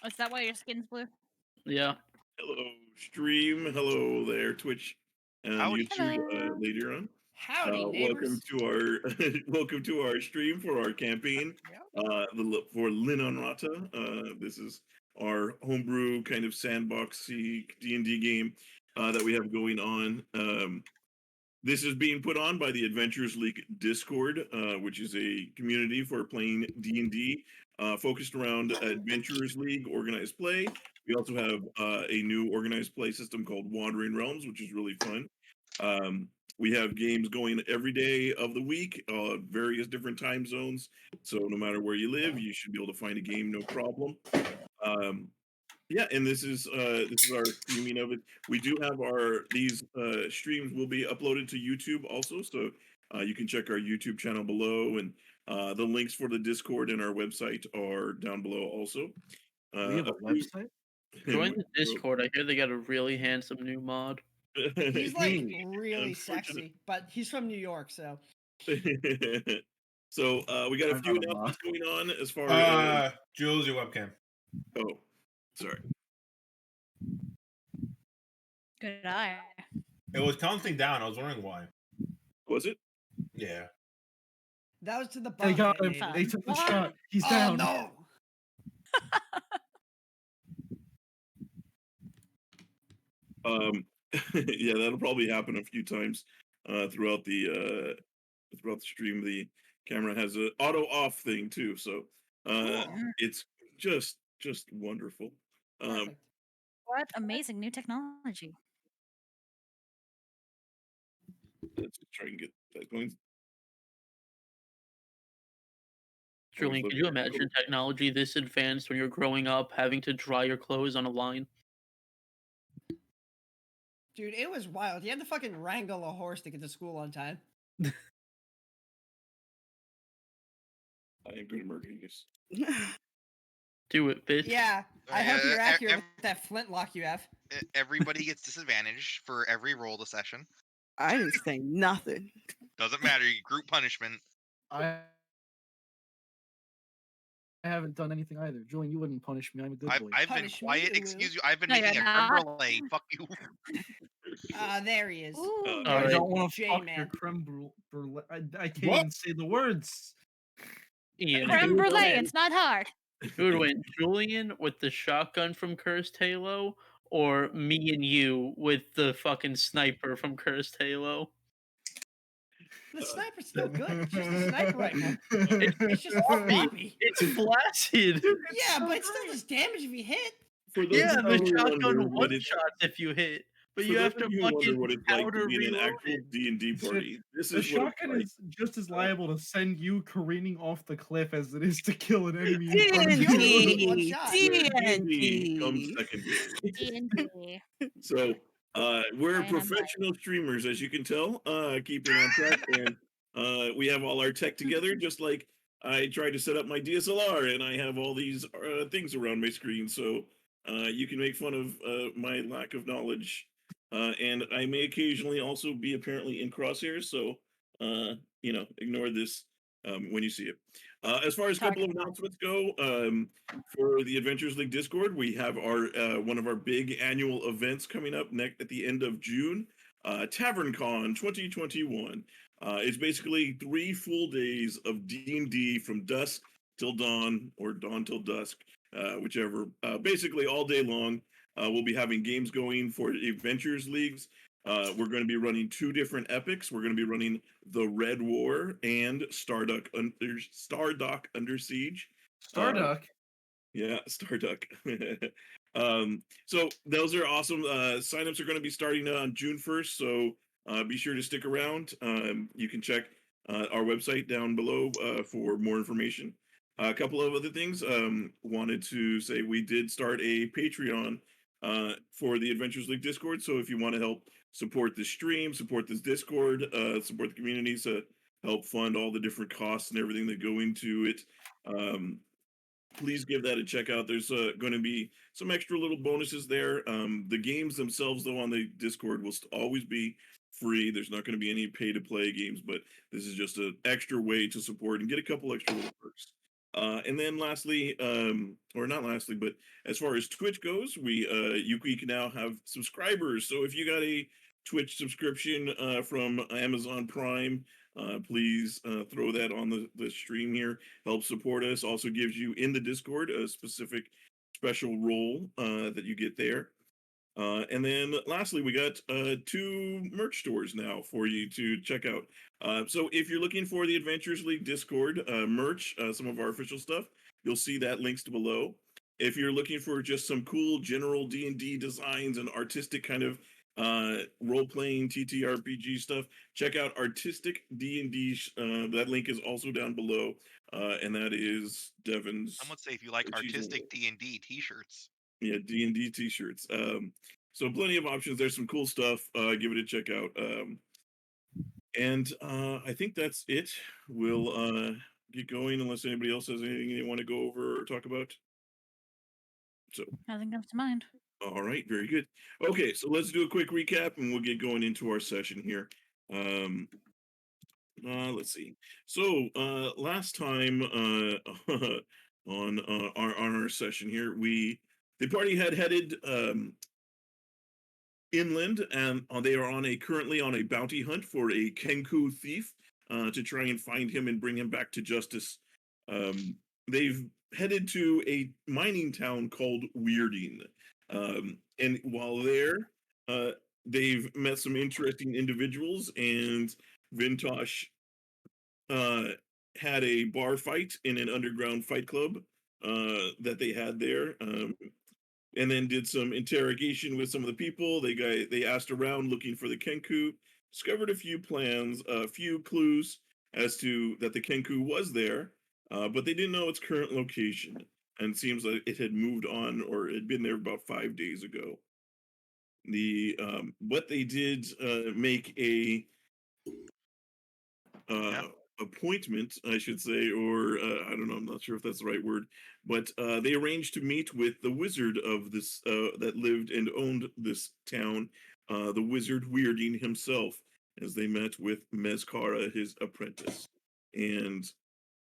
Is that why your skin's blue? Yeah. Hello, stream. Hello there, Twitch and Howdy. YouTube. Hello. Later on. Howdy, Welcome neighbors. to our welcome to our stream for our campaign. For Linnunrata. This is our homebrew kind of sandboxy D&D game that we have going on. This is being put on by the Adventurers League Discord, which is a community for playing D&D focused around Adventurers League organized play. We also have a new organized play system called Wandering Realms, which is really fun. We have games going every day of the week, various different time zones. So no matter where you live, you should be able to find a game, no problem. Yeah, and this is our streaming of it. We do have these streams will be uploaded to YouTube also, so you can check our YouTube channel below, and the links for the Discord and our website are down below also. We have a website? Join the Discord. I hear they got a really handsome new mod. He's like really sexy, but he's from New York, so. So we got a few announcements going on as far as Jules, your webcam. Oh, sorry. Good eye. It was counting down. I was wondering why. Was it? Yeah. That was to the They bump. got him. They took the shot. He's down. No. Yeah, that'll probably happen a few times throughout the stream. The camera has a auto off thing too, so it's just wonderful. What amazing new technology. Let's try and get that going. Julian, can you imagine technology this advanced when you're growing up, having to dry your clothes on a line? Dude, it was wild. You had to fucking wrangle a horse to get to school on time. I am going to murder you. Do it, bitch. Yeah, I hope you're accurate with that flintlock you have. Everybody gets disadvantage for every roll this session. I didn't say nothing. Doesn't matter. You group punishment. I haven't done anything either. Julian, you wouldn't punish me. I'm a good boy. I've been quiet. Excuse you. I've been making a creme brulee. Fuck you. There he is. I don't want to fuck your creme brulee. I can't even say the words. Ian. Creme brulee. It's not hard. Who would win, Julian with the shotgun from Cursed Halo, or me and you with the fucking sniper from Cursed Halo? The sniper's still good. It's just a sniper rifle. It's just floppy. It's flaccid. Yeah, but it still does damage if you hit. Yeah, the shotgun one shots if you hit. But you have to fucking what it's like to be in an actual D&D party. The shotgun is just as liable to send you careening off the cliff as it is to kill an enemy. D&D comes second. So we're professional streamers, as you can tell, keeping on track, and we have all our tech together. Just like I tried to set up my DSLR, and I have all these things around my screen, so you can make fun of my lack of knowledge. And I may occasionally also be apparently in crosshairs, so ignore this when you see it. As far as a couple of announcements go, for the Adventurers League Discord, we have our one of our big annual events coming up at the end of June, TavernCon 2021. It's basically 3 full days of D&D from dusk till dawn, or dawn till dusk, whichever. Basically all day long. We'll be having games going for Adventures Leagues. We're going to be running 2 different epics. We're going to be running the Red War and Starduck Under Siege. Starduck? Yeah, Starduck. So those are awesome. Signups are going to be starting on June 1st, so be sure to stick around. You can check our website down below for more information. A couple of other things. Wanted to say we did start a Patreon for the Adventures League Discord. So if you want to help support the stream, support this Discord, support the community, to help fund all the different costs and everything that go into it, please give that a check out. There's going to be some extra little bonuses there. The games themselves, though, on the Discord will always be free. There's not going to be any pay-to-play games, but this is just an extra way to support and get a couple extra little perks. And then lastly, or not lastly, but as far as Twitch goes, we can now have subscribers. So if you got a Twitch subscription from Amazon Prime, please throw that on the stream here. Help support us. Also gives you in the Discord a special role that you get there. And then lastly, we got 2 merch stores now for you to check out. So if you're looking for the Adventures League Discord merch, some of our official stuff, you'll see that links below. If you're looking for just some cool general D&D designs and artistic kind of role-playing TTRPG stuff, check out Artistic D&D. That link is also down below, and that is Devin's. I would say if you like artistic D&D t-shirts. Yeah, D&D t-shirts. So plenty of options. There's some cool stuff. Give it a check out. And I think that's it. We'll get going unless anybody else has anything they want to go over or talk about. So Nothing comes to mind. all right, very good. Okay, so let's do a quick recap and we'll get going into our session here. Let's see. So last time on our session here, the party had headed inland, and they are currently on a bounty hunt for a kenku thief to try and find him and bring him back to justice. They've headed to a mining town called Weirding, and while there, they've met some interesting individuals, and Vintash had a bar fight in an underground fight club that they had there, and then did some interrogation with some of the people. They asked around looking for the kenku, discovered a few plans, a few clues as to that the kenku was there, but they didn't know its current location, and it seems like it had moved on or had been there about 5 days ago. But they did make a appointment, I should say, or I don't know, I'm not sure if that's the right word, but they arranged to meet with the wizard of this that lived and owned this town, the wizard Weirding himself, as they met with Mezcara, his apprentice. And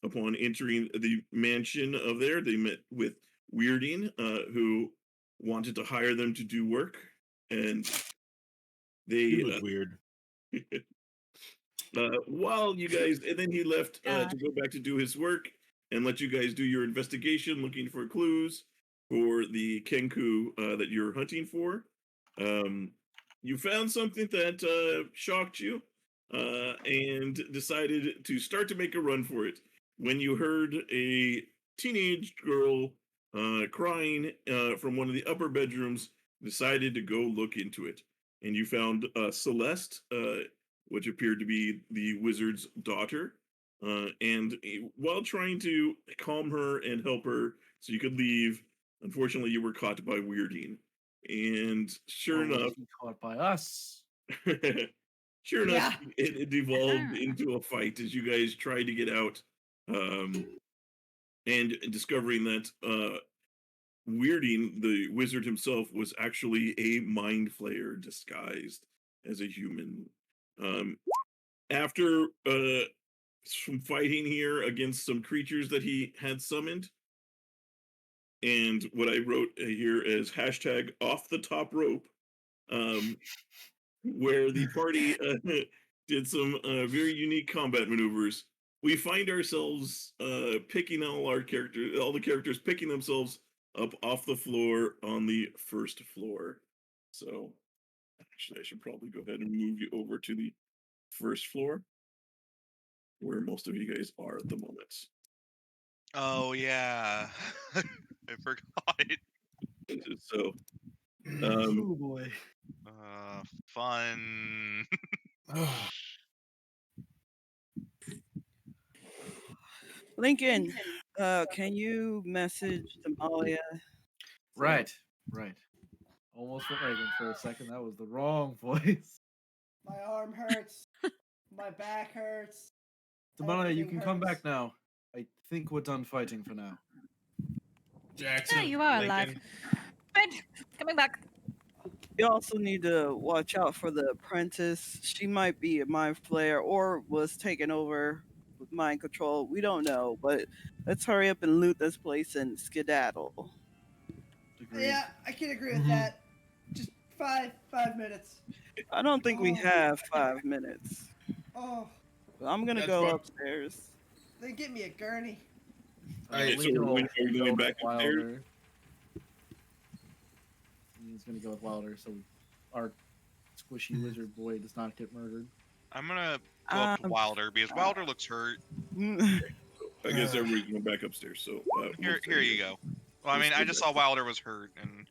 upon entering the mansion of there, they met with Weirding, who wanted to hire them to do work, and He was weird. While you guys, and then he left to go back to do his work and let you guys do your investigation, looking for clues for the kenku that you're hunting for. You found something that shocked you and decided to start to make a run for it when you heard a teenage girl crying from one of the upper bedrooms. Decided to go look into it, and you found Celeste, which appeared to be the wizard's daughter. And while trying to calm her and help her so you could leave, unfortunately, you were caught by Weirding. And sure enough, caught by us. Sure enough, it devolved into a fight as you guys tried to get out. And discovering that Weirding, the wizard himself, was actually a mind flayer disguised as a human. After some fighting here against some creatures that he had summoned, and what I wrote here is hashtag off the top rope, where the party did some very unique combat maneuvers. We find ourselves picking all the characters picking themselves up off the floor on the first floor. So actually, I should probably go ahead and move you over to the first floor, where most of you guys are at the moment. Oh yeah, I forgot. So, oh boy, fun. Lincoln, can you message Damalia? Right. Almost went Raven for a second. That was the wrong voice. My arm hurts. My back hurts. Damalia, you can come back now. I think we're done fighting for now. Jackson. Yeah, you are Lincoln. alive. Fine, coming back. You also need to watch out for the apprentice. She might be a mind flayer or was taken over with mind control. We don't know, but Let's hurry up and loot this place and skedaddle. Yeah, I can agree with that. Just five minutes. I don't think we have 5 minutes. Oh, I'm gonna That's go fine. upstairs. they give me a gurney. Alright, so Lincoln will when are we go going with back upstairs? Wilder. He's gonna go with Wilder, so our squishy lizard boy does not get murdered. I'm gonna go up to Wilder because Wilder looks hurt. I guess everybody's going back upstairs. So Here you go. Well, I mean, I just saw Wilder was hurt, and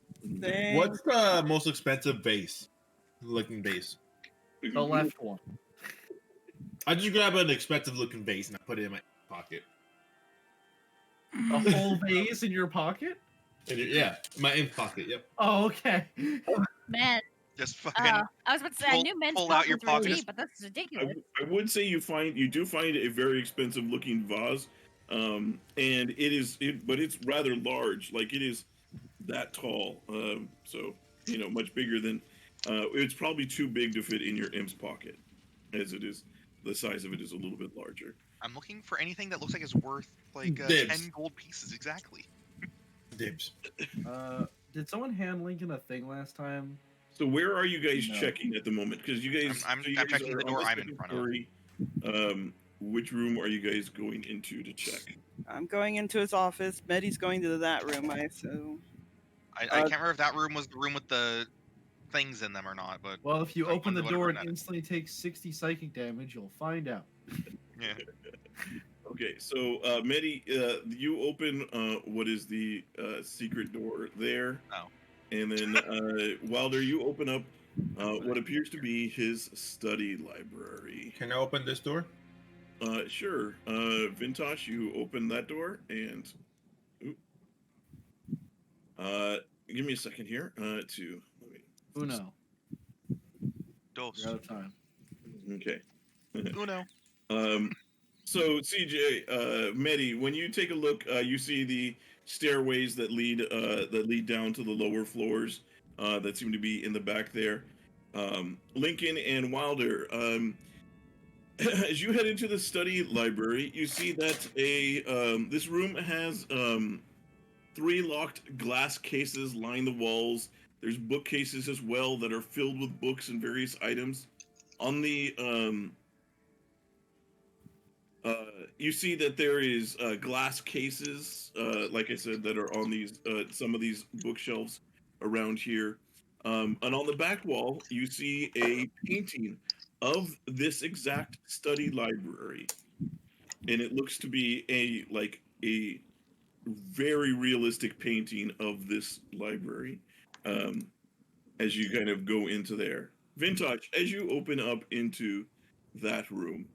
What's the most expensive base? Looking base. The left one. I just grab an expensive looking base and I put it in my pocket. A whole vase in your pocket? Yeah, my in pocket. Yep. Oh, okay. Man. just fucking. I was about to say, I knew men's pull out your pockets were pockets. deep, but that's ridiculous. I would say you do find a very expensive looking vase, and but it's rather large. Like it is that tall. So much bigger than. It's probably too big to fit in your imp's pocket, as it is. The size of it is a little bit larger. I'm looking for anything that looks like it's worth like 10 gold pieces exactly. Dibs. Did someone hand Lincoln a thing last time? So where are you guys checking at the moment? Because you guys, I'm checking the door I'm in front of. Which room are you guys going into to check? I'm going into his office. Medi's going to that room, I assume. I can't remember if that room was the room with the things in them or not, but Well, if you open the whatever door and that is. instantly take 60 psychic damage, you'll find out. Yeah. Okay, so Medi, you open what is the secret door there. Oh. And then Wilder, you open up what appears to be his study library. Can I open this door? Sure. Vintash, you open that door and give me a second here Uno. Dos. You're out of time. Okay. Uno. So CJ, Medi, when you take a look, you see the stairways that lead down to the lower floors that seem to be in the back there. Lincoln and Wilder, as you head into the study library, you see that this room has 3 locked glass cases line the walls. There's bookcases as well that are filled with books and various items. On the you see that there is glass cases, like I said, that are on these some of these bookshelves around here. And on the back wall, you see a painting of this exact study library, and it looks to be a very realistic painting of this library. As you kind of go into there, Vintage, as you open up into that room,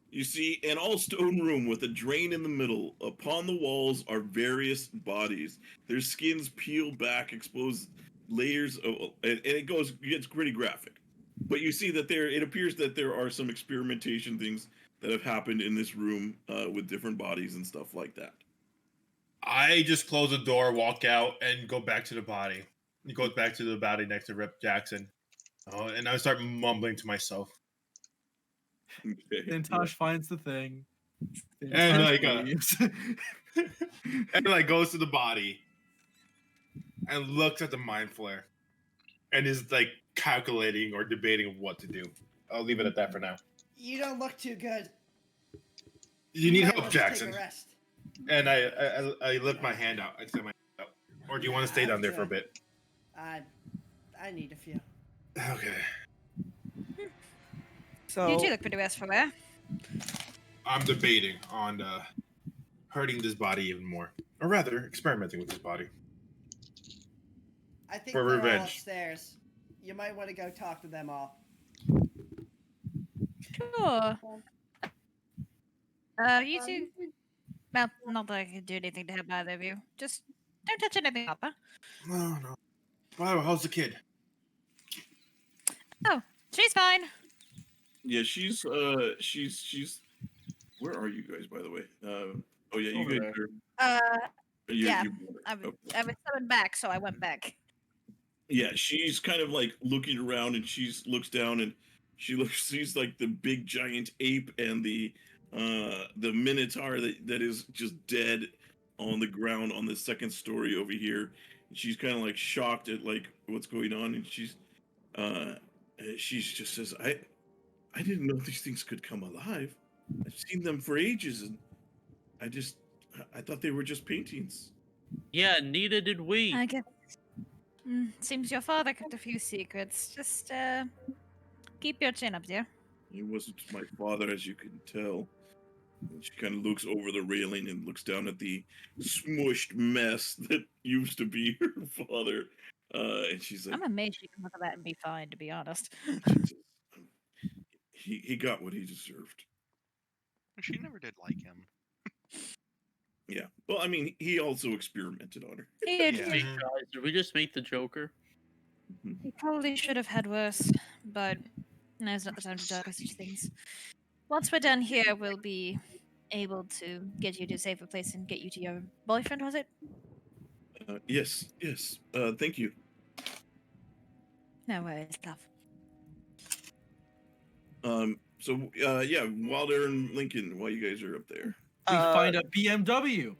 you see an all-stone room with a drain in the middle. Upon the walls are various bodies. Their skins peeled back, exposed layers of, and it gets pretty graphic. But you see that it appears that there are some experimentation things that have happened in this room with different bodies and stuff like that. I just close the door, walk out, and go back to the body. It goes back to the body next to Rip Jackson. And I start mumbling to myself. Okay. Vintash finds the thing. And leaves. and goes to the body and looks at the mind flare and is calculating or debating what to do. I'll leave it at that for now. You don't look too good. You need might help, want to take a Jackson. rest. And I lift my hand out. I extend my hand out. Or do you want to stay down there for a bit? I need a few. Okay. So You do look pretty restful there. I'm debating on hurting this body even more. Or rather, experimenting with this body. I think For they're all revenge. upstairs. You might want to go talk to them all. Sure. You two. Well, not that I can do anything to help either of you. Just don't touch anything, Papa. No. Wow, how's the kid? Oh, she's fine. Yeah, she's where are you guys, by the way? Oh yeah, you Over guys there. are. Yeah, you- I was summoned back, so I went back. Yeah, she's kind of looking around, and she looks down, and sees the big giant ape and the the Minotaur that is just dead on the ground on the second story over here. And she's kind of like shocked at like what's going on, and she's just says, I didn't know these things could come alive. I've seen them for ages, and I thought they were just paintings. Yeah, neither did we. I guess. Seems your father kept a few secrets. Just keep your chin up, dear. He wasn't my father, as you can tell. And she kind of looks over the railing and looks down at the smushed mess that used to be her father. And she's like, I'm amazed you can look at that and be fine, to be honest. he got what he deserved. She never did like him. Yeah. Well, I mean, he also experimented on her. He did. Yeah. Guys, did we just make the Joker? He probably should have had worse, but now's not the time to talk about such things. Once we're done here, we'll be able to get you to a safer place and get you to your boyfriend, was it? Yes. Thank you. No worries, love. So, yeah, Wilder and Lincoln, while you guys are up there. We find a BMW.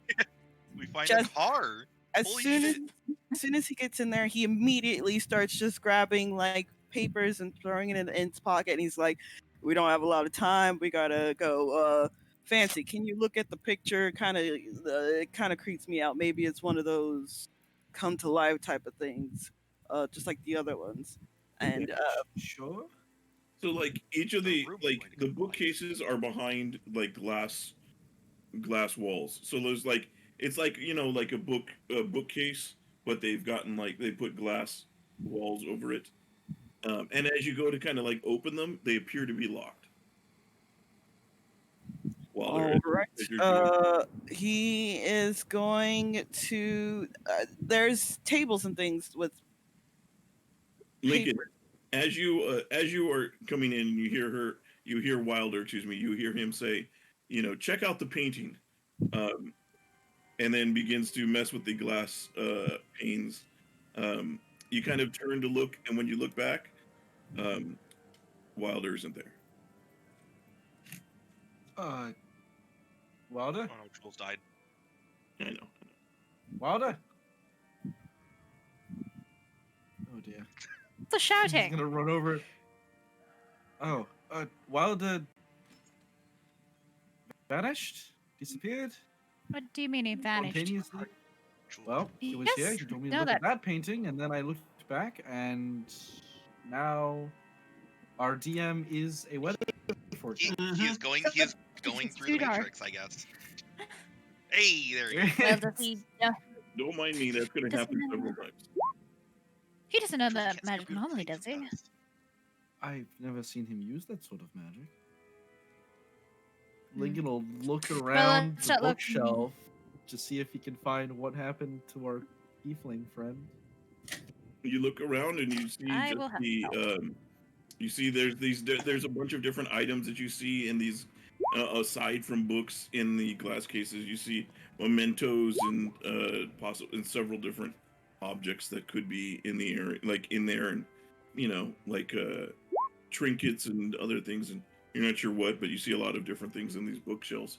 We find Just- a car. As Holy soon shit. as soon as he gets in there, he immediately starts just grabbing like papers and throwing it in his pocket. And he's like, "We don't have a lot of time. We gotta go. Fancy, can you look at the picture? It kind of creeps me out. Maybe it's one of those come to life type of things, just like the other ones." And Sure. So, like, each of The the room like going to the come bookcases are behind like glass walls. So there's like it's like like a bookcase, but they've gotten like they put glass walls over it. And as you go to kind of like open them, they appear to be locked. While they're all right, as you're doing he is going to. There's tables and things with Lincoln, paper. as you are coming in, you hear Wilder, you hear him say, check out the painting, and then begins to mess with the glass panes. You kind of turn to look, and when you look back, Wilder isn't there. Wilder? Oh no, Jules died. I know. Wilder? Oh dear. The He's shouting. gonna run over. Oh, Wilder vanished? Disappeared? What do you mean he vanished? Spontaneously? Jules. Well, he was here. Yes, He told me to know look at that painting, and then I looked back, and now our DM is a weather fortune. He is going It's through too the dark. matrix, I guess. Hey, there you go. Well, does he know? Don't mind me. That's going to Doesn't happen matter. several times. He doesn't know Jules that can't see magic through the normally, things does he? sometimes. I've never seen him use that sort of magic. Lincoln will look around let's the not look- bookshelf to see if he can find what happened to our tiefling friend. You look around and you see I just will have the you see there's a bunch of different items that you see in these aside from books in the glass cases. You see mementos and and several different objects that could be in the air, like in there, and like trinkets and other things, and you're not sure what, but you see a lot of different things in these bookshelves.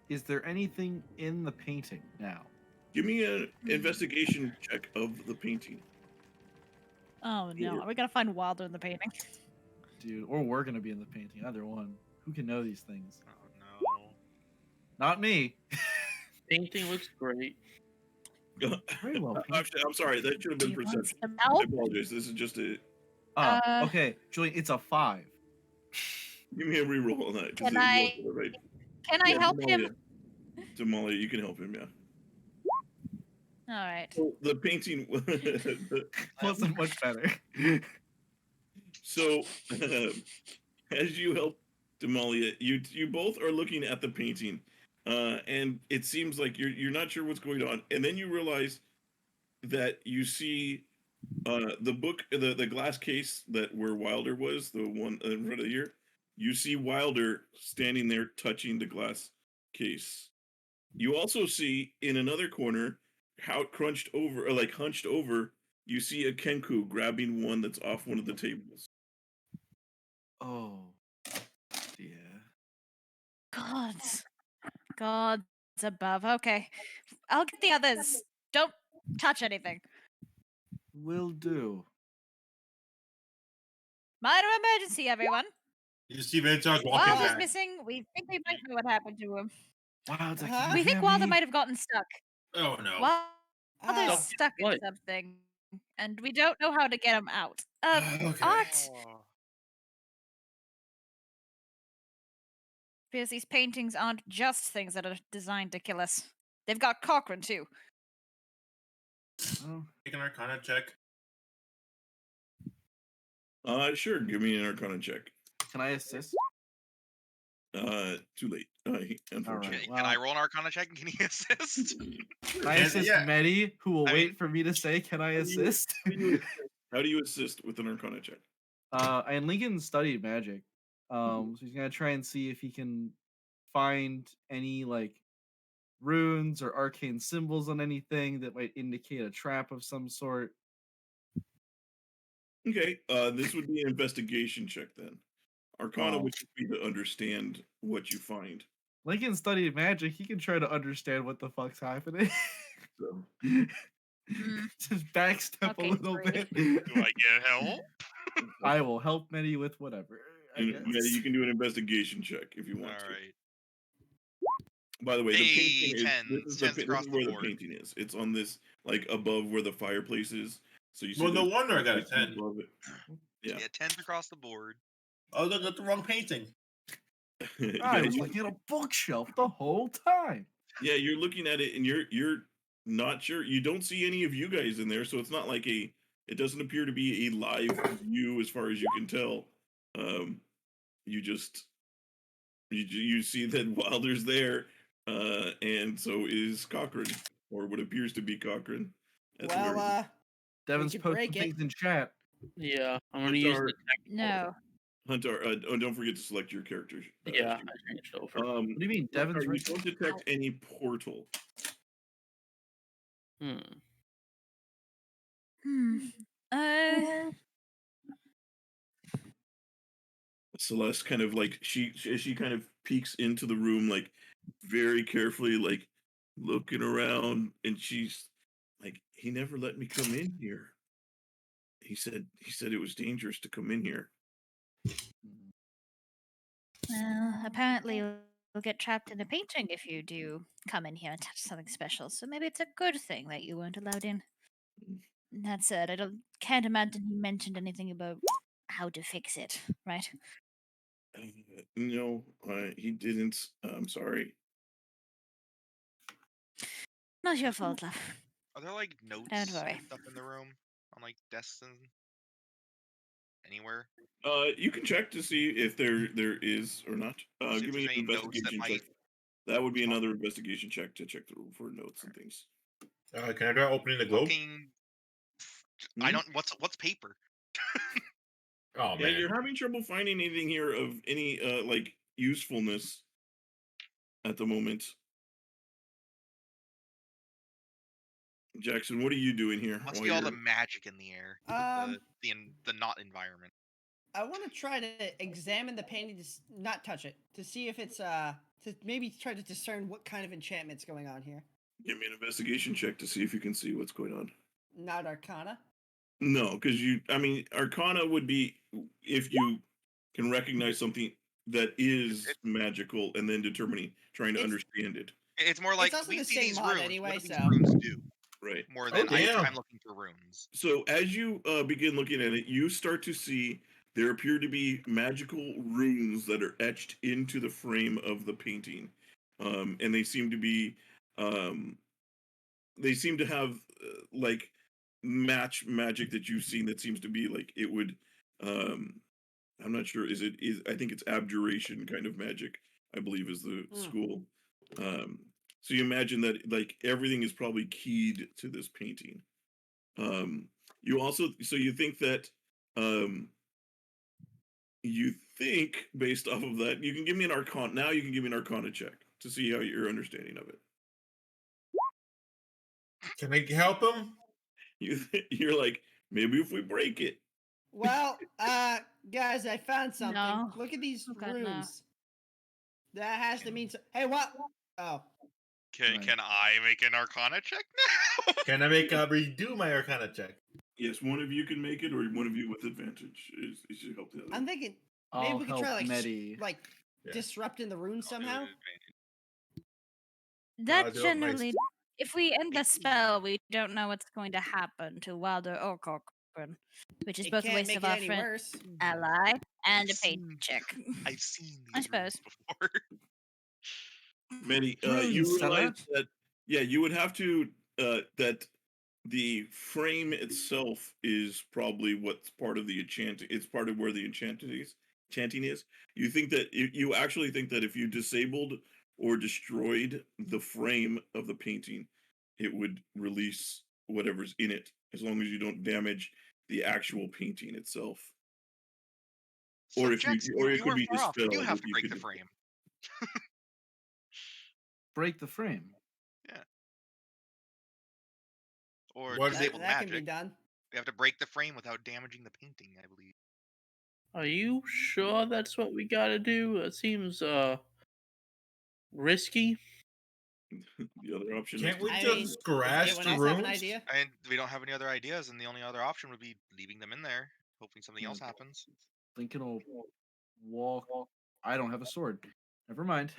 Is there anything in the painting now? Give me an investigation check of the painting. Oh no, are we gonna find Wilder in the painting? Dude, or we're gonna be in the painting, either one. Who can know these things? Oh no. Not me. Painting looks great. Very well painted. Actually, I'm sorry, that should have Do been you want perception. some I help? apologize. This is just a. Okay, Julian, it's a 5. Give me a reroll on that. 'Cause Can it I- wasn't right. Can I help him? Damalia, you can help him, yeah. All right. So the painting. Wasn't much better. So, as you help Damalia, you both are looking at the painting, and it seems like you're not sure what's going on, and then you realize that you see the book, the glass case that where Wilder was, the one in front of here. You see Wilder standing there touching the glass case. You also see in another corner, how hunched over, you see a kenku grabbing one that's off one of the tables. Oh. Gods above. Okay. I'll get the others. Don't touch anything. Will do. Minor emergency, everyone. You see Vintash walking Wilder's back. missing. We think we might know what happened to him. Wilder, Huh? can We you think hear Wilder me? might have gotten stuck. Oh no. Wilder's Stuck stuck in what? something, and we don't know how to get him out. Okay. Art. Oh. Because these paintings aren't just things that are designed to kill us. They've got Cochrane too. Oh, Make an Arcana check. Sure. Give me an Arcana check. can I assist? Too late. Unfortunately. Well, Can I roll an Arcana check and can he assist? Can I assist Yeah. Medi, who will I wait mean- for me to say, can I assist? How do you assist with an Arcana check? And Lincoln studied magic. So he's gonna try and see if he can find any like runes or arcane symbols on anything that might indicate a trap of some sort. Okay. This would be an investigation check then. Arcana Oh. would just be to understand what you find. Lincoln studied magic. He can try to understand what the fuck's happening. So, Just backstep Okay, a little great. bit. Do I get help? I will help Medi with whatever. I and, guess. Medi, you can do an investigation check if you want All to. right. By the way, the Hey, painting is, this is, tens this across is the where the board. painting is. It's on this, like, above where the fireplace is. So you see Well, no there's wonder I got a fireplace 10. above it. Yeah. Yeah, tens across the board. Oh, look at the wrong painting. I yeah, was looking at a bookshelf the whole time. yeah, you're looking at it and you're not sure. You don't see any of you guys in there, so it's not like it doesn't appear to be a live view as far as you can tell. You just you see that Wilder's there, and so is Cochrane, or what appears to be Cochrane. That's where Well, Devin's could posting break it. things in chat. Yeah, I'm gonna use the tech. No. Huntar, don't forget to select your character. Yeah, I changed over. What do you mean, Huntar, Devin's you right? don't detect any portal. Hmm. Celeste kind of like she kind of peeks into the room like very carefully, like looking around, and she's like, he never let me come in here. He said it was dangerous to come in here. Well, apparently you'll get trapped in a painting if you do come in here and touch something special. So maybe it's a good thing that you weren't allowed in. That said, I can't imagine he mentioned anything about how to fix it, right? No, he didn't. I'm sorry. Not your fault, love. Are there like notes Don't worry. and stuff in the room on like desks and anywhere? You can check to see if there is or not. See if Give me there's an any notes that investigation check. might- That would be another investigation check to check through for notes and things. Can I try opening the globe? Looking... I don't. What's paper? Oh Yeah, man. you're having trouble finding anything here of any like usefulness at the moment. Jackson, what are you doing here? Must while be all the you're- magic in the air. The not environment. I want to try to examine the painting, not touch it, to see if it's to maybe try to discern what kind of enchantment's going on here. Give me an investigation check to see if you can see what's going on. Not Arcana. No, because Arcana would be if you can recognize something that is magical and then trying to understand it. It's more like also we the see same these mod runes. anyway, What do these so- runes do? Right. More than damn. I'm looking for runes. So as you begin looking at it, you start to see there appear to be magical runes that are etched into the frame of the painting, and they seem to be they seem to have like match magic that you've seen that seems to be like it would I'm not sure is I think it's abjuration kind of magic, I believe is the school. So you imagine that like everything is probably keyed to this painting. You also you think that based off of that, you can give me an arcana. Now you can give me an arcana check to see how your understanding of it. Can I help him? You're like, maybe if we break it. Well, guys, I found something. No. Look at these Okay, no. runes. That has to mean. Hey, what? Oh. Can I make an Arcana check now? Can I make redo my Arcana check? Yes, one of you can make it, or one of you with advantage. It should help the other. I'm thinking maybe I'll we could try help like Medi. disrupting the rune somehow. That do it generally, if we end the spell, we don't know what's going to happen to Wilder or Corcoran, which is It both a can't waste make of it our any friend worse. ally and a I've paid seen- check. I've seen I these suppose. runes before. Many, Really, you Stella? realize that, yeah, you would have to, that the frame itself is probably what's part of the enchanting. It's part of where the enchanting is. You think that, you actually think that if you disabled or destroyed the frame of the painting, it would release whatever's in it, as long as you don't damage the actual painting itself. So Or if Jax, or it you could weren't be far off. You do dispelled have if to you break could the just- frame. Break the frame. Or What- disable That can magic. be done. We have to break the frame without damaging the painting, I believe. Are you sure that's what we gotta do? It seems risky. The other option Can't is we I just mean, scratch does the anyone else have an runes? idea? And we don't have any other ideas, and the only other option would be leaving them in there, hoping something else happens. Lincoln will walk. I don't have a sword. Never mind.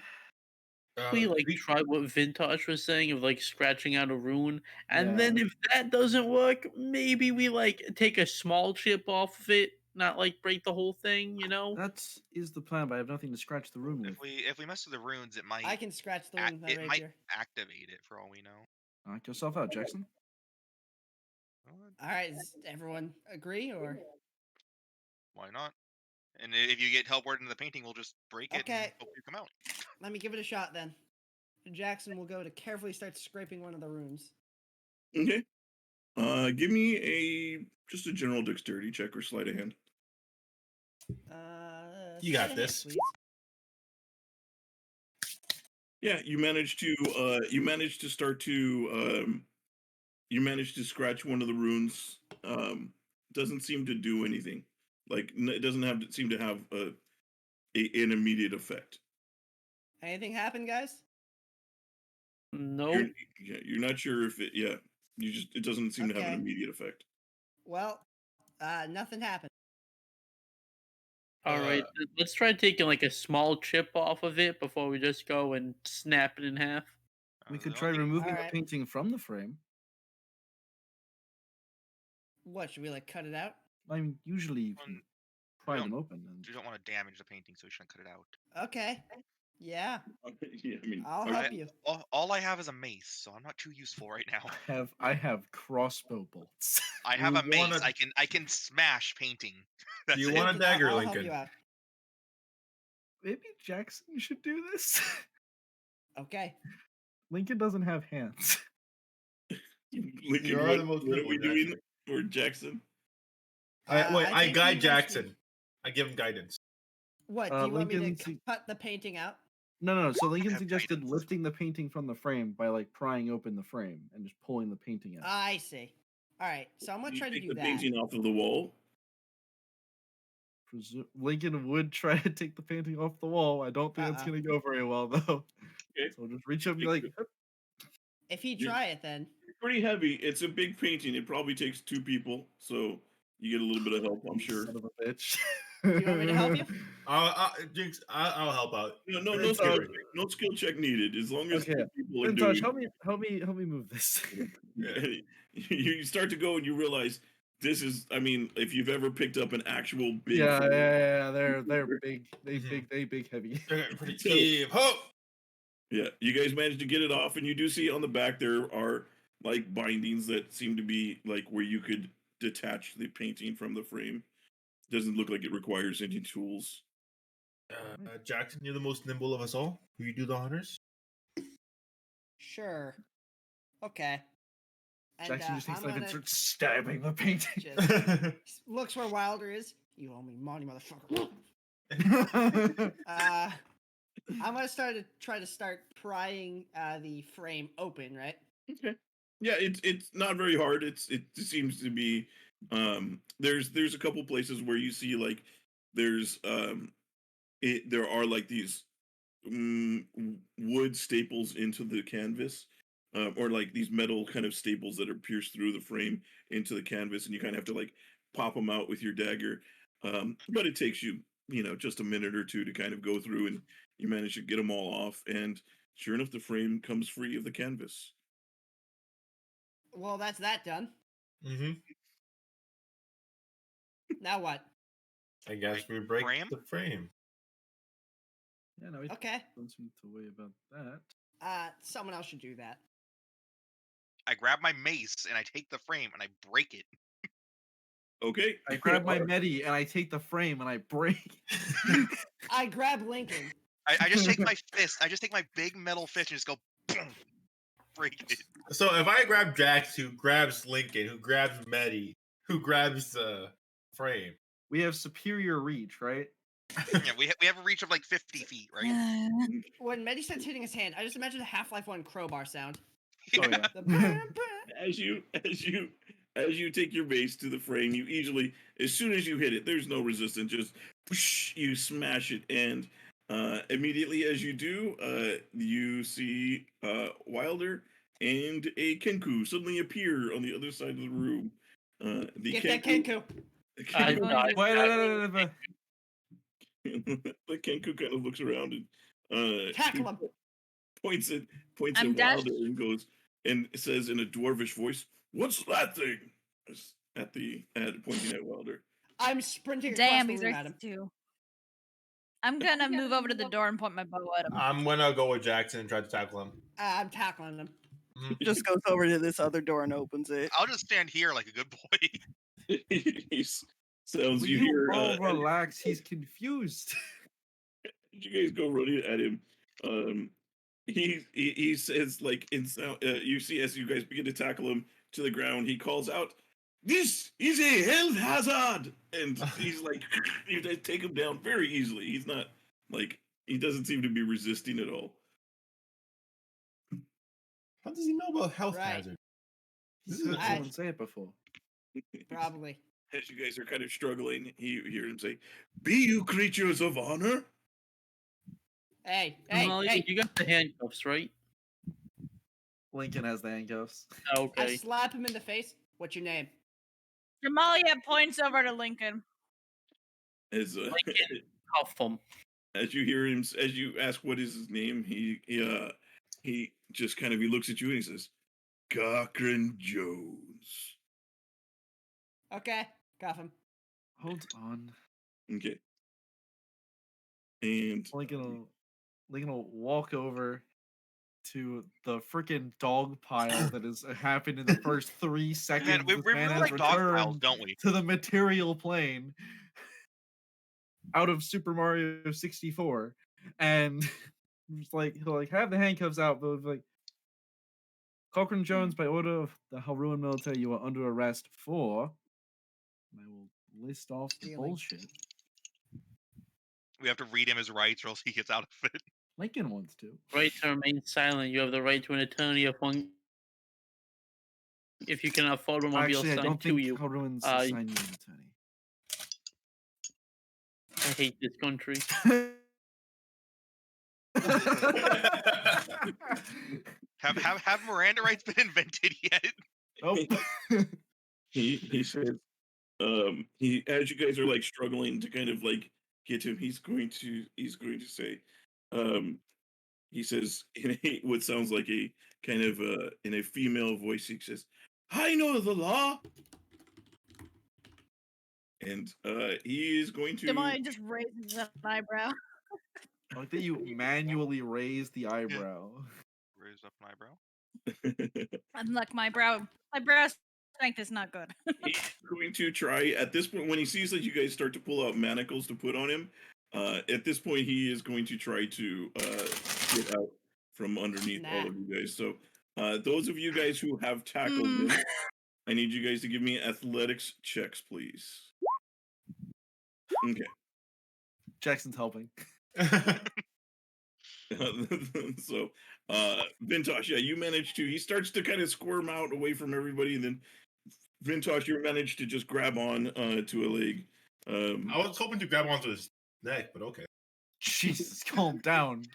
We try what Vintash was saying of scratching out a rune, and Yeah. then if that doesn't work, maybe we take a small chip off of it, not break the whole thing, you know? That is the plan, but I have nothing to scratch the rune with. If we mess with the runes, it might I can scratch the rune with my it might rapier. activate it for all we know. Knock yourself out, Jackson. All right, does everyone agree or? Why not? And if you get teleported into the painting, we'll just break it Okay. and hope you come out. Let me give it a shot then. Jackson will go to carefully start scraping one of the runes. Okay. Give me just a general dexterity check or sleight of hand. You sleight got of this. hand, please. Yeah, you managed to start to you managed to scratch one of the runes. Doesn't seem to do anything. It doesn't seem to have an immediate effect. Anything happen, guys? No. You're not sure if it. Yeah, it doesn't seem to have an Okay. immediate effect. Well, nothing happened. All right, let's try taking a small chip off of it before we just go and snap it in half. We The could try only- removing the Alright. painting from the frame. What, should we cut it out? I mean, usually you can pry don't- them open. And You don't want to damage the painting, so we shouldn't cut it out. Okay. Yeah, Yeah, I mean, I'll are- help you. All I have is a mace, so I'm not too useful right now. I have crossbow bolts. I have You a mace. wanna- I can smash painting. That's you it. want a dagger, I'll help Lincoln? you out. Maybe Jackson should do this. Okay. Lincoln doesn't have hands. Lincoln, You are what, the most what are we nimble, doing for Jackson? I I think he guide wants- Jackson. I give him guidance. What, do you want me Lincoln to se- cut the painting out? No. So Lincoln have suggested guidance. lifting the painting from the frame by prying open the frame and just pulling the painting out. I see. All right, so I'm going to You try to take do the that. painting off of the wall. Lincoln would try to take the painting off the wall. I don't think it's Uh-uh. going to go very well, though. Okay. So just reach up and be like, If he Yeah. try it, then. It's pretty heavy. It's a big painting. It probably takes 2 people, so you get a little bit of help, I'm sure. son of a bitch. You want me to help you? Jinx, I'll help out. No It's skill all check. No skill check needed. As long as Okay. 2 people are Vintash, doing. help me move this. You start to go and you realize this is. I mean, if you've ever picked up an actual big. Yeah, they're big. They big heavy. Pretty So- keep hope. Yeah, you guys managed to get it off, and you do see on the back there are bindings that seem to be where you could detach the painting from the frame. Doesn't look like it requires any tools. Jackson, you're the most nimble of us all. Will you do the honors? Sure. Okay. And, Jackson just takes I'm and gonna starts stabbing the painting. just looks where Wilder is. You owe me money, motherfucker. I'm gonna try to start prying the frame open, right? Okay. Yeah, it's not very hard. It seems to be there's a couple places where you see there's there are these wood staples into the canvas, or like these metal kind of staples that are pierced through the frame into the canvas, and you kind of have to like pop them out with your dagger. But it takes you, just a minute or two to kind of go through, and you manage to get them all off. And sure enough, the frame comes free of the canvas. Well, that's that done. Mm-hmm. Now what? I guess we break the frame. Yeah, no, we Okay. don't seem to worry about that. Someone else should do that. I grab my mace and I take the frame and I break it. Okay. I grab my Medi and I take the frame and I break. I grab Lincoln. I just take my fist. I just take my big metal fist and just go boom, break it. So if I grab Jax, who grabs Lincoln, who grabs Medi, who grabs the frame, we have superior reach, right? Yeah, we have a reach of like 50 feet, right? When Medi starts hitting his hand, I just imagine a Half-Life 1 crowbar sound. Oh yeah. As you take your base to the frame, you easily, as soon as you hit it, there's no resistance. Just whoosh, you smash it, and immediately as you do, you see Wilder and a kenku suddenly appear on the other side of the room. Get that kenku. The kenku kind of looks around and tackle him. Points at Wilder and goes and says in a dwarvish voice, "What's that thing?" Pointing at Wilder. I'm sprinting Damn, across he's the room right at him. too. I'm gonna move over to the door and point my bow at him. I'm gonna go with Jackson and try to tackle him. I'm tackling him. Just goes over to this other door and opens it. I'll just stand here like a good boy. Sounds Will you hear. All relax. He's confused. You guys go running at him. He says like in sound. You see as you guys begin to tackle him to the ground, he calls out, "This is a health hazard!" And he's like, you guys take him down very easily. He's not like he doesn't seem to be resisting at all. How does he know about health hazard? He's heard someone say it before. Probably. As you guys are kind of struggling, you hear him say, "Be you creatures of honor." Hey, you got the handcuffs, right? Lincoln has the handcuffs. Okay. I slap him in the face. What's your name? Damalia points over to Lincoln. As Lincoln, cuff him. As you hear him, as you ask what is his name, he just kind of he looks at you and he says, "Cochran Jones." Okay, cuff him. Hold on. Okay. And Lincoln will walk over to the freaking dog pile that has happened in the first 3 seconds. Man, we really like dog piles, don't we? To the material plane out of Super Mario 64, and just like he'll have the handcuffs out, but like, Cochran Jones, by order of the Faerun military, you are under arrest for. And I will list off the bullshit. We have to read him his rights, or else he gets out of it. Lincoln wants to. Right to remain silent. You have the right to an attorney if you cannot afford one, will be Actually, I assigned don't to think you. Faerun's assign you an attorney. I hate this country. Have Miranda rights been invented yet? Nope. he says, he as you guys are like struggling to kind of like get to him, he's going to say, he says in what sounds like a kind of in a female voice, he says, "I know the law." And he is going to. Damalia just raises an eyebrow. I like that you manually raise the eyebrow. Raise up an eyebrow. I'm like my brow strength is not good. He's going to try at this point when he sees that you guys start to pull out manacles to put on him. At this point, he is going to try to get out from underneath all of you guys. So, those of you guys who have tackled him, I need you guys to give me athletics checks, please. Okay. Jackson's helping. So, Vintash, yeah, you managed to. He starts to kind of squirm out away from everybody, and then Vintash, you managed to just grab on to a leg. I was hoping to grab onto his neck, but okay. Jesus, calm down.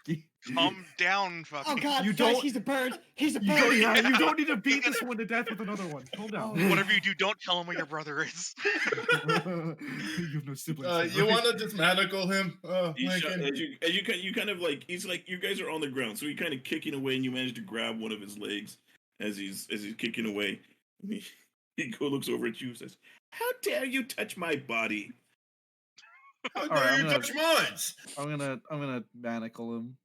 Calm down, fucking. Oh God, You guys, don't- he's a bird. He's a You bird. don't, yeah, you don't need to beat this one to death with another one. Calm down. Whatever you do, don't tell him where your brother is. You have no siblings. You want to just manacle him, Lincoln? Lincoln? As you kind of like, he's like, you guys are on the ground, so he kind of kicking away, and you manage to grab one of his legs as he's kicking away. He looks over at you and says, "How dare you touch my body? How dare you touch mine?" I'm gonna manacle him.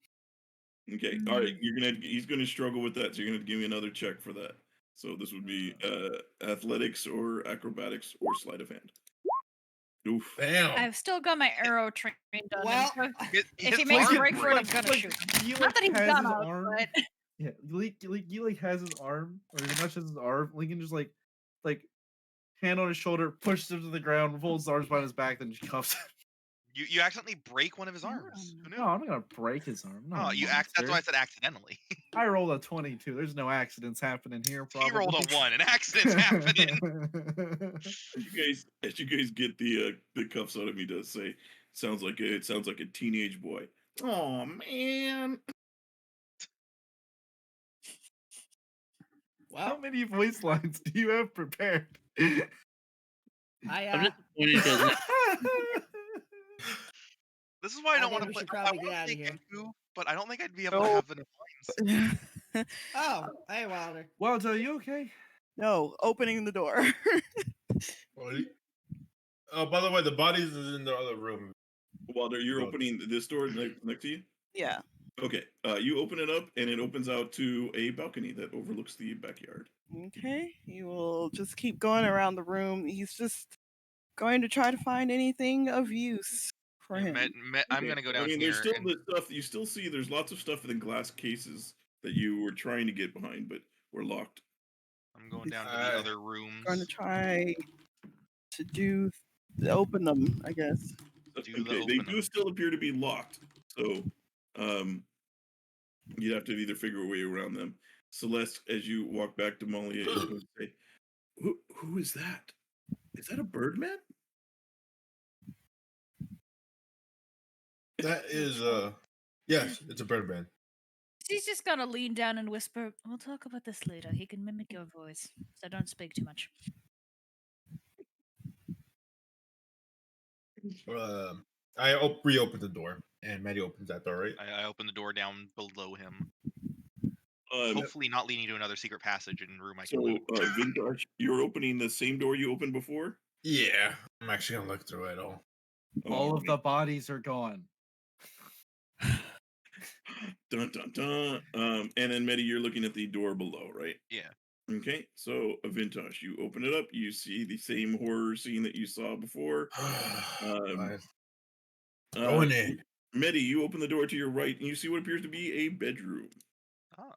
Okay, all right. He's gonna struggle with that, so you're gonna give me another check for that. So this would be athletics or acrobatics or sleight of hand. Oof. Damn. I've still got my arrow trained on Well, him. So if he makes a break for it, I'm gonna shoot him. Not that he's gonna, but Yeah, he has his arm, or he touches his arm. Lincoln just like hand on his shoulder, pushes him to the ground, folds his arms behind his back, then just cuffs him. You accidentally break one of his arms. Who knew? No, I'm not gonna break his arm. No, That's why I said accidentally. I rolled a 22. There's no accidents happening here. Probably. He rolled a 1. An accident's happening. As you guys get the cuffs out of me, does say sounds like a teenage boy. Oh man. How many voice lines do you have prepared? I'm disappointed because This is why I don't want to we play. should I probably want get to out play of here. kenku, but I don't think I'd be able to have enough lines. Oh, hey Wilder. Wilder, are you okay? No, opening the door. Oh, by the way, the bodies is in the other room. Wilder, you're opening this door next to you? Yeah. Okay. You open it up, and it opens out to a balcony that overlooks the backyard. Okay. He will just keep going around the room. He's just going to try to find anything of use for him. I'm going to go down here. There's still the stuff. You still see there's lots of stuff in the glass cases that you were trying to get behind, but were locked. I'm going down to the other rooms. Going to try to open them, I guess. Okay, they do still appear to be locked, so you'd have to either figure a way around them. Celeste, as you walk back to Damalia, is going to say, "Who is that? Is that a birdman?" That is yes, it's a birdman. she's just gonna lean down and whisper, "We'll talk about this later. He can mimic your voice, so don't speak too much." I reopen the door, and Medi opens that door, right? I open the door down below him. Hopefully not leading to another secret passage in room I can loot. Vintash, you're opening the same door you opened before? Yeah, I'm actually gonna look through it all. All of the bodies are gone. Dun dun dun. And then Medi, you're looking at the door below, right? Yeah. Okay, so Vintash, you open it up, you see the same horror scene that you saw before. Going in. Medi, you open the door to your right, and you see what appears to be a bedroom. Go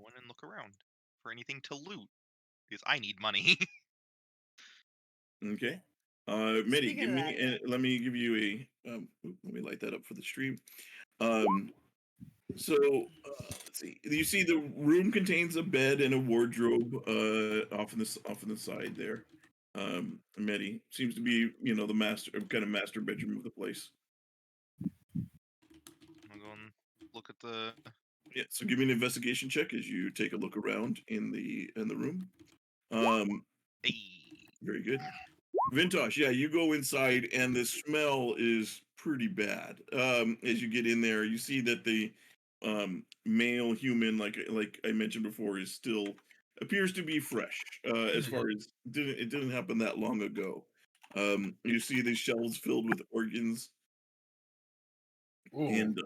in and look around for anything to loot because I need money. Okay. Medi, Speaking of that- let me give you a let me light that up for the stream. So let's see. You see the room contains a bed and a wardrobe off in the side there. Medi seems to be, the master bedroom of the place. I'm going to look at the. Yeah, so give me an investigation check as you take a look around in the room. Very good. Vintash, yeah, you go inside and the smell is pretty bad. As you get in there, you see that the male human, like I mentioned before, is still appears to be fresh. As far as it didn't happen that long ago. You see the shelves filled with organs. Ooh. And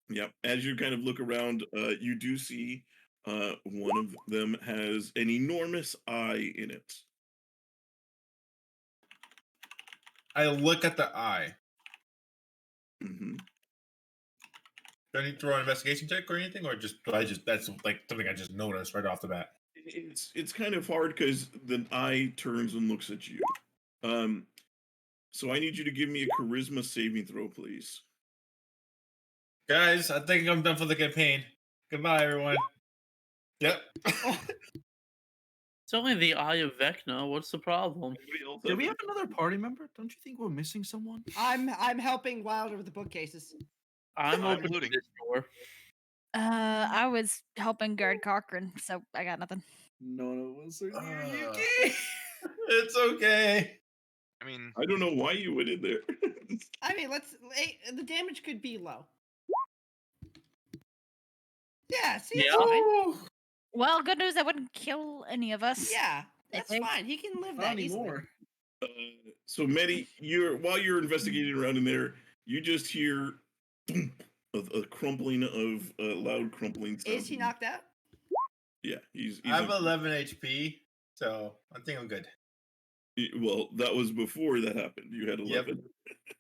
yeah, as you kind of look around, you do see one of them has an enormous eye in it. I look at the eye. Mm-hmm. Do I need to roll an investigation check or anything, or that's like something I just noticed right off the bat? It's kind of hard because the eye turns and looks at you. So I need you to give me a charisma saving throw, please. Guys, I think I'm done for the campaign. Goodbye, everyone. Yep. It's only the Eye of Vecna. What's the problem? Did we have another party member? Don't you think we're missing someone? I'm helping Wilder with the bookcases. I'm opening this door. I was helping guard Cochrane, so I got nothing. None of us are near It's okay. I mean, I don't know why you went in there. I mean, the damage could be low. Yeah, see, it's fine. Well, good news, that wouldn't kill any of us. Yeah, that's fine. He can live Not that easily. anymore. So Medi, while you're investigating around in there, you just hear a crumpling of loud crumpling sound. Is he knocked out? Yeah, he's I have 11 HP, so I think I'm good. Well, that was before that happened. You had 11.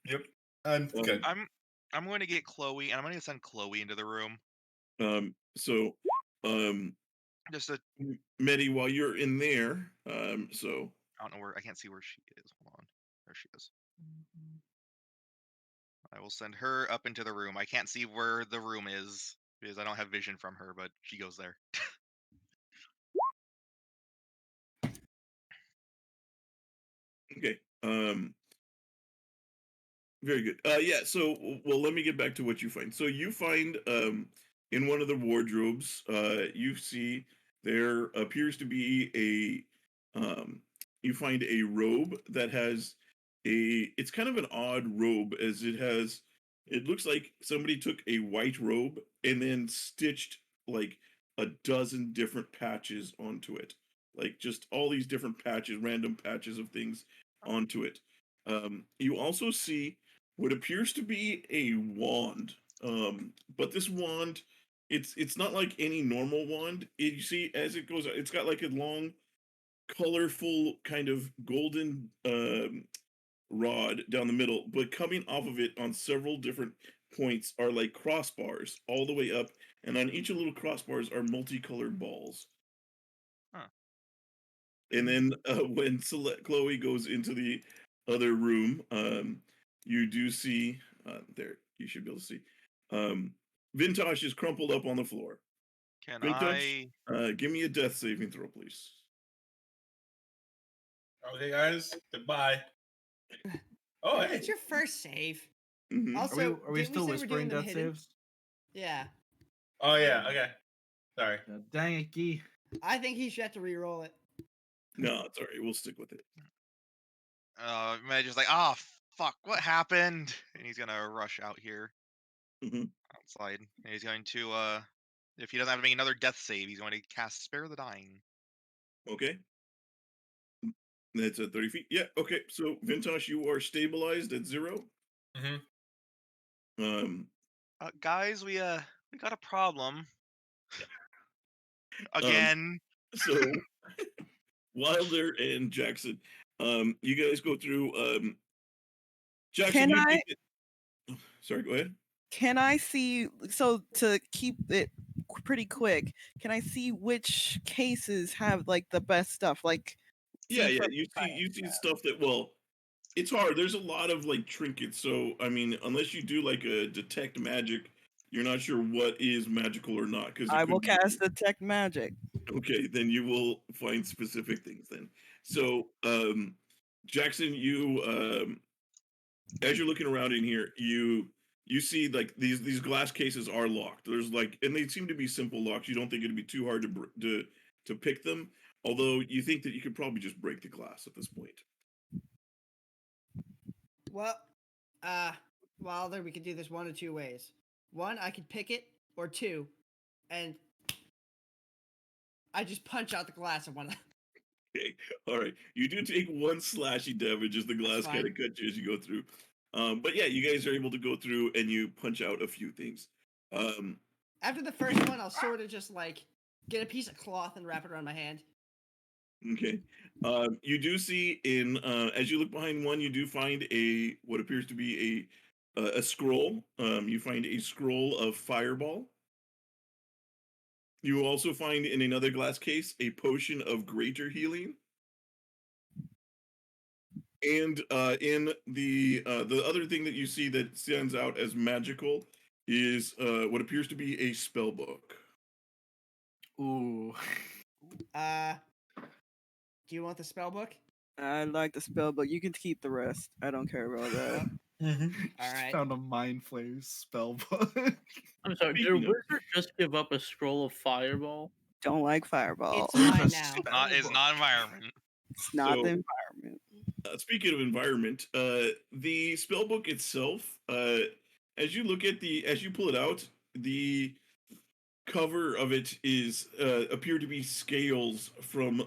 Yep. I'm good. I'm going to get Chloe, and I'm going to send Chloe into the room. Just a Medi, while you're in there, so I don't know where I can't see where she is. Hold on, there she is. I will send her up into the room. I can't see where the room is because I don't have vision from her, but she goes there. okay. Very good. Yeah. So, well, let me get back to what you find. So you find in one of the wardrobes, you see there appears to be you find a robe that has it's kind of an odd robe as it looks like somebody took a white robe and then stitched like a dozen different patches onto it. Like just all these different patches, random patches of things onto it. You also see what appears to be a wand. But this wand, it's not like any normal wand. You see, as it goes, it's got like a long, colorful kind of golden rod down the middle, but coming off of it on several different points are like crossbars all the way up, and on each of the little crossbars are multicolored balls. Huh. And then when Chloe goes into the other room, you do see there. You should be able to see. Vintash is crumpled up on the floor. Can Vintash, give me a death saving throw, please. Okay, guys. Goodbye. Oh, hey. It's your first save. Mm-hmm. Also, are we still whispering death saves? Yeah. Oh, yeah. Okay. Sorry. Dang it, Gee. I think he should have to re-roll it. No, it's all right. We'll stick with it. Just like, fuck, what happened? And he's gonna rush out here. Outside. And he's going to, if he doesn't have to make another death save, he's going to cast Spare the Dying. Okay. That's at 30 feet. Yeah, okay. So, Vintash, you are stabilized at 0. Guys, we got a problem. Again. So, Wilder and Jackson, you guys go through. Jackson, sorry, go ahead. Can I see? So to keep it pretty quick, can I see which cases have like the best stuff? Like, Yeah. You see stuff that it's hard. There's a lot of like trinkets. So I mean, unless you do like a detect magic, you're not sure what is magical or not. Because I will cast detect magic. Okay, then you will find specific things then. So, Jackson, you as you're looking around in here, you see like these glass cases are locked. There's like, and they seem to be simple locks. You don't think it'd be too hard to pick them, although you think that you could probably just break the glass at this point. Well, Wilder, we could do this one of two ways. One, I could pick it, or two, and I just punch out the glass of one. Okay, all right. You do take one slashy damage as the glass kind of cuts you as you go through. But yeah, you guys are able to go through and you punch out a few things. After the first one, I'll sort of just like get a piece of cloth and wrap it around my hand. Okay. You do see as you look behind one, you do find what appears to be a scroll. You find a scroll of Fireball. You also find in another glass case a potion of greater healing. And in the other thing that you see that stands out as magical is what appears to be a spell book. Ooh. Do you want the spell book? I like the spell, but you can keep the rest. I don't care about that. All right. Found a mind flare spell book. I'm sorry, did a Speaking of- wizard just give up a scroll of fireball? Don't like fireball. It's mine now. It's not environment. It's not So- the environment. Speaking of environment, the spellbook itself, as you pull it out, the cover of it is appear to be scales from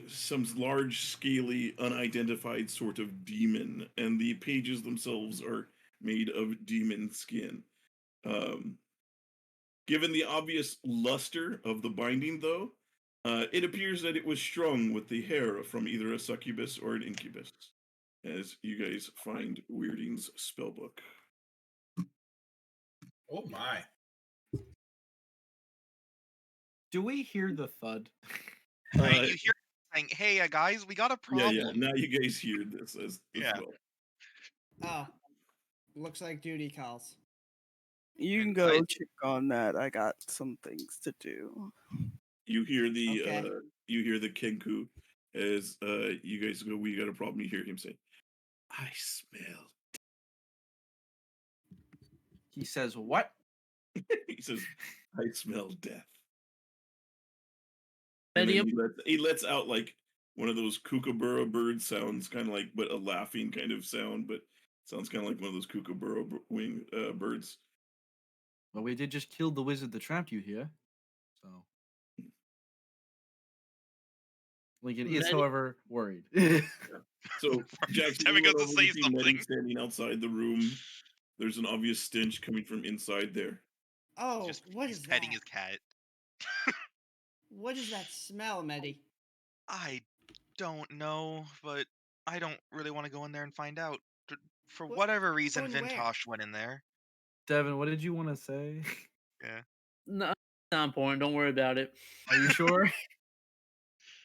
some large, scaly, unidentified sort of demon, and the pages themselves are made of demon skin. Given the obvious luster of the binding, though, it appears that it was strung with the hair from either a succubus or an incubus, as you guys find Weirding's spellbook. Oh my. Do we hear the thud? I mean, you hear saying, "Hey, guys, we got a problem." Yeah. Now you guys hear this as Yeah. well. Oh, looks like duty calls. You can And go I- check on that. I got some things to do. You hear the Okay. kenku as you guys go. We got a problem. You hear him say, "I smell." He says, "What?" He says, "I smell death." Medi, And then he lets out like one of those kookaburra bird sounds, kind of like, but a laughing kind of sound, but sounds kind of like one of those kookaburra wing birds. Well, we did just kill the wizard that trapped you here. So Lincoln is, Medi- however, worried. So Jackson, Devin you got went to over say to see Medi something. standing outside the room. There's an obvious stench coming from inside there. Oh, Just what he's is petting that? his cat. What is that smell, Medi? I don't know, but I don't really want to go in there and find out. For What- whatever reason, going where? Vintash went in there. Devin, what did you want to say? No, it's not important. Don't worry about it. Are you sure?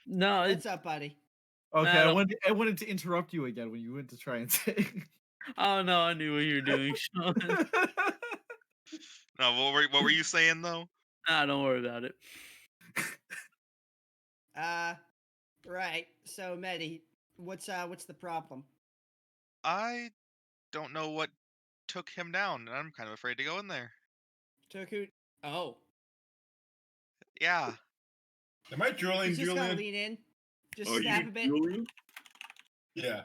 No, What's up, buddy? Okay, I I don't- wanted to interrupt you again when you went to try and say. oh no, I knew what you were doing, Sean. No, what were you saying though? Don't worry about it. Right. So, Medi, what's the problem? I don't know what took him down, and I'm kind of afraid to go in there. Toku. Oh, Yeah. Am I drooling, you just gotta Julian? lean in. Just Are snap you a bit. Julian? Yeah.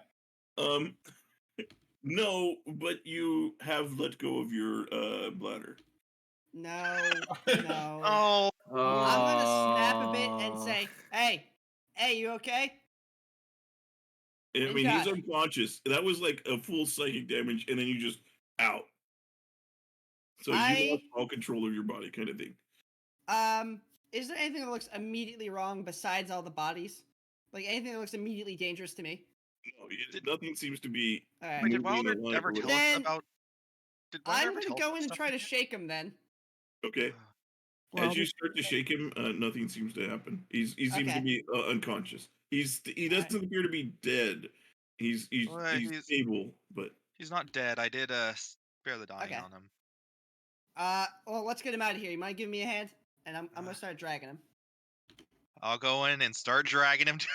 No, but you have let go of your bladder. No, no. Oh, I'm gonna snap a bit and say, "Hey, you okay?" I mean, he's Vintash. unconscious. That was like a full psychic damage, and then you just out. So you I- lost all control of your body, kind of thing. Is there anything that looks immediately wrong besides all the bodies? Like anything that looks immediately dangerous to me? No, nothing seems to be. All right. wait, did moving Wilder along ever with- tell us Then about? Did Wilder I'm ever gonna tell us go about in and stuff try to he shake him. Then. Okay. did? Well, As you start to shake him, nothing seems to happen. He seems to Okay. be unconscious. He doesn't Alright. appear to be dead. He's Well, he's- stable, but He's not dead. I did spare the dying Okay. on him. Well, let's get him out of here. You mind giving me a hand? And I'm gonna start dragging him. I'll go in and start dragging him too.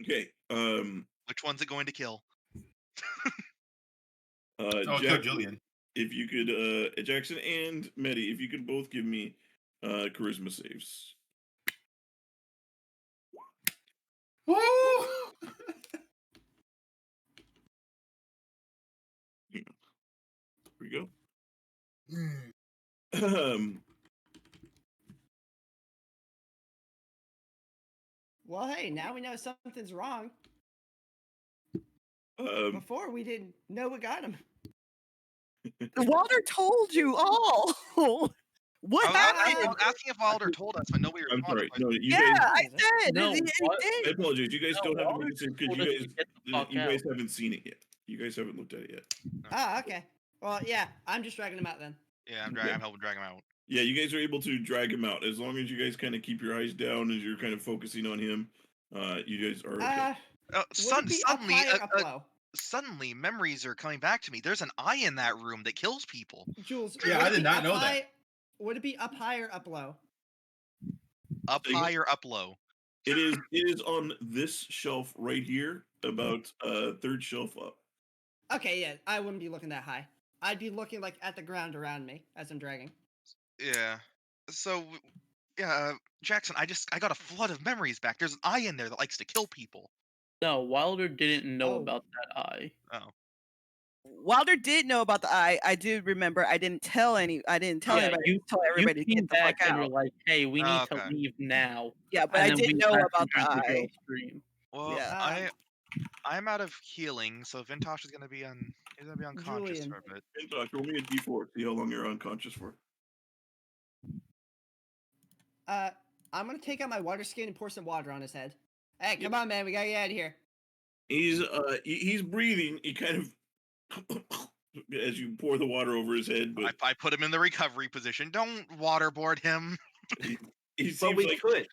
okay. Which one's it going to kill? Oh, kill Jackson, Julian. if you could, Jackson and Medi, if you could both give me charisma saves. Woo! Here we go. Well, hey, now we know something's wrong. um, Before we didn't know what got him. Wilder told you all. What I was happened? asking if Wilder told us, but nobody I'm responded. sorry. No, you Yeah, guys. I said. No, he what? I did. apologize. You guys No, don't have to Walter make this because told us to get the fuck you guys out. haven't seen it yet. You guys haven't looked at it yet. Ah, okay. Well, yeah, I'm just dragging him out then. Yeah, I'm helping drag him out. Yeah, you guys are able to drag him out as long as you guys kind of keep your eyes down as you're kind of focusing on him. You guys are okay. Would it be Suddenly, up high or up low? suddenly, memories are coming back to me. There's an eye in that room that kills people. Jules. Yeah, would I it did be not up know that. high- Would it be up high or up low? Up high or up low? It is on this shelf right here, about third shelf up. Okay, yeah, I wouldn't be looking that high. I'd be looking like at the ground around me as I'm dragging. Yeah. So, yeah, Jackson, I got a flood of memories back. There's an eye in there that likes to kill people. No, Wilder didn't know Oh. about that eye. Oh. Wilder did know about the eye. I do remember. I didn't tell anybody. You Tell everybody to came get the fuck back and were out. like, "Hey, we need to Okay. leave now." Yeah, but And I then did we know actually about the heard the girl eye. scream. Well, Yeah. I'm out of healing, so Vintash is gonna be unconscious Julian. for a bit. Vintash, roll me a d4. See how long you're unconscious for. I'm gonna take out my water skin and pour some water on his head. Hey, come on, man, we gotta get out of here. He's breathing. He kind of as you pour the water over his head, but I put him in the recovery position. Don't waterboard him. he But we seems could.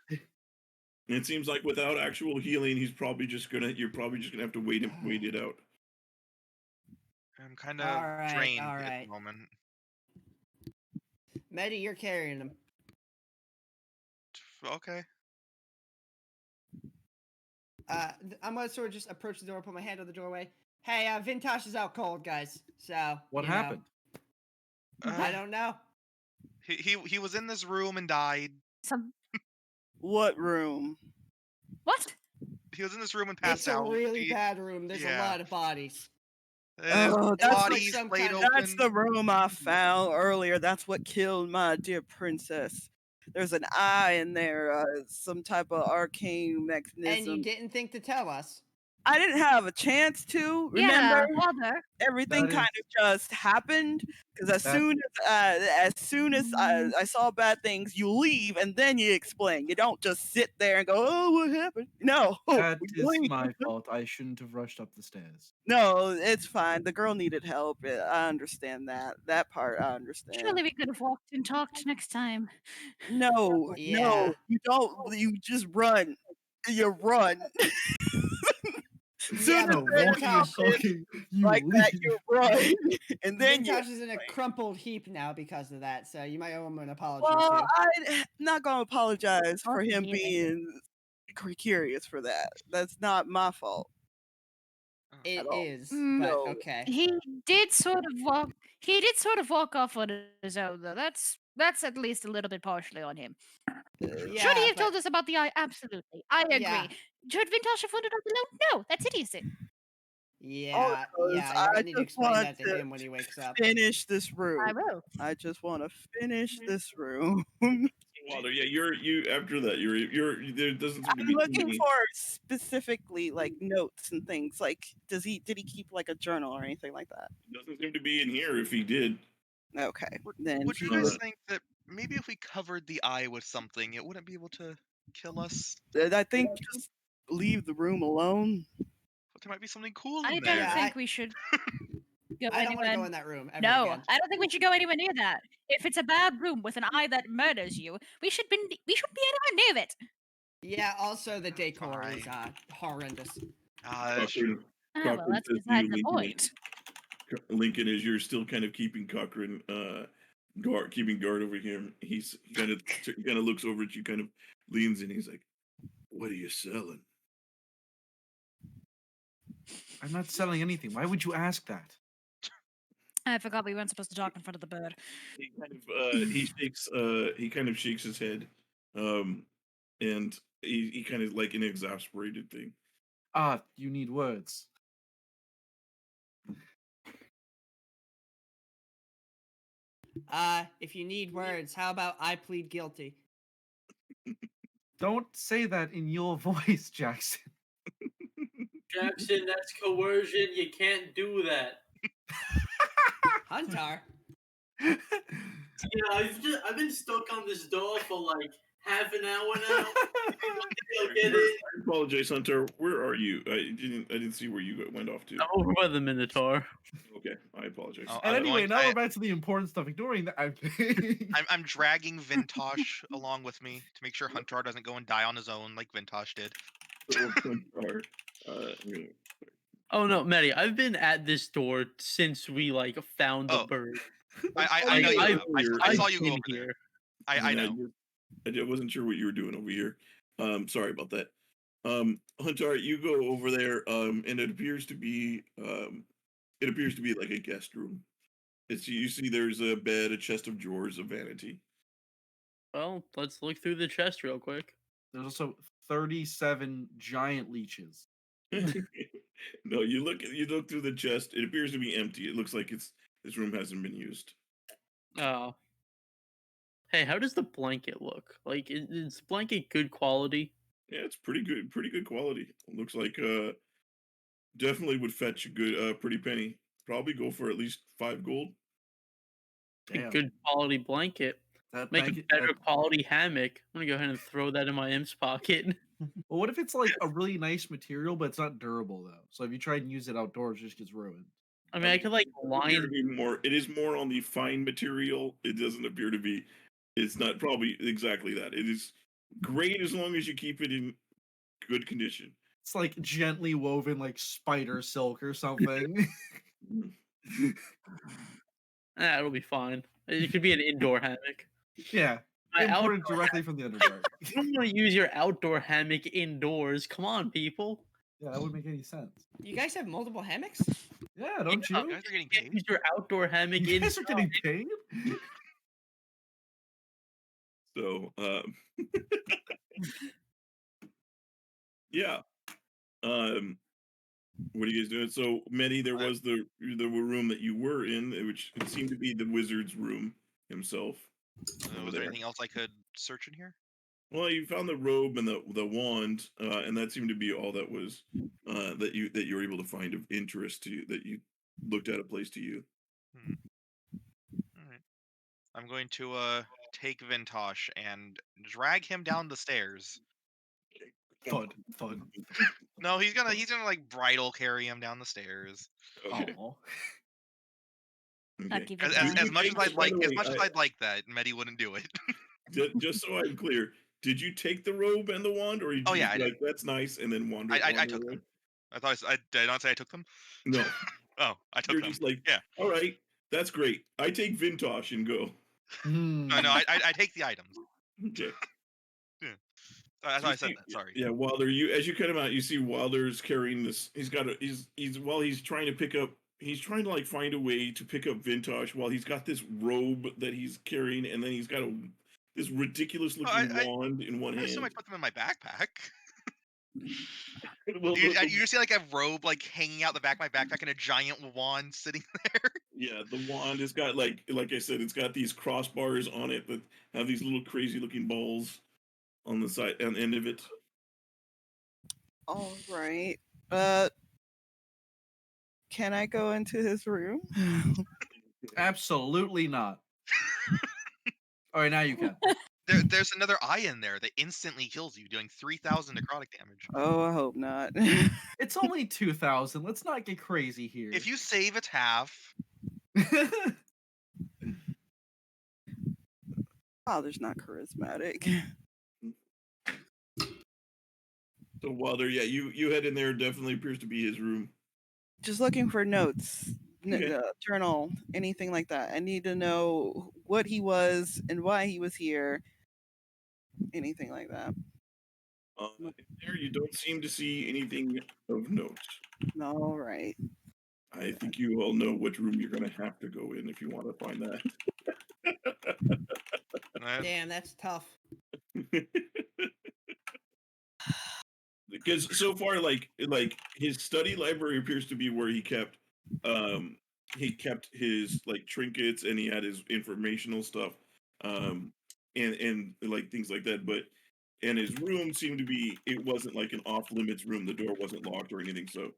it seems like without actual healing, you're probably just gonna have to wait it out. I'm kind of Alright, drained at alright. the moment. Medi, you're carrying him. Okay. I'm gonna sort of just approach the door, put my hand on the doorway. Hey, Vintash is out cold, guys. So What you know. happened? I don't know. He was in this room and died. What room? What? He was in this room and passed It's a out. really bad room. There's a lot of bodies. Oh, It looks like bodies some laid kind of- That's the room I found earlier. That's what killed my dear princess. There's an eye in there, some type of arcane mechanism. And you didn't think to tell us. I didn't have a chance to. Yeah, Remember, Wilder. everything That kind of just happened because as soon as I saw bad things, you leave and then you explain. You don't just sit there and go, "Oh, what happened?" No, That you is leave. my fault. I shouldn't have rushed up the stairs. No, it's fine. The girl needed help. I understand that. That part I understand. Surely we could have walked and talked next time. No, Yeah. no, you don't. You just run. You run. Soon but as they're walking and talking, you like that, leave. you run, and then you. Vintash is in a crumpled heap now because of that. So you might owe him an apology Well, too. I'm not gonna apologize for him Yeah. being curious for that. That's not my fault. It at all. is, but No. okay. He did sort of walk off on his own, though. That's at least a little bit partially on him. Should he have told us about the eye? Absolutely. I agree. Yeah. Should Vintash have wandered up alone? No, that's idiocy. Yeah, because yeah, you're I gonna need to just explain want that to him when he wakes up. Finish this room. I will. I just want to finish this room. Wilder, yeah, you after that, there doesn't seem to I'm be too looking many. for specifically like notes and things. Like, did he keep like a journal or anything like that? Doesn't seem to be in here. If he did, Okay, then Would you guys think that maybe if we covered the eye with something, it wouldn't be able to kill us? I think just leave the room alone. But there might be something cool I in don't there. think we should go I don't want to anywhere. go in that room ever No, again. I don't think we should go anywhere near that. If it's a bad room with an eye that murders you, we shouldn't be anywhere near it. Yeah, also the decor is Fine. horrendous. Cochrane, Well, that's says to beside you, the Lincoln, point. Lincoln, as you're still kind of keeping Cochrane keeping guard over him, he kind of looks over at you, kind of leans in. He's like, "What are you selling?" I'm not selling anything. Why would you ask that? I forgot we weren't supposed to talk in front of the bird. He kind of he kind of shakes his head, and he kind of like an exasperated thing. Ah, you need words. If you need words, how about I plead guilty? Don't say that in your voice, Jackson. Jackson, that's coercion. You can't do that. Huntar. Yeah, I've been stuck on this door for like half an hour now. I apologize, Hunter. Where are you? I didn't see where you went off to. I'm over by the Minotaur. Okay, I apologize. Oh, And I'm anyway, going- now I- we're back to the important stuff. Ignoring that, I'm dragging Vintash along with me to make sure Huntar doesn't go and die on his own like Vintash did. Huntar, Oh no, Medi, I've been at this door since we like found the Oh. bird. I know you. I have. I saw you go in over there. here. I know. I wasn't sure what you were doing over here. Sorry about that. Huntar, you go over there, and it appears to be like a guest room. You see there's a bed, a chest of drawers, a vanity. Well, let's look through the chest real quick. There's also 37 giant leeches. No, you look through the chest. It appears to be empty. It looks like this room hasn't been used. Oh. Hey, how does the blanket look? Like, is blanket good quality? Yeah, it's pretty good quality. It looks like definitely would fetch a good pretty penny. Probably go for at least 5 gold. A Damn. good quality blanket. That Make blanket, a better quality hammock. I'm gonna go ahead and throw that in my imp's pocket. Well, what if it's like a really nice material, but it's not durable though? So if you try and use it outdoors, it just gets ruined. I mean, I could like line. It is more on the fine material. It doesn't appear to be. It's not probably exactly that. It is great as long as you keep it in good condition. It's like gently woven, like spider silk or something. It'll be fine. It could be an indoor hammock. Yeah, imported directly from the Underdark. You don't want to use your outdoor hammock indoors. Come on, people. Yeah, that wouldn't make any sense. You guys have multiple hammocks? Yeah, don't Yeah, you? You guys are getting You can't paid. use your outdoor hammock You guys are inside. getting paid? So, yeah. What are you guys doing? So, Medi, there was the room that you were in, which it seemed to be the wizard's room himself. Was there anything else I could search in here? Well, you found the robe and the wand, and that seemed to be all that was that you were able to find of interest to you, that you looked at a place to you. All right. I'm going to take Vintash and drag him down the stairs. Thud. No, he's gonna like bridle carry him down the stairs. Okay. I'd keep As, it as, down. as much as By I'd the like, way, as much as I'd like that, Medi wouldn't do it. Just so I'm clear, did you take the robe and the wand, or did you I did. that's nice, and then wander? I took them. I thought did I not say I took them? No. Oh, I took You're them. just like, yeah. All right, that's great. I take Vintash and go. No, I take the items. Okay. Yeah. That's why I said that. Sorry. Yeah, Wilder, as you cut him out, you see Wilder's carrying this. He's while he's trying to pick up. He's trying to like find a way to pick up Vintash while he's got this robe that he's carrying, and then he's got this ridiculous looking wand in one hand. I assume I put them in my backpack. Well, you just see like a robe like hanging out the back of my backpack and a giant wand sitting there. Yeah, the wand has got like I said, it's got these crossbars on it that have these little crazy looking balls on the side and end of it. All right. Can I go into his room? Absolutely not. All right, now you can. There's another eye in there that instantly kills you, doing 3,000 necrotic damage. Oh, I hope not. It's only 2,000. Let's not get crazy here. If you save, it's half. Father's not charismatic. So Wilder, yeah, you head in there. Definitely appears to be his room. Just looking for notes, journal, anything like that. I need to know what he was and why he was here. Anything like that. There, you don't seem to see anything of note. All right. I think you all know which room you're going to have to go in if you want to find that. Damn, that's tough. Because so far, like his study library appears to be where he kept his like trinkets, and he had his informational stuff, and like things like that. But and his room seemed to be, it wasn't like an off limits room. The door wasn't locked or anything, so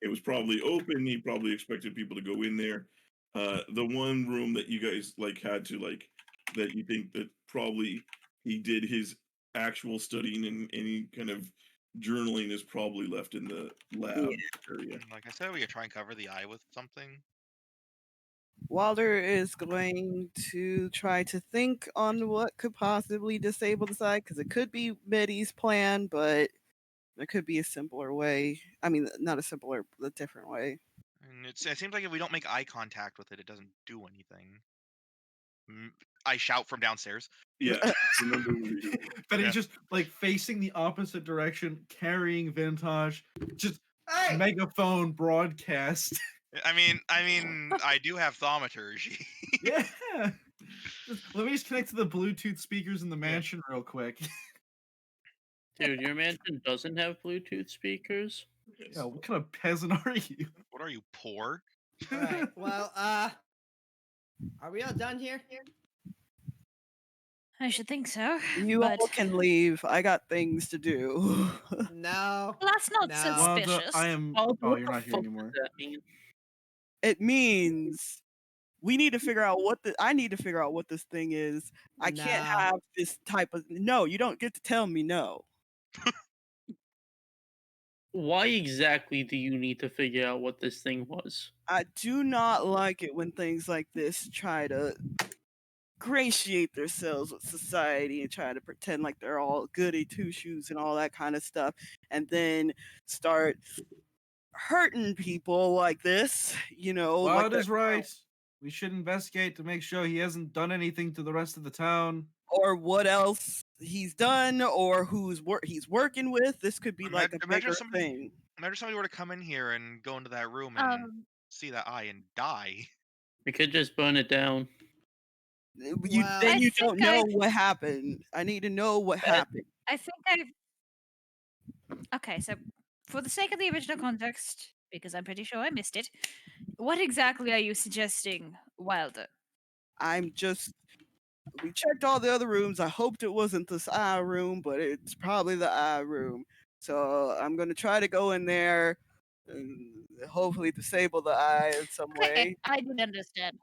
it was probably open. He probably expected people to go in there. The one room that you guys like had to like, that you think that probably he did his actual studying and any kind of journaling is probably left in the lab area. Like I said, we could try and cover the eye with something. Wilder is going to try to think on what could possibly disable the side, because it could be Medi's plan, but there could be a simpler way. I mean, not a simpler, a different way. And it seems like if we don't make eye contact with it, it doesn't do anything. I shout from downstairs. Yeah. Remember you. Benny's Yeah. just like facing the opposite direction, carrying Vintash, just Hey! megaphone broadcast. I mean, I do have thaumaturgy. Yeah. Let me just connect to the Bluetooth speakers in the mansion real quick. Dude, your mansion doesn't have Bluetooth speakers? Yeah, what kind of peasant are you? What are you, poor? All right. Well, are we all done here? I should think so. You but all can leave. I got things to do. No. well, that's not No. suspicious. I am. Oh, Oh, what you're the not here fuck anymore. does that mean? It means we need to figure out what I need to figure out what this thing is. I can't No. have this type of no. You don't get to tell me no. Why exactly do you need to figure out what this thing was? I do not like it when things like this try to gratiate themselves with society and try to pretend like they're all goody two shoes and all that kind of stuff, and then start hurting people like this. You know, like Wild is right. We should investigate to make sure he hasn't done anything to the rest of the town. or what else he's done, or he's working with. This could be like a bigger thing. Imagine somebody were to come in here and go into that room and see that eye and die. We could just burn it down. Well, Then I you think don't know what happened. I need to know what happened. I think I've. Okay, so for the sake of the original context, because I'm pretty sure I missed it, what exactly are you suggesting, Wilder? We checked all the other rooms. I hoped it wasn't this eye room, but it's probably the eye room. So I'm gonna try to go in there and hopefully disable the eye in some way. I didn't understand.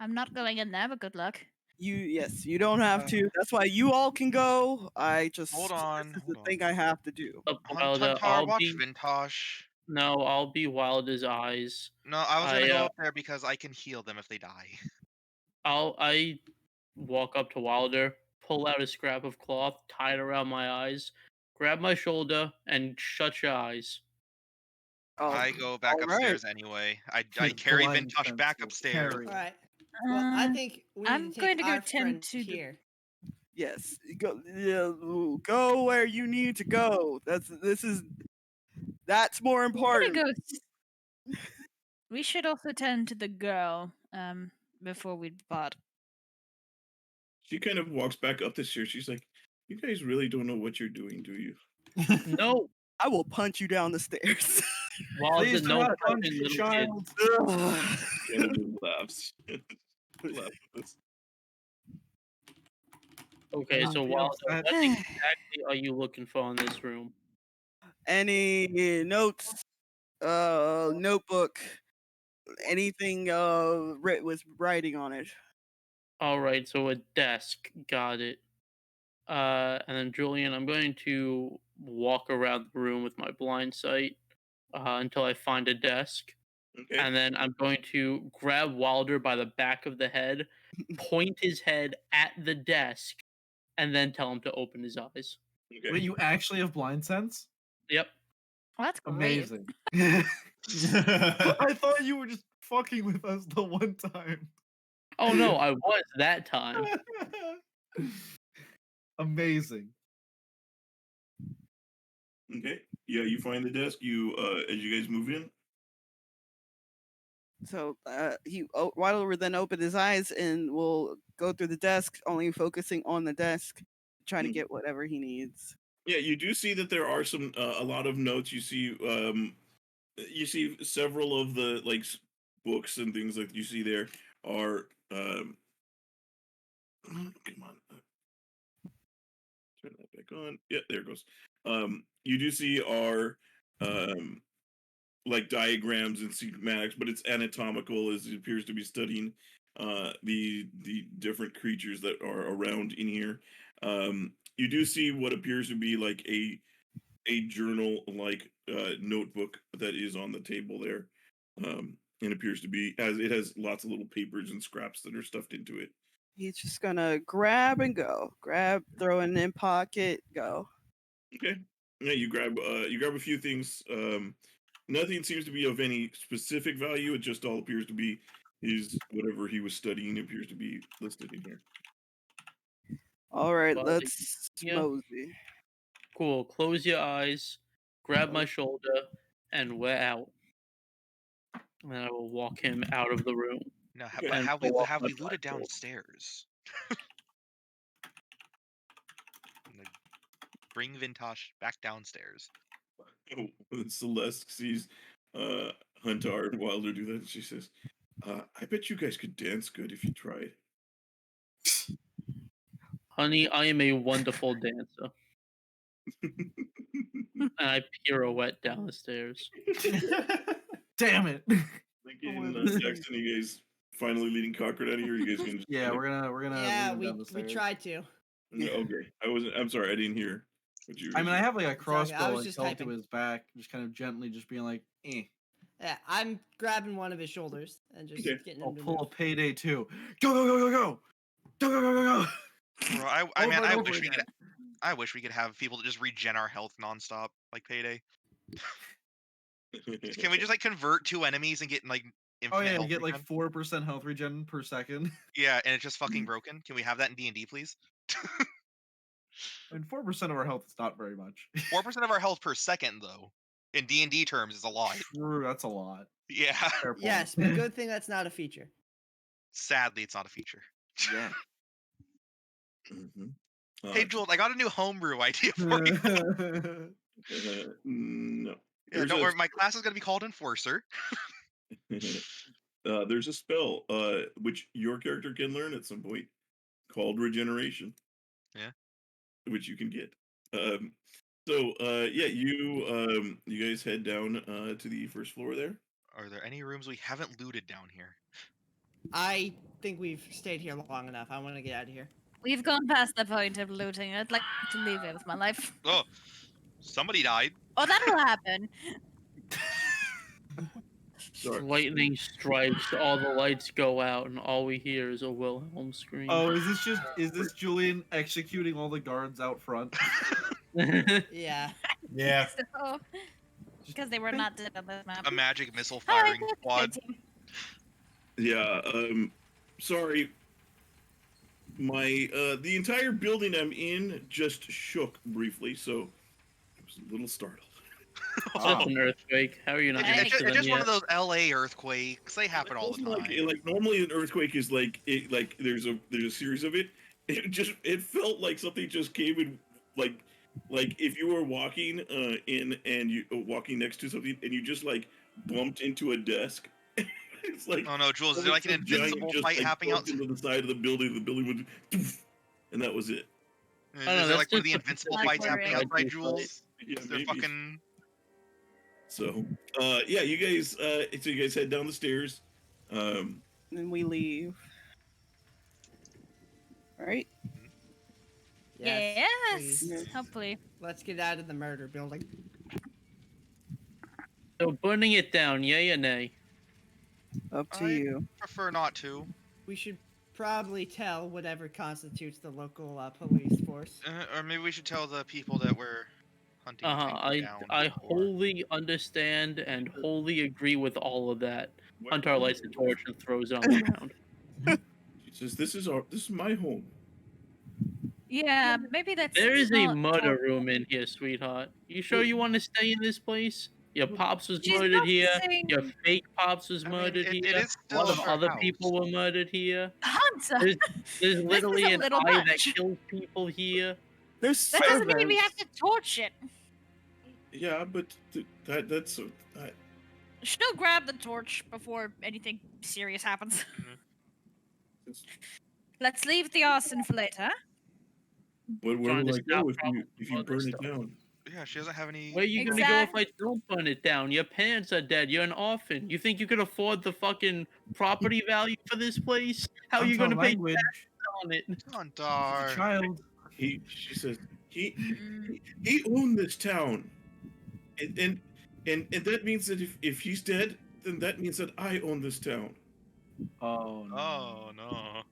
I'm not going in there, but good luck. You don't have to. That's why you all can go. Hold on. This is the thing I have to do. Wilder, Huntar, watch Vintash. No, I'll be Wilder's eyes. No, I was gonna go up there because I can heal them if they die. I walk up to Wilder, pull out a scrap of cloth, tie it around my eyes, grab my shoulder, and shut your eyes. I go back upstairs anyway. I carry Vintash back upstairs. All right. Well, I think we I'm need to going take to go our tend friend to the- here. Yes, go where you need to go. That's more important. We should also tend to the girl before we depart. She kind of walks back up the stairs. She's like, "You guys really don't know what you're doing, do you?" No. I will punch you down the stairs. Please do not punch the child. Kennedy laughs. Okay, so Wilder, what exactly are you looking for in this room? Any notes, notebook, anything with writing on it. All right, so a desk. Got it. And then Julian, I'm going to walk around the room with my blind sight until I find a desk. Okay. And then I'm going to grab Wilder by the back of the head, point his head at the desk, and then tell him to open his eyes. Okay. Wait, you actually have blind sense? Yep. Well, that's great. Amazing. I thought you were just fucking with us the one time. Oh no, I was that time. Amazing. Okay. Yeah, you find the desk. You as you guys move in. So Wilder will then open his eyes and will go through the desk, only focusing on the desk, trying to get whatever he needs. Yeah, you do see that there are some a lot of notes. You see several of the books and things like you see there are come on. Turn that back on. Yeah, there it goes. You do see are diagrams and schematics, but it's anatomical as it appears to be studying the different creatures that are around in here. You do see what appears to be like a journal notebook that is on the table there. And appears to be it has lots of little papers and scraps that are stuffed into it. He's just gonna grab and go. Throw it in pocket, go. Okay. Yeah, you grab a few things. Nothing seems to be of any specific value. It just all appears to be whatever he was studying appears to be listed in here. All right, Well, let's yeah. mosey. Cool. Close your eyes, grab my shoulder, and we're out. And I will walk him out of the room. No, Okay. but And have pull off we my looted blindfold. downstairs? I'm gonna bring Vintash back downstairs. Celeste sees Huntar and Wilder do that, and she says, I bet you guys could dance good if you tried. Honey, I am a wonderful dancer. And I pirouette down the stairs. Damn it. Lincoln, Jackson, you guys finally leading Cochran out of here? You guys can just Yeah, we're gonna Yeah, lead him we down the stairs. tried to. No, okay. I'm sorry, I didn't hear what you. I mean, I have like a okay, I crossbow was like just held to typing. his back, just kind of gently, just being like, eh. Yeah, I'm grabbing one of his shoulders and just Okay. getting I'll him to pull a move. payday too. Go go go go go. Go go go go go. Bro, I Over man, and I over wish we could. again. I wish we could have people that just regen our health nonstop, like Payday. Can we just like convert 2 enemies and get like Oh infinite yeah, health you get like regen? 4% health regen per second. Yeah, and it's just fucking broken. Can we have that in D&D, please? And 4% of our health is not very much. 4% of our health per second, though, in D&D terms, is a lot. True, that's a lot. Yeah. Fair point. Yes, but good thing that's not a feature. Sadly, it's not a feature. Yeah. Hey, Jules, I got a new homebrew idea for you. No. Yeah, don't worry. My class is going to be called Enforcer. There's a spell which your character can learn at some point called Regeneration. Yeah. Which you can get. Yeah, you guys head down to the first floor there. Are there any rooms we haven't looted down here? I think we've stayed here long enough. I want to get out of here. We've gone past the point of looting. I'd like to leave it with my life. Oh, somebody died. Oh, that'll happen. Sorry. Lightning strikes, all the lights go out, and all we hear is a Wilhelm scream. Oh, is this Julian executing all the guards out front? Yeah. Yeah. So, because they were not dead on this map. A magic missile All right, firing that's squad. good, team. Yeah, sorry. My the entire building I'm in just shook briefly, so I was a little startled. Just an earthquake. How are you not It's next to It's them just one yet? of those LA earthquakes. They happen all the time. Like normally an earthquake is like there's a series of it. It felt like something just came and like if you were walking in and you walking next to something and you just like bumped into a desk. It's like, oh no, Jules, is there like an invincible fight happening out? Into the side of the building went, and that was it. Is know, there that's like one of just the a invincible Like fights we're happening in- outside, Fight. Jules? Yeah, Is there maybe. fucking... So, yeah, you guys head down the stairs. And we leave. All right. Yes, please. hopefully. Let's get out of the murder building. So burning it down, yay or nay? Up to I- you. Prefer not to. We should probably tell whatever constitutes the local police force. Or maybe we should tell the people that we're hunting things down. I before. wholly understand and wholly agree with all of that. Huntar lights the torch and throws it on the ground. She says, "This is my home." Yeah, maybe that's. There is a not murder talk- room in here, sweetheart. You sure you want to stay in this place? Your pops was She's murdered not here. saying- Your fake pops was I mean, murdered it here. is A lot still of her other house. people were murdered here. Hunter. There's literally a an little eye that much. kills people here. There's That doesn't mean we servants. have to torch it. Yeah, but that's She'll grab the torch before anything serious happens. Let's leave the arson for later. But where Trying will to I go stop if you other burn it stuff. down? Yeah, she doesn't have any... Where are you gonna go if I don't burn it down? Your parents are dead. You're an orphan. You think you could afford the fucking property value for this place? How are you gonna pay language? taxes on it? Huntar. Child. She says he owned this town, and that means that if he's dead, then that means that I own this town. Oh no. Oh no.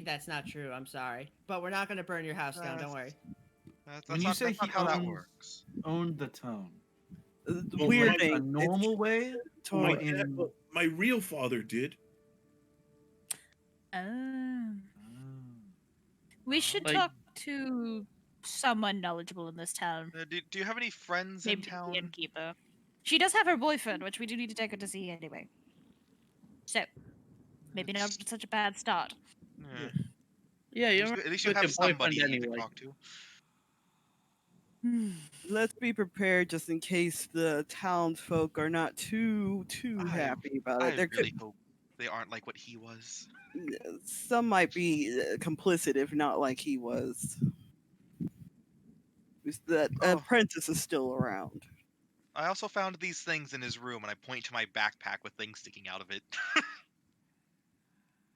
That's not true. I'm sorry, but we're not gonna burn your house down. Don't worry. That's When you not, say that's not he how that owns- works. Owned the town. The Well, weird my- thing. A normal way? Totally. My my real father did. We should Like- talk to someone knowledgeable in this town. Do you have any friends in Maybe the town? innkeeper. She does have her boyfriend, which we do need to take her to see anyway. So, maybe not such a bad start. Yeah. Yeah, At least you have somebody you can talk to. Let's be prepared just in case the townsfolk are not too happy about it. I really hope they aren't like what he was. Some might be complicit, if not like he was. That apprentice is still around. I also found these things in his room, and I point to my backpack with things sticking out of it.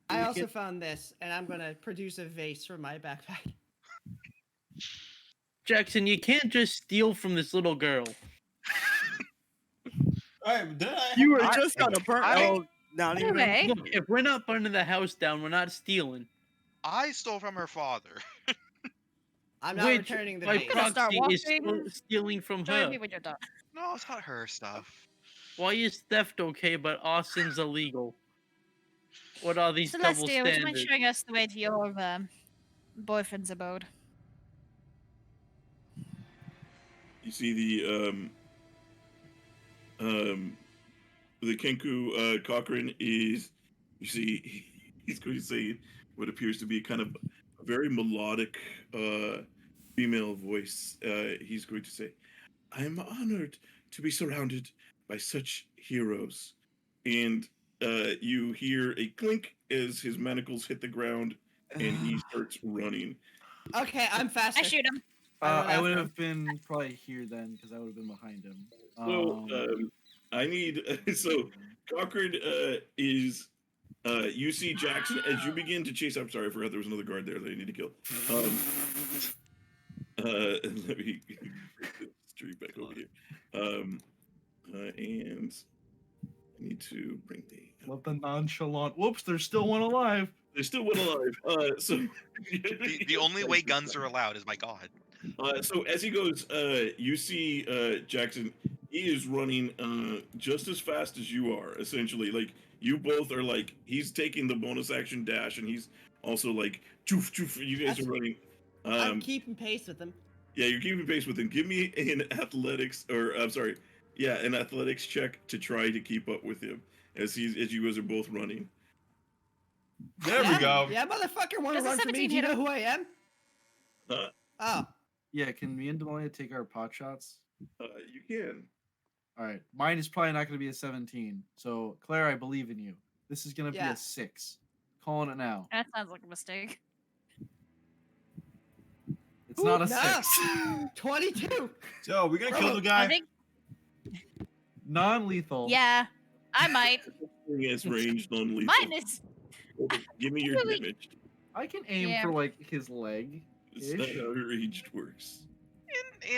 I also found this, and I'm gonna produce a vase from my backpack. Jackson, you can't just steal from this little girl. You were just gonna burn. Not even. Anyway. Look, if we're not burning the house down, we're not stealing. I stole from her father. I'm not Which, returning the by vase. proxy, is stealing from Join her. me when you're done. No, it's not her stuff. Why is theft okay, but arson's illegal? What are these double Celestia, would you mind standards? showing us the way to your boyfriend's abode? You see the kenku Cochrane is. You see, he's going to say what appears to be kind of a very melodic female voice. He's going to say, "I am honored to be surrounded by such heroes," and you hear a clink as his manacles hit the ground, and he starts running. Okay, I'm faster. I shoot him. I would have been probably here then because I would have been behind him. So I need so Cochrane is you see Jackson as you begin to chase. I'm sorry, I forgot there was another guard there that I need to kill. Let me streak back over here. And I need to bring the Love the nonchalant. Whoops, there's still one alive. There's still one alive. So the only way guns are allowed is by God. So as he goes, you see Jackson. He is running just as fast as you are. Essentially, like you both are like he's taking the bonus action dash, and he's also like choof choof. You guys are running. I'm keeping pace with him. Yeah, you're keeping pace with him. Give me an athletics, or I'm sorry, yeah, an athletics check to try to keep up with him as you guys are both running. There we go. Yeah, motherfucker, want to Does a run for me? 17 Do you hit know him? who I am? Oh. Yeah, can me and Damalia take our pot shots? You can. All right, mine is probably not going to be a 17. So Claire, I believe in you. This is going to be Yeah. a 6. Calling it now. That sounds like a mistake. It's not a no. 6. 22. So we're gonna kill the guy. I think, Non-lethal. yeah, I might. It's ranged non-lethal. Mine is. Give me your really- damage. I can aim Yeah. for like his leg. It's not how ranged works.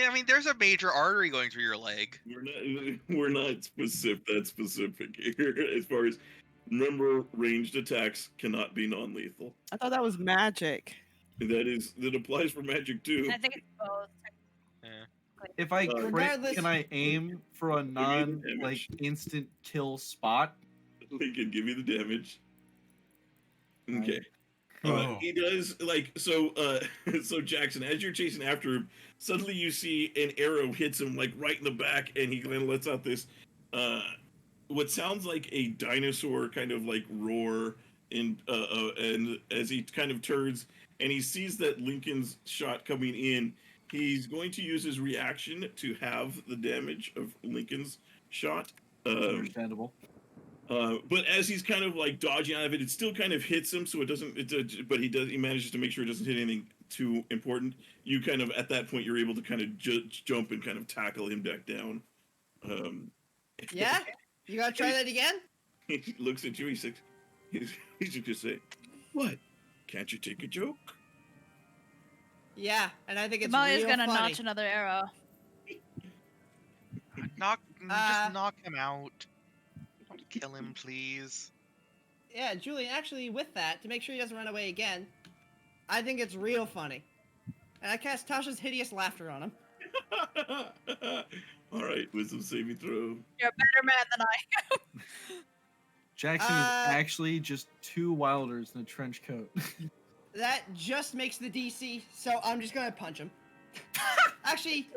I mean, there's a major artery going through your leg. We're not specific. That specific here. As far as remember, ranged attacks cannot be non-lethal. I thought that was magic. That applies for magic too. I think it's both. If I crit, Regardless- can I aim for a me the non damage. like instant kill spot? Lincoln, give me the damage. Okay. Oh. He does like so. So Jackson, as you're chasing after him, suddenly you see an arrow hits him like right in the back, and he kind of lets out this, what sounds like a dinosaur kind of like roar, and as he kind of turns and he sees that Lincoln's shot coming in, he's going to use his reaction to have the damage of Lincoln's shot. Understandable. But as he's kind of like dodging out of it, it still kind of hits him, so it doesn't. But he manages to make sure it doesn't hit anything too important. You kind of at that point you're able to kind of jump and kind of tackle him back down. Yeah? You gotta try that again? He looks at you. He's just gonna say, "What? Can't you take a joke?" Yeah, and I think it's Damalia's real gonna funny. notch another arrow. Just knock him out. Don't kill him, please. Yeah, Julian, actually, with that, to make sure he doesn't run away again, I think it's real funny. And I cast Tasha's Hideous Laughter on him. All right, wisdom saving throw. You're a better man than I am. Jackson is actually just 2 wilders in a trench coat. That just makes the DC, so I'm just gonna punch him. Actually,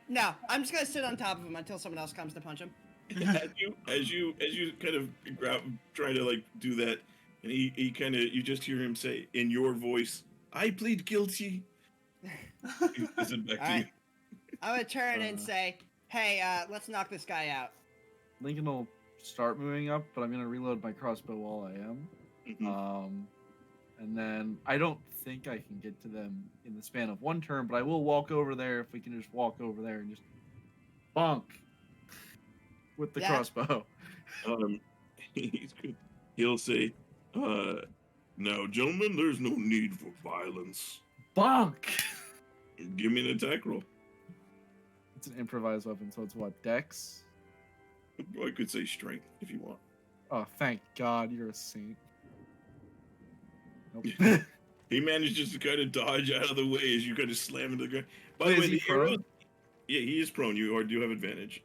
no, I'm just gonna sit on top of him until someone else comes to punch him. as you kind of try to like do that, and he kind of, you just hear him say in your voice, "I plead guilty." Is it back to you? I'm gonna turn and say, "Hey, let's knock this guy out." Lincoln will start moving up, but I'm gonna reload my crossbow while I am. Mm-hmm. And then I don't think I can get to them in the span of 1 turn, but I will walk over there if we can just walk over there and just bonk with the crossbow. He's good. He'll say, "Now, gentlemen, there's no need for violence." Bonk! Give me an attack roll. It's an improvised weapon, so it's what, Dex? I could say strength if you want. Oh, thank God, you're a saint. Nope. He manages to kind of dodge out of the way as you kind of slam into the ground. By Wait, the way, is he the prone? arrow, yeah, he is prone. You do have advantage.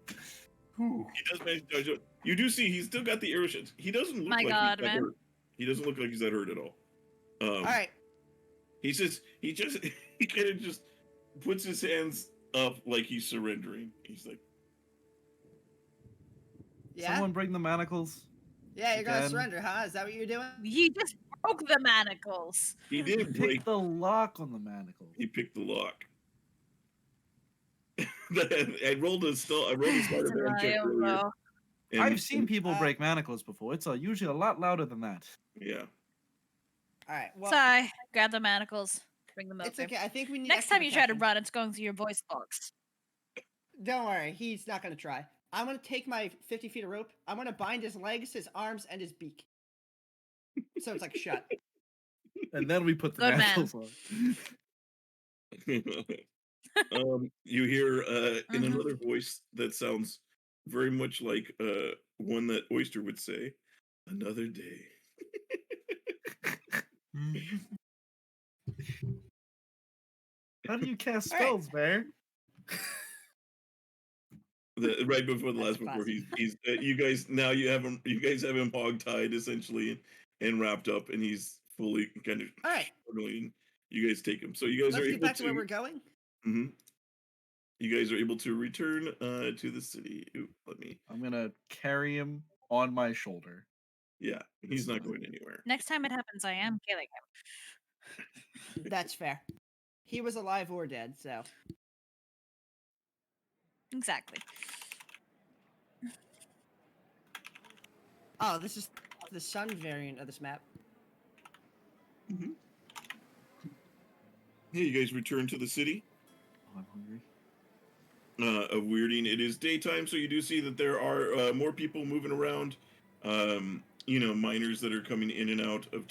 He does manage to dodge out. You do see he's still got the arrow shots. He doesn't look My like God, he's that man. hurt. He doesn't look like he's that hurt at all. All right. He kind of just puts his hands up like he's surrendering. He's like, Yeah. Someone bring the manacles. Yeah, you're gonna Again. surrender, huh? Is that what you're doing? You just broke the manacles. he did Pick break. the lock on the manacles. He picked the lock. I rolled a sleight of hand check earlier. and- I've seen people break manacles before. It's usually a lot louder than that. Yeah. All right. Well, Sorry, grab the manacles. Bring them over. it's okay. I think we need. Next extra time you try to protection. run, it's going through your voice box. Don't worry, he's not gonna try. I'm gonna take my 50 feet of rope. I'm gonna bind his legs, his arms, and his beak. So it's like shut. And then we put the Good man. manacles on. You hear in another voice that sounds very much like one that Oyster would say, "Another day." How do you cast spells, Bear? Right before the last, before he's you guys have him hog-tied essentially and wrapped up, and he's fully kind of struggling. You guys take him, so you guys Let's are get able back to where we're going. Mm-hmm. You guys are able to return to the city. I'm gonna carry him on my shoulder. Yeah, he's not going anywhere. Next time it happens, I am killing him. That's fair. He was alive or dead, so. Exactly. Oh, this is the sun variant of this map. Mm-hmm. Hey, you guys return to the city. Oh, I'm hungry. Of Weirding. It is daytime, so you do see that there are more people moving around. Miners that are coming in and out of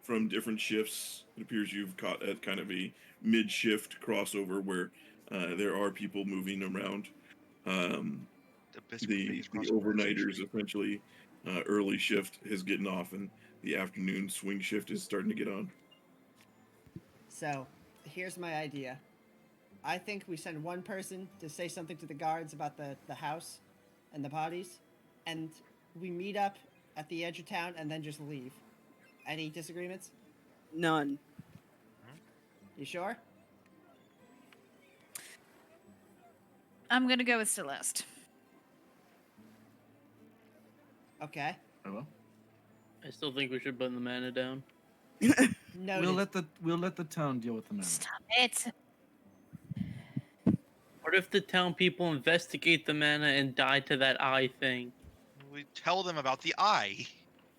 from different shifts. It appears you've caught at kind of a mid-shift crossover where there are people moving around. The overnighters, essentially, early shift is getting off, and the afternoon swing shift is starting to get on. So, here's my idea. I think we send one person to say something to the guards about the house and the bodies, and we meet up at the edge of town and then just leave. Any disagreements? None. You sure? I'm gonna go with Celeste. Okay. I will. I still think we should burn the mana down. No. We'll let the town deal with the mana. Stop it. What if the town people investigate the mana and die to that eye thing? We tell them about the eye.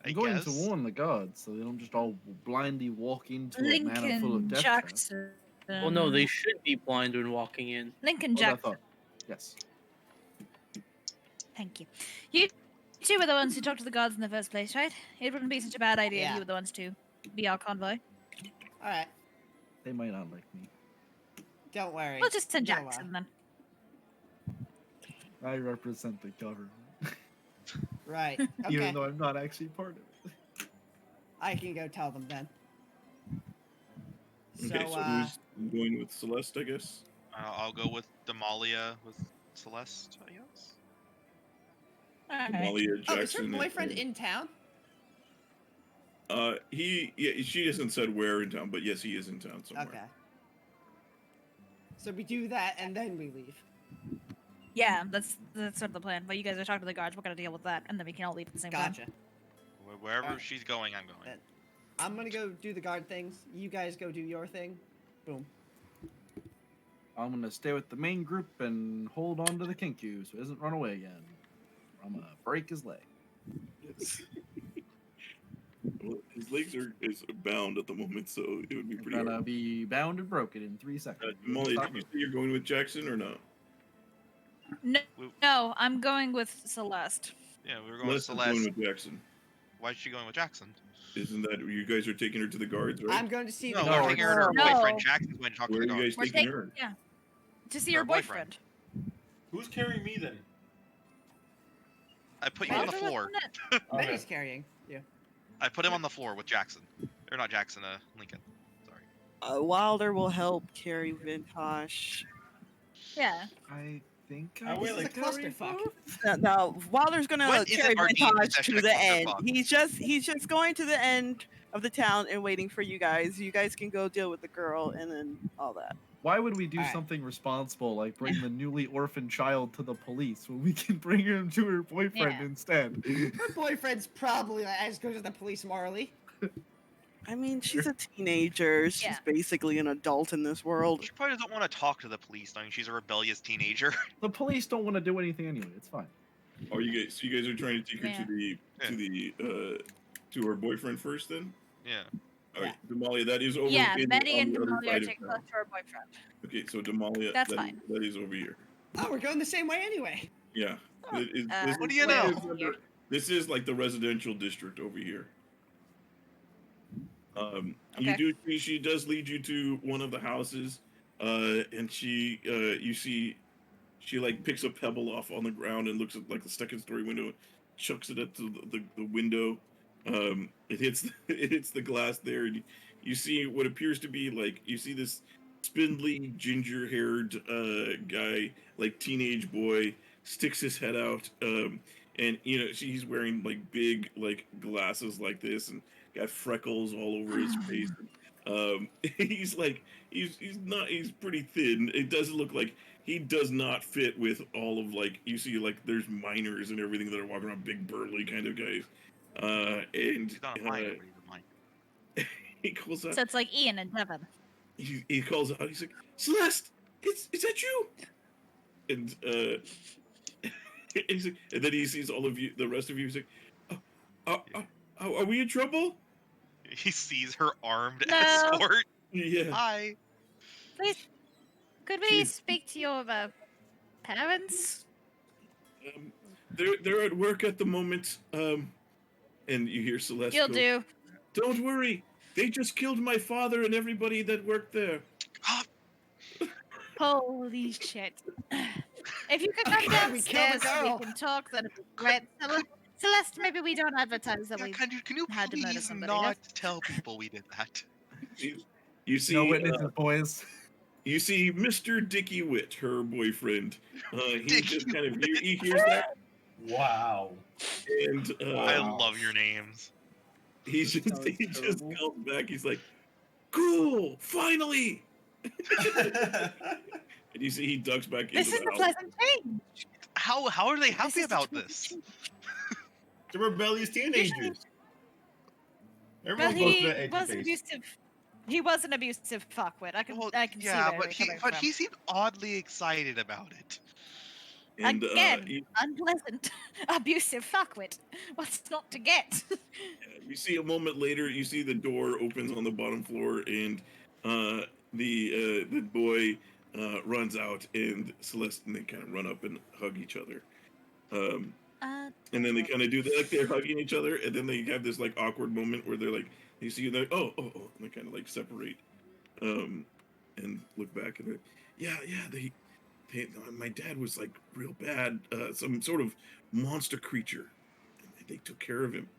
I'm going to warn the gods so they don't just all blindly walk into a mana full of Lincoln death. Jackson. Well, no, they should be blind when walking in. Lincoln Jackson. Yes. Thank you. You two were the ones who talked to the gods in the first place, right? It wouldn't be such a bad idea if you were the ones to be our convoy. All right. They might not like me. Don't worry. We'll just send Jackson then. I represent the government. Right. Okay. Even though I'm not actually part of it. I can go tell them then. Okay, so who's going with Celeste, I guess? I'll go with Damalia with Celeste, I guess. Damalia, Jackson. Oh, is her boyfriend in town? She hasn't said where in town, but yes, he is in town somewhere. Okay. So we do that and then we leave. Yeah, that's sort of the plan. But you guys are talking to the guards. We're gonna deal with that, and then we can all leave at the same time. Gotcha. Wherever she's going, I'm going. I'm gonna go do the guard things. You guys go do your thing. Boom. I'm gonna stay with the main group and hold on to the kenku so he doesn't run away again. I'm gonna break his leg. Yes. Well, his legs is bound at the moment, so it would be pretty. Gonna be bound and broken in 3 seconds. Molly, did you say you're going with Jackson or not? No, I'm going with Celeste. Yeah, we were going with Celeste. Going with Jackson. Why is she going with Jackson? Isn't that you guys are taking her to the guards, right? I'm going to see. No, we're taking her to her boyfriend. Jackson's going to talk to the guards. Where are you guys taking her? Yeah, to see your boyfriend. Who's carrying me then? I put you on the floor. Medi's carrying you. I put him on the floor with Jackson. Or not Jackson, Lincoln. Sorry. Wilder will help carry Vintash. Yeah. I think I will. This is a clusterfuck. No, Wilder's gonna carry Vintash to the end. Clusterfuck? He's just going to the end of the town and waiting for you guys. You guys can go deal with the girl and then all that. Why would we do Alright. something responsible like bring the newly orphaned child to the police when we can bring him to her boyfriend instead? Her boyfriend's probably as good as the police morally. I mean, she's a teenager. She's basically an adult in this world. She probably doesn't want to talk to the police, knowing she's a rebellious teenager. The police don't want to do anything anyway. It's fine. Oh, you guys are trying to take her to her boyfriend first, then? Yeah. All right, Damalia, that is over. Yeah, Medi and Damalia are taking us to our boyfriend. Okay, so Damalia, That's fine. That is over here. Oh, we're going the same way anyway. Yeah. What do you know? This is like the residential district over here. Okay. She does lead you to one of the houses, and you see, she like picks a pebble off on the ground and looks at like the second story window, chucks it at the window. It hits the glass there, and you see what appears to be like, you see this spindly, ginger-haired guy, like teenage boy, sticks his head out, and he's wearing like big like glasses like this, and got freckles all over his face. He's pretty thin. It doesn't look like he does not fit with all of like, you see like there's miners and everything that are walking around, big burly kind of guys. And He's not a miner, but he's a miner. he calls out. So it's like Ian and Devin. He calls out. He's like, Celeste, is that you? And and then he sees all of you, the rest of you. He's like, are we in trouble? He sees her armed No. escort. Yeah. Hi. Please, could we speak to your parents? They're at work at the moment. And you hear Celeste. You'll go, do. Don't worry. They just killed my father and everybody that worked there. Holy shit. If you could come downstairs so we can talk, that'd be great. Celeste, maybe we don't advertise that we Can you had to murder please somebody. not tell people we did that? You see, No witnesses, boys. You see Mr. Dickie Witt, her boyfriend. He just kind of he hears that. Wow. And I love your names. He just comes back. He's like, "Cool, finally!" And you see he ducks back into This is the a house. pleasant change. How are they happy about this? The rebellious teenagers. But Everyone goes he to the edge was of face. abusive. He was an abusive fuckwit. I can see Yeah, where but he seemed oddly excited about it. And, Again, unpleasant, abusive fuckwit. What's not to get? you see a moment later, you see the door opens on the bottom floor, and the boy runs out, and Celeste and they kind of run up and hug each other. And then they kind of do that, like they're hugging each other, and then they have this like awkward moment where they're like, you see, they're like, oh, and they kind of like separate, and look back, and they my dad was like real bad, some sort of monster creature, and they took care of him.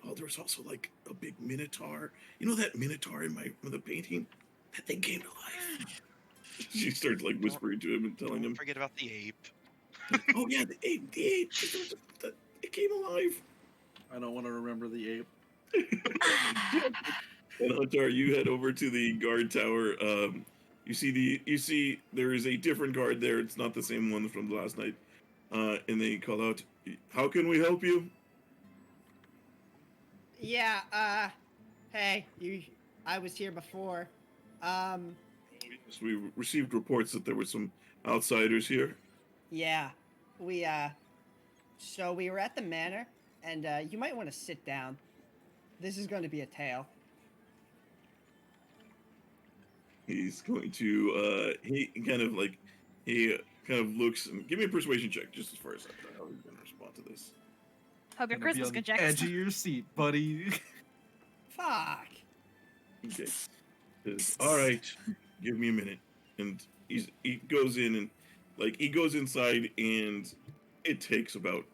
Oh, there was also like a big minotaur. You know that minotaur in the painting? That thing came to life. She starts like whispering to him and telling him. Forget about the ape. Oh yeah, the ape. It came alive. I don't want to remember the ape. And Huntar, you head over to the guard tower. You see there is a different guard there. It's not the same one from last night. And they call out, "How can we help you?" Yeah, hey, I was here before. Yes, we received reports that there were some outsiders here. Yeah, so we were at the manor, and, you might want to sit down. This is going to be a tale. He's going to, he kind of looks, and give me a persuasion check, just as far as I know how he's going to respond to this. Hope your Gonna be Christmas on good, the Jack. edge of your seat, buddy. Fuck. Okay. Says, all right, give me a minute. And he goes in and, he goes inside, and it takes about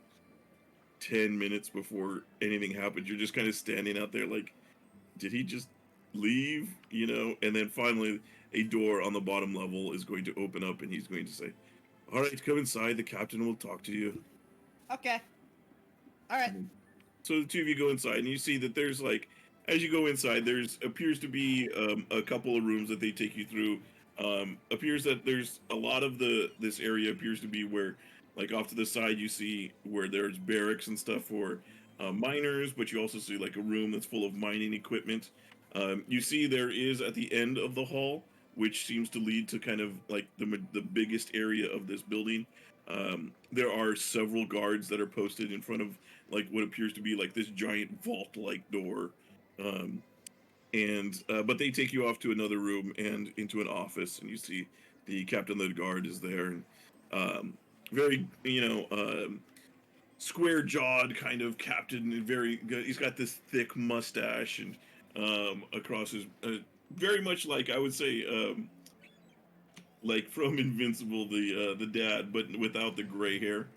10 minutes before anything happens. You're just kind of standing out there like, did he just leave? And then finally a door on the bottom level is going to open up, and he's going to say, all right, come inside. The captain will talk to you. Okay. All right. So the two of you go inside, and you see that there's as you go inside, there's appears to be a couple of rooms that they take you through. Appears that there's a lot of this area appears to be where, off to the side, you see where there's barracks and stuff for miners, but you also see a room that's full of mining equipment. You see there is at the end of the hall, which seems to lead to kind of the biggest area of this building. There are several guards that are posted in front of what appears to be this giant vault-like door. But they take you off to another room and into an office, and you see the captain of the guard is there, and very square-jawed kind of captain, and very good. He's got this thick mustache, and across his very much I would say from Invincible, the dad, but without the gray hair.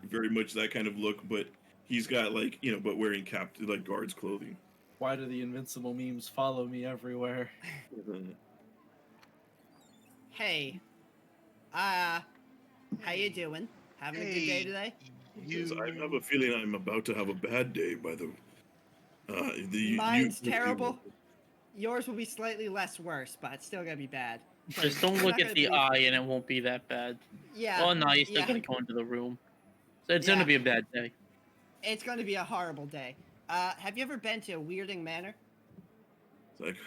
Very much that kind of look, but he's got but wearing guards clothing. Why do the Invincible memes follow me everywhere? Hey. How you doing? Having a good day today? I have a feeling I'm about to have a bad day by the Mine's terrible. Yours will be slightly less worse, but it's still gonna be bad. Just don't look at the eye and it won't be that bad. Yeah. Oh no, you're still gonna go into the room. So it's Yeah. gonna be a bad day. It's gonna be a horrible day. Have you ever been to Weirding Manor? It's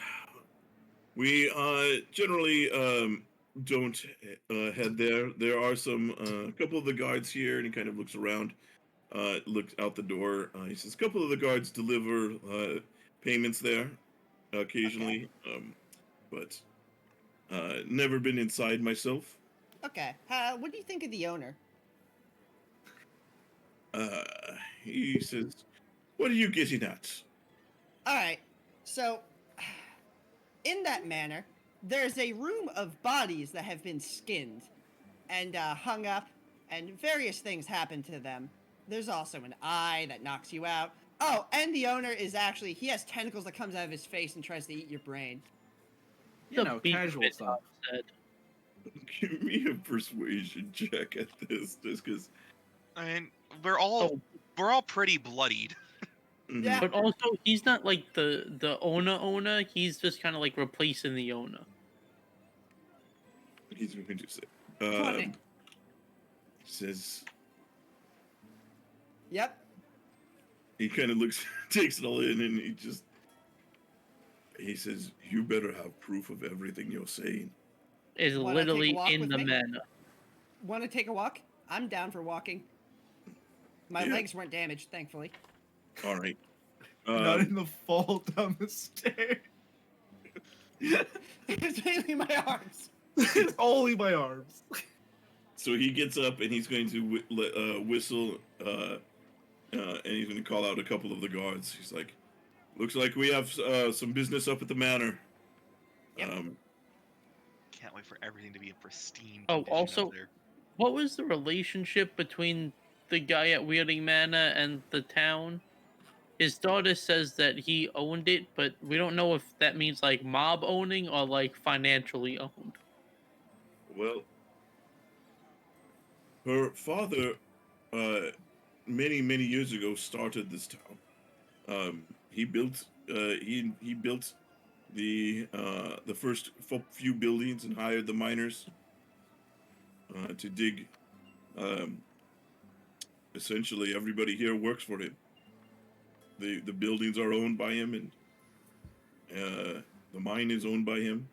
we generally don't head there. There are some couple of the guards here, and he kind of looks around, looks out the door. He says a couple of the guards deliver payments there occasionally, but never been inside myself. Okay. What do you think of the owner? He says, what are you getting at? All right. So, in that manor, there's a room of bodies that have been skinned and hung up, and various things happen to them. There's also an eye that knocks you out. Oh, and the owner is actually, he has tentacles that comes out of his face and tries to eat your brain. Casual stuff. Give me a persuasion check at this, just because. I mean, we're all pretty bloodied. Yeah. But also, he's not the owner. He's just kind of replacing the owner. He's going to say. Says. Yep. He kind of looks, takes it all in, and he says, you better have proof of everything you're saying. Is literally in the manor. Want to take a walk? I'm down for walking. My legs weren't damaged, thankfully. All right. Not in the fall down the stairs. It's mainly my arms. It's only my arms. So he gets up and he's going to whistle, and he's going to call out a couple of the guards. He's like, looks like we have some business up at the manor. Yep. Can't wait for everything to be in pristine Oh, condition also, up there. what was the relationship between the guy at Weirding Manor and the town? His daughter says that he owned it, but we don't know if that means mob owning or financially owned. Well, Her father, many years ago, started this town. He built he built the first few buildings and hired the miners to dig. Um, Essentially, everybody here works for him. The buildings are owned by him, and the mine is owned by him.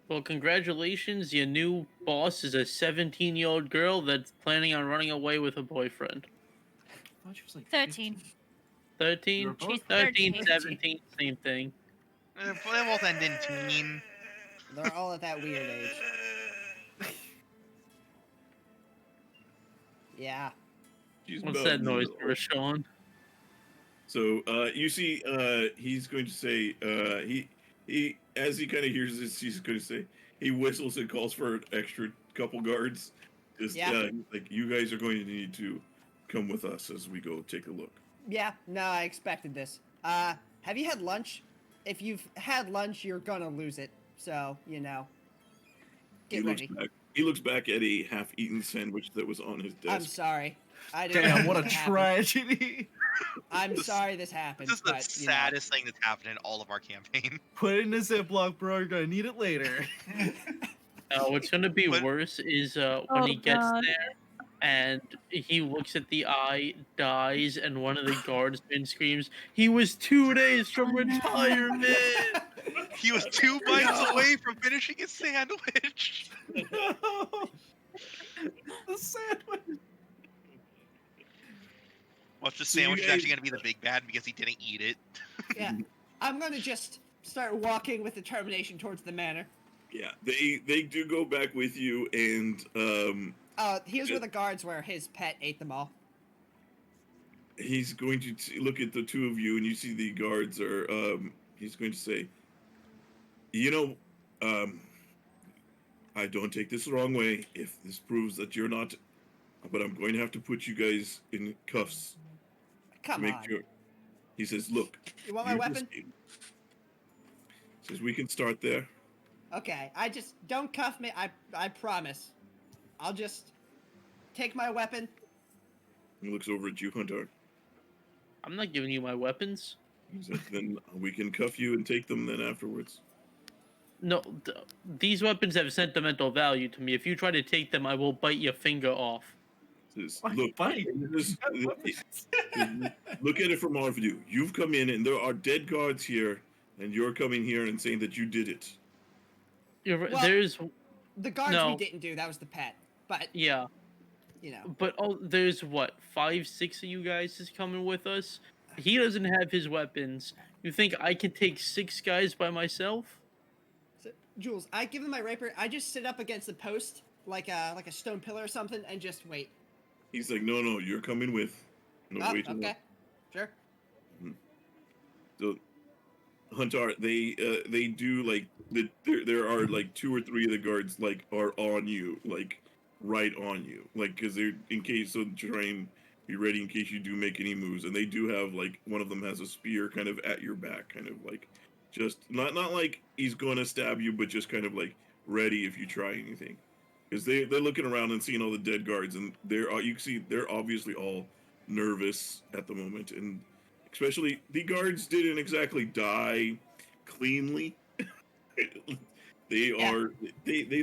Well, congratulations. Your new boss is a 17-year-old girl that's planning on running away with a boyfriend. I thought she was like 13. 13? You're both She's 13, 13. 17, same thing. They both end in teen. They're all at that weird age. Yeah. She's What's about that noise middle. for Sean? So you see, he's going to say he as he kind of hears this, he's going to say he whistles and calls for an extra couple guards. Just like you guys are going to need to come with us as we go take a look. Yeah. No, I expected this. Have you had lunch? If you've had lunch, you're gonna lose it. So get ready. He looks back at a half-eaten sandwich that was on his desk. I'm sorry. I didn't. Damn, know what a this happened. tragedy. I'm sorry this happened. This is the but, saddest thing that's happened in all of our campaign. Put it in a Ziploc, bro. You're gonna need it later. What's going to be But- worse is when he gets God. there and he looks at the eye, dies, and one of the guardsmen screams, "He was 2 days from retirement!" He was 2 bites away from finishing his sandwich. No. The sandwich. Watch the So you sandwich is guys- actually going to be the big bad because he didn't eat it. Yeah. I'm gonna just start walking with determination towards the manor. Yeah, they do go back with you, and Here's where the guards were. His pet ate them all. he's going to look at the two of you, and you see the guards are. He's going to say, I don't take this the wrong way. If this proves that you're not, but I'm going to have to put you guys in cuffs. Come to make on. sure. He says, "Look, You want my you're weapon? just- Says we can start there. Okay. I just don't cuff me. I promise. I'll just take my weapon. He looks over at you, Huntar. I'm not giving you my weapons. He says, "Then we can cuff you and take them then afterwards." No, these weapons have sentimental value to me. If you try to take them, I will bite your finger off. Says, Why "Look, bite? look at it from our view. You've come in, and there are dead guards here, and you're coming here and saying that you did it." Well, Well- there's The guards No. we didn't do. That was the pet. But yeah, but there's what 5, 6 of you guys is coming with us. He doesn't have his weapons. You think I can take 6 guys by myself? So, Jules, I give them my rapier. I just sit up against the post like a stone pillar or something and just wait. He's like, "No, you're coming with." No, Oh, wait. okay. Sure. So, Huntar, they do like there are like 2 or 3 of the guards like are on you, like right on you, like because they're in case so try and be ready in case you do make any moves, and they do have like one of them has a spear kind of at your back, kind of like just not like he's gonna stab you, but just kind of like ready if you try anything, because they're looking around and seeing all the dead guards, and you can see they're obviously all nervous at the moment, and especially the guards didn't exactly die cleanly. They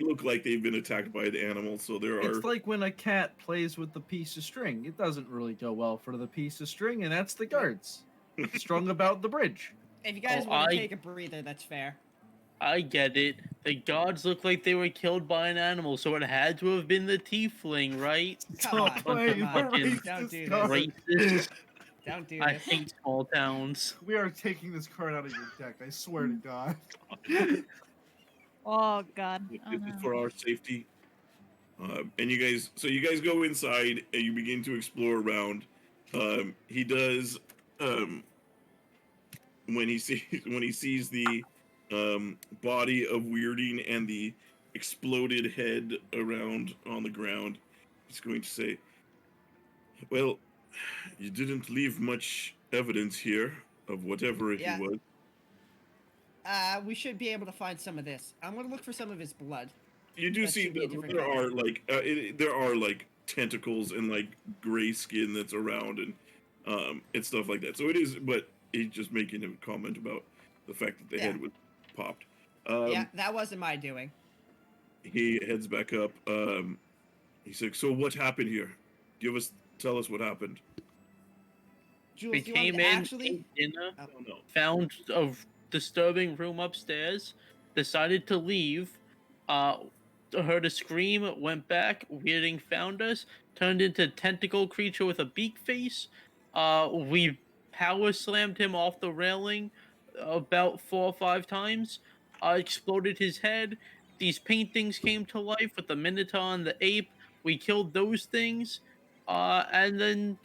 look like they've been attacked by the animal, so there are It's like when a cat plays with the piece of string. It doesn't really go well for the piece of string, and that's the guards strung about the bridge. If you guys Oh, want to take a breather, that's fair. I get it. The guards look like they were killed by an animal, so it had to have been the tiefling, right? Come on, Play come the on. fucking Don't do card. this. Racist. Don't do I this. hate small towns. We are taking this card out of your deck. I swear to God. Oh God. Oh, this is no. for our safety. And you guys go inside and you begin to explore around. He does when he sees the body of Weirding and the exploded head around on the ground, he's going to say, "Well, you didn't leave much evidence here of whatever Yeah. he was." We should be able to find some of this. I'm gonna look for some of his blood. You do That see should be a that different there color. are like there are like tentacles and like gray skin that's around and stuff like that. So it is, but he's just making a comment about the fact that the head was popped. Yeah, that wasn't my doing. He heads back up. He's like, "So what happened here? Tell us what happened." We Jules, you want came me to in, actually? ate dinner, No. found a disturbing room upstairs, decided to leave, heard a scream, went back, weirding found us, turned into a tentacle creature with a beak face. We power slammed him off the railing about 4 or 5 times, exploded his head. These paintings came to life with the Minotaur and the ape. We killed those things, and then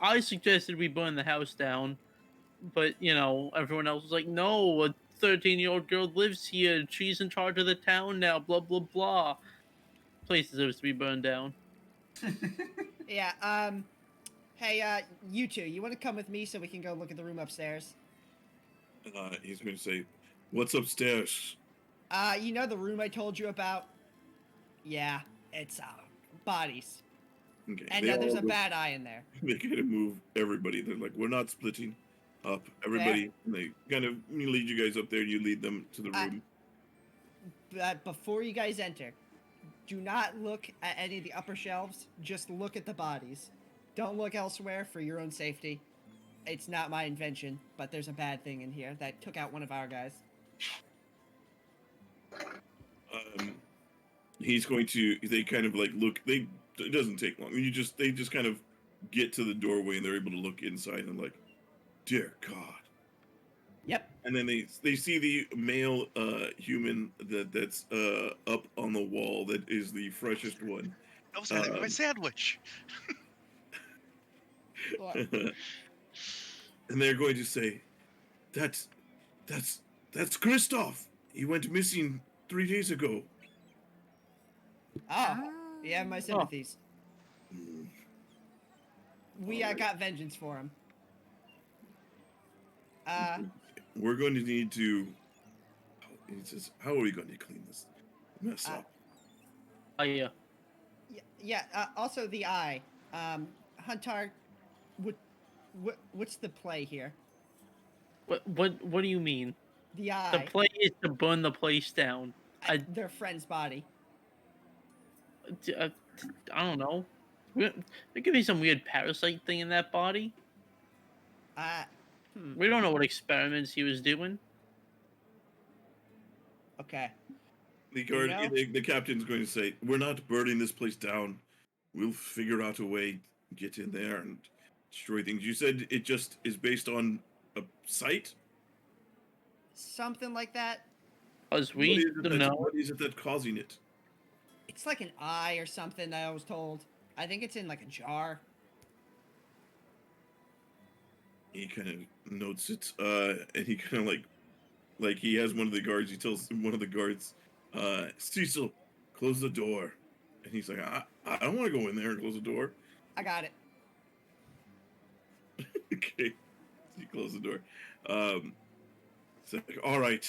I suggested we burn the house down, but everyone else was like, "No, a 13-year-old girl lives here. She's in charge of the town now." Blah blah blah. Place deserves to be burned down. Yeah. Hey, you two, you want to come with me so we can go look at the room upstairs? He's going to say, "What's upstairs?" You know the room I told you about? Yeah, it's bodies. Okay. And there's a bad eye in there. They kind of move everybody. They're like, "We're not splitting up." Everybody, they kind of lead you guys up there. You lead them to the room. But before you guys enter, do not look at any of the upper shelves. Just look at the bodies. Don't look elsewhere for your own safety. It's not my invention, but there's a bad thing in here that took out one of our guys. He's going to. They kind of like look. It doesn't take long. They just kind of get to the doorway and they're able to look inside and like, dear God. Yep. And then they see the male human that's up on the wall that is the freshest one. I was having my sandwich. And they're going to say, that's Kristoff. He went missing 3 days ago. Oh, you have my sympathies. We got vengeance for him. We're going to need to. He says, "How are we going to clean this mess up?" Yeah. Yeah. Also, the eye. Huntar, what's the play here? What do you mean? The eye. The play is to burn the place down. Their friend's body. I don't know. There could be some weird parasite thing in that body. We don't know what experiments he was doing. Okay. The captain's going to say, "We're not burning this place down. We'll figure out a way to get in there and destroy things." You said it just is based on a site? Something like that. As we know. What is it that's causing it? It's like an eye or something, I was told. I think it's in like a jar. He kind of notes it, and he kind of like he has one of the guards. He tells one of the guards, "Cecil, close the door." And he's like, I don't want to go in there and close the door." I got it. Okay. You close the door. It's like, "All right.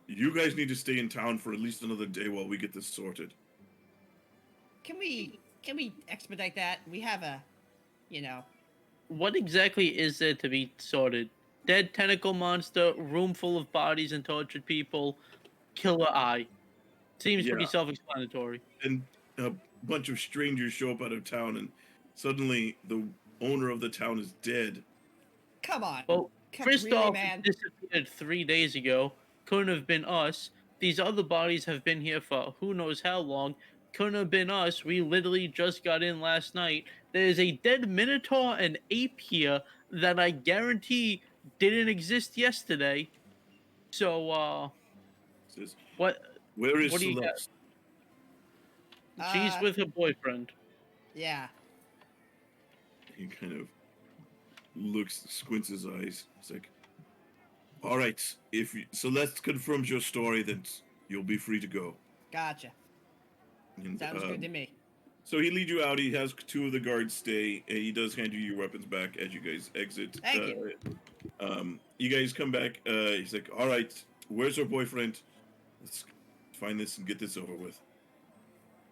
You guys need to stay in town for at least another day while we get this sorted." Can we expedite that? We have What exactly is there to be sorted? Dead tentacle monster, room full of bodies and tortured people, killer eye. Seems pretty self-explanatory. And a bunch of strangers show up out of town, and suddenly the owner of the town is dead. Come on. Well, Kristoff really, disappeared 3 days ago. Couldn't have been us. These other bodies have been here for who knows how long. Couldn't have been us. We literally just got in last night. There's a dead minotaur and ape here that I guarantee didn't exist yesterday. So, Says, what? Where is what do you Celeste? got? She's with her boyfriend. Yeah. He kind of squints his eyes. It's like, "All right, if Celeste confirms your story, then you'll be free to go." Gotcha. And, sounds good to me. So he leads you out. He has 2 of the guards stay, and he does hand you your weapons back as you guys exit. Thank you. You guys come back. He's like, "All right, where's her boyfriend? Let's find this and get this over with."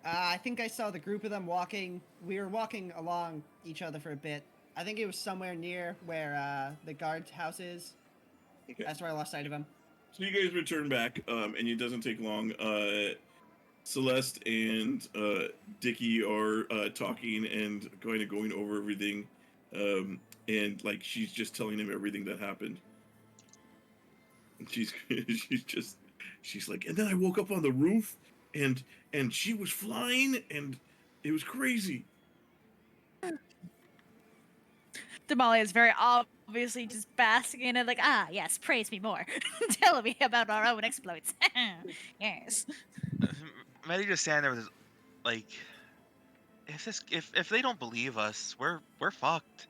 I think I saw the group of them walking. We were walking along each other for a bit. I think it was somewhere near where the guard house is. Okay. That's where I lost sight of him. So you guys return back, and it doesn't take long. Celeste and Dickie are talking and going over everything, and like she's just telling him everything that happened. And she's like, and then I woke up on the roof, and she was flying, and it was crazy. Damalia is very obviously just basking in it, like, yes, praise me more. Tell me about our own exploits. Yes. Medi just standing there with his, like, if they don't believe us, we're fucked.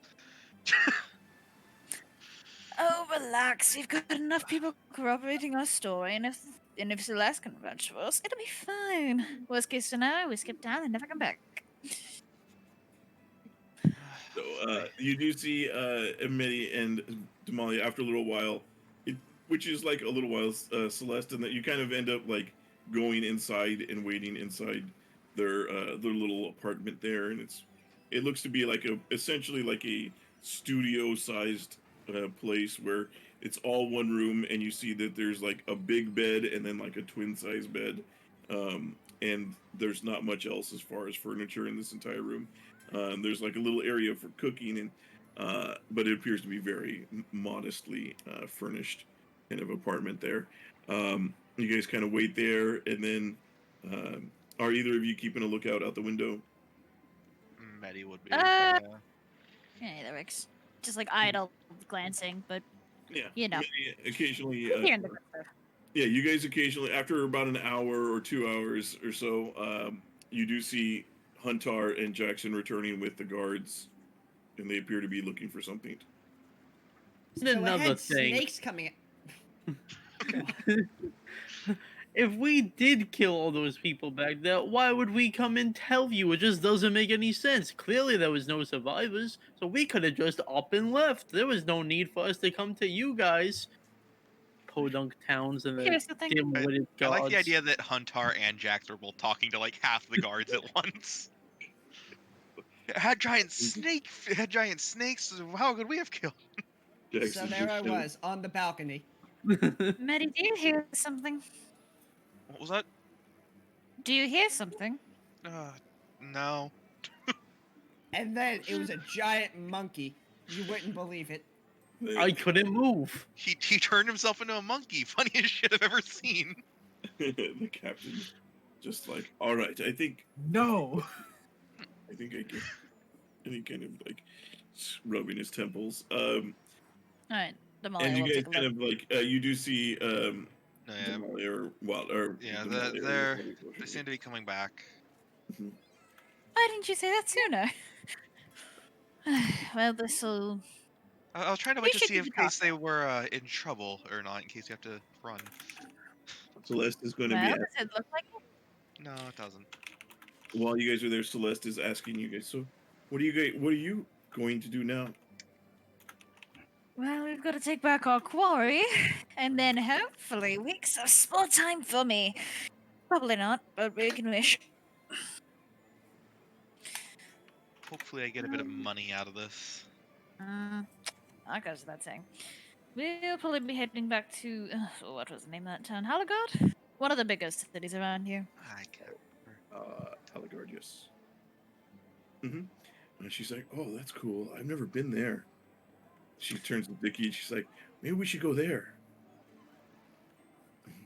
Oh, relax. We've got enough people corroborating our story, and if Celeste can vouch for us, it'll be fine. Worst case scenario, we skip town and never come back. So you do see Medi and Damalia after a little while, which is like a little while, Celeste, and that you kind of end up like going inside and waiting inside their little apartment there, and it looks to be like essentially like a studio-sized place where it's all one room, and you see that there's like a big bed and then like a twin-size bed, and there's not much else as far as furniture in this entire room. There's like a little area for cooking, and but it appears to be very modestly furnished kind of apartment there. You guys kind of wait there, and then are either of you keeping a lookout out the window? Medi would be. Yeah, that works. Just like idle glancing, but Yeah, you know, occasionally. here in the corner. Yeah, you guys occasionally, after about an hour or 2 hours or so, you do see Huntar and Jackson returning with the guards, and they appear to be looking for something. So Another ahead, thing. snakes coming. If we did kill all those people back there, why would we come and tell you? It just doesn't make any sense. Clearly there was no survivors, so we could have just up and left. There was no need for us to come to you guys. Podunk towns and the Here's the thing. dim-witted I gods. like the idea that Huntar and Jax are both talking to like half the guards at once. It had giant snakes. How could we have killed? So there I was on the balcony. Medi, do you hear something? What was that? Do you hear something? No. And then it was a giant monkey. You wouldn't believe it. I couldn't move. He turned himself into a monkey. Funniest shit I've ever seen. The captain just like, all right, I think No. I can. And he kind of like rubbing his temples. Alright, Damalia And you will guys take a kind look. of like you do see Yeah, Damalia or yeah, Damalia they seem to be coming back. Why didn't you say that sooner? Well, this'll. I was trying to We wait to should see keep if it case they were in trouble or not, in case you have to run. Celeste is going to Well, be does it look like it? No, it doesn't. while you guys are there. Celeste is asking you guys. So, what are you going to do now? Well, we've got to take back our quarry, and then hopefully weeks of small time for me. Probably not, but we can wish. Hopefully I get a bit of money out of this. That goes without saying. We'll probably be heading back to what was the name of that town? Halagard? One of the biggest cities around here. I can't remember. Halagard, yes. And she's like, "Oh, that's cool. I've never been there." She turns to Dickie and she's like, "Maybe we should go there."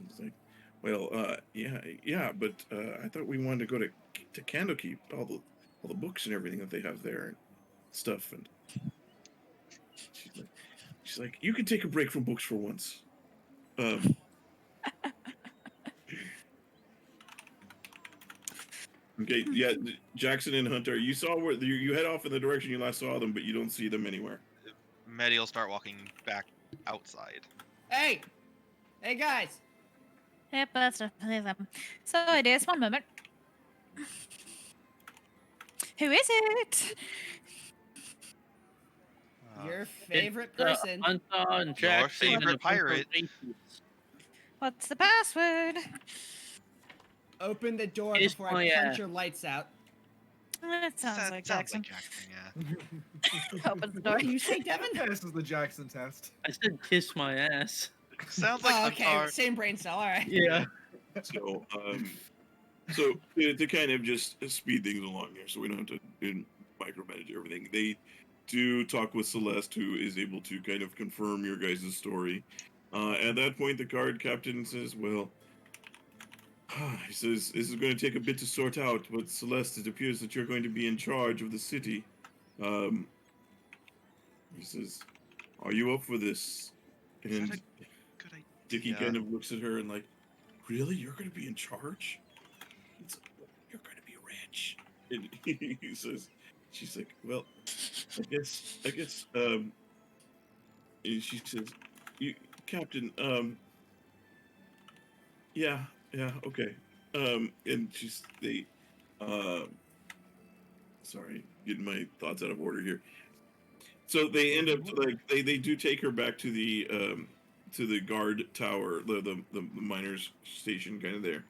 He's like, "Well, yeah, but I thought we wanted to go to Candlekeep, all the books and everything that they have there and stuff." And she's like, "You can take a break from books for once." Okay, yeah, Jackson and Hunter, you saw where you head off in the direction you last saw them, but you don't see them anywhere. Medi will start walking back outside. Hey! Hey, guys! Yep, that's definitely them. So, ideas, one moment. Who is it? Your favorite It's, person. Hunter and Jackson favorite and a bunch of pirate. racists. What's the password? open the door Kiss before I my punch ass. your lights out. That sounds like Jackson. Yeah. Opens the What door. did you say, Devin? This is the Jackson test. I said kiss my ass. Sounds like Oh, okay, Huntar. same brain cell. All right. Yeah. So to kind of just speed things along here, so we don't have to micromanage everything. They do talk with Celeste, who is able to kind of confirm your guys' story. At that point, the guard captain says, "Well," he says, "this is going to take a bit to sort out, but Celeste, it appears that you're going to be in charge of the city." He says, "Are you up for this?" And Good idea. Dickie kind of looks at her and like, "Really? You're going to be in charge? You're going to be rich." And he says, she's like, "Well, I guess, and she says, "You, Captain, yeah, okay." And sorry, getting my thoughts out of order here. So they end up they do take her back to the guard tower, the miners station kind of there.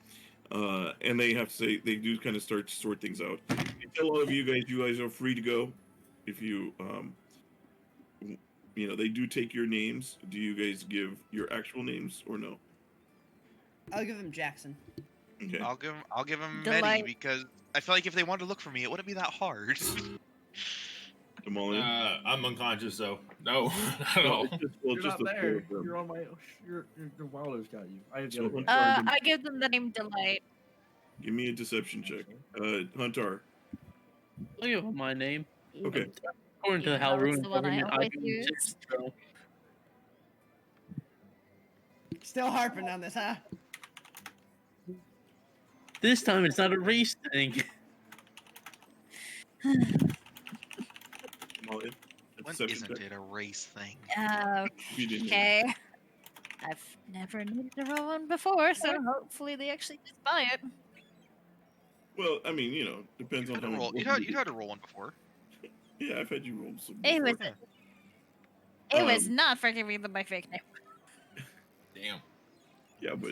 And they have to say they do kind of start to sort things out. They tell all of you guys are free to go. If you they do take your names. Do you guys give your actual names or no? I'll give him Jackson. Okay. I'll give him Delight. Medi because I feel like if they wanted to look for me, it wouldn't be that hard. Damalia? I'm unconscious, so no, not at all. You're not there. You're on my. Your Wilder's got you. I have the other one. I give them the name Delight. Give me a deception check. Huntar. I'll give him my name. Okay. According to the That was Halruan the one I government, always can use. exist, so. Still harping on this, huh? This time it's not a race thing. Damalia. When Deception isn't check. it a race thing? You didn't. Okay. I've never needed to roll one before, so hopefully they actually just buy it. Well, I mean, depends on how. You had to roll one before. Yeah, I've had you roll some. It was. before. It was not for giving them my fake name. Damn. Yeah, but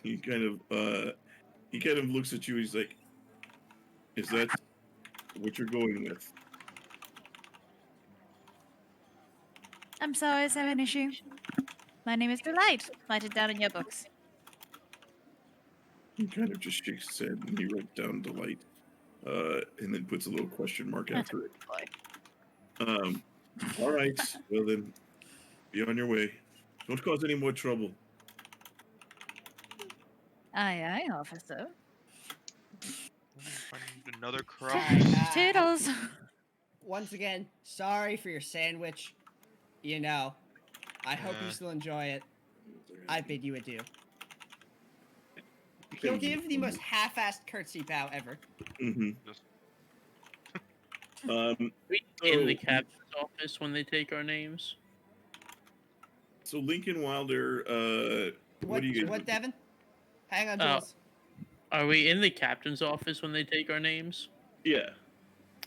he kind of looks at you. He's like, "Is that what you're going with?" I'm sorry, is there an issue? My name is Delight. Write it down in your books. He kind of just shakes his head and he writes down Delight, and then puts a little question mark after it. All right. Well then, be on your way. Don't cause any more trouble. Aye, aye, officer. Find another crop. Toodles. Once again, sorry for your sandwich. I hope you still enjoy it. I bid you adieu. He'll give the most half-assed curtsy bow ever. Mm-hmm. In the captain's office when they take our names. So Lincoln Wilder, what do you? What, Devin? Hang on, Oh. Jules. Are we in the captain's office when they take our names? Yeah.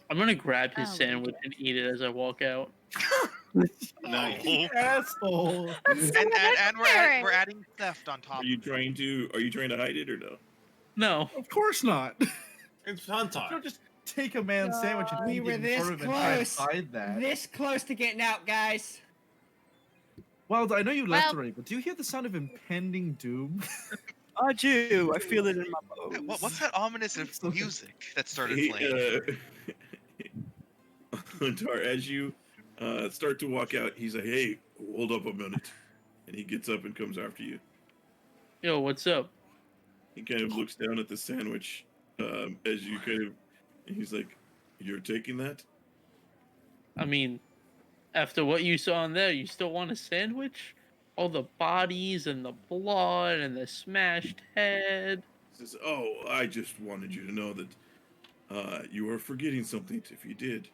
I'm gonna grab his Oh, sandwich and eat it as I walk out. Nice. Asshole. And we're adding theft on top. Are you trying to hide it or no? No. Of course not. It's Huntar. Don't just take a man's sandwich and We eat were it in this front of him and try and close. hide that. This close to getting out, guys. Well, I know you left Well- already, but do you hear the sound of impending doom? I do. I feel it in my bones. What's that ominous music that started He, playing? Huntar, as you start to walk out, he's like, "Hey, hold up a minute," and he gets up and comes after you. Yo, what's up? He kind of looks down at the sandwich as you he's like, "You're taking that?" I mean, after what you saw in there, you still want a sandwich? All the bodies and the blood and the smashed head. He says, "Oh, I just wanted you to know that you are forgetting something if you did."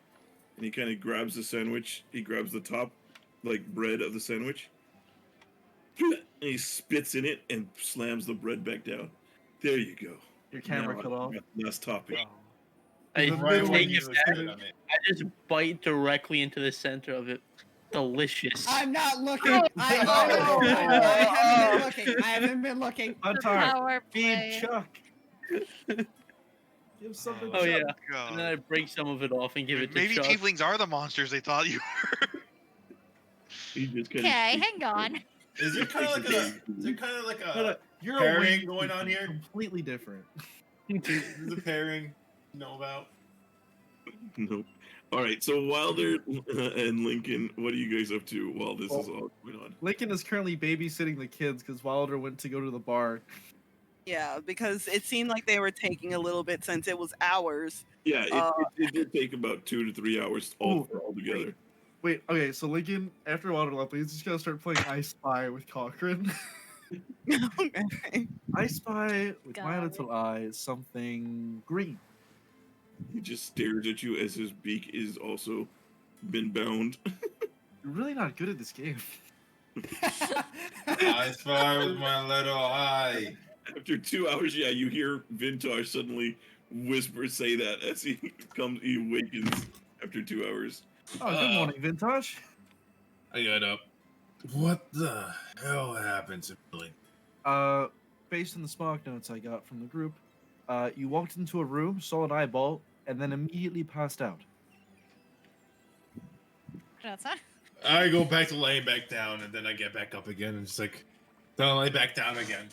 And he kind of grabs the sandwich. He grabs the top, bread of the sandwich. And he spits in it and slams the bread back down. There you go. Your camera Now cut off. Last topic. I Right when take you it were back, sitting on it. I just bite directly into the center of it. Delicious. I'm not looking. I haven't been looking. I haven't been looking. Huntar, Power feed play. Chuck. Give something. Oh yeah, God. and then I break some of it off and give it to Maybe Chuck. tieflings are the monsters they thought you were. He just kind Okay, hang on. Is it kind of like a You're pairing away going on here? completely different. Is a pairing you know about? Nope. All right. So Wilder and Lincoln, what are you guys up to while this is all going on? Lincoln is currently babysitting the kids because Wilder went to go to the bar. Yeah, because it seemed like they were taking a little bit since it was hours. Yeah, it did take about 2 to 3 hours all together. Wait, okay, so Lincoln, after Wilder left, he's just gonna start playing I Spy with Cochrane. Okay. I spy with my Got little eye something green. He just stares at you as his beak is also been bound. You're really not good at this game. I spy with my little eye. After 2 hours, yeah, you hear Vintash suddenly whisper say that as he awakens after 2 hours. Oh, good morning, Vintash. I got up. What the hell happened to Billy? Based on the smoke notes I got from the group, you walked into a room, saw an eyeball, and then immediately passed out. I go back to laying back down, and then I get back up again, and it's like, don't lay back down again.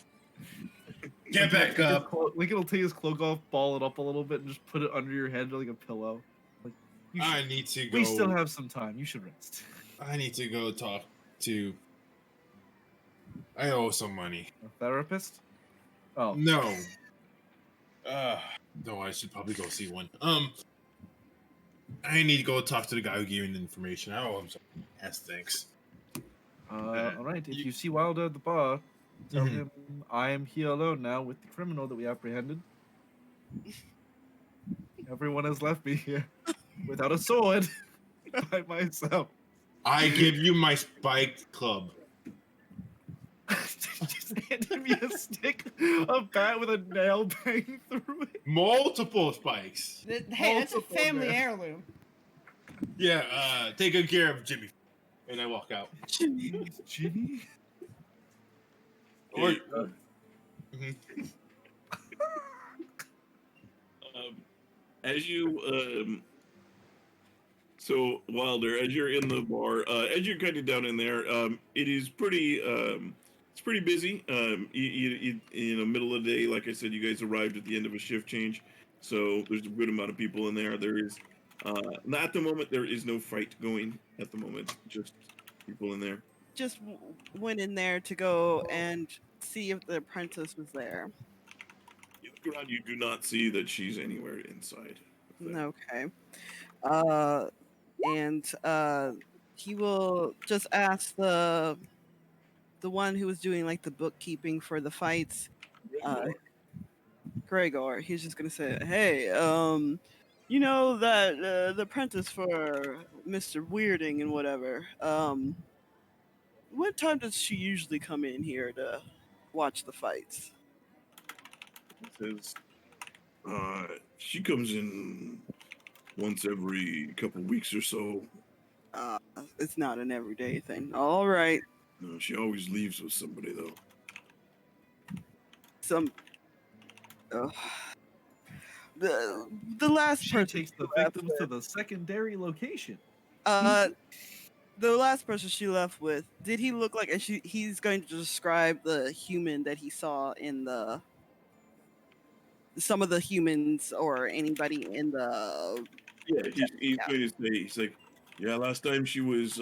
Get back up. Lincoln will take his cloak off, ball it up a little bit, and just put it under your head like a pillow. Like, I need to go. We still have some time. You should rest. I need to go talk to. I owe some money. A therapist? Oh no. No, I should probably go see one. I need to go talk to the guy who gave me the information. I owe him some ass thanks. All right. If you see Wilder at the bar, tell him I am here alone now with the criminal that we apprehended. Everyone has left me here without a sword by myself. I give you my spiked club. Just handed me a stick, a bat with a nail bang through it. Multiple spikes. Hey, that's a family heirloom. Yeah, take good care of Jimmy. And I walk out. Jimmy? Or, as you so Wilder, as you're in the bar, as you're cutting down in there, it is pretty it's pretty busy. You in the middle of the day, like I said, you guys arrived at the end of a shift change, so there's a good amount of people in there. There is not at the moment. There is no fight going at the moment. Just people in there. Just went in there to go and see if the apprentice was there. You look around. You do not see that she's anywhere inside. Okay. And he will just ask the one who was doing like the bookkeeping for the fights, Gregor. He's just gonna say, "Hey, you know that the apprentice for Mr. Weirding and whatever. What time does she usually come in here to watch the fights?" It says, she comes in once every couple weeks or so. It's not an everyday thing. All right. No, she always leaves with somebody though. The last She person takes the victims to the secondary location. the last person she left with, did he look like? And he's going to describe the human that he saw in some of the humans or anybody in the. Yeah, he's going to say, he's like, yeah, last time she was,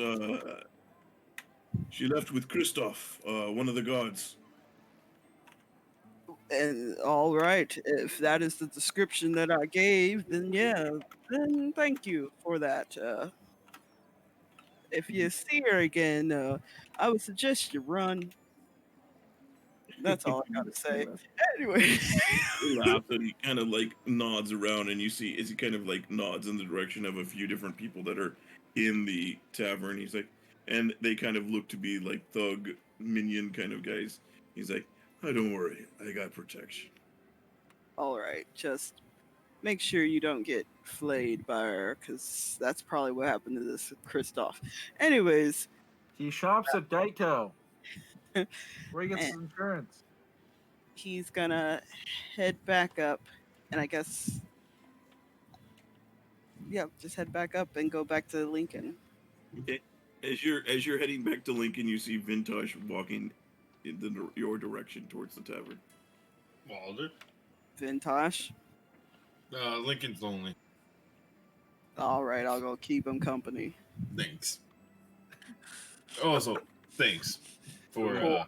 she left with Christoph, one of the gods. And all right, if that is the description that I gave, then yeah, then thank you for that. If you see her again, I would suggest you run. That's all I gotta say. Anyway, He laughs and he kind of like nods around, and you see as he kind of like nods in the direction of a few different people that are in the tavern. He's like, and they kind of look to be like thug minion kind of guys. He's like, oh, don't worry, I got protection. all right, just make sure you don't get flayed by her, because that's probably what happened to this Christoph. Anyways, He shops at Geico, where he gets his insurance. he's gonna head back up, and I guess, yeah, just head back up and go back to Lincoln. Okay. As you're heading back to Lincoln, you see Vintash walking in your direction towards the tavern. Walder? Vintash. Lincoln's lonely. All right, I'll go keep him company. Thanks. Also, thanks for Cool.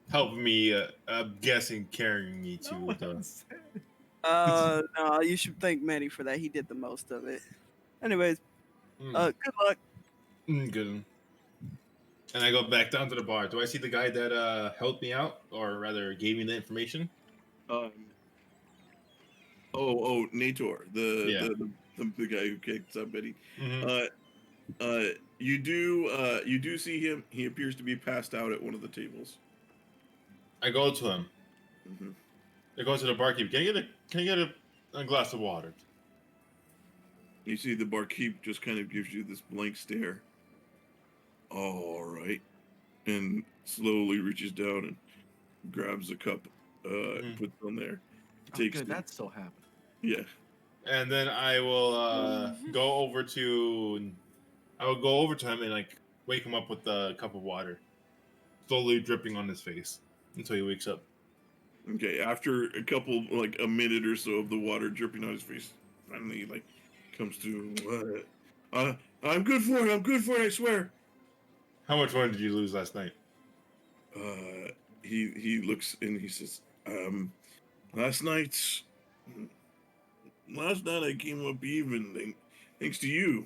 helping me. I'm guessing carrying me to the. No, you should thank Medi for that. He did the most of it. Anyways, good luck. Good. And I go back down to the bar. Do I see the guy that helped me out, or rather gave me the information? Nator, the guy who kicked up Medi. You do see him. He appears to be passed out at one of the tables. I go to him. Mm-hmm. I go to the barkeep. Can I get a glass of water? You see the barkeep just kind of gives you this blank stare. All right, and slowly reaches down and grabs a cup, puts it on there. Takes good. That's still happening. Yeah. And then I will go over to him and like wake him up with a cup of water, slowly dripping on his face until he wakes up. Okay. After a minute or so of the water dripping on his face, finally like comes to. I'm good for it. I'm good for it. I swear. How much water did you lose last night? He looks and he says, last night I came up even thanks to you.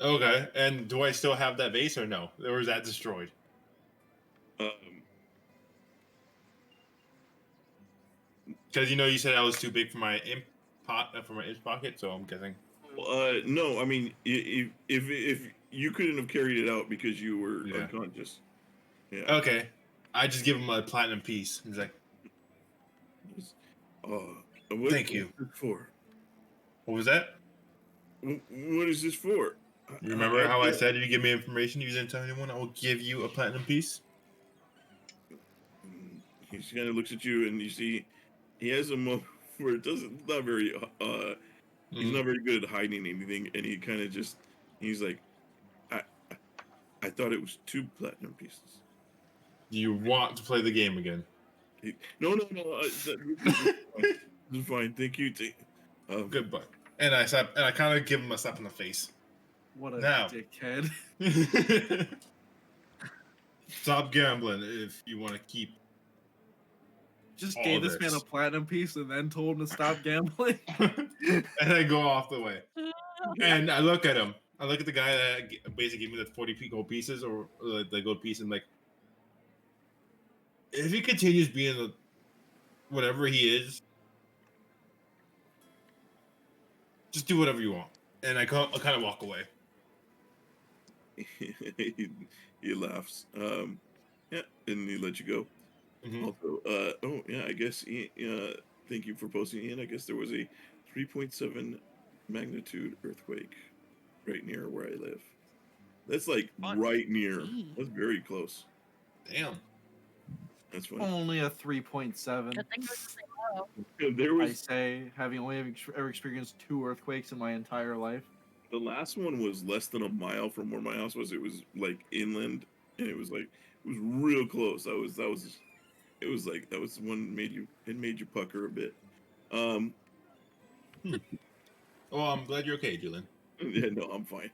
Okay, and do I still have that vase or no? Or is that destroyed? Because you said I was too big for my imp pocket, so I'm guessing. No, I mean if you couldn't have carried it out because you were unconscious. Yeah. Okay, I just give him a platinum piece. He's like, thank you. What is this for? What was that? What is this for? You remember how I said you give me information you didn't tell anyone? I will give you a platinum piece. He kind of looks at you, and you see he has a moment where he's not very good at hiding anything, and he kind of he's like, I thought it was 2 platinum pieces. Do you want to play the game again? No. This is fine. Thank you. Goodbye. And I kind of give him a slap in the face. What a dickhead. Stop gambling if you want to keep. Just gave this man a platinum piece and then told him to stop gambling. And I go off the way. And I look at him. I look at the guy that basically gave me the 40 gold pieces or the gold piece, and like, if he continues being whatever he is, just do whatever you want. And I kind of walk away. He laughs. Yeah, and he lets you go. Mm-hmm. Also, I guess thank you for posting in. I guess there was a 3.7 magnitude earthquake right near where I live. That's like right near. That's very close. Damn. That's funny. Only a 3.7. There was. I say, having only ever experienced 2 earthquakes in my entire life. The last one was less than a mile from where my house was. It was like inland, and it was real close. That was one made you pucker a bit. Well, I'm glad you're okay, Julian. Yeah, no, I'm fine.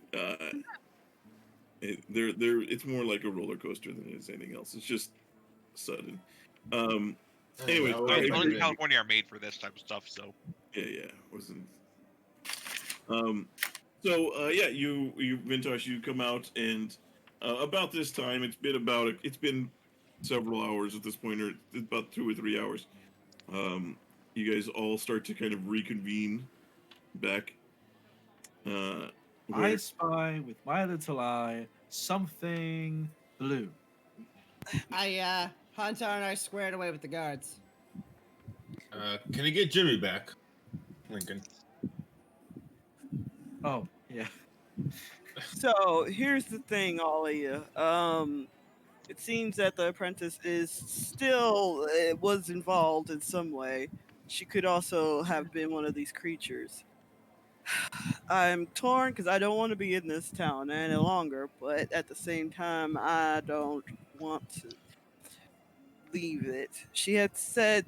It's more like a roller coaster than it is anything else. It's just sudden. Anyway, only California are made for this type of stuff, so. Yeah, wasn't. You Vintash, you come out, and about this time, it's been several hours at this point, or about 2 or 3 hours. You guys all start to kind of reconvene back. I spy with my little eye something blue. Huntar and I squared away with the guards. Can you get Jimmy back, Lincoln? Oh, yeah. So here's the thing, all of you. it seems that the apprentice is still was involved in some way. She could also have been one of these creatures. I'm torn because I don't want to be in this town any longer, but at the same time, I don't want to leave it. She had said,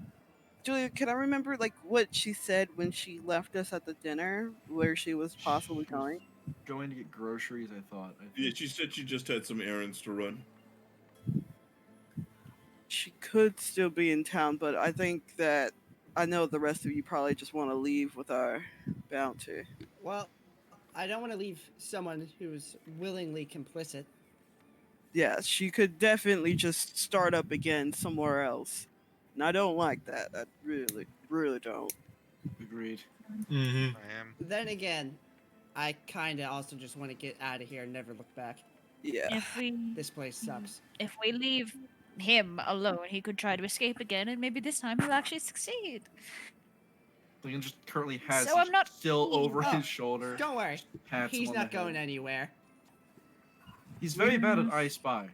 Julia, can I remember like what she said when she left us at the dinner, where she was possibly going? Going to get groceries, I thought. Yeah, she said she just had some errands to run. She could still be in town, but I think that I know the rest of you probably just want to leave with our bounty. Well, I don't want to leave someone who's willingly complicit. Yeah, she could definitely just start up again somewhere else. And I don't like that. I really, really don't. Agreed. Mm-hmm. I am. Then again, I kind of also just want to get out of here and never look back. Yeah. This place sucks. If we leave him alone, he could try to escape again, and maybe this time he'll actually succeed. Lincoln just currently has So I'm not still keen. over his shoulder. Don't worry, Pats him he's on not the head. going anywhere. He's very bad at I Spy.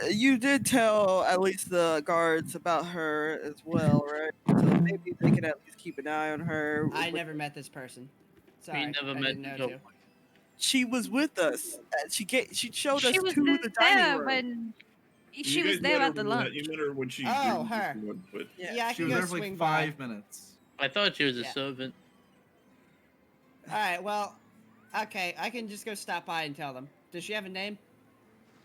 You did tell at least the guards about her as well, right? So maybe they can at least keep an eye on her. I never met this person. Sorry, never I met didn't know Joe. to. She was with us. She showed us She was to the dining there room. when You she guys was there met her at the when lunch. You met her when she. Oh, agreed to her. this one, but Yeah, I She can was go there for swing like by. 5 minutes. I thought she was a Yeah. servant. All right, well, okay, I can just go stop by and tell them. Does she have a name?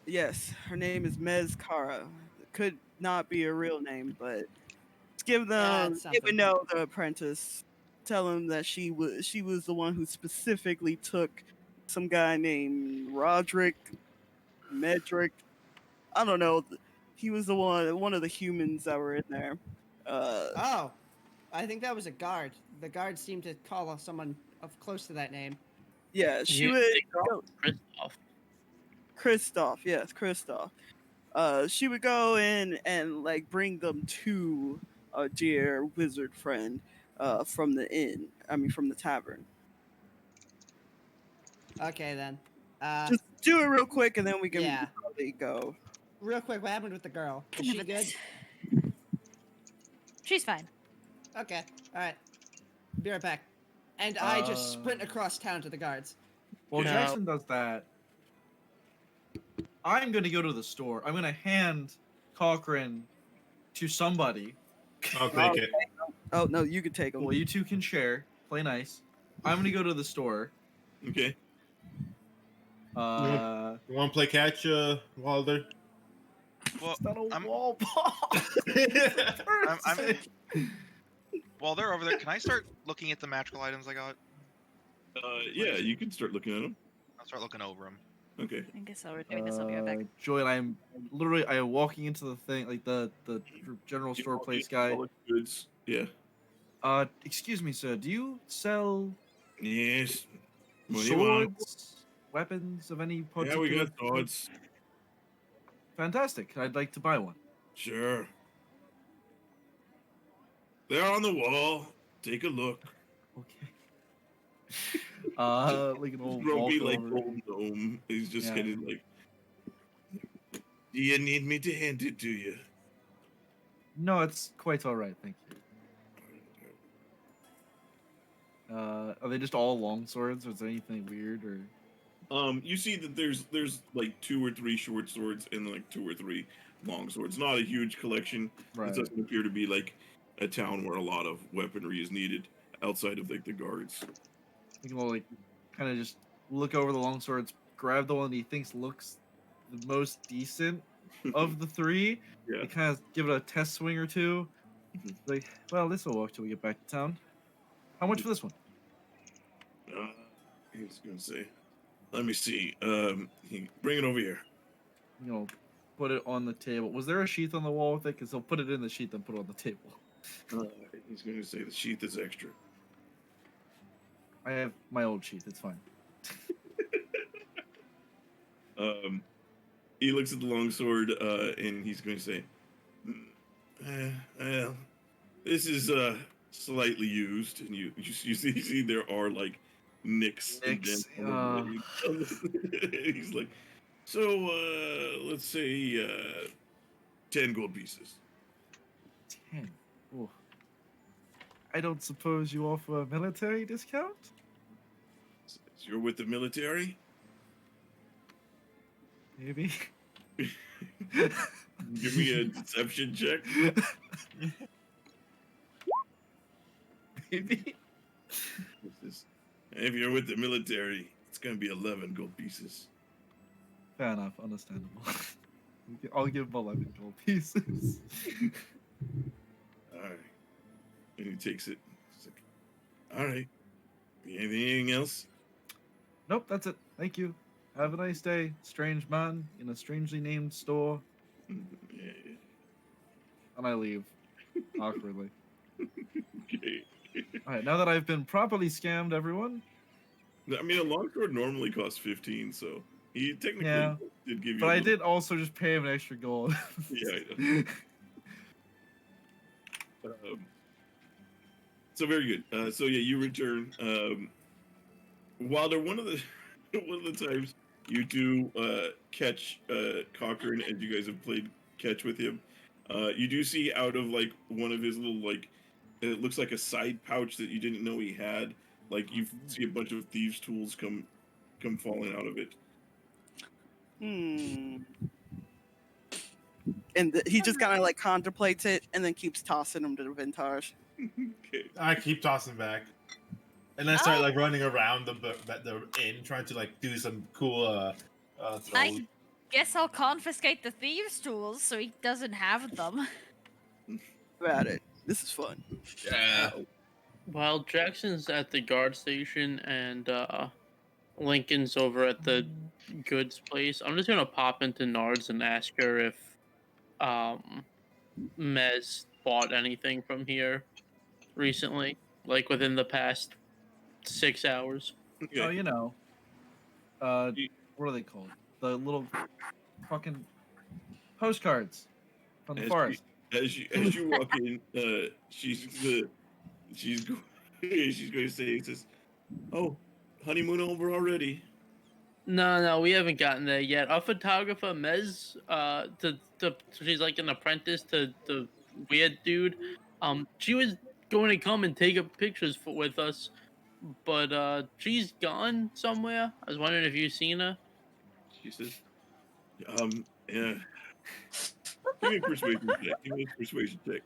Yes, her name is Mez Kara. Could not be a real name, but give them it's give a something. note the apprentice. Tell him that she was the one who specifically took some guy named Roderick Medrick. I don't know. He was the one of the humans that were in there. Oh, I think that was a guard. The guard seemed to call someone of close to that name. Yeah, she You would think go. Christoph. Christoph, yes, Christoph. She would go in and like bring them to a dear wizard friend from the inn. I mean, from the tavern. Okay, then. Just do it real quick, and then we can Yeah. probably go. Real quick, what happened with the girl? Is Can she have good? this. She's fine. Okay, all right. Be right back. And I just sprint across town to the guards. While No. Jackson does that, I'm going to go to the store. I'm going to hand Cochrane to somebody. I'll take it. Oh no, you can take them. Well, you two can share. Play nice. I'm going to go to the store. Okay. You want to play catch, Wilder? Well, It's not a I'm- wall ball. while they're over there, can I start looking at the magical items I got? Yeah, you can start looking at them. I'll start looking over them. Okay. I guess I'll be right back. Julian, I am walking into the thing, like the general store place guy. All the goods. Yeah. Excuse me, sir. Do you sell Yes. What do you want? swords, weapons of any Yeah, particular? we got swords. Fantastic. I'd like to buy one. Sure. They're on the wall. Take a look. Okay. Like an old Grumpy, walk like over. old gnome. He's just Yeah. kind of like. Do you need me to hand it to you? No, it's quite all right, thank you. Are they just all long swords, or is there anything weird, or? You see that there's like 2 or 3 short swords and like 2 or 3 long swords. Not a huge collection. Right. It doesn't appear to be like a town where a lot of weaponry is needed outside of like the guards. You can like kind of just look over the long swords, grab the one he thinks looks the most decent of the 3. Yeah. And kind of give it a test swing or 2. Like, well, this will work till we get back to town. How much for this one? He's gonna say. Let me see. Bring it over here. You know, put it on the table. Was there a sheath on the wall with it? Because he'll put it in the sheath and put it on the table. He's gonna say the sheath is extra. I have my old sheath. It's fine. He looks at the longsword, and he's going to say, well, this is slightly used, and you see there are like nicks. and Nicks, dents all over it. He's like, So, let's say 10 gold pieces. 10. Ooh. I don't suppose you offer a military discount? So you're with the military? Maybe. Give me a deception check. Maybe. If you're with the military, it's gonna be 11 gold pieces. Fair enough, understandable. I'll give him 11 gold pieces. Alright. And he takes it. He's like, alright. Anything else? Nope, that's it. Thank you. Have a nice day, strange man in a strangely named store. Yeah. And I leave awkwardly. Okay. Alright, now that I've been properly scammed, everyone. I mean, a longsword normally costs 15, so he technically did give you. But I did also just pay him an extra gold. Yeah, I know. So very good. So yeah, you return. Wilder, one of the times you do catch Cochrane, and you guys have played catch with him, you do see out of like one of his little like, it looks like a side pouch that you didn't know he had. Like you see a bunch of thieves' tools come falling out of it. And he just kind of like contemplates it and then keeps tossing them to the Vintash. Okay. I keep tossing back, and then start like running around the inn, trying to like do some cool throws. I guess I'll confiscate the thieves' tools so he doesn't have them. About it. This is fun. Yeah. While Jackson's at the guard station and Lincoln's over at the goods place, I'm just gonna pop into Nards and ask her if Mez bought anything from here recently, like within the past 6 hours. Okay. Oh, you know. What are they called? The little fucking postcards from the forest. As you walk in, she's going to say, says, "Oh, honeymoon over already." No, we haven't gotten there yet. Our photographer Mez, she's like an apprentice to the weird dude. She was going to come and take up pictures with us, but she's gone somewhere. I was wondering if you've seen her. She says, yeah. Give me a persuasion check. Give me a persuasion check.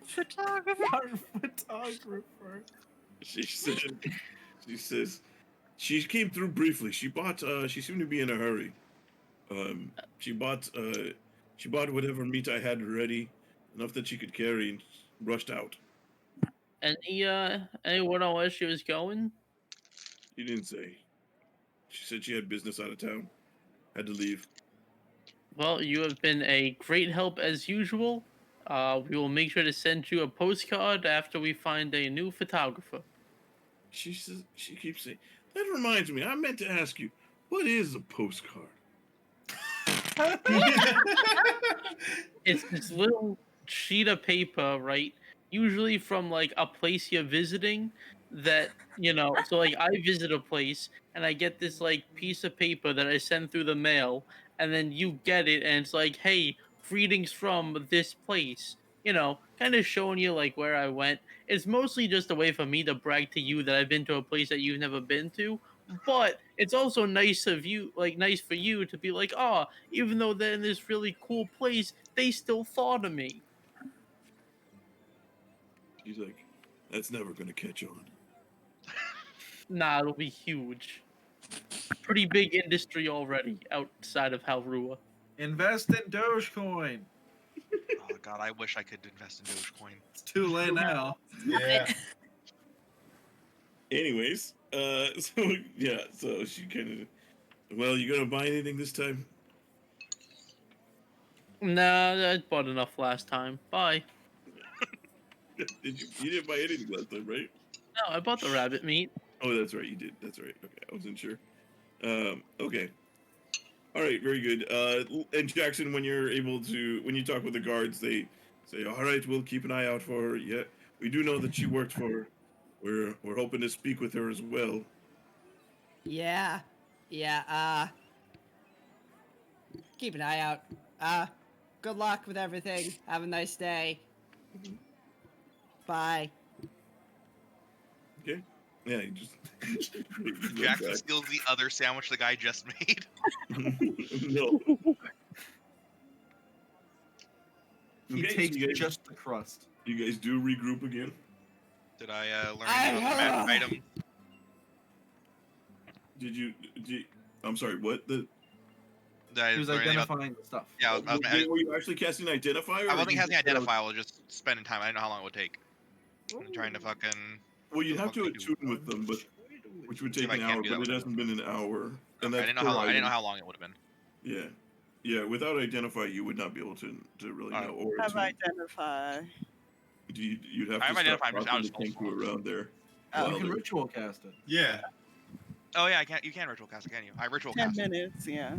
Photographer. She says, she came through briefly. She bought. She seemed to be in a hurry. She bought whatever meat I had ready, enough that she could carry, and rushed out. Any word on where she was going? She didn't say. She said she had business out of town. Had to leave. Well, you have been a great help as usual. We will make sure to send you a postcard after we find a new photographer. She keeps saying, that reminds me, I meant to ask you, what is a postcard? It's this little sheet of paper, right? Usually from like a place you're visiting that, so like I visit a place and I get this like piece of paper that I send through the mail, and then you get it and it's like, hey, greetings from this place. Kind of showing you like where I went. It's mostly just a way for me to brag to you that I've been to a place that you've never been to. But it's also nice of you, like nice for you to be like, oh, even though they're in this really cool place, they still thought of me. She's like, that's never gonna catch on. Nah, it'll be huge. Pretty big industry already outside of Halrua. Invest in Dogecoin. Oh god, I wish I could invest in Dogecoin. It's too late now. Yeah. Anyways, so she kind of, well, you gonna buy anything this time? Nah, I bought enough last time. Bye. You didn't buy anything last time, right? No, I bought the rabbit meat. Oh, that's right, you did. That's right. Okay, I wasn't sure. Okay. All right, very good. And Jackson, when you talk with the guards, they say, all right, we'll keep an eye out for her. Yeah, we do know that she worked for her. We're hoping to speak with her as well. Yeah. Yeah, keep an eye out. Good luck with everything. Have a nice day. Bye. Okay. Yeah, you just Jackson steals the other sandwich the guy just made. No. He Okay, so takes you guys, just the crust. you guys do regroup again. Did I learn any other magic items? Did you? I'm sorry. What the? Did I He was learn anything about? identifying the stuff. Yeah, Were you actually casting identify? Or I wasn't you casting just- identify. I was just spending time. I didn't know how long it would take. I'm trying to fucking. Well, you'd have What to do we do? attune with them, but which would take I an can't hour. do that But it with hasn't been an hour, and Okay, I that's didn't know per how. I didn't know item. how long it would have been. Yeah, yeah. Without identify, you would not be able to really know. Or Have attune. identify. You'd have I to have identify, start I'm just talking to out of kenku around there. Oh, You while can they're- ritual cast it. Yeah. Oh yeah, I can't. You can ritual cast it, can you? I ritual 10 cast. minutes, yeah.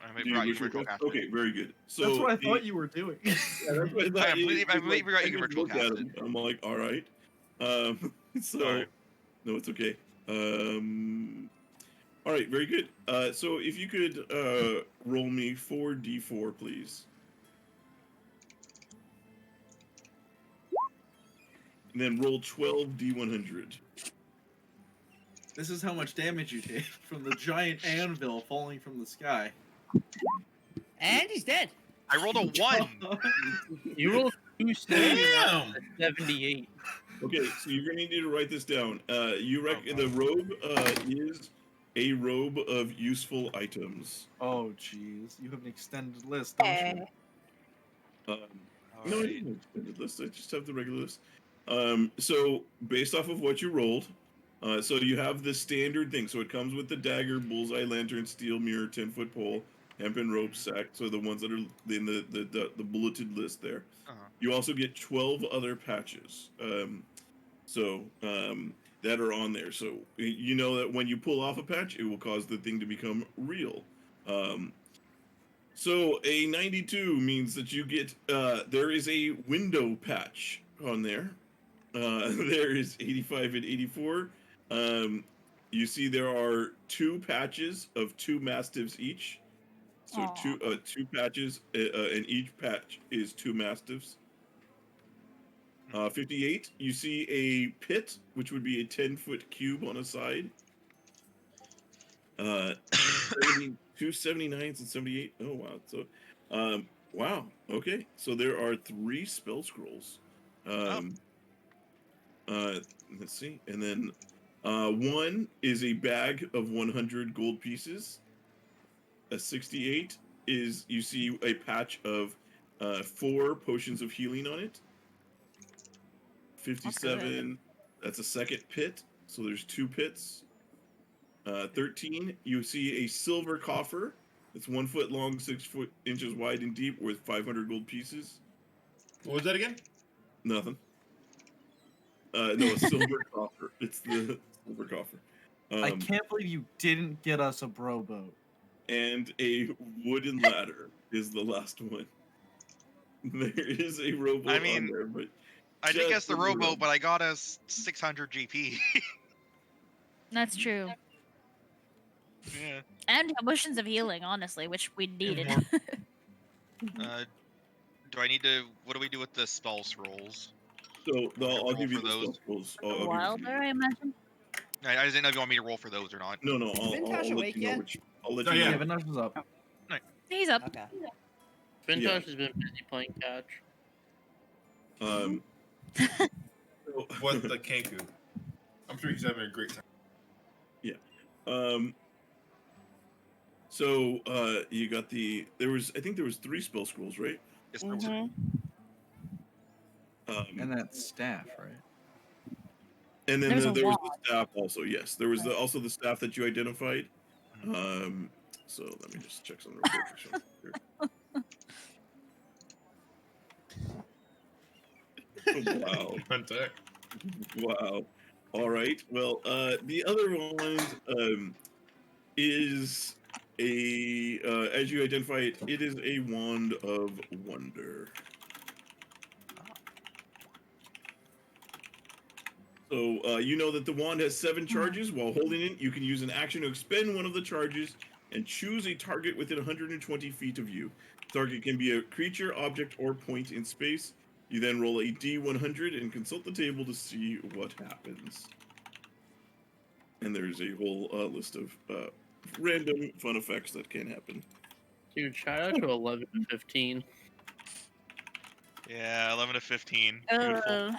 I Do you forgot you ritual ritual cast? cast. Okay, very good. So That's what I thought you were doing. Yeah, that's what I thought. I completely forgot you I can just ritual looked at cast him. I'm like, all right. So Sorry. no, it's okay. All right, very good. So if you could roll me 4d4, please. And then roll 12d100. This is how much damage you take from the giant anvil falling from the sky. And he's dead. I rolled a 1. You rolled 2 Damn! 78. Okay, so you're gonna need to write this down. You reckon the robe is a robe of useful items. Oh, jeez. You have an extended list, don't you? No, I Alright. didn't have extended list. I just have the regular list. So based off of what you rolled, so you have the standard thing. So it comes with the dagger, bullseye, lantern, steel mirror, 10-foot pole, hempen rope, sack. So the ones that are in the bulleted list there. You also get 12 other patches. That are on there. So you know that when you pull off a patch, it will cause the thing to become real. So a 92 means that you get there is a window patch on there. There is 85 and 84. You see there are 2 patches of 2 mastiffs each. So Aw. two patches, and each patch is 2 mastiffs. 58, you see a pit, which would be a 10-foot cube on a side. 72, 79s, and 78. Oh, wow. So, wow. Okay. So there are 3 spell scrolls. Let's see. And then 1 is a bag of 100 gold pieces. A 68 is, you see a patch of 4 potions of healing on it. 57, that's a second pit. So there's 2 pits. 13, you see a silver coffer. It's 1 foot long, 6 inches wide and deep, with 500 gold pieces. What was that again? Nothing. No, a silver coffer. It's the silver coffer. I can't believe you didn't get us a bro boat. And a wooden ladder is the last one. There is a rowboat on there, but I did guess the just rowboat, but I got us 600 GP. That's true. Yeah. And potions of healing, honestly, which we needed. Do I need to? What do we do with the spell scrolls? So I'll give you for the spell those. scrolls. Wilder, I imagine. I just didn't know if you want me to roll for those or not. No, I'll Vintash let awake you know yet? which. I'll let Oh, you yeah. know. Vintash is up. He's up. Okay. Vintash has been busy playing catch. With the kenku. I'm sure he's having a great time. Yeah. You got I think there was 3 spell scrolls, right? Yes, And that staff, right? And then There's there a was wand. the staff also. Yes, there was also the staff that you identified. So let me just check something real quick. Wow. Huntar. Wow. All right. Well, the other one is as you identify it, it is a wand of wonder. So you know that the wand has 7 charges. While holding it, you can use an action to expend one of the charges and choose a target within 120 feet of you. Target can be a creature, object, or point in space. You then roll a D100 and consult the table to see what happens. And there's a whole list of random fun effects that can happen. Dude, shout out to 11 to 15. Yeah, 11 to 15. Beautiful.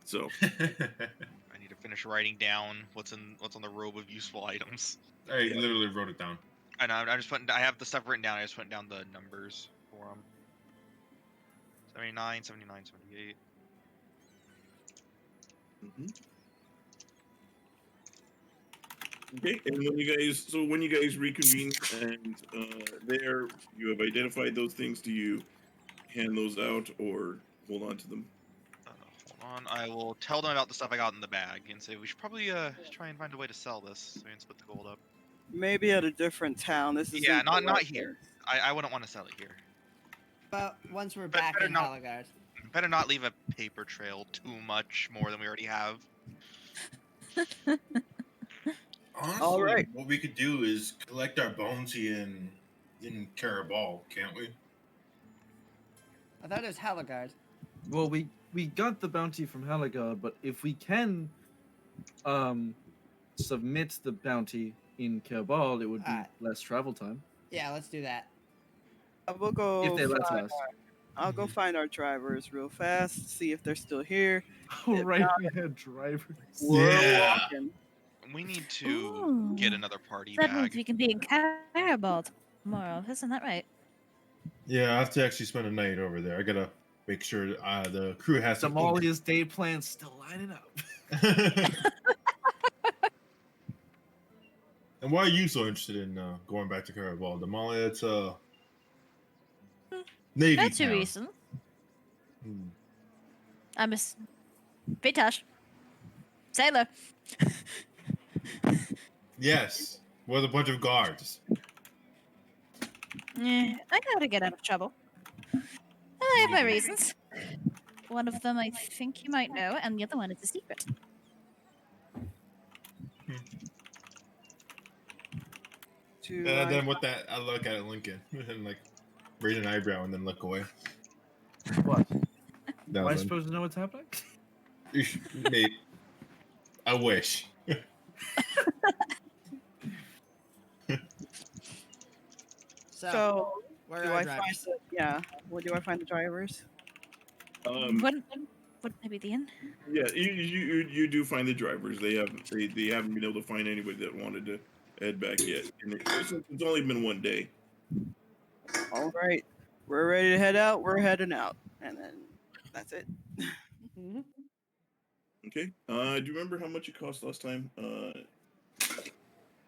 So I need to finish writing down what's on the robe of useful items. I literally wrote it down. I know. I have the stuff written down. I just put down the numbers for them. 79, 79, 78. Okay, and when you guys reconvene and there you have identified those things, do you hand those out or hold on to them? Hold on. I will tell them about the stuff I got in the bag and say we should probably try and find a way to sell this so we can split the gold up. Maybe at a different town. This is not here. I wouldn't want to sell it here. But once we're back in Halagard. Better not leave a paper trail too much more than we already have. Honestly, all right. What we could do is collect our bounty in Khaerbaal, can't we? I thought it was Halagard. Well, we got the bounty from Halagard, but if we can submit the bounty in Khaerbaal, it would be less travel time. Yeah, let's do that. We'll go. If they let us. I'll go find our drivers real fast, see if they're still here. Oh, right, we had drivers. We're walking. We need to get another party That bag. means we can be in Khaerbaal tomorrow, isn't that right? Yeah, I have to actually spend a night over there. I gotta make sure the crew has Damalia's day plan's still lining up. And why are you so interested in going back to Khaerbaal? Damalia, it's a Navy That's two town. reasons. I'm a Vintash sailor. Yes, with a bunch of guards. I gotta get out of trouble. I have my reasons. One of them I think you might know, and the other one is a secret. And then with that, I look at Lincoln and like raise an eyebrow and then look away. What? That Am I was supposed to know what's happening? Mate, I wish. So where do are I drivers? find where do I find the drivers? Wouldn't they be the inn? Yeah, you do find the drivers. They haven't been able to find anybody that wanted to head back yet. And it's only been one day. All right, we're ready to head out. We're heading out, and then that's it. Okay. Do you remember how much it cost last time?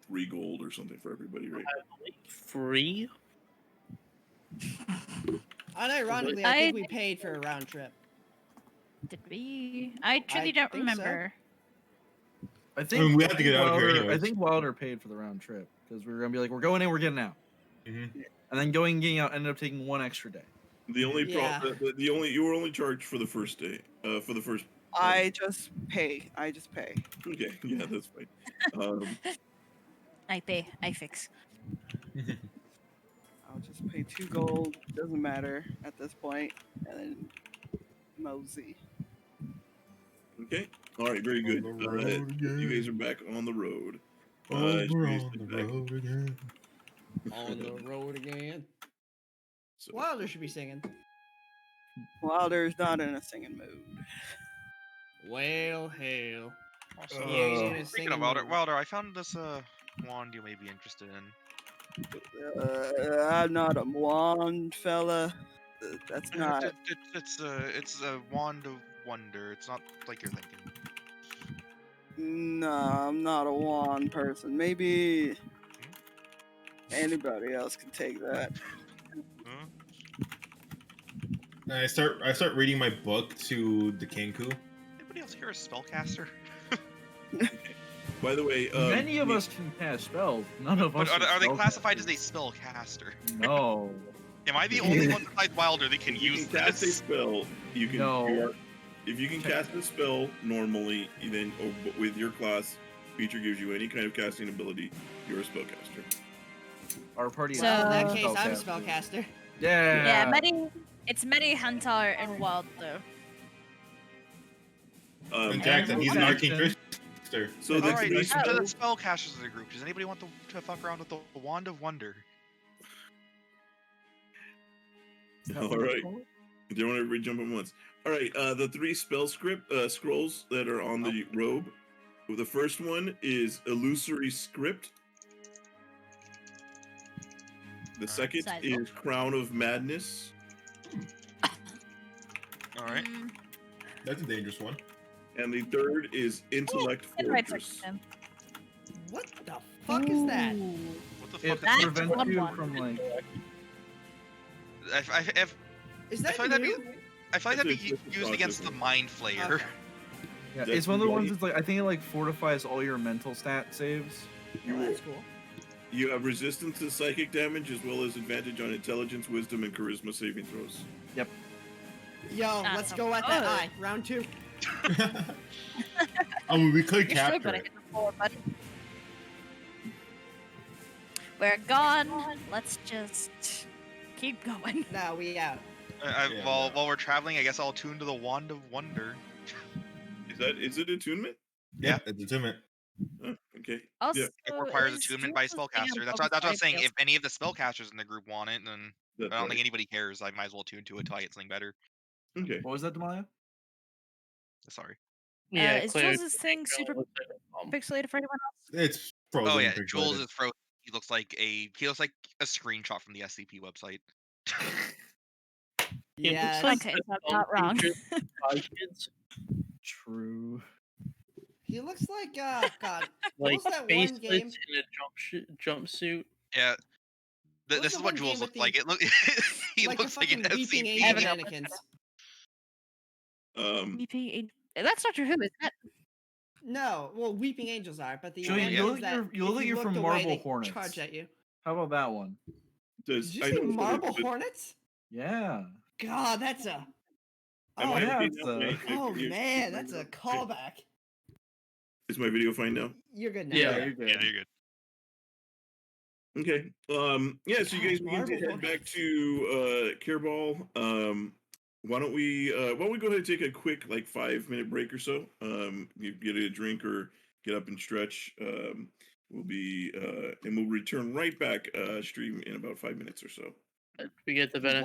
3 gold or something for everybody, right? Free? Unironically, I think we paid for a round trip. Did we? I truly don't think so. remember. I think we have to get out of here Wilder, anyways. I think Wilder paid for the round trip because we were gonna be like, we're going in, we're getting out, and then going and getting out ended up taking 1 extra day. The only you were only charged for the first day. For the first. I just pay. Okay, yeah, that's fine. I pay. I fix. I'll just pay 2 gold. Doesn't matter at this point, and then mosey. Okay. All right. Very good. You guys are back on the road. We're on the road again. On the road again. So, Wilder should be singing. Wilder's not in a singing mood. Well, hell. Also, He ain't in a speaking of singing Wilder, mood. I found this wand you may be interested in. I'm not a wand fella. That's not. It's a wand of wonder. It's not like you're thinking. No, I'm not a wand person. Maybe anybody else can take that. And I start reading my book to the kenku. Anybody else here a spellcaster? by the way, many of us can cast spells. None of us. Are they classified as a spellcaster? No. Am I the only one besides Wilder that can If you use can cast a this? spell, you can. No. If you can cast a spell normally, then with your class, feature gives you any kind of casting ability. You're a spellcaster. Our party. So- Well, in that Uh, case, I'm a spellcaster. Yeah. Yeah, Medi. It's Medi, Huntar, and Wilder. And Jackson, he's an arcane trickster. So All the right, three to the spells. spellcasters of the group. Does anybody want to fuck around with the Wand of Wonder? All right. Do you want everybody jump at once? All right. The 3 spell scrolls that are on the robe. The first one is Illusory Script. The second Sizable. is Crown of Madness. All right. That's a dangerous one. And the third is Intellect Fortress. What the fuck is that? What the It fuck is prevents one you one. from like. Is I that feel like new? I feel like that'd That's be a used against the process. Mind Flayer. Okay. Yeah, That's it's one of the the ones only- that's like I think it like fortifies all your mental stat saves. Oh, that's cool. You have resistance to psychic damage as well as advantage on intelligence, wisdom, and charisma saving throws. Yep. Yo, That's let's so go at that good. eye. Round 2. I mean, we could You're still capture gonna it. get the 4, buddy. We're gone. Let's just keep going. Now we out. Yeah, While we're traveling, I guess I'll tune to the Wand of Wonder. Is it attunement? Yeah, it's attunement. Oh, okay. Also, Yeah, It requires is attunement by Jules saying spellcaster. I'm That's what I'm focused saying. on If any of the spellcasters in the group want it, then that's I don't right. think anybody cares. I might as well tune to it till I get something better. Okay. What was that, Damalia? Sorry. Yeah, is Cleric Jules' thing super pixelated for anyone else? It's frozen. Oh yeah, pixelated. Jules is frozen. He looks like a screenshot from the SCP website. It Yeah. looks like Okay, the so I'm not wrong. features of Spy Kids, True. He looks like God. like was that one faceless game? in a jumpsuit. Yeah. What was This the is what one Jules game looked with like. the- It look he like looks the like an fucking weeping SCP. angel Evan, mannequins. Weeping Angel. That's Doctor Who, isn't it? No, well, weeping angels are, but the Julian, idea you is look that you're- you if look like you're looked from away, Marble they Hornets. charge at you. How about that one? Does Did you I say know what it is, Marble but- Hornets? Yeah. God, that's a. Am Oh, I yeah, okay it's, now? oh man, that's a callback. Is my video fine now? You're good now. Yeah. you're good. Yeah, you're good. Okay. Yeah, so you guys God, begin to Marble head back Hornets. to Khaerbaal. Why don't we go ahead and take a quick 5-minute break or so? You get a drink or get up and stretch. We'll be and we'll return right back stream in about 5 minutes or so. We get the benefit.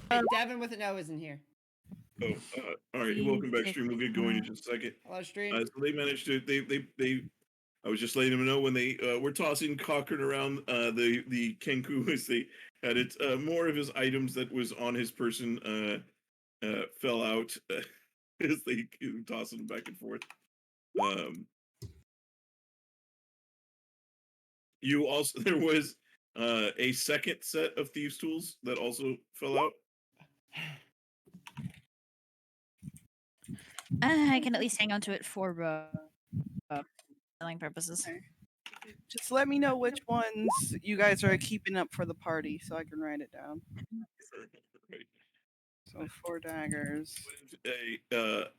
Devin with an O isn't here. Oh, all right. Welcome back, stream. We'll get going in just a second. Hello, stream. So they managed to. They. I was just letting them know when they were tossing Cochrane around the kenku as they had it. More of his items that was on his person fell out as they tossing them back and forth. You also there was a second set of thieves' tools that also fell out. I can at least hang on to it for selling purposes. Just let me know which ones you guys are keeping up for the party so I can write it down. Right. So 4 daggers.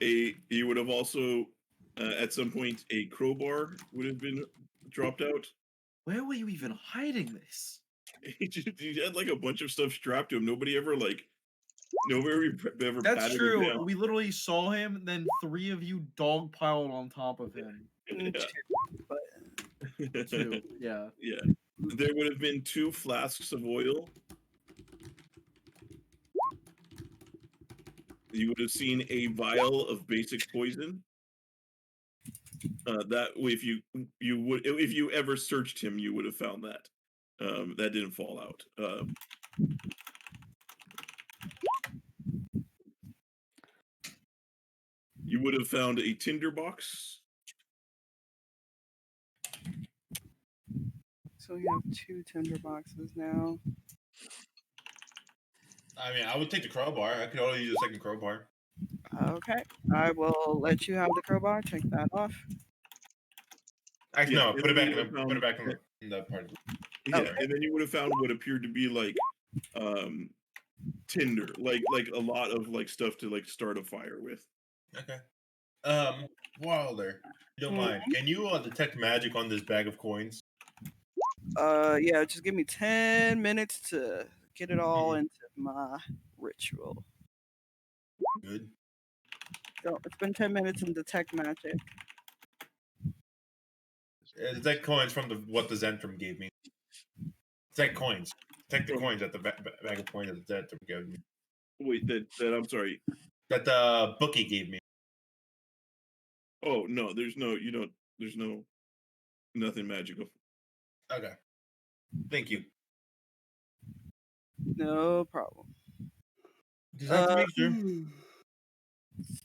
You would have also at some point a crowbar would have been dropped out. Where were you even hiding this? You had like a bunch of stuff strapped to him. Nobody ever That's patted true. him down. We literally saw him, then 3 of you dogpiled on top of him. Yeah. 2, yeah. Yeah. There would have been 2 flasks of oil. You would have seen a vial of basic poison. That if you ever searched him, you would have found that. That didn't fall out. You would have found a tinderbox. So we have 2 tinder boxes now. I mean, I would take the crowbar. I could only use a second crowbar. Okay, I will let you have the crowbar. Take that off. Actually, Yeah, no. Put it back in and the part. Yeah, and then you would have found what appeared to be like tinder, like a lot of like stuff to like start a fire with. Okay. Wilder, you don't mind? Can you detect magic on this bag of coins? Yeah, just give me 10 minutes to get it all into my ritual. Good. So it's been 10 minutes in detect magic. Detect coins from what the Zentrum gave me. Detect coins. Detect the coins at the bag of coins that the Zentrum gave me. Wait, that I'm sorry. That the bookie gave me. Oh no, there's nothing magical. Okay. Thank you. No problem. Just have to make sure.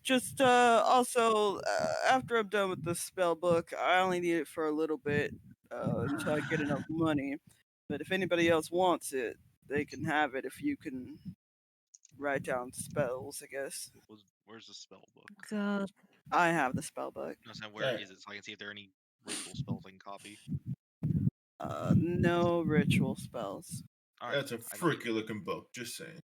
Just also after I'm done with the spell book, I only need it for a little bit until I get enough money. But if anybody else wants it, they can have it if you can write down spells, I guess. Where's the spell book? God. I have the spell book. No, so where is it? So I can see if there are any ritual spells I can copy. No ritual spells. Right, That's a freaky looking book. Just saying.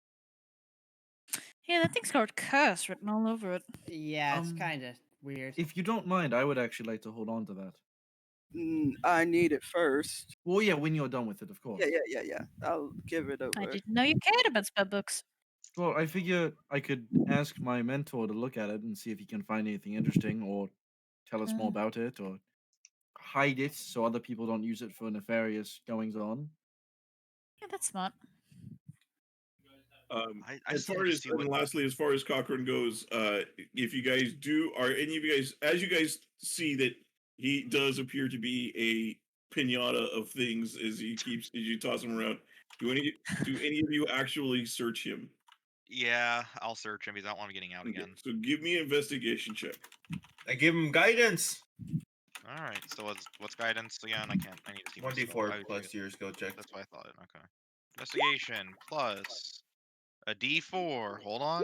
Yeah, that thing's got curse written all over it. Yeah, it's kind of weird. If you don't mind, I would actually like to hold on to that. I need it first. Well, yeah, when you're done with it, of course. Yeah. I'll give it over. I didn't know you cared about spell books. Well, I figure I could ask my mentor to look at it and see if he can find anything interesting or tell us more about it or hide it so other people don't use it for nefarious goings on. Yeah, that's smart. Lastly, as far as Cochrane goes, if you guys are any of you guys, as you guys see that he does appear to be a pinata of things as you toss him around. Do any of you actually search him? Yeah, I'll search him because I don't want him getting out again. So give me an investigation check. I give him guidance. All right. So what's guidance again? I need to see. 1d4 plus your skill check. That's what I thought. Okay. Investigation plus a d4. Hold on.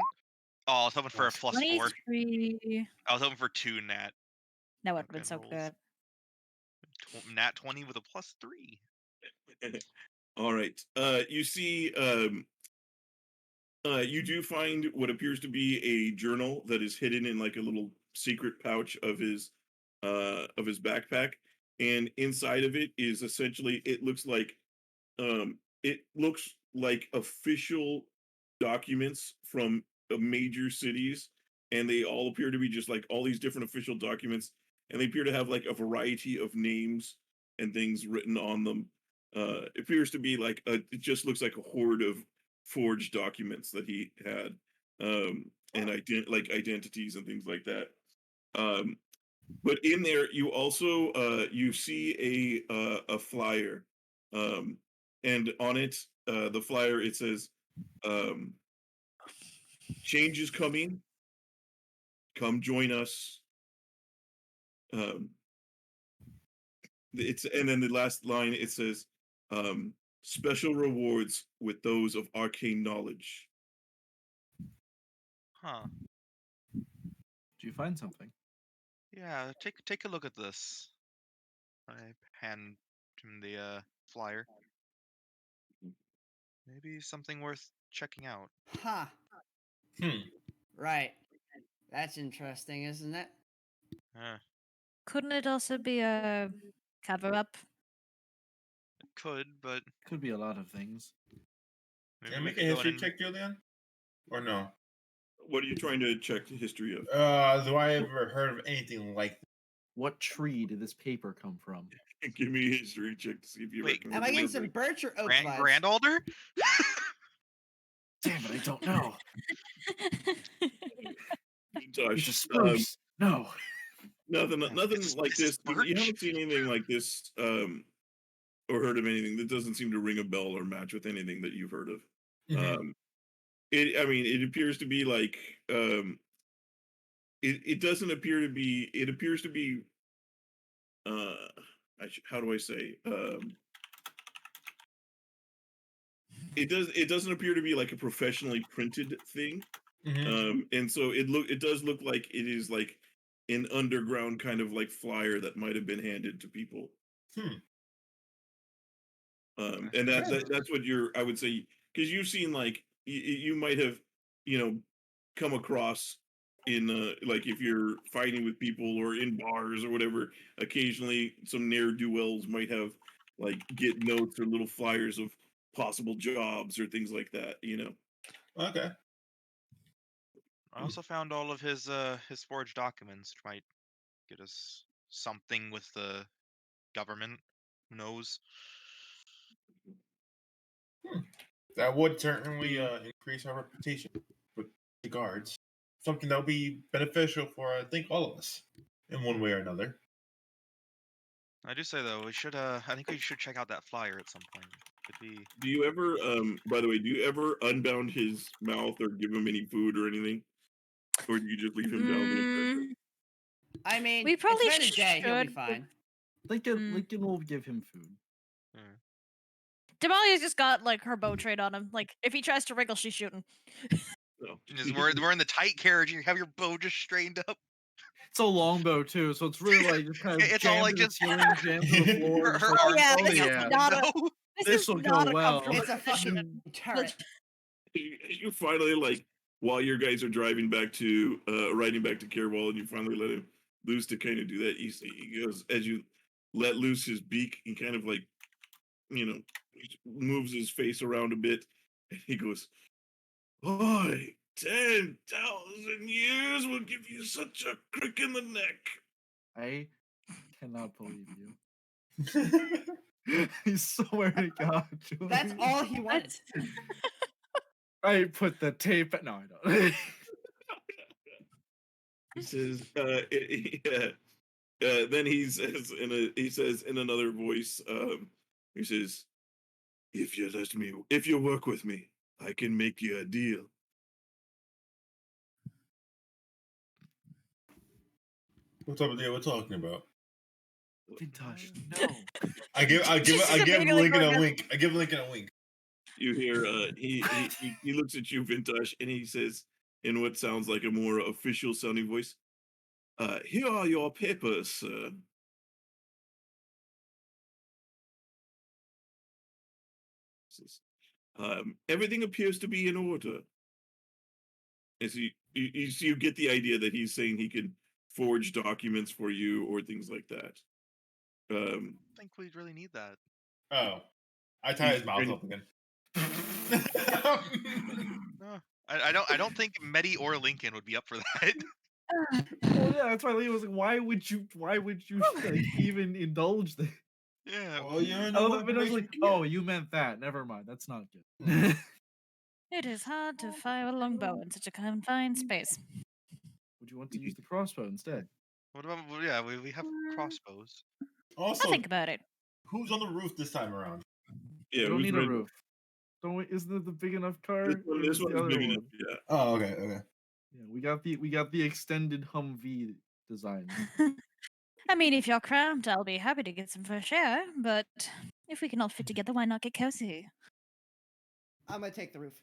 Oh, I was hoping for a plus 4. 23. I was hoping for 2 nat. That would have been so good. Nat 20 with a plus 3. All right. You see, you do find what appears to be a journal that is hidden in like a little secret pouch of his backpack, and inside of it is essentially it looks like official documents from major cities, and they all appear to be just like all these different official documents, and they appear to have like a variety of names and things written on them. It appears to be like it just looks like a hoard of forged documents that he had, and identities and things like that. But in there, you also you see a flyer, and on it, the flyer, it says, "Change is coming. Come join us." And then the last line, it says, "Special rewards with those of arcane knowledge." Huh. Do you find something? Yeah, take a look at this. I hand him the flyer. Maybe something worth checking out. Huh. Hmm. Right. That's interesting, isn't it? Couldn't it also be a cover up? It could, but Could be a lot of things. maybe Can I we make a could go in history and check, Julian? Or no? What are you trying to check the history of? Do I ever heard of anything like that? What tree did this paper come from? Give me a history check to see if you Wait, recognize Am I getting some something. birch or oak vibes? Grand Alder? Damn it, I don't know. Vintash, It's a spruce. No. nothing It's like this. You birch. haven't seen anything like this, or heard of anything that doesn't seem to ring a bell or match with anything that you've heard of. It appears to be like, it doesn't appear to be. It appears to be. How do I say? It doesn't appear to be like a professionally printed thing. And so it does look like it is like an underground kind of like flyer that might have been handed to people. And that's what I would say, because you've seen like you might have, come across in like if you're fighting with people or in bars or whatever, occasionally some ne'er-do-wells might have like get notes or little flyers of possible jobs or things like that, Okay. I also found all of his forged documents, which might get us something with the government. Who knows? That would certainly increase our reputation with the guards. Something that would be beneficial for, I think, all of us in one way or another. I do say though, we should. I think we should check out that flyer at some point. Could be. Do you ever, by the way, do you ever unbound his mouth or give him any food or anything? Or do you just leave him down the entire time? I mean, We probably it's been a day. He'll be should. fine. Lincoln will give him food. Damalia's just got like her bow trade on him. Like if he tries to wriggle, she's shooting. No. We're in the tight carriage. And you have your bow just straightened up. It's a longbow too, so it's really like just kind of It's all like just ceiling, jammed to the floor. her just arms yeah, sticking this out is the not window. This will go well. It's a fucking turret. You finally, like, while your guys are driving back to riding back to Khaerbaal, and you finally let him loose to kind of do that. You see, he goes, as you let loose his beak, he kind of like, he moves his face around a bit, and he goes, "Boy, 10,000 years will give you such a crick in the neck." I cannot believe you. I swear to God, Julian. That's all he wants. I put the tape. No, I don't. He says, then he says in another voice, he says, if you work with me, I can make you a deal. What type of deal we're talking about? Vintash, no. I give Lincoln a wink. I give Lincoln a wink. You hear he looks at you, Vintash, and he says in what sounds like a more official sounding voice, "Here are your papers, sir." Everything appears to be in order. As you get the idea that he's saying he can forge documents for you or things like that. I don't think we really need that. Oh, I tie his mouth up again. No, I don't think Medi or Lincoln would be up for that. Well, yeah, that's why Leo was like, "Why would you like, even indulge this?" Yeah. Well, you're I was like, "Oh, you meant that. Never mind. That's not good." It is hard to fire a longbow in such a confined space. Would you want to use the crossbow instead? What about? Well, yeah, we have crossbows. I'll Also, think about it. who's on the roof this time around? Yeah, We don't who's need a ready? roof. Don't we? Isn't it the big enough car? This Or is one the is other big one? enough. Yeah. Oh, okay. Yeah, we got the extended Humvee design. I mean, if you're cramped, I'll be happy to get some fresh air, but if we can all fit together, why not get cozy? I'm gonna take the roof.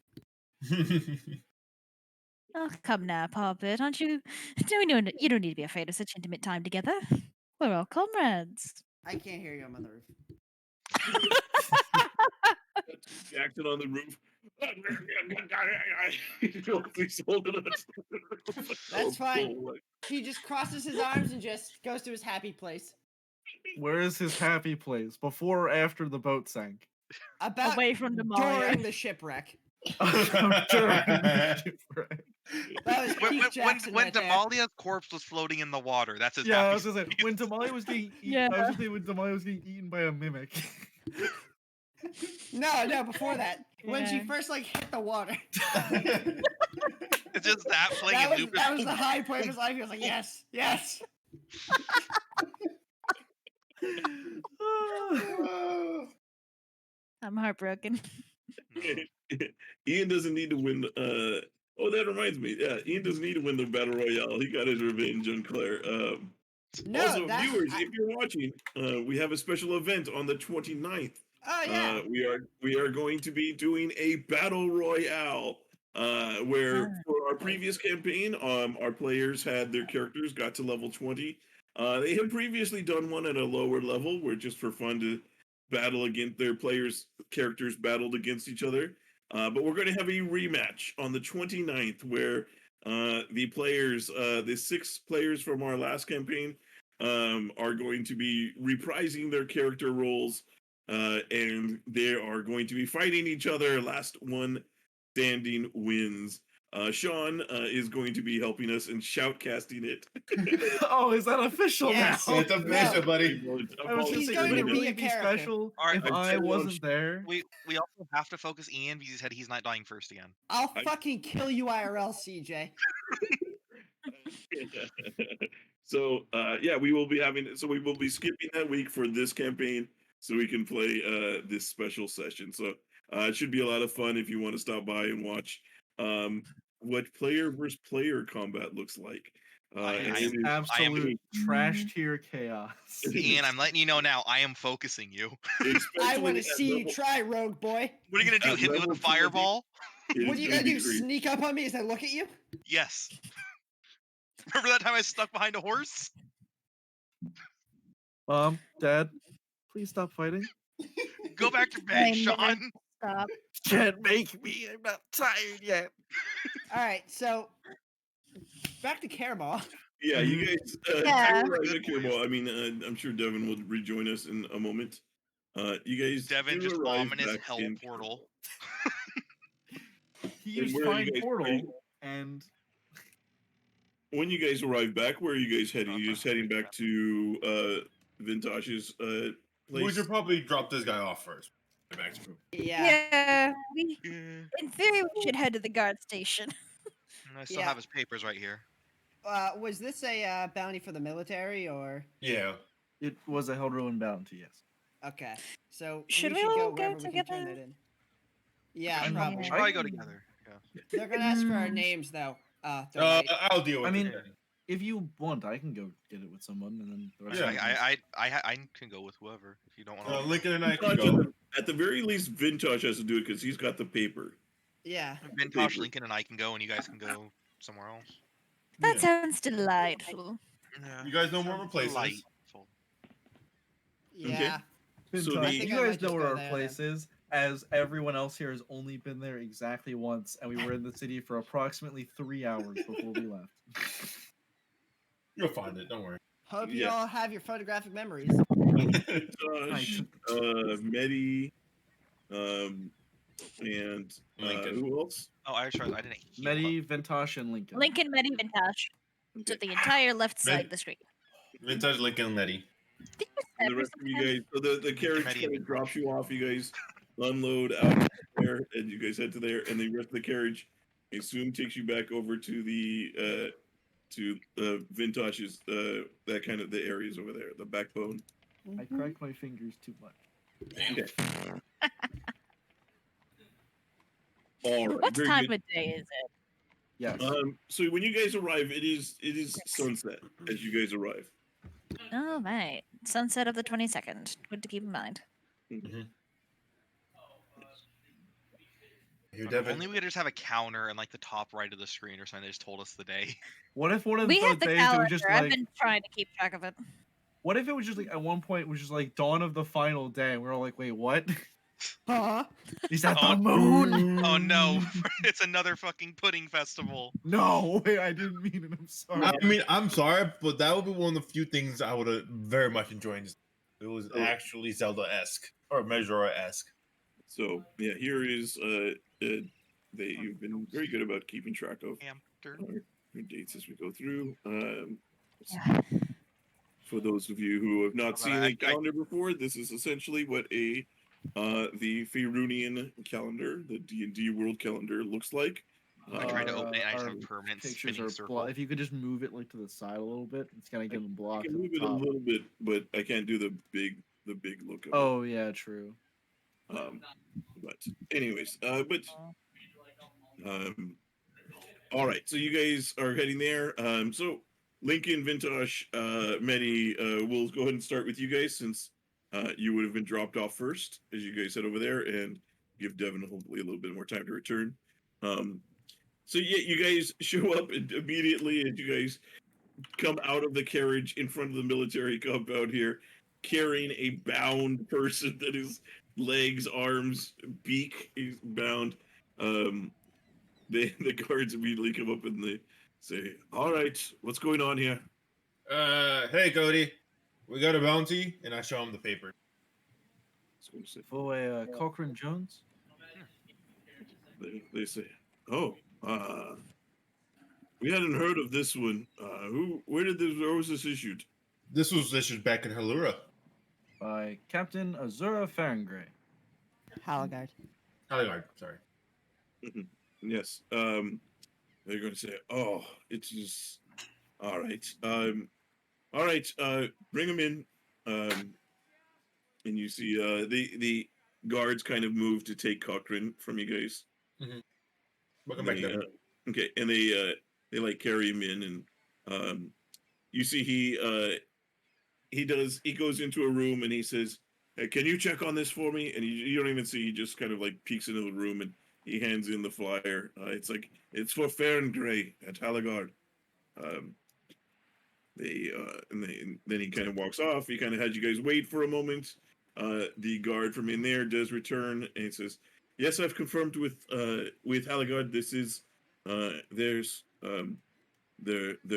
Oh, come now, Poppet, aren't you? You don't need to be afraid of such intimate time together. We're all comrades. I can't hear you. I'm on the roof. Jackson on the roof. He's holding us. That's fine. He just crosses his arms and just goes to his happy place. Where is his happy place? Before or after the boat sank? About Away from Damalia. during the shipwreck. During the shipwreck. That was When, Keith when, Jackson when right there. Damalia's corpse was floating in the water, that's his Yeah, I happy was gonna say when Damalia was getting eaten. I was gonna say when Damalia was getting eaten by a mimic. No, before that. When she Yeah. first hit the water. It's just that playing in loop. That was the high point of his life. He was like, yes, yes. I'm heartbroken. Ian doesn't need to win. Oh, that reminds me. Yeah, Ian doesn't need to win the battle royale. He got his revenge on Claire. No, Also, viewers, if you're watching, we have a special event on the 29th. Oh yeah. We are going to be doing a battle royale. Where for our previous campaign, our players had their characters got to level 20. They had previously done one at a lower level, where just for fun to battle against their players' characters battled against each other. But we're going to have a rematch on the 29th, where the players, the 6 players from our last campaign, are going to be reprising their character roles, and they are going to be fighting each other. Last one standing wins. Sean is going to be helping us and shoutcasting it. Oh, is that official Yes. now? It's official, buddy. I was He's just going would to it be really a be character. special All right, if I've I said it on wasn't there? We also have to focus Ian because he's not dying first again. I'll fucking kill you IRL, CJ. So yeah, we will be having. So we will be skipping that week for this campaign, so we can play this special session. So it should be a lot of fun if you want to stop by and watch what player versus player combat looks like. And I it is Absolute trash tier chaos. Ian, I'm letting you know now. I am focusing you. I especially want to at see you level- try, rogue boy. What are you gonna do? At Hit me with level a fireball? it What is are you gonna gonna be do? crazy. Sneak up on me as I look at you? Yes. Remember that time I stuck behind a horse? Mom, Dad, please stop fighting. Go back to bed, I never- Sean. Stop. Can't make me. I'm not tired yet. All right, so back to Khaerbaal. Yeah, you guys. Yeah. Good I mean, I'm sure Devin will rejoin us in a moment. You guys. Devin do just arrive ominous back hell in portal. He used where are you Find guys Portal, heading? and When you guys arrive back, where are you guys heading? Oh, You just fine. heading back to Vintash's We place? should probably drop this guy off first. Get back to him. Yeah. Yeah, Yeah. in theory, we should head to the guard station. And I still Yeah. have his papers right here. Was this a bounty for the military or? Yeah. it was a Hellruin bounty, yes. Okay, so Should we we should all go go wherever we can turn together? that in. Yeah, I'm- probably. We should I probably go can- together. Yeah. They're gonna ask for our names though. I'll deal with I mean, it. if you want, I can go get it with someone, and then the rest Yeah. of you guys- I can go with whoever if you don't want to. Lincoln and I can Vintage, go. at the very least, Vintage has to do it because he's got the paper. Yeah. Vintash, Lincoln, and I can go, and you guys can go somewhere else. That Yeah. sounds delightful. Yeah. You guys know more Sounds places. delightful. Yeah. So Vintage, the- I think you I might guys know just where go our there, place is, as everyone else here has only been there exactly once, and we were in the city for approximately 3 hours before we left. You'll find it. Don't worry. Hope you Yeah. all have your photographic memories. Vintage, Medi, and Lincoln. who else? Oh, I didn't. heal Medi, Vintash, and Lincoln. Lincoln, Medi, Vintash. To the entire left side of the screen. Vintage, Lincoln, and Medi. And the rest of you guys. So the carriage Medi kind and of drops you off. You guys unload out there, and you guys head to there, and the rest of the carriage, I assume, takes you back over to the Vintash's that kind of the areas over there, the backbone. I crack my fingers too much. Okay. All right. What very time good. of day is it? Yes. So when you guys arrive, it is sunset as you guys arrive. All right. Sunset of the 22nd. Good to keep in mind. Here, Devin. Only we could just have a counter in like the top right of the screen or something that just told us the day. What if one of We those have the days calendar. it was just I've like? been trying to keep track of it. What if it was just like at one point it was just like dawn of the final day, and we're all like, wait, what? Huh? Is that Oh, the moon? Oh no, it's another fucking pudding festival. No, wait, I didn't mean it. I'm sorry. I mean, I'm sorry, but that would be one of the few things I would have very much enjoyed. It was actually Zelda-esque or Majora-esque. So yeah, here is you've been very good about keeping track of your dates as we go through. For those of you who have not seen a calendar before, this is essentially what the Faerunian calendar, the D&D world calendar, looks like. I tried to open it. I just have a permanent spinning circle. If you could just move it like to the side a little bit, it's gonna give them blocked. I can move it a little bit, but I can't do the big look of it. Oh yeah, true. But anyways, all right. So you guys are heading there. So Lincoln, Vintash, Medi, we'll go ahead and start with you guys since you would have been dropped off first as you guys head over there, and give Devin hopefully a little bit more time to return. So yeah, you guys show up immediately, and you guys come out of the carriage in front of the military compound here, carrying a bound person that is legs, arms, beak is bound. The guards immediately come up and they say, "All right, what's going on here?" Hey Cody, we got a bounty, and I show him the paper. For a Cochrane Jones. They say, "Oh, we hadn't heard of this one. Where was this issued?" This was issued back in Halura. By Captain Azura Farengray. Halagard. Sorry. Yes. They're going to say, "Oh, it is all right. All right. Bring them in." And you see, the guards kind of move to take Cochrane from you guys. Welcome back, Devin. Okay, and they like carry him in, and you see he goes into a room and he says, "Hey, can you check on this for me?" And you don't even see, he just kind of like peeks into the room and he hands in the flyer. It's for Farengray at Halagard. And then he kind of walks off. He kind of had you guys wait for a moment. The guard from in there does return and he says, "Yes, I've confirmed with Halagard. This is their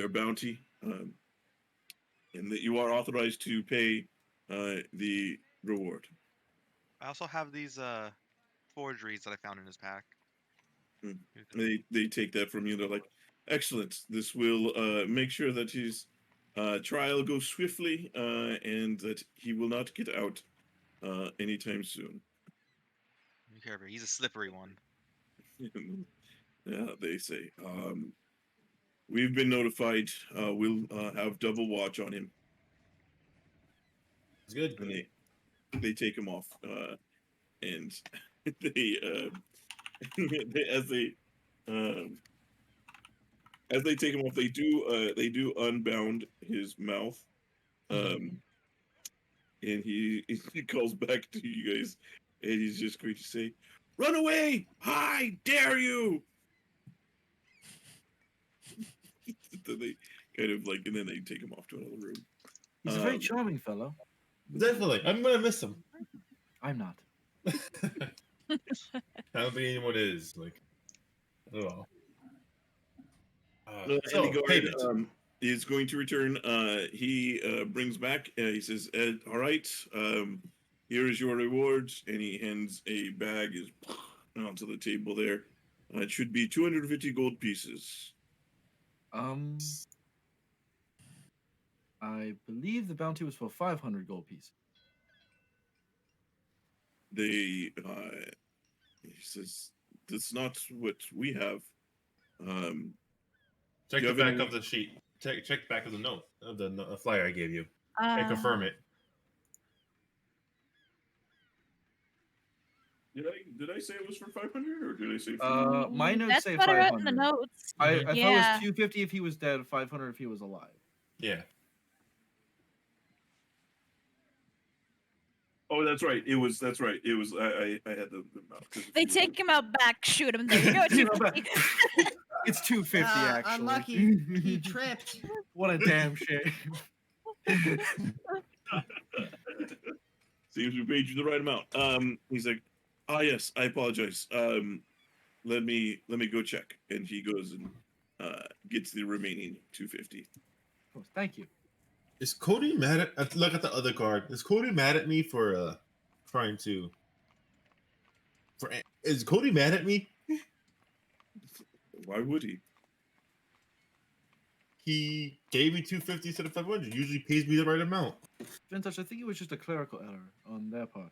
bounty, and that you are authorized to pay the reward." I also have these forgeries that I found in his pack. They take that from you. They're like, "Excellent. This will make sure that his trial goes swiftly and that he will not get out anytime soon." Be careful. He's a slippery one. Yeah, they say, "We've been notified. We'll have double watch on him." It's good. And they take him off, and they as they take him off, they do unbound his mouth, and he calls back to you guys, and he's just going to say, "Run away! I dare you!" Then they kind of like, and then they take him off to another room. He's a very charming fellow. Definitely, I'm gonna miss him. I'm not. I don't think anyone is like. Oh. And the guard is going to return. He brings back. He says, "All right, here is your reward," and he hands a bag onto the table there. It should be 250 gold pieces. I believe the bounty was for 500 gold pieces. he says, that's not what we have. Check the back of the sheet. Check the back of the note of the flyer I gave you and confirm it. Did I say it was for 500 or did I say? My notes That's say what 500. I wrote in the notes. I thought it was 250 if he was dead, 500 if he was alive. Yeah. Oh, that's right. That's right. It was. I had the mouth. They take him out back, shoot him. There you go. 250. It's 250 actually. Unlucky. He tripped. What a damn shame. Seems we paid you the right amount. He's like, yes, I apologize. Let me go check. And he goes and gets the remaining 250. Oh, thank you. Is Cody mad at? Look at the other card. Is Cody mad at me for trying to? Is Cody mad at me? Why would he? He gave me 250 instead of 500. Usually pays me the right amount. Vintash, I think it was just a clerical error on their part.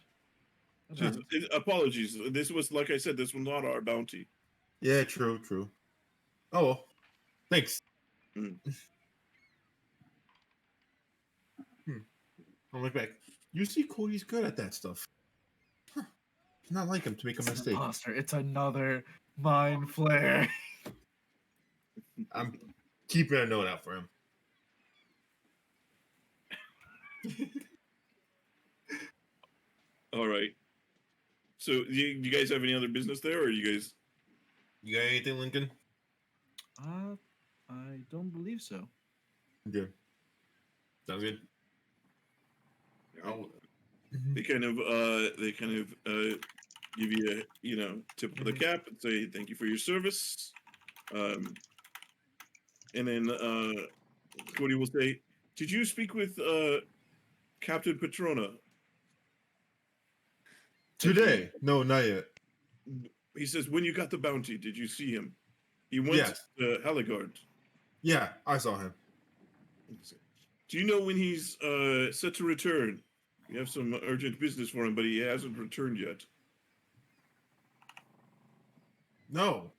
Apologies. This was, like I said, this was not our bounty. Yeah, true. Oh, well. Thanks. I'll look back. You see, Cody's good at that stuff. Huh. It's not like him to make a mistake. Monster. It's another mind flare. I'm keeping a note out for him. All right. So, you guys have any other business there, or you guys? You got anything, Lincoln? I don't believe so. Yeah. Sounds good. They kind of give you a tip of the cap and say thank you for your service, and then Cody will say, "Did you speak with Captain Petrona today?" No, not yet. He says, "When you got the bounty, did you see him? He went to Haligard." Yeah, I saw him. Do you know when he's set to return? We have some urgent business for him, but he hasn't returned yet. No,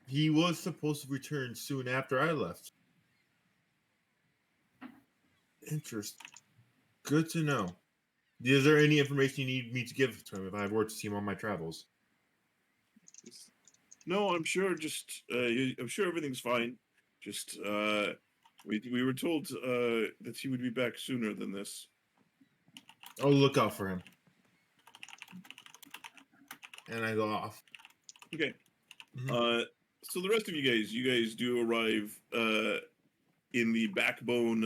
he was supposed to return soon after I left. Interesting. Good to know. Is there any information you need me to give to him if I were to see him on my travels? No, I'm sure. I'm sure everything's fine. Just we were told that he would be back sooner than this. I'll look out for him. And I go off. Okay. So the rest of you guys do arrive in the backbone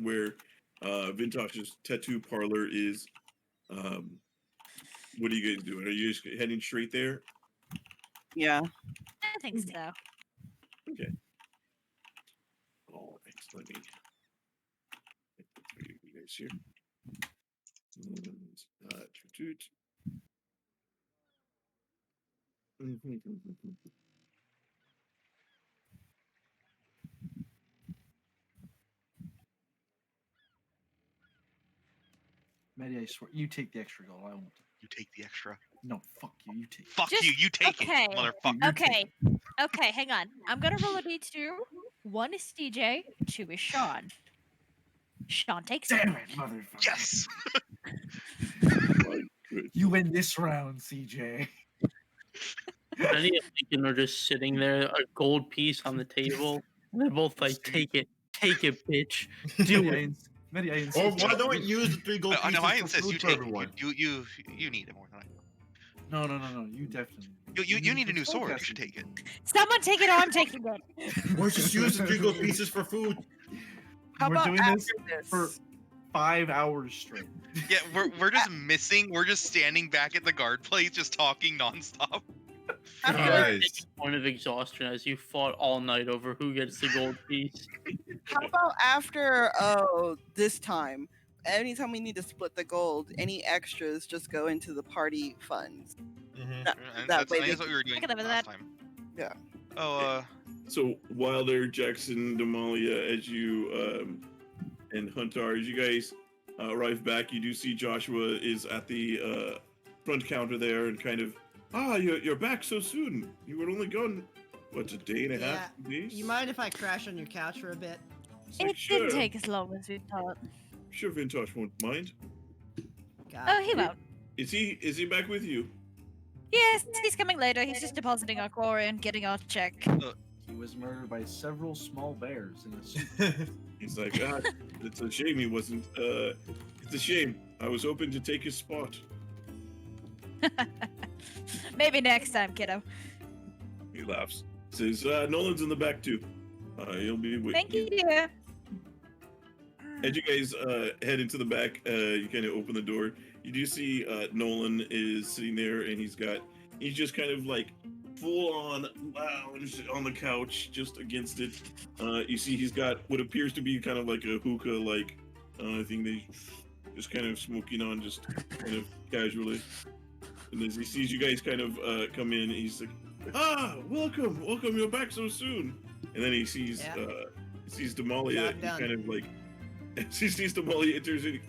where Vintash's tattoo parlor is. What are you guys doing? Are you just heading straight there? Yeah. I think so. Okay. All right. Let me get you guys here. Medi, I swear, you take the extra gold. I won't. You take the extra. No, fuck you. You take. Fuck you. You take it, motherfucker. Okay, hang on. I'm gonna roll a d2. 1 is CJ, 2 is Sean. Sean takes it. Damn it, motherfucker. Yes. You win this round, CJ. Many and Lincoln are just sitting there, a gold piece on the table. And they're both like, take it, bitch. Do it. Medi, I insist. Or why don't you use the 3 gold pieces No, I for insist. food You for take everyone? You need it more than I do. No. You definitely. You need a new sword. You should take it. Someone take it or I'm taking it. Or just use the 3 gold pieces for food. How We're about doing after this for 5 hours straight. Yeah, we're just missing. We're just standing back at the guard place, just talking nonstop. Nice. Point of exhaustion as you fought all night over who gets the gold piece. How about after this time? Anytime we need to split the gold, any extras just go into the party funds. That's way what they- we were doing I can live with last that. time. Yeah. Oh, So while they're Jackson, Damalia, as you and Huntar, as you guys arrive back, you do see Joshua is at the front counter there and kind of, you're back so soon. You were only gone, what, a day and a half, 2 days? You mind if I crash on your couch for a bit? It didn't take as long as we thought. Sure, Vintash won't mind. Oh, he won't. Is he back with you? Yes, he's coming later. He's just depositing our quarry and getting our check. He was murdered by several small bears in a suit. He's like, it's a shame he wasn't. It's a shame. I was hoping to take his spot. Maybe next time, kiddo. He laughs. Says, Nolan's in the back too. He'll be with Thank you. As you guys head into the back, you kind of open the door. You do see Nolan is sitting there, and he's just kind of like full on lounge on the couch, just against it. You see he's got what appears to be kind of like a hookah, like thing they just kind of smoking on, just kind of casually. And as he sees you guys kind of come in, he's like, welcome, you're back so soon. And then he sees Damalia, he kind of like, as he sees Damalia enters in,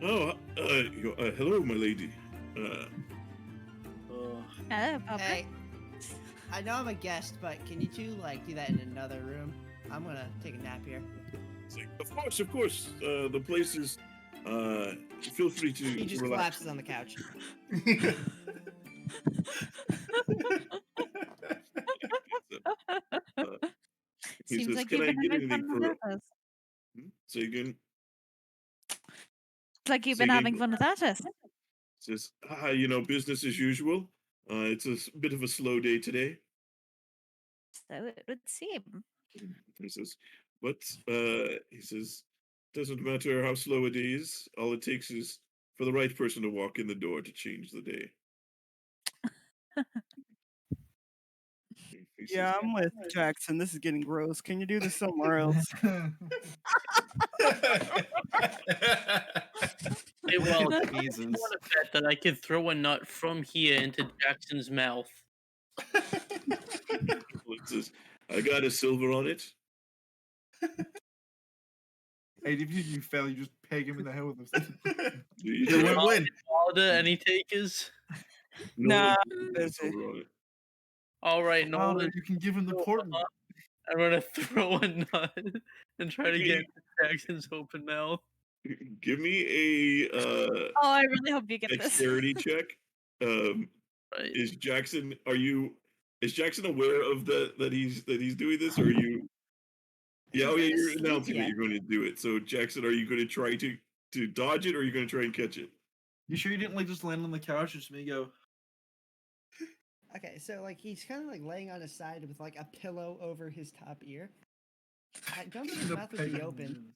hello, my lady. Hello, Papa. Hey, I know I'm a guest, but can you two do that in another room? I'm gonna take a nap here. It's like, of course. The place is. Feel free to. He just relax. collapses on the couch. He Seems says, like "Can you've I been get having anything fun for?" without us. Say again. It's like you've Say been again. having fun without us. Says, business as usual. It's a bit of a slow day today. So it would seem. He says, but he says, doesn't matter how slow it is. All it takes is for the right person to walk in the door to change the day. Yeah, I'm with Jackson. This is getting gross. Can you do this somewhere else? Hey, well, Jesus. I want to bet that I could throw a nut from here into Jackson's mouth. Says, I got a silver on it. Hey, if you fail, you just peg him in the head with him. Win-win. Any takers? Nah, All right, Nolan. You can give him the port. I'm gonna throw a nut and try to get into Jackson's open mouth. Give me a I really hope you get this. dexterity check. Right. Is Jackson aware of that he's doing this, or are you? Yeah, you're announcing that you're going to do it. So Jackson, are you going to try to dodge it, or are you going to try and catch it? You sure you didn't just land on the couch and just me go? Okay, so he's kind of laying on his side with a pillow over his top ear. I don't think his mouth would be open.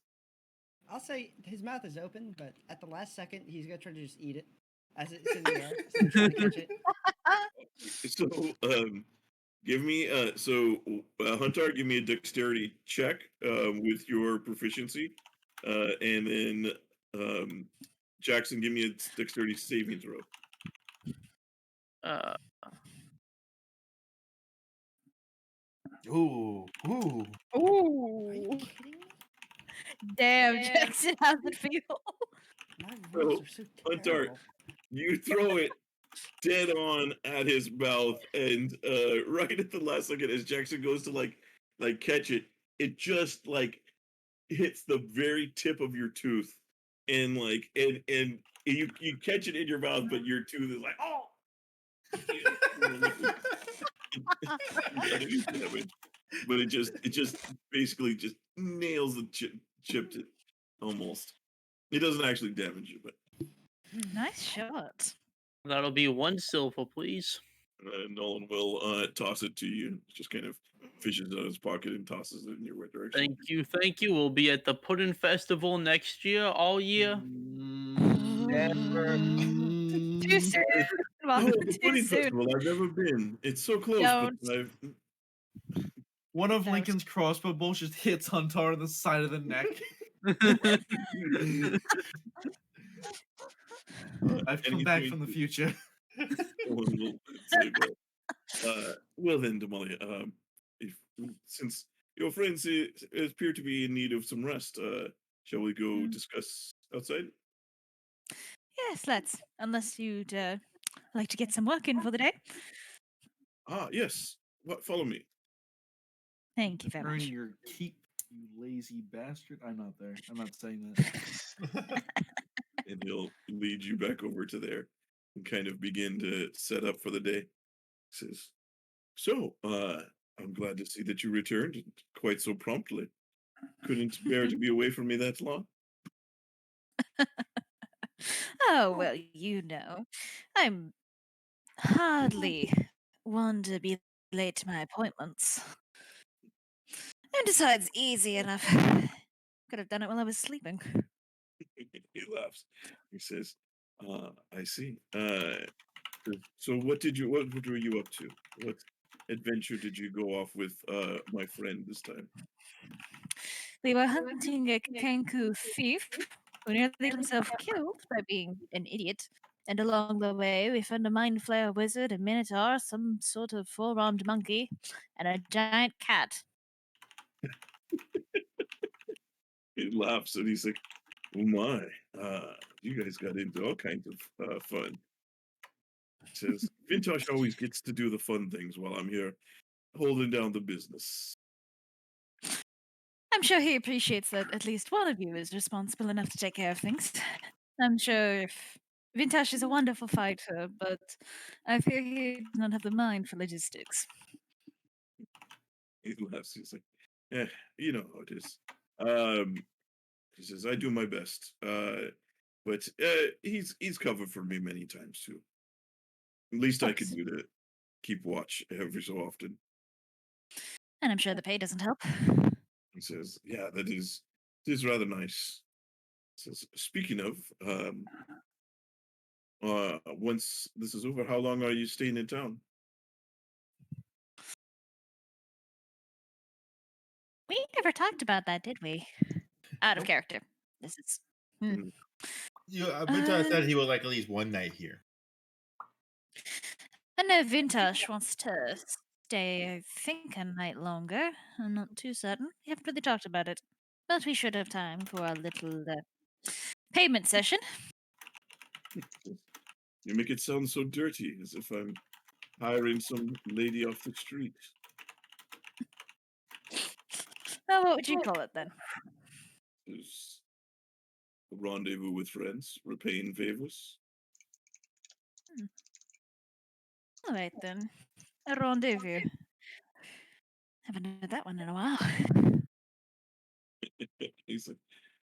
I'll say his mouth is open, but at the last second, he's gonna try to just eat it as it's in the air. So I'm trying to catch it. So, give me Huntar, give me a dexterity check with your proficiency, and then Jackson, give me a dexterity saving throw. Ooh. Are you kidding me? Damn, Jackson, how's it feel? My rolls are so Huntar, terrible. you throw it dead on at his mouth, and right at the last second, as Jackson goes to catch it, it just hits the very tip of your tooth, and you catch it in your mouth, but your tooth is but it just basically just nails the chipped it almost. It doesn't actually damage you, but Nice shot. That'll be 1 silver, please. Nolan will toss it to you. Just kind of fishes out of his pocket and tosses it in your direction. Thank you. We'll be at the Puddin' Festival next year, all year. Never. Too soon. Well, The Pudding too soon. Festival, I've never been. It's so close, but I've... One of Lincoln's crossbow bolts just hits Huntar on the side of the neck. I've come back from the future. Well then, Damalia, since your friends appear to be in need of some rest, shall we go discuss outside? Yes, let's. Unless you'd like to get some work in for the day. Ah, yes. What? Follow me. Thank you very Earn much. your keep, you lazy bastard. I'm not there. I'm not saying that. And he'll lead you back over to there and kind of begin to set up for the day. He says, "So, I'm glad to see that you returned quite so promptly. Couldn't bear to be away from me that long." Oh, well, you know, I'm hardly one to be late to my appointments. And besides, easy enough. Could have done it while I was sleeping. He laughs. He says, "I see. So what were you up to? What adventure did you go off with my friend this time?" We were hunting a kenku thief who nearly got himself killed by being an idiot. And along the way, we found a mind flayer wizard, a minotaur, some sort of four-armed monkey, and a giant cat. He laughs and he's like, "Oh my, you guys got into all kinds of fun." He says, "Vintash always gets to do the fun things while I'm here holding down the business." I'm sure he appreciates that at least one of you is responsible enough to take care of things. I'm sure if Vintash is a wonderful fighter, but I fear he does not have the mind for logistics. He laughs. He's like, you know how it is." Um, he says, "I do my best, but he's covered for me many times too. Least I could Course. do to keep watch every so often." And I'm sure the pay doesn't help. He says, "Yeah, that is rather nice." He says, "Speaking of, once this is over, how long are you staying in town?" We never talked about that, did we? Out of Nope. character. This is. Mm. Vintash said he would like at least one night here. I know Vintash wants to stay, I think, a night longer. I'm not too certain. We haven't really talked about it. But we should have time for our little payment session. You make it sound so dirty, as if I'm hiring some lady off the street. Well, what would you call it then? There's a rendezvous with friends, repaying favors. All right then. A rendezvous. Haven't heard that one in a while. He's like,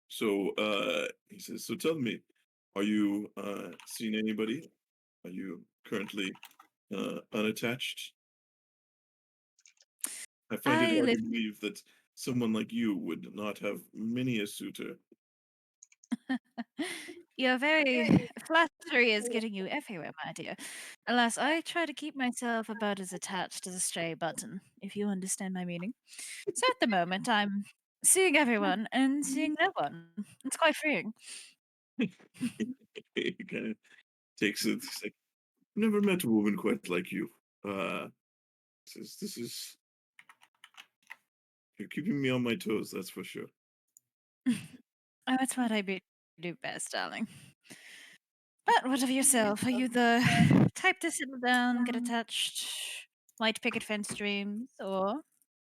so he says, "So tell me, are you seeing anybody? Are you currently unattached? I find it I hard to live. believe that someone like you would not have many a suitor." Your very flattery is getting you everywhere, my dear. Alas, I try to keep myself about as attached as a stray button, if you understand my meaning. So at the moment, I'm seeing everyone and seeing no one. It's quite freeing. He kind of takes it. He's like, "Never met a woman quite like you. Says, this is you're keeping me on my toes, that's for sure." Oh, it's what do best, darling. But what of yourself? Are you the type to settle down, get attached, white picket fence dreams, or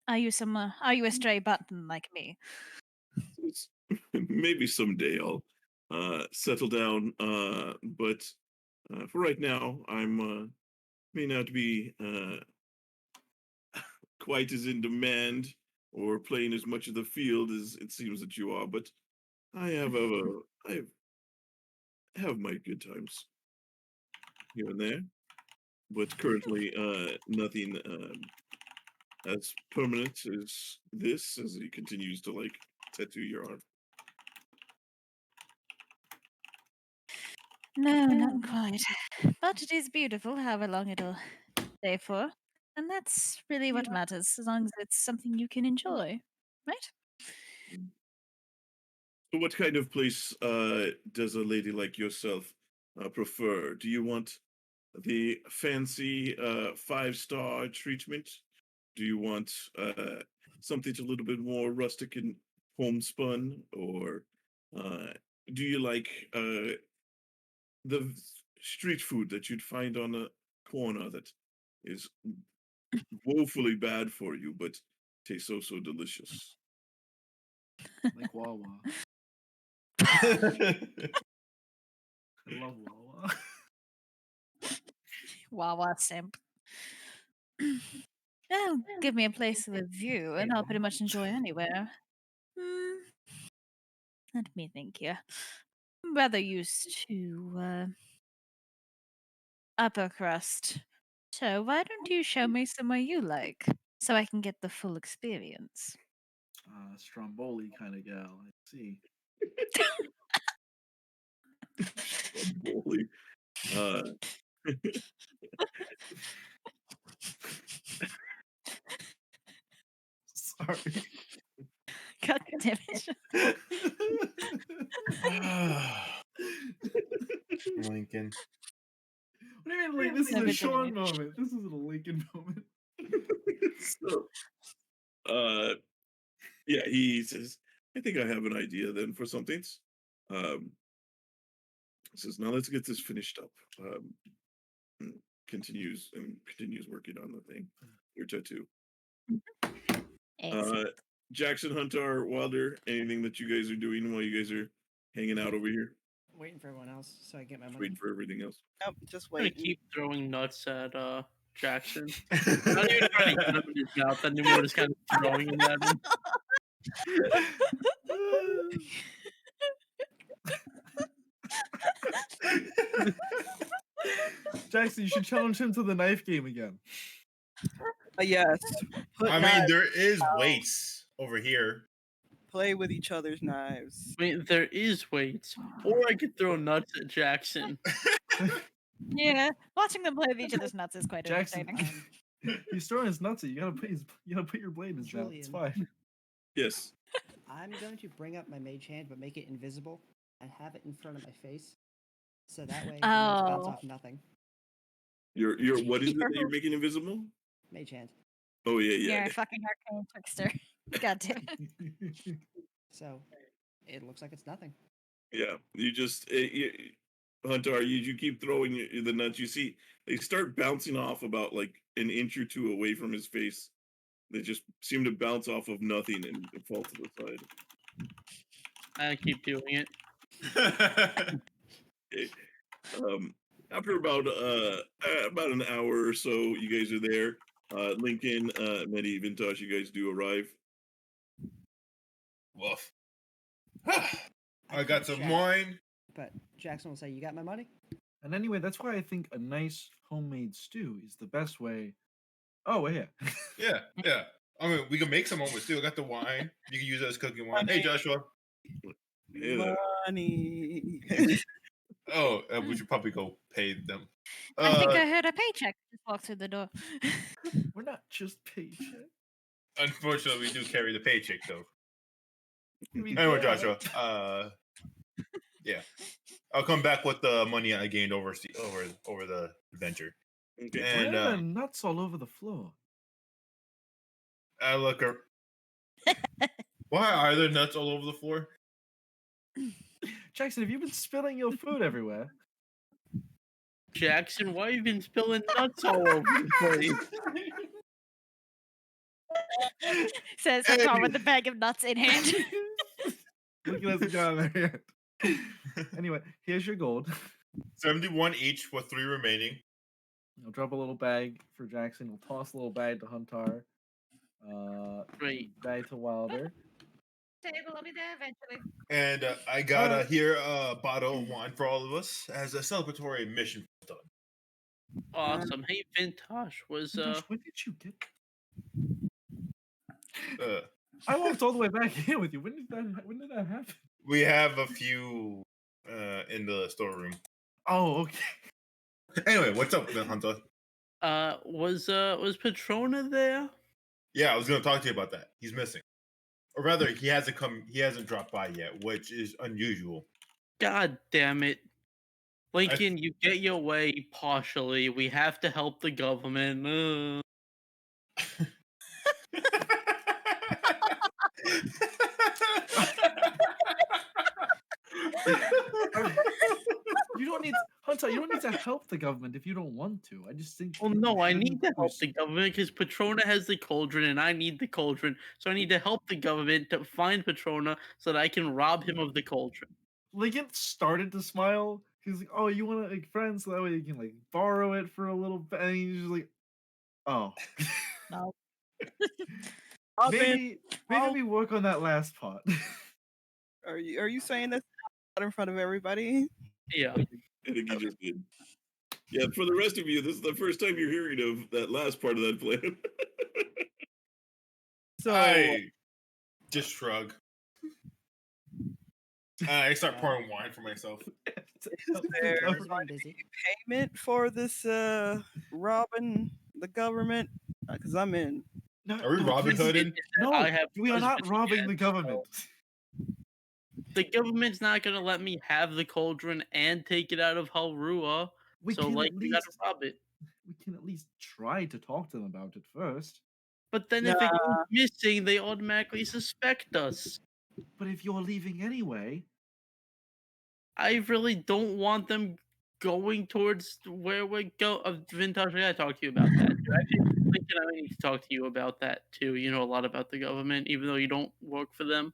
are you a stray button like me? It's, maybe someday I'll settle down, but for right now, I'm may not be quite as in demand or playing as much of the field as it seems that you are, but I I have my good times here and there. But currently, nothing as permanent as this, as he continues to like tattoo your arm. No, not quite. But it is beautiful, however long it'll stay for. And that's really what matters, as long as it's something you can enjoy, right? So, what kind of place does a lady like yourself prefer? Do you want the fancy 5-star treatment? Do you want something a little bit more rustic and homespun, or uh, do you like the street food that you'd find on a corner that is woefully bad for you, but tastes so delicious. Like Wawa. I love Wawa. Wawa simp. Oh, give me a place with a view, and I'll pretty much enjoy anywhere. Let me think here. I'm rather used to upper crust. So why don't you show me somewhere you like, so I can get the full experience? Stromboli kind of gal. I see. Stromboli. Sorry. God damn it. Lincoln. What do you mean, like, this is a Sean moment? This isn't a Lincoln moment. So, yeah, he says, I think I have an idea then for something. Says, now let's get this finished up. Continues working on the thing. Your tattoo. Jackson, Huntar, Wilder, anything that you guys are doing while you guys are hanging out over here? Waiting for everyone else so I get my money. Waiting for everything else. Nope, just I'm gonna wait. keep throwing nuts at Jackson. Not even trying to get him in his mouth anymore, just kind of throwing them at him. Jackson, you should challenge him to the knife game again. Yes. I mean, there is weights over here. Play with each other's knives. I mean, there is weights, or I could throw nuts at Jackson. Yeah, watching them play with each other's nuts is quite Jackson, entertaining. he's throwing his nuts at you. You gotta put your blade in his mouth. It's fine. Yes. I'm going to bring up my mage hand, but make it invisible and have it in front of my face, so that way the nuts bounce off nothing. Your what is it that you're making invisible? Mage hand. Oh yeah. You're a fucking arcane trickster. God damn it. So it looks like it's nothing. Yeah, you just Hunter, you keep throwing the nuts. You see they start bouncing off about like an inch or two away from his face. They just seem to bounce off of nothing and fall to the side. I keep doing it. Okay. After about an hour or so, you guys are there. Lincoln, Medi, Vintash, you guys do arrive. Woof. I got some wine. But Jackson will say, "You got my money?" And anyway, that's why I think a nice homemade stew is the best way. Oh yeah. Yeah. I mean, we can make some homemade stew. I got the wine. You can use it as cooking wine. Hey, Joshua. Hey there. Money. We should probably go pay them. I think I heard a paycheck just walk through the door. We're not just paycheck. Unfortunately, we do carry the paycheck, though. We Anyway, don't. Joshua. Yeah. I'll come back with the money I gained over the adventure. Okay. Why And are there nuts all over the floor? I look. Why are there nuts all over the floor? Jackson, have you been spilling your food everywhere? Jackson, why have you been spilling nuts all over the place? Says Huntar with the bag of nuts in hand. Looking at the guy on their hand. Anyway, here's your gold. 71 each with 3 remaining. I'll drop a little bag for Jackson. We'll toss a little bag to Huntar. Great. Bag to Wilder. Table will be there eventually. And I got here a bottle of wine for all of us as a celebratory mission done. Awesome. Hey, Vintash was Vintash, when did you get? I walked all the way back here with you. When did that happen? We have a few in the storeroom. Oh, okay. Anyway, what's up, Hunter? Was Patrona there? Yeah, I was gonna talk to you about that. He's missing. Or rather, he hasn't dropped by yet, which is unusual. God damn it. Lincoln, you get your way partially. We have to help the government. You don't need Huntar, you don't need to help the government if you don't want to. I just think. Well, that you no, I shouldn't need to help the government because Patrona has the cauldron and I need the cauldron. So I need to help the government to find Patrona so that I can rob him of the cauldron. Lincoln started to smile. He's like, "Oh, you want to like friends? So that way you can like borrow it for a little bit." And he's just like, "Oh, No. maybe we work on that last part." Are you saying this out in front of everybody? Yeah. I think you just did. Yeah, for the rest of you, this is the first time you're hearing of that last part of that plan. So I just shrug. I start pouring wine for myself. is there I'm busy. payment for this robbing the government? Because I'm in. No, Are we Robin please- Hooding? No, I have we are not husband robbing yet, the government. The government's not gonna let me have the cauldron and take it out of Halrua. We So can like at we gotta least rob it. we can at least try to talk to them about it first. But then if it goes missing, they automatically suspect us. But if you're leaving anyway, I really don't want them going towards where we go. Vintash, I gotta talk to you about that. Actually, Lincoln, I need to talk to you about that too. You know a lot about the government, even though you don't work for them.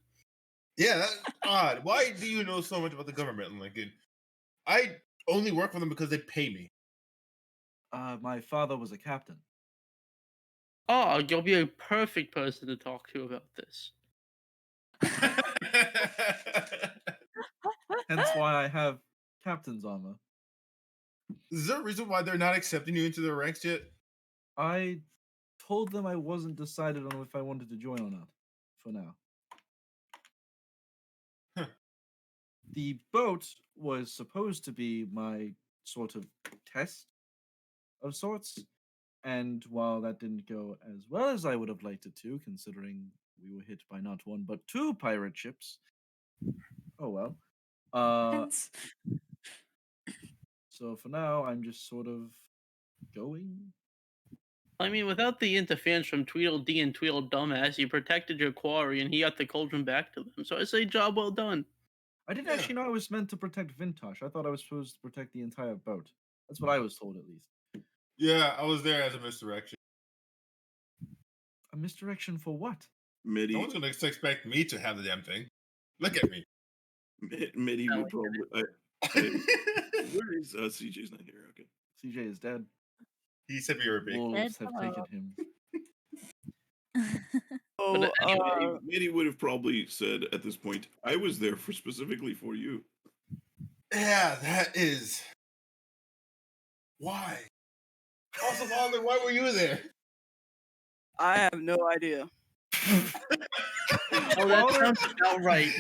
Yeah, that's odd. Why do you know so much about the government, Lincoln? I only work for them because they pay me. my father was a captain. Oh, you'll be a perfect person to talk to about this. Hence why I have captain's armor. Is there a reason why they're not accepting you into their ranks yet? I told them I wasn't decided on if I wanted to join or not. For now. Huh. The boat was supposed to be my sort of test of sorts. And while that didn't go as well as I would have liked it to, considering we were hit by not one but two pirate ships. Oh well. So for now, I'm just sort of going. I mean, without the interference from Tweedledee and Tweedledumbass, you protected your quarry and he got the cauldron back to them. So I say, job well done. I didn't actually know I was meant to protect Vintash. I thought I was supposed to protect the entire boat. That's what I was told, at least. Yeah, I was there as a misdirection. A misdirection for what? Medi, No one's going to expect me to have the damn thing. Look at me. Medi would probably. Where is CJ's not here? Okay. CJ is dead. He said we were big. Wolves have taken him. But anyway, Medi would have probably said at this point, I was there for specifically for you. Yeah, that is. Why? Also, Father, why were you there? I have no idea. Oh, that sounds about right.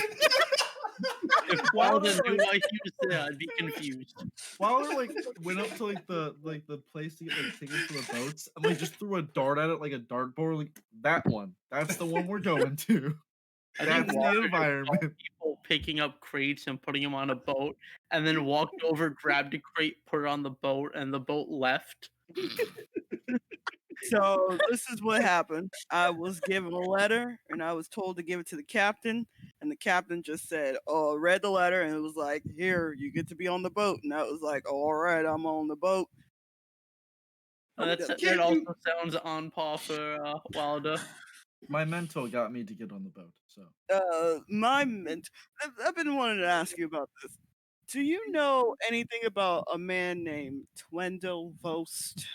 If Wilder knew why he was there, I'd be confused. Wilder went up to the place to get tickets for the boats and just threw a dart at it like a dartboard. Like that one. That's the one we're going to. That's the environment. People picking up crates and putting them on a boat, and then walked over, grabbed a crate, put it on the boat, and the boat left. So this is what happened. I was given a letter, and I was told to give it to the captain. And the captain just said, "Oh, read the letter," and it was like, "Here, you get to be on the boat." And I was like, "All right, I'm on the boat." That also sounds on par for Wilder. My mentor got me to get on the boat. So I've been wanting to ask you about this. Do you know anything about a man named Twendel Vost?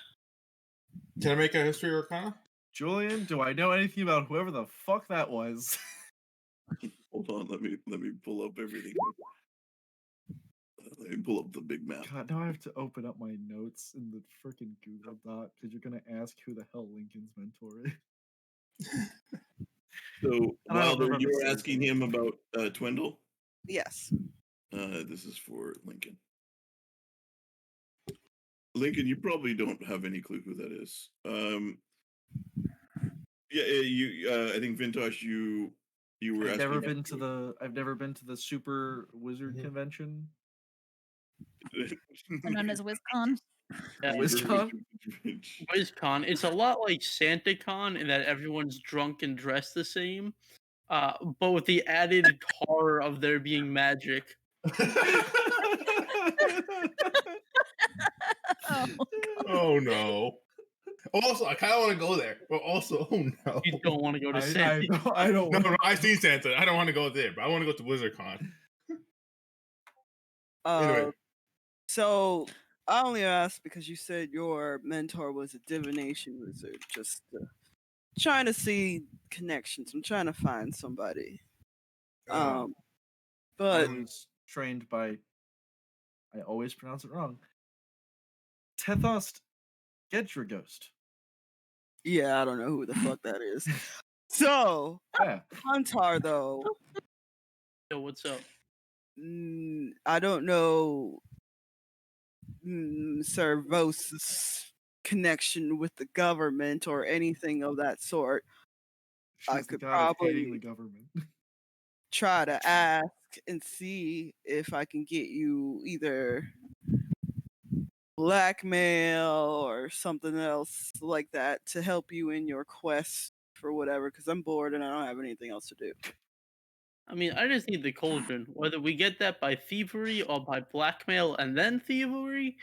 Can I make a history arcana? Julian, do I know anything about whoever the fuck that was? Hold on, let me pull up everything. Let me pull up the big map. God, now I have to open up my notes in the freaking Google Doc because you're gonna ask who the hell Lincoln's mentor is. So, Wilder, you were asking him about Twendel? Yes. This is for Lincoln. Lincoln, you probably don't have any clue who that is. Yeah, you. I think Vintash, you were. I've never been to the Super Wizard Convention. Known as WizCon. Yeah, WizCon? WizCon. It's a lot like SantaCon in that everyone's drunk and dressed the same, but with the added horror of there being magic. Oh no. Also, I kind of want to go there, but also, oh no. You don't want to go to I Santa. don't. No, I've seen Santa. I don't want to go there, but I want to go to WizardCon. Anyway. So I only asked because you said your mentor was a divination wizard. Just trying to see connections. I'm trying to find somebody. I But was trained by. I always pronounce it wrong. Tethost Gedreghost. yeah, I don't know who the fuck that is. So Yeah. Huntar though. Yo, what's up? I don't know Sir Vos's connection with the government or anything of that sort. She's I the could god of hating probably the government. try to ask and see if I can get you either blackmail or something else like that to help you in your quest for whatever, because I'm bored and I don't have anything else to do. I mean, I just need the cauldron. Whether we get that by thievery or by blackmail and then thievery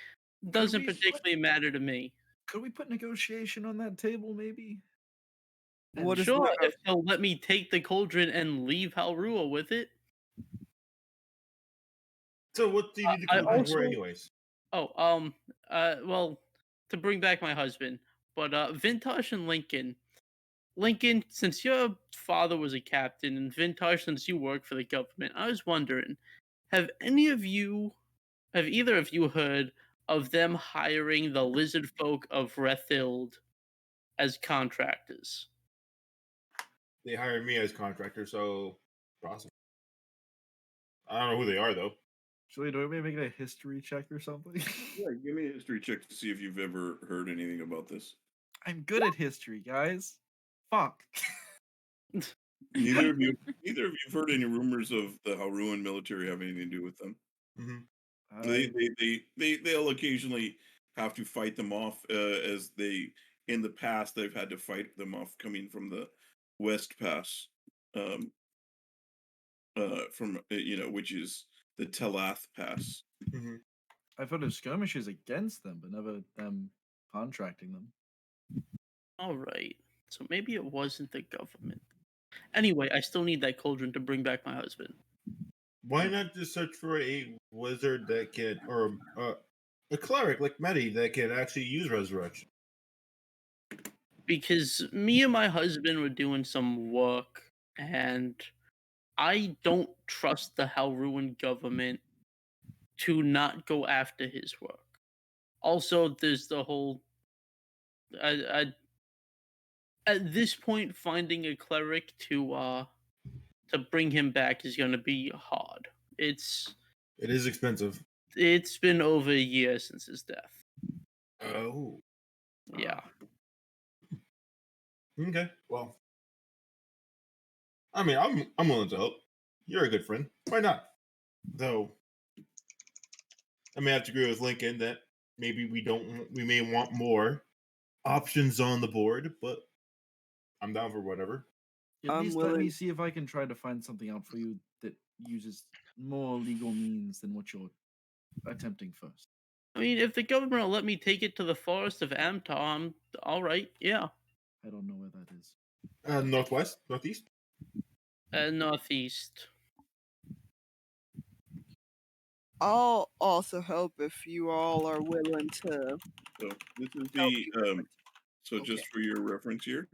doesn't particularly matter to me. Could we put negotiation on that table, maybe? And What is sure, that? if they'll let me take the cauldron and leave Halrua with it. So what do you need the I cauldron for also- anyways? Well, to bring back my husband, but Vintash and Lincoln, since your father was a captain, and Vintash, since you work for the government, I was wondering, have either of you heard of them hiring the lizard folk of Rethild as contractors? They hired me as contractor, so awesome. I don't know who they are though. Julian, do we make a history check or something? Yeah, give me a history check to see if you've ever heard anything about this. I'm good at history, guys. Fuck. Neither of you've heard any rumors of the Haruan military having anything to do with them. Mm-hmm. They'll occasionally have to fight them off, as they in the past they've had to fight them off coming from the West Pass, from which is the Telath Pass. Mm-hmm. I've heard of skirmishes against them, but never them contracting them. All right, so maybe it wasn't the government. Anyway, I still need that cauldron to bring back my husband. Why not just search for a wizard that can, or a cleric like Medi that can actually use resurrection? Because me and my husband were doing some work, and I don't trust the Halruan government to not go after his work. Also, there's the whole. At this point, finding a cleric to bring him back is going to be hard. It is expensive. It's been over a year since his death. Oh. Yeah. Okay. Well, I mean, I'm willing to help. You're a good friend. Why not? Though, I may have to agree with Lincoln that maybe we may want more options on the board, but I'm down for whatever. At least let me see if I can try to find something out for you that uses more legal means than what you're attempting first. I mean, if the government will let me take it to the forest of Amtar, I'm all right. Yeah. I don't know where that is. Northwest, northeast, northeast. I'll also help if you all are willing to. So this is the just for your reference here,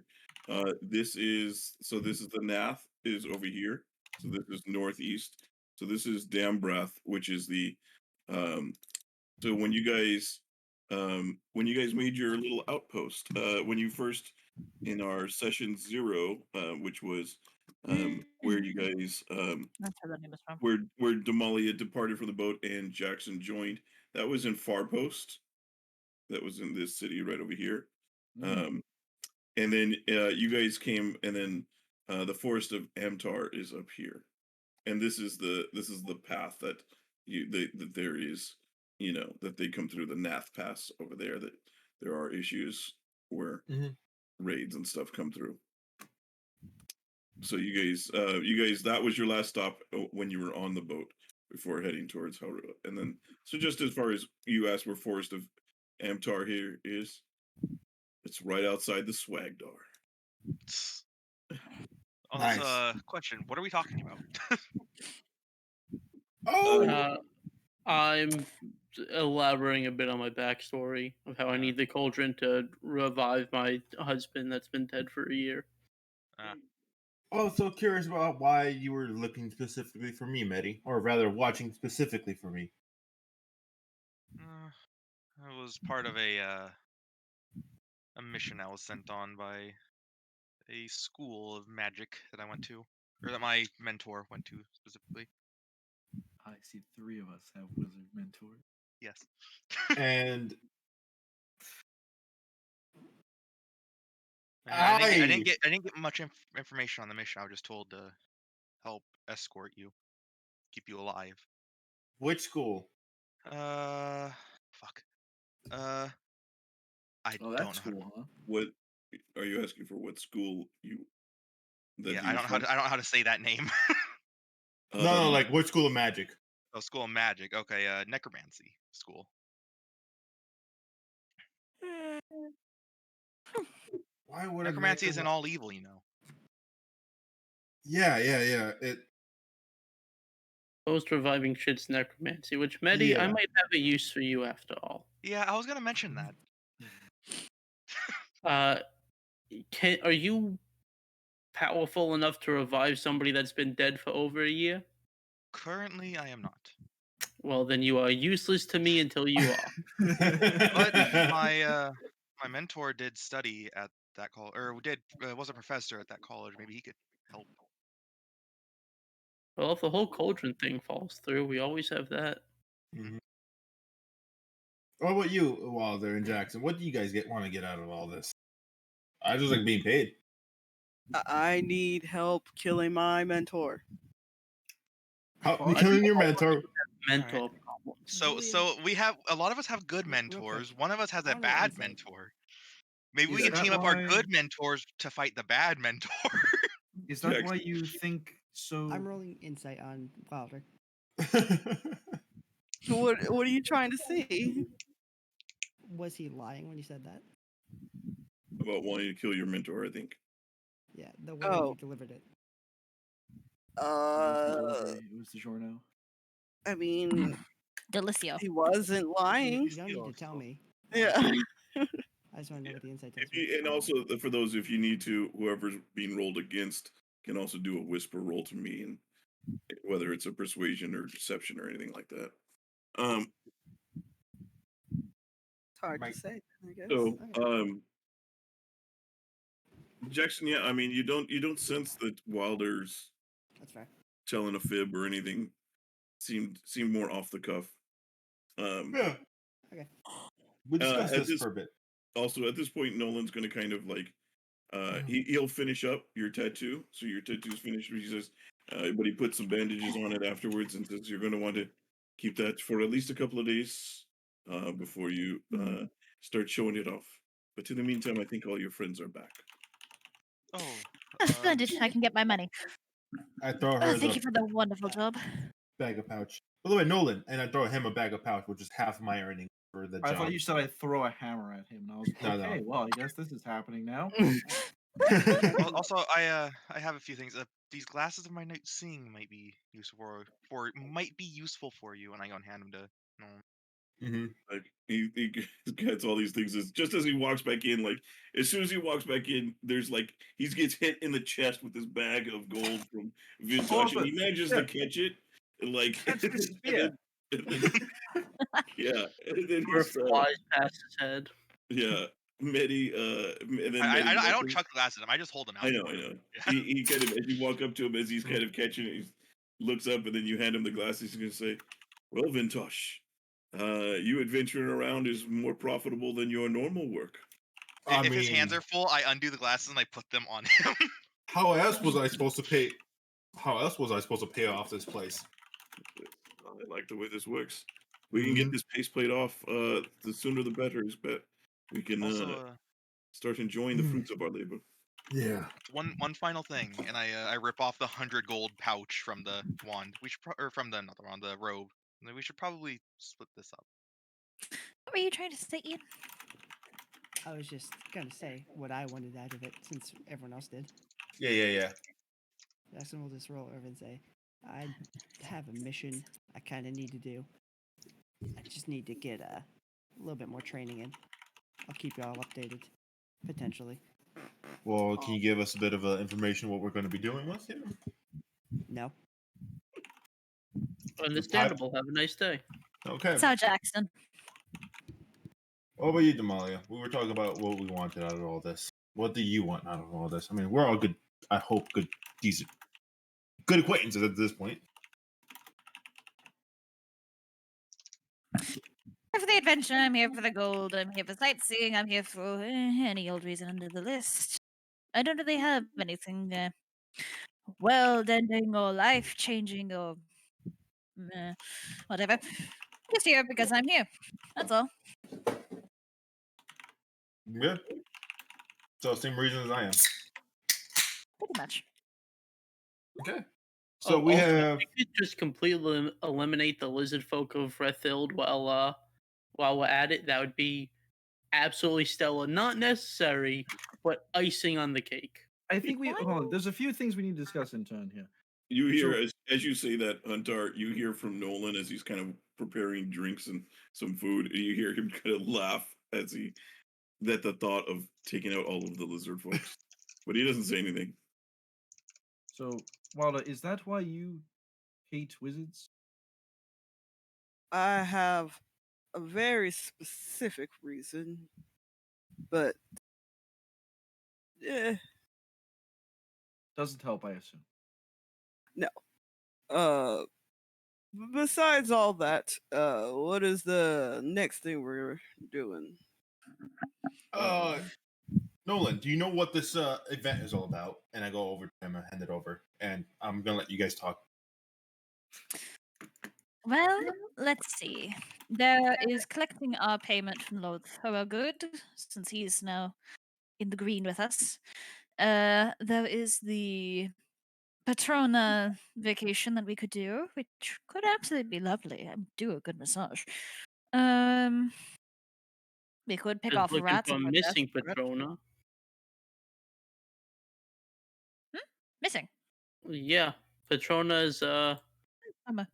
this is the Nath is over here. So this is northeast. So this is Dambrath, which is the so when you guys made your little outpost, when you first in our session 0, which was where you guys That's where the name is from. where Damalia departed from the boat and Jackson joined, that was in Farpost. That was in this city right over here. And then you guys came, and then the forest of Amtar is up here, and this is the path that that there is, that they come through the Nath Pass over there. That there are issues where raids and stuff come through. So you guys, that was your last stop when you were on the boat. before heading towards Harua. And then, so just as far as you asked where Forest of Amtar here is, it's right outside the swag door. Oh, Nice. that's a question. What are we talking about? I'm elaborating a bit on my backstory of how I need the cauldron to revive my husband that's been dead for a year. Also curious about why you were looking specifically for me, Medi, or rather watching specifically for me. It was part of a mission I was sent on by a school of magic that I went to, or that my mentor went to specifically. I see 3 of us have wizard mentors. Yes. And I didn't get much information on the mission. I was just told to help escort you, keep you alive. Which school? Fuck. I Oh, don't that's know how to. cool, huh? What are you asking for? What school you? Yeah, I don't know how to say that name. No, like which school of magic? Oh, school of magic. Okay, necromancy school. Why would necromancy isn't all evil, you know? Yeah. It Post reviving shit's necromancy, which Medi, I might have a use for you after all. Yeah, I was gonna mention that. Are you powerful enough to revive somebody that's been dead for over a year? Currently, I am not. Well, then you are useless to me until you are. But my mentor did study at that college, or was a professor at that college. Maybe he could help. Well, if the whole cauldron thing falls through, we always have that. Mm-hmm. What about you, Wilder and Jackson? What do you guys want to get out of all this? I just like being paid. I need help killing my mentor. Killing your mentor. Mentor problems. So we have a lot of us have good mentors. One of us has a bad mentor. Maybe we can team up our good mentors to fight the bad mentor. Is that why you think so? I'm rolling insight on Wilder. What are you trying to see? Was he lying when he said that? About wanting to kill your mentor, I think. Yeah, the way you delivered it. It was DiGiorno. I mean, Delicio. He wasn't lying. You don't need to tell me. Yeah. I just want to know what the insight test was. And also, for those, if you need to, whoever's being rolled against can also do a whisper roll to me, and whether it's a persuasion or deception or anything like that. It's hard to say, I guess. So, Jackson, yeah, I mean, you don't sense that Wilder's that's fair. telling a fib or anything. Seemed more off the cuff. Yeah. Okay. We discussed this for a bit. Also, at this point, Nolan's going to kind of like, he'll finish up your tattoo. So your tattoo's finished. He says, but he puts some bandages on it afterwards and says you're going to want to keep that for at least a couple of days before you start showing it off. But in the meantime, I think all your friends are back. Splendid. I can get my money. I throw her. Thank you for the wonderful job. Bag of pouch. By the way, Nolan, and I throw him a bag of pouch, which is half my earnings for the job. I thought you said I'd throw a hammer at him. And I was like, okay, well, I guess this is happening now. Also, I have a few things. These glasses of my night seeing might be useful for you, and I go and hand them to Nolan. Mm-hmm. Like he gets all these things. Just as he walks back in, like as soon as he walks back in, there's like he gets hit in the chest with this bag of gold from Vintash, and he manages to catch it. And like, yeah, and then he flies past his head. Yeah, Medi. And then I don't chuck glasses at him. I just hold them out. I know. Yeah. He kind of, as you walk up to him, as he's kind of catching it, he looks up, and then you hand him the glasses. He's gonna say, "Well, Vintash, you adventuring around is more profitable than your normal work." If his hands are full, I undo the glasses and I put them on him. How else was I supposed to pay? How else was I supposed to pay off this place? I like the way this works. We can get this pace plate off. The sooner the better. But we can start enjoying the fruits of our labor. Yeah. One final thing, and I rip off the 100 gold pouch from the wand. We should or from the another wand, the robe. We should probably split this up. What were you trying to say, Ian? I was just gonna say what I wanted out of it since everyone else did. Yeah. Jackson will just roll over and say, I have a mission I kind of need to do. I just need to get a little bit more training in. I'll keep y'all updated, potentially. Well, can you give us a bit of information what we're going to be doing with him? No. Understandable. Have a nice day. Okay. It's our Jackson. What about you, Damalia? We were talking about what we wanted out of all this. What do you want out of all this? I mean, we're all good. I hope good, decent, good acquaintances at this point. I'm here for the adventure. I'm here for the gold. I'm here for sightseeing. I'm here for any old reason under the list. I don't really have anything world-ending or life-changing or whatever. I'm just here because I'm here. That's all. Yeah. So same reason as I am. Pretty much. Okay. So we also, have. we could just completely eliminate the lizard folk of Rethild while we're at it. That would be absolutely stellar. Not necessary, but icing on the cake. I think we hold on. There's a few things we need to discuss in turn here. You hear as you say that, Huntar, you hear from Nolan as he's kind of preparing drinks and some food, and you hear him kind of laugh as the thought of taking out all of the lizard folks. But he doesn't say anything. So, Wilder, is that why you hate wizards? I have a very specific reason, but Doesn't help, I assume. No. Besides all that, what is the next thing we're doing? Nolan, do you know what this event is all about? And I go over to him and hand it over, and I'm gonna let you guys talk. Well, let's see. There is collecting our payment from Lord Thorogood, since he's now in the green with us. There is the Patrona vacation that we could do, which could absolutely be lovely. I do a good massage. We could pick Just off looking rats for on our missing desk. Patrona. Missing. Yeah, Patrona's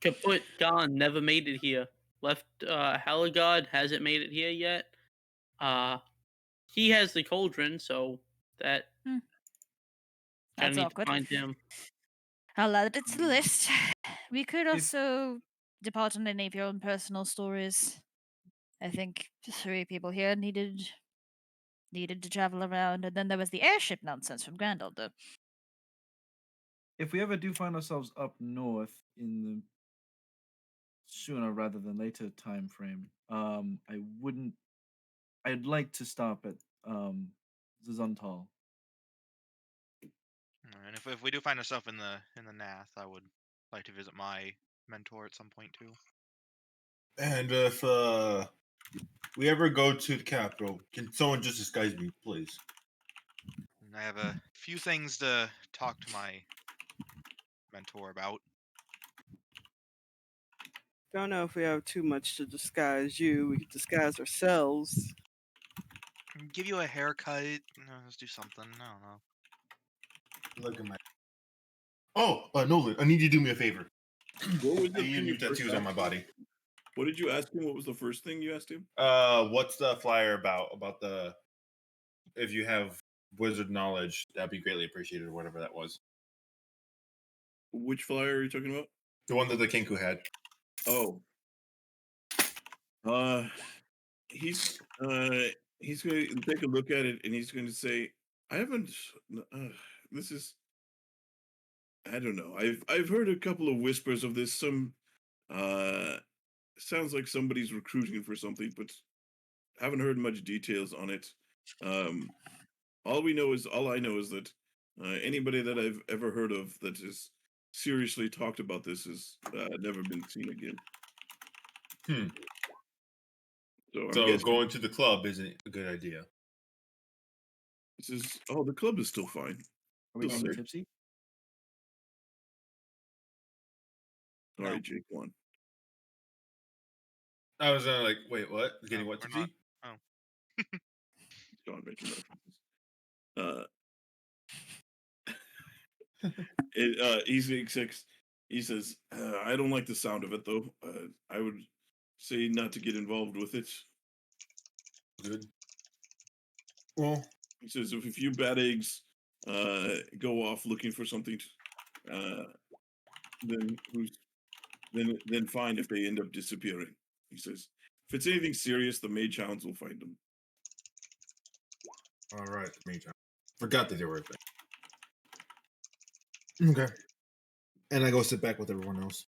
kaput, gone. Never made it here. Left Halagod, hasn't made it here yet. He has the cauldron, so that That's need awkward. to find him. I'll add it to the list. We could also depart on any of your own personal stories. I think 3 people here needed to travel around, and then there was the airship nonsense from Grand Elder. If we ever do find ourselves up north in the sooner rather than later time frame, I'd like to stop at Zuntal. And if we do find ourselves in the Nath, I would like to visit my mentor at some point too. And if we ever go to the capital, can someone just disguise me, please? And I have a few things to talk to my mentor about. Don't know if we have too much to disguise you. We could disguise ourselves. Give you a haircut. No, let's do something. I don't know. Look at my. Oh, Nolan, I need you to do me a favor. What was I need new tattoos on my body. What did you ask him? What was the first thing you asked him? What's the flyer about? About the. If you have wizard knowledge, that'd be greatly appreciated, or whatever that was. Which flyer are you talking about? The one that the kenku had. Oh. He's going to take a look at it and he's going to say, I haven't. This is. I don't know. I've heard a couple of whispers of this. Some sounds like somebody's recruiting for something, but haven't heard much details on it. All I know is that anybody that I've ever heard of that is seriously talked about this has never been seen again. So going to the club isn't a good idea. He says, "Oh, the club is still fine." Are we Still getting safe. tipsy? All No. right, Jake won. I was like, wait, what? Getting No, what we're to see? John making references. He says, "I don't like the sound of it, though. I would say not to get involved with it." Good. Well, He says, "If a few bad eggs go off looking for something, then fine if they end up disappearing." He says, "If it's anything serious, the mage hounds will find them." all right, meantime. Forgot that they were a thing. Okay. And I go sit back with everyone else.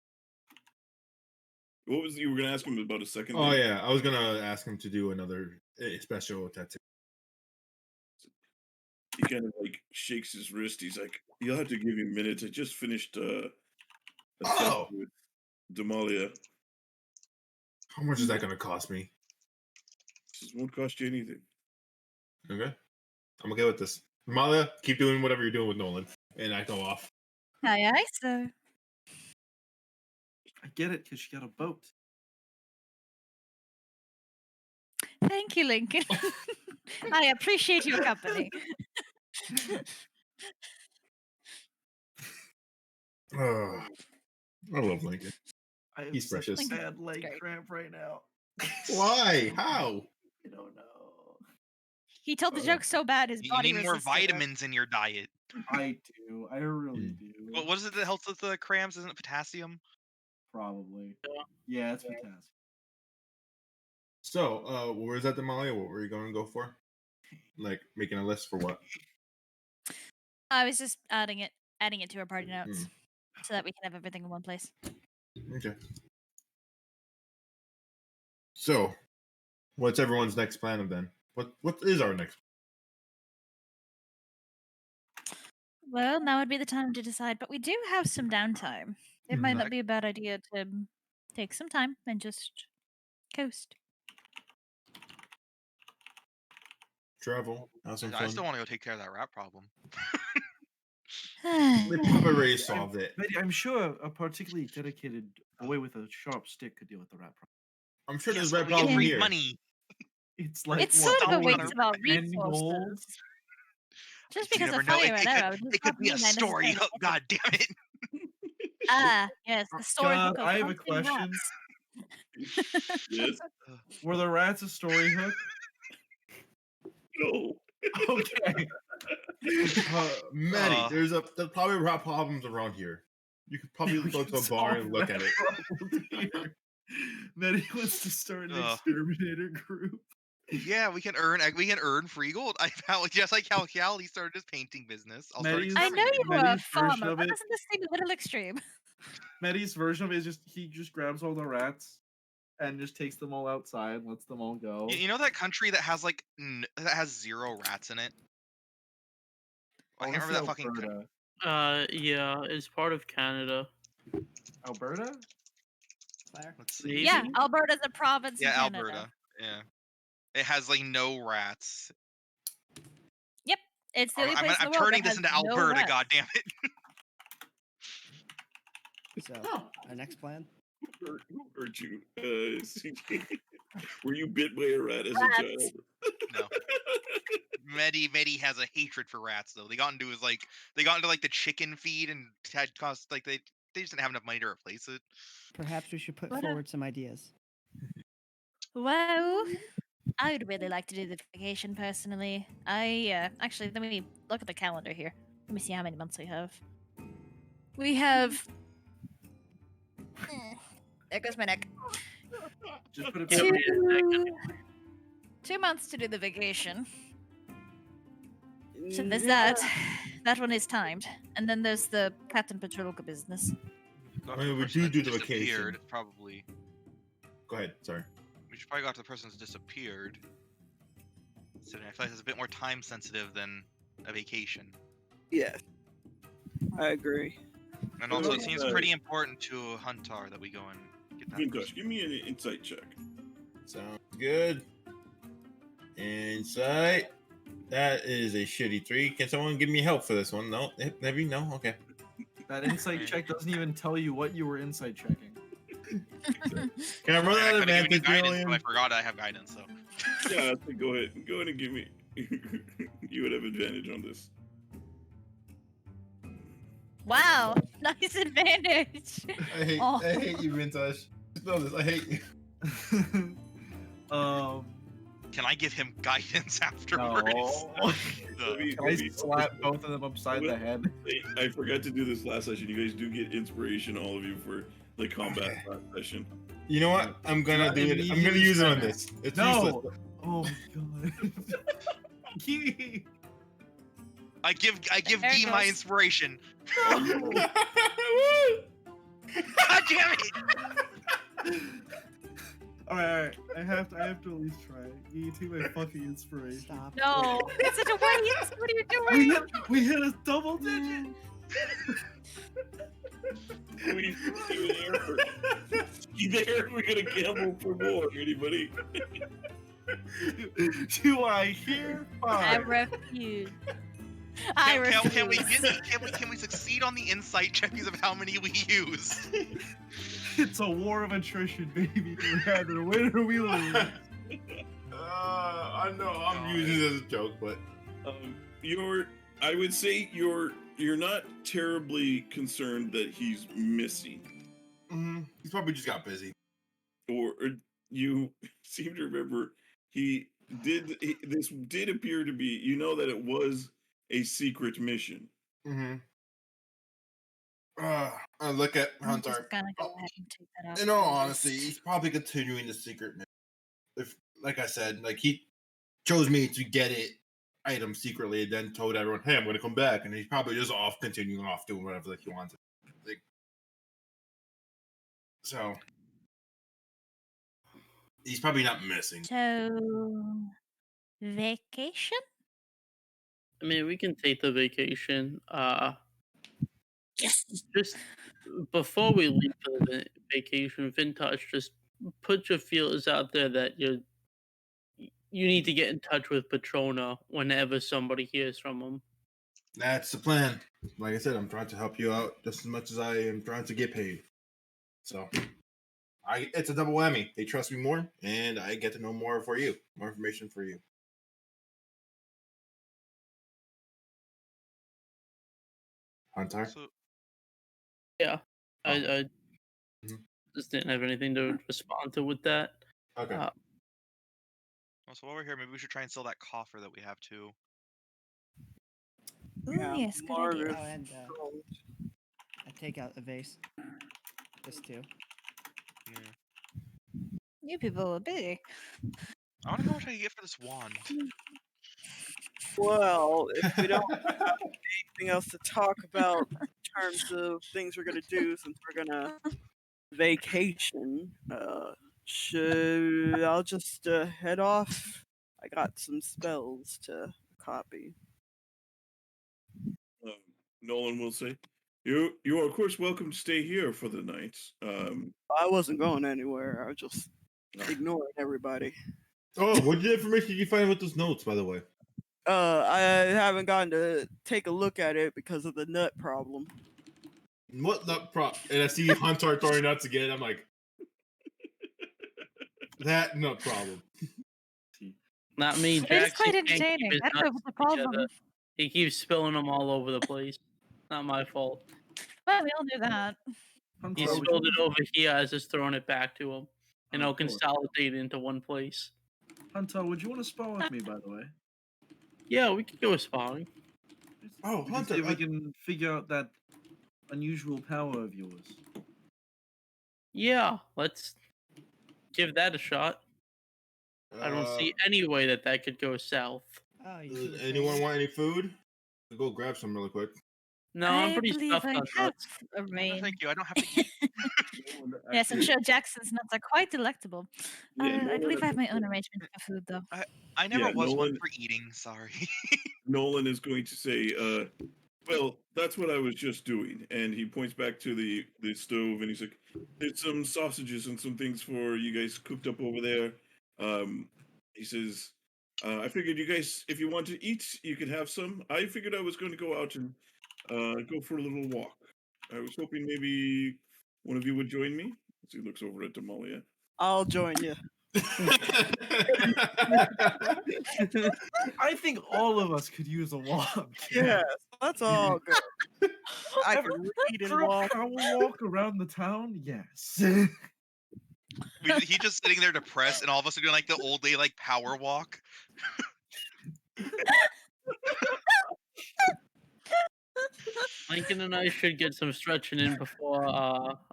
What was you were going to ask him about a second? Oh thing? yeah, I was gonna ask him to do another special tattoo. He kind of like shakes his wrist. He's like, "You'll have to give me a minute. I just finished a session with Damalia." How much is that gonna cost me? This won't cost you anything. Okay. I'm okay with this. Damalia, keep doing whatever you're doing with Nolan. And I go off. Aye, aye, sir. I get it, because she got a boat. Thank you, Lincoln. I appreciate your company. I love Lincoln. I have He's such precious. a bad leg Great. cramp right now. Why? How? I don't know. He told the joke so bad his You body need more resisted it. vitamins in your diet. I do. I really do. What is it that helps with the cramps? Isn't it potassium? Probably. Yeah, it's fantastic. So, where's that Damalia? What were you going to go for? Like making a list for what? I was just adding it to our party notes so that we can have everything in one place. Okay. So, what's everyone's next plan then? What is our next? Well, now would be the time to decide, but we do have some downtime. It might not be a bad idea to take some time and just coast. Travel. Have some I fun. still want to go take care of that rat problem. They probably already solved it. Medi, I'm sure a particularly dedicated boy with a sharp stick could deal with the rat problem. I'm sure Yes, there's rat but we get problem free here. money. It's like It's what, sort of a what, waste of our 10 gold? resources. Just You because never of know. fire and arrow. It could be a story. Oh, God damn it. Ah, yes, the story God, hook of I have a hunting question. rats. Yes. Were the rats a story hook? No. Okay. Medi, there's probably rat problems around here. You could probably We go can to a bar solve and look rat at it. problems here. Medi wants to start an Ugh. exterminator group. Yeah, we can earn free gold. I found just like how Callie started his painting business. I'll start Medi's- I know you were a Medi's version farmer, of but it- doesn't this seem a little extreme? Medi's version of it is he just grabs all the rats and just takes them all outside and lets them all go. You know that country that has like that has 0 rats in it? I can't remember that fucking country. Alberta. Yeah, it's part of Canada. Alberta? Fire. Let's see. Maybe? Yeah, Alberta's a province in Yeah, Canada. Alberta. Yeah. It has like no rats. Yep, it's the only place in I'm the world turning that this into has no Alberta, rats. goddammit. So, our next plan? Who hurt you? CJ? Were you bit by a rat as a Rats. child? No. Medi has a hatred for rats though. They got into the chicken feed and had cost like they just didn't have enough money to replace it. Perhaps we should put What a- forward some ideas. Well, I would really like to do the vacation personally. Actually, let me look at the calendar here. Let me see how many months we have. We have. There goes my neck. Just put it Yeah, back. 2 months to do the vacation. So there's that. That one is timed. And then there's the Captain Petrolka business. Got I to mean, we person that do the disappeared, vacation. Probably. Go ahead. Sorry. We should probably go to the person who's disappeared. So I feel like it's a bit more time sensitive than a vacation. Yeah, I agree. And also, it Well, seems pretty important to Huntar that we go and get that. Vintash, person. give me an insight check. Sounds good. Insight. That is a shitty 3. Can someone give me help for this one? No? Maybe? No? Okay. That insight check doesn't even tell you what you were insight checking. Can I run I out of could have given you advantage, guidance, Julian? but I forgot I have guidance, so. Yeah, I think go ahead and give me. You would have advantage on this. Wow, nice advantage. I hate you, Vintash. Just know this. I hate you. Can I give him guidance afterwards? No. Can I slap both of them upside the head? I forgot to do this last session. You guys do get inspiration, all of you, for the combat last session. You know what? I'm gonna do it. I'm gonna use it on this. It's useless. Oh my god. I give D my inspiration. God damn it! Alright. I have to at least try. You take my fucking inspiration. Stop. No, it's such a waste. What are you doing? We hit a double digit. There, we're gonna gamble for more. Anybody? Do I hear I fine? refuse. I refuse. Can we succeed on the insight check because of how many we use? It's a war of attrition, baby. We either win or we lose. I know I'm using it as a joke, but I would say you're not terribly concerned that he's missing. He's probably just got busy. Or you seem to remember this did appear to be, you know, that it was a secret mission. I look at I'm Huntar. just gonna go ahead and take that out. In all honesty, he's probably continuing the secret mission. If, like I said, like he chose me to get it item secretly, and then told everyone, "Hey, I'm going to come back," and he's probably just continuing off doing whatever like he wants. Like, so he's probably not missing. So, vacation? I mean, we can take the vacation. Yes. Just before we leave for the vacation, Vintash, just put your feelers out there that you need to get in touch with Patrona whenever somebody hears from him. That's the plan. Like I said, I'm trying to help you out just as much as I am trying to get paid. So, it's a double whammy. They trust me more, and I get to know more information for you. Huntar? Yeah, I just didn't have anything to respond to with that. Okay. So while we're here, maybe we should try and sell that coffer that we have too. Oh, yes, good idea. Oh, and I take out a vase. This too. You people are busy. I want to know how much I can get for this wand. Well, if we don't have anything else to talk about in terms of things we're gonna do since we're gonna vacation, I'll just head off. I got some spells to copy. Nolan will say, "You are of course welcome to stay here for the night." I wasn't going anywhere. I was just ignoring everybody. Oh, what information did you find with those notes, by the way? I haven't gotten to take a look at it because of the nut problem. What nut problem? And I see Huntar throwing nuts again. I'm like, that nut problem. Not me, Jack. It's quite entertaining. That's the problem. He keeps spilling them all over the place. Not my fault. Well, we all do that. He spilled it over here. I was just throwing it back to him. And I'll consolidate it into one place. Huntar, would you want to spar with me, by the way? Yeah, we could go sparring. Oh, Huntar, see if we can figure out that unusual power of yours. Yeah, let's give that a shot. I don't see any way that could go south. Does anyone want any food? I'll go grab some really quick. No, I'm pretty stuffed on nuts. No, thank you. I don't have to eat. Yes, I'm sure Jackson's nuts are quite delectable. I believe I have my own arrangement for food, though. I never was one for eating. Sorry. Nolan is going to say, well, that's what I was just doing. And he points back to the stove and he's like, there's some sausages and some things for you guys cooked up over there. He says, I figured you guys, if you want to eat, you could have some. I figured I was going to go out and go for a little walk. I was hoping maybe one of you would join me. As he looks over at Damalia. I'll join you. I think all of us could use a walk. Yes, let's all go. I can read and For a walk. power walk around the town, yes. He's just sitting there depressed, and all of us are doing like the old day like power walk. Lincoln and I should get some stretching in before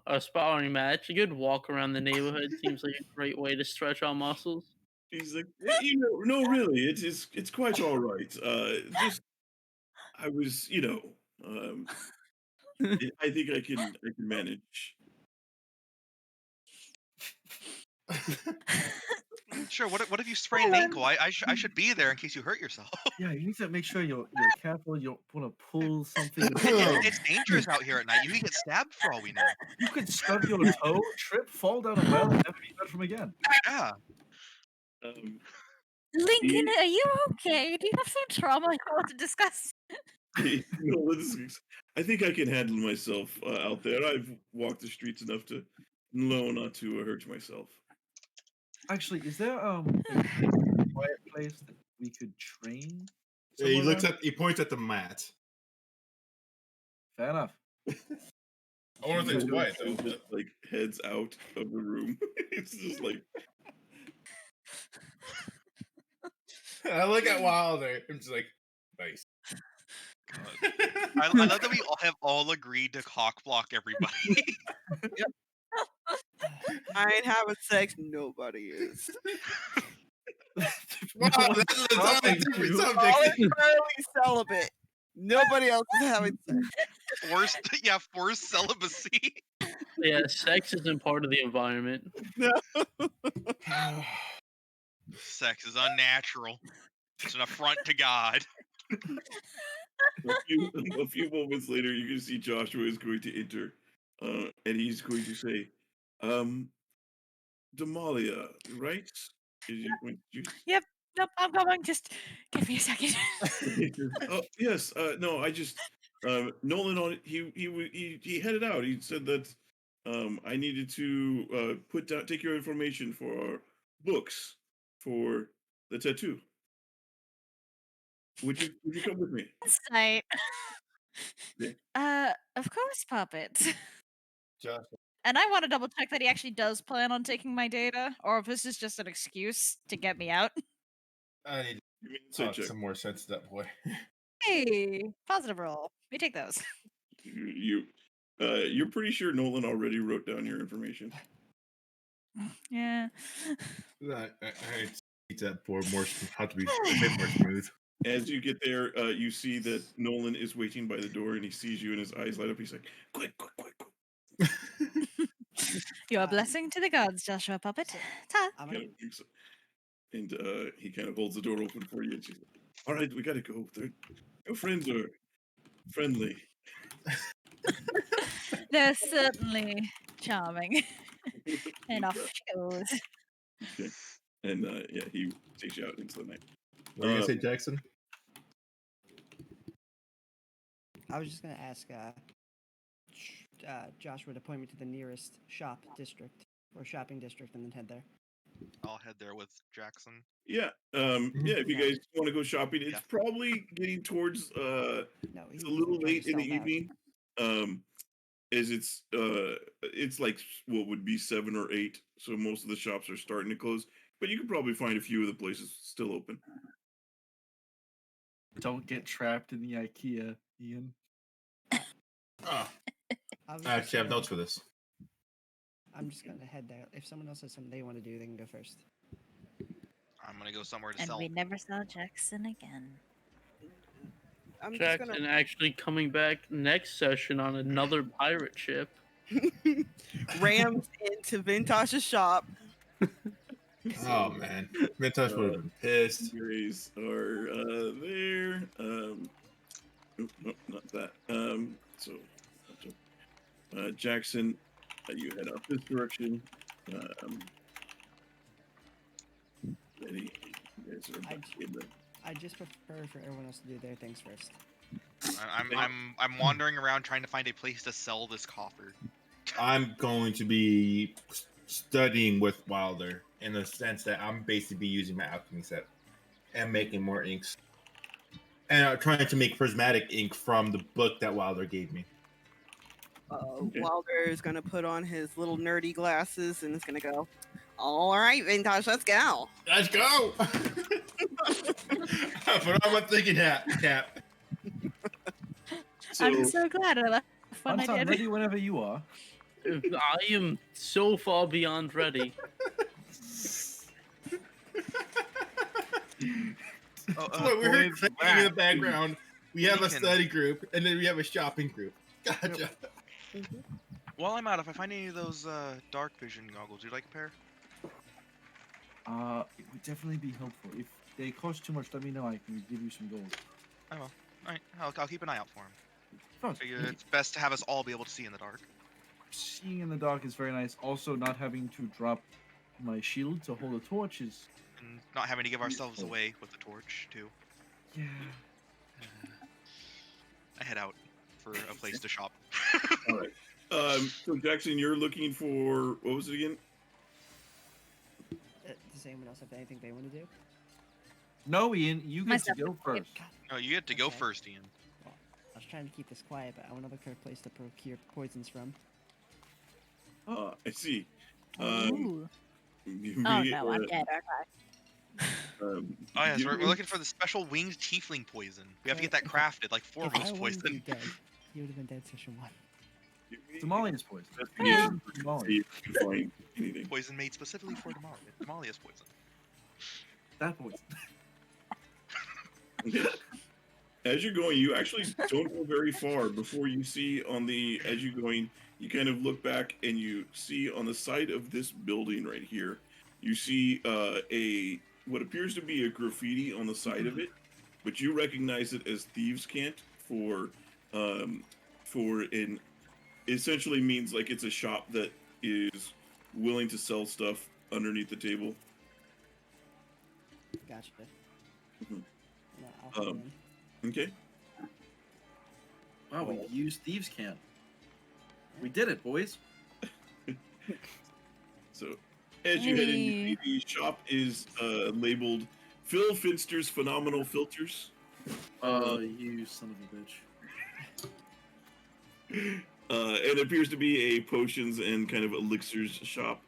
a sparring match. A good walk around the neighborhood seems like a great way to stretch our muscles. He's like, no, really, it's quite all right. Just I was, I think I can manage. Sure. What if you sprain an ankle? I should be there in case you hurt yourself. Yeah, you need to make sure you're careful. You don't want to pull something. It's dangerous out here at night. You can get stabbed for all we know. You could stub your toe, trip, fall down a well, and never be heard from again. Yeah. Lincoln, are you okay? Do you have some trauma you want to discuss? I think I can handle myself out there. I've walked the streets enough to know not to hurt myself. Actually, is there a quiet place that we could train? He points at the mat. Fair enough. I wonder if it's quiet though. Just, like heads out of the room. It's just like. I look at Wilder. I'm just like, nice. I love that we all agreed to cock block everybody. I ain't having sex. Nobody is. Wow, that's a totally different subject. Voluntarily celibate. Nobody else is having sex. Forced celibacy. Yeah, sex isn't part of the environment. No. Sex is unnatural. It's an affront to God. A few moments later, you can see Joshua is going to enter, and he's going to say, Damalia, right? Yep. Nope, I'm going. Just give me a second. Oh yes. No, I just Nolan he headed out. He said that I needed to take your information for our books for the tattoo. Would you come with me? Insight. Yeah. Of course, Puppet. Joshua. And I want to double check that he actually does plan on taking my data, or if this is just an excuse to get me out. I need to talk some more sense to that boy. Hey, positive roll. We take those. You're pretty sure Nolan already wrote down your information. Yeah. I need that boy more have to be a bit more smooth. As you get there, you see that Nolan is waiting by the door, and he sees you, and his eyes light up. He's like, "Quick!" You're a blessing to the gods, Joshua Puppet. Ta. And he kind of holds the door open for you, and she's like, "All right, we gotta go. Your friends are friendly." They're certainly charming. And off she goes. Okay. And he takes you out into the night. What are you gonna say, Jackson? I was just gonna ask Joshua to point me to the nearest shop district or shopping district, and then head there. I'll head there with Jackson. Yeah. If you guys want to go shopping, it's probably getting towards it's a little late in the evening. As it's like what would be 7 or 8, so most of the shops are starting to close. But you can probably find a few of the places still open. Don't get trapped in the IKEA, Ian. I actually have notes for this. I'm just gonna head there. If someone else has something they want to do, they can go first. I'm gonna go somewhere to And sell. we never saw Jackson again. I'm Jackson just gonna actually coming back next session on another pirate ship. rams into Vintash's shop. Oh man, Vintash would have been pissed. Berries are there. Nope, not that. Jackson, you head out this direction. Medi, you guys guys are back in the... I just prefer for everyone else to do their things first. I'm wandering around trying to find a place to sell this coffer. I'm going to be studying with Wilder in the sense that I'm basically using my alchemy set and making more inks. And trying to make prismatic ink from the book that Wilder gave me. Wilder is going to put on his little nerdy glasses and is going to go, all right, Vintash, let's go. Let's go! Put on my thinking cap. I'm so glad I left when I I'm did. ready whenever you are. I am so far beyond ready. We're in the background. We have a study group, and then we have a shopping group. Gotcha. While I'm out, if I find any of those dark vision goggles, would you like a pair? It would definitely be helpful. If they cost too much, let me know. I can give you some gold. I will. Alright, I'll keep an eye out for them. Fine. Figure it's best to have us all be able to see in the dark. Seeing in the dark is very nice. Also, not having to drop my shield to hold a torch is... And not having to give ourselves away with the torch, too. Yeah. I head out for a place to shop. All right. So Jackson, you're looking for, what was it again? Does anyone else have anything they want to do? No, Ian, you get to go first. No, you get to go Okay. first, Ian. Well, I was trying to keep this quiet, but I want to look for a place to procure poisons from. I see. Ooh. You Oh may, no, I'm dead. Okay. Oh yes, we're looking for the special winged tiefling poison. We have to get that crafted, like 4 of If us I wanted to be poison. dead, he would have been dead session 1. Damalia's poison. Yeah. Damalia. See if you can find anything. Poison made specifically for Damalia. Damalia's poison. That poison. As you're going, you actually don't go very far before you see as you're going, you kind of look back and you see on the side of this building right here, you see what appears to be a graffiti on the side of it, but you recognize it as thieves' cant for an essentially means like it's a shop that is willing to sell stuff underneath the table. Gotcha. Mhm. No, I'll follow him. Okay. Wow, we used thieves' cant. We did it, boys. So, as you head in, the shop is labeled Phil Finster's Phenomenal Filters. You son of a bitch. It appears to be a potions and kind of elixirs shop.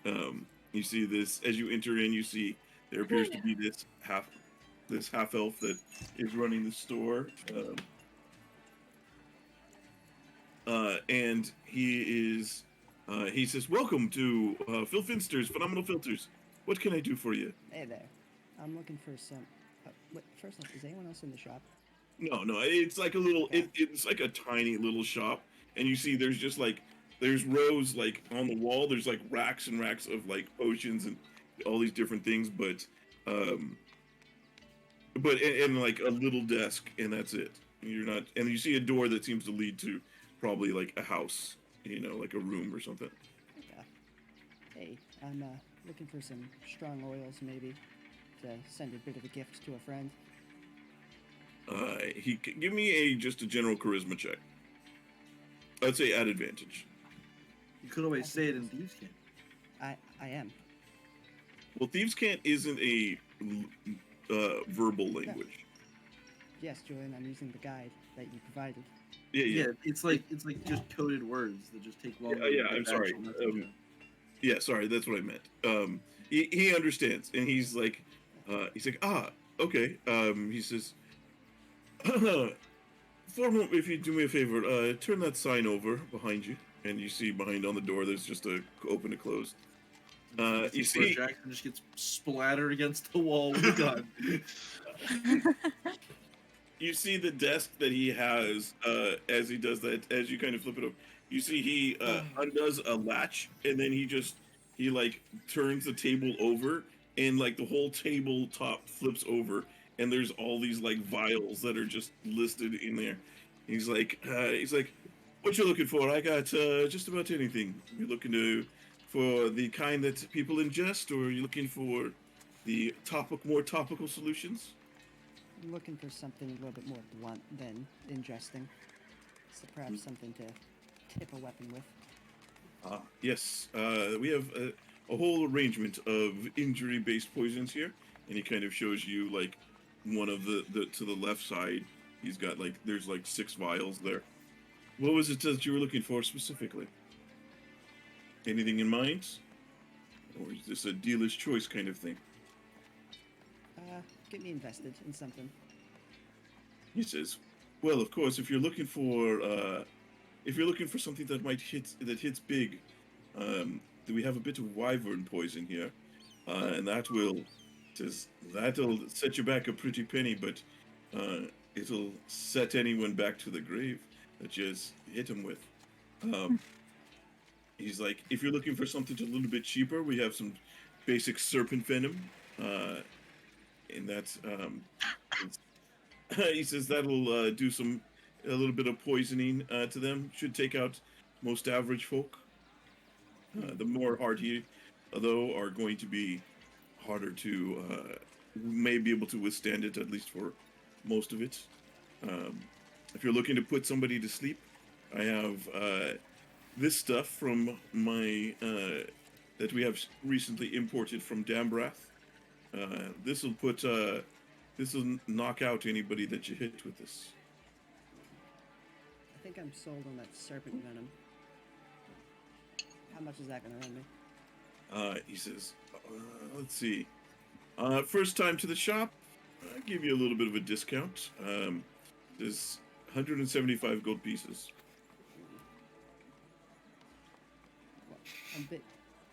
You see this as you enter in. You see there appears to be this half elf that is running the store, and he says, "Welcome to Phil Finster's Phenomenal Filters. What can I do for you?" Hey there. I'm looking for some... wait, first off, is anyone else in the shop? No, it's like a little. It's like a tiny little shop, and you see there's rows like on the wall. There's like racks and racks of like potions and all these different things, but like a little desk, and that's it. You're not, and you see a door that seems to lead to probably like a house, like a room or something. Okay. Hey, I'm looking for some strong oils, maybe, to send a bit of a gift to a friend. Give me just a general charisma check. I'd say at advantage. You could always say it in thieves' cant. I am. Well, thieves' cant isn't a verbal language. Yes, Julian, I'm using the guide that you provided. Yeah. It's like just coded words that just take longer. Yeah, I'm sorry. Yeah, sorry, that's what I meant. He understands, and he's like, okay. He says, if you do me a favor, turn that sign over behind you, and you see behind on the door, there's just a open and closed. You see, Jackson just gets splattered against the wall with a gun. You see the desk that he has as he does that. As you kind of flip it up, you see he undoes a latch, and then he like turns the table over, and like the whole tabletop flips over, and there's all these like vials that are just listed in there. He's like, what you looking for? I got just about anything. You looking for the kind that people ingest, or are you looking for the more topical solutions? I'm looking for something a little bit more blunt than ingesting. So perhaps something to tip a weapon with. Yes. We have a whole arrangement of injury-based poisons here, and he kind of shows you like one of the to the left side. He's got there's 6 vials there. What was it that you were looking for specifically? Anything in mind? Or is this a dealer's choice kind of thing? Get me invested in something. He says, "Well, of course, if you're looking for something that hits big, we have a bit of wyvern poison here, and that'll set you back a pretty penny, but it'll set anyone back to the grave that you just hit them with." He's like, if you're looking for something a little bit cheaper, we have some basic serpent venom, and that's he says that'll do a little bit of poisoning to them. Should take out most average folk. The more hardy, though, are going to be harder to may be able to withstand it, at least for most of it. If you're looking to put somebody to sleep, I have this stuff from my that we have recently imported from Dambrath. This will knock out anybody that you hit with this. I think I'm sold on that serpent venom. How much is that going to run me? He says, let's see. First time to the shop, I'll give you a little bit of a discount. There's 175 gold pieces. Well, I'm a bit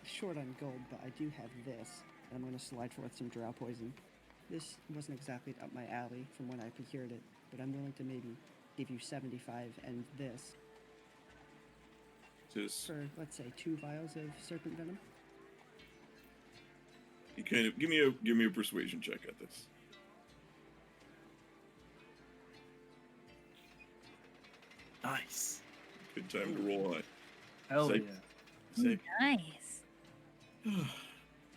short on gold, but I do have this. And I'm going to slide forth some drow poison. This wasn't exactly up my alley from when I procured it, but I'm willing to maybe give you 75 and this. For, let's say, 2 vials of serpent venom. You kind of give me a persuasion check at this. Nice. Good time to roll high. Hell yeah. Nice.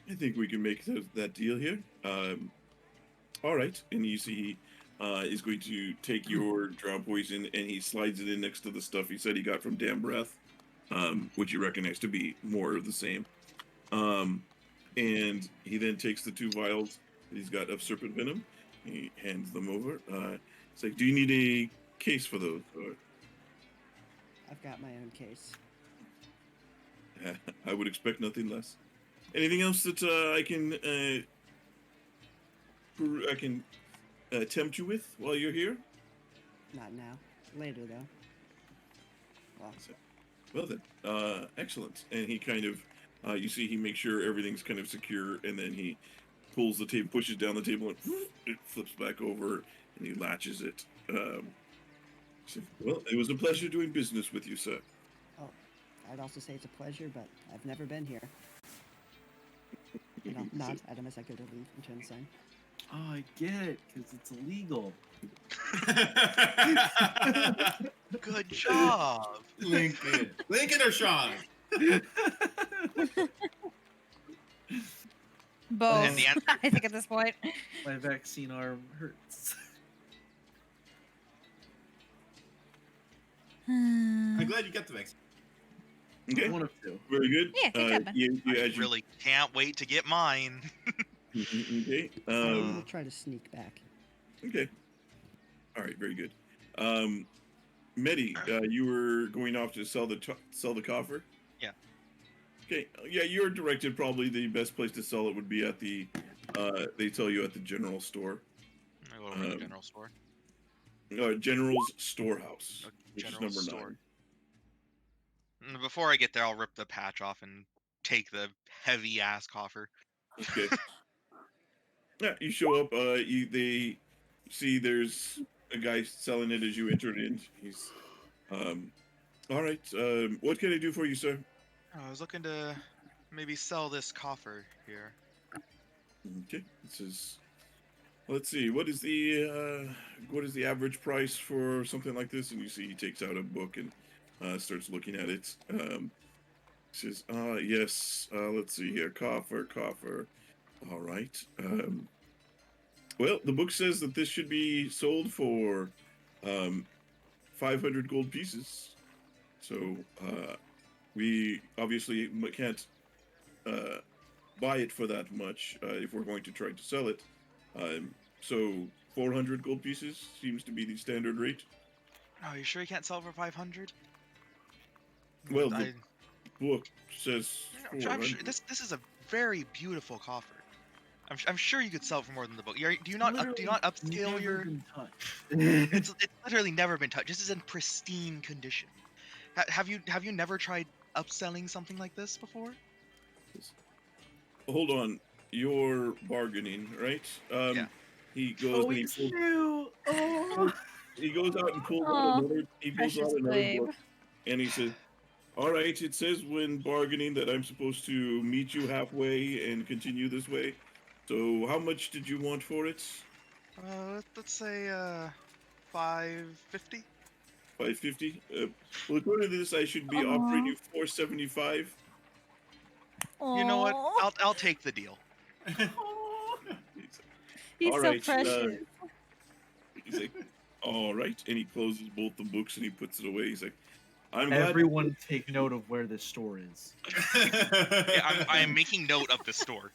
I think we can make that deal here. All right, and you see is going to take your drow poison and he slides it in next to the stuff he said he got from Dambrath, which you recognize to be more of the same. And he then takes the 2 vials that he's got of serpent venom. He hands them over. It's like, do you need a case for those? Or? I've got my own case. I would expect nothing less. Anything else that I can tempt you with while you're here? Not now. Later, though. Well then, excellent. And he kind of, you see, he makes sure everything's kind of secure, and then he pulls the table, pushes down the table, and it flips back over, and he latches it. Well, it was a pleasure doing business with you, sir. Oh, I'd also say it's a pleasure, but I've never been here. And I'll nod at him as I go to leave and turn the sign. Oh, I get it, because it's illegal. Good job. Lincoln or Sean? Both. And the I think at this point. My vaccine arm hurts. I'm glad you got the vaccine. Okay. One of 2. Very good. Yeah, good job, I really can't wait to get mine. Okay. We'll try to sneak back. Okay. All right. Very good. Medi, you were going off to sell the coffer. Yeah. Okay. Yeah, you're directed. Probably the best place to sell it would be at the. They tell you at the general store. I go over to the general store. General's Storehouse, which is number store. 9. Before I get there, I'll rip the patch off and take the heavy ass coffer. Okay. Yeah, you show up. They see there's a guy selling it as you entered in. He's, all right. What can I do for you, sir? I was looking to maybe sell this coffer here. Okay. This is. Let's see. What is the average price for something like this? And you see he takes out a book and starts looking at it. He says, yes. Let's see here. Coffer. All right. Well, the book says that this should be sold for 500 gold pieces. So we obviously can't buy it for that much if we're going to try to sell it. So 400 gold pieces seems to be the standard rate. Oh, you sure you can't sell for 500? Well, the book says I'm 400. sure this is a very beautiful coffer. I'm sure you could sell for more than the book. Do you not upscale your? It's literally never been touched. This is in pristine condition. Have you never tried upselling something like this before? Hold on, you're bargaining, right? Yeah. He goes and he pulls. He goes out and pulls out another. He pulls out another book, and he says, "All right. It says when bargaining that I'm supposed to meet you halfway and continue this way. So how much did you want for it? Let's say 550. 550. Well, according to this, I should be offering you 475. You know what? I'll take the deal. He's All so right, precious. He's like, all right, and he closes both the books and he puts it away. He's like, I'm glad. Everyone take note of where this store is. Yeah, I am making note of the store.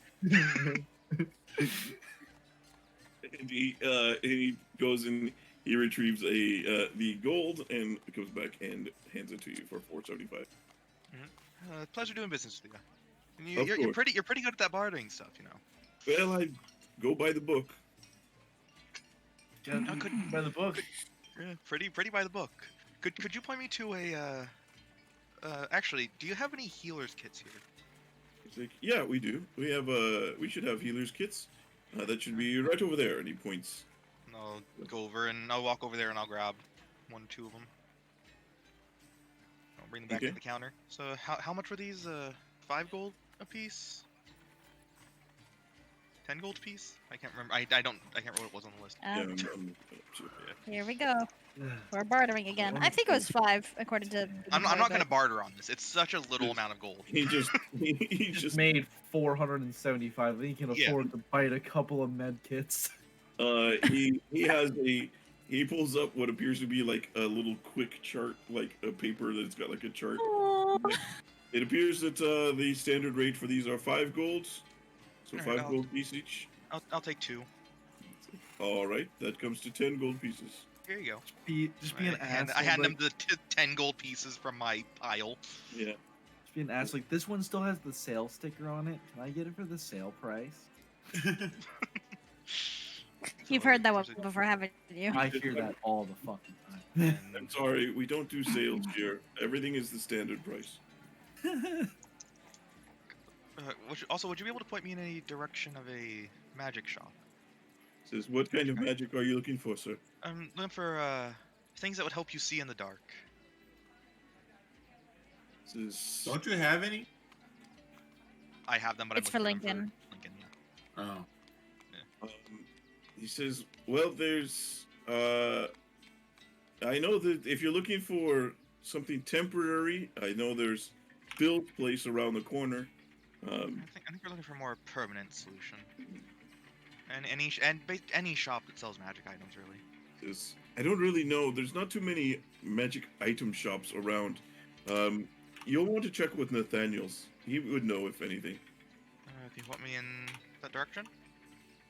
And he goes and he retrieves the gold and comes back and hands it to you for 475. Pleasure doing business with you. And you're pretty good at that bartering stuff, you know. Well, I go by the book. Yeah, by the book. Yeah, pretty by the book. Could you point me to a actually, do you have any healers kits here? He's like, yeah, we do. We should have healers kits. That should be right over there. And he points. I'll go over and I'll walk over there and I'll grab 1 or 2 of them. I'll bring them back to the counter. So how much were these? 5 gold a piece? 10 gold a piece? I can't remember. I can't remember what it was on the list. Here we go. We're bartering again. I think it was 5, according to. I'm not going to barter on this. It's such a little amount of gold. He just made 475. He can afford to bite a couple of med kits. He pulls up what appears to be like a little quick chart, like a paper that's got like a chart. It appears that the standard rate for these are 5 golds. So 5 gold pieces each. I'll take 2. All right, that comes to 10 gold pieces. Here you go. Just be an ass. I hand them the 10 gold pieces from my pile. Yeah. Just be an ass. Like, this one still has the sale sticker on it. Can I get it for the sale price? You've heard that one before, haven't you? I hear that all the fucking time. I'm sorry, we don't do sales here. Everything is the standard price. Also, would you be able to point me in any direction of a magic shop? Says, what kind of magic are you looking for, sir? I'm looking for things that would help you see in the dark. Says, don't you have any? I have them, but it's for Lincoln. Oh. Yeah. He says, well, there's... I know that if you're looking for something temporary, I know there's Bill's place around the corner. I think we're looking for a more permanent solution. And any shop that sells magic items, really. I don't really know. There's not too many magic item shops around. You'll want to check with Nathaniel's. He would know, if anything. Can you point me in that direction?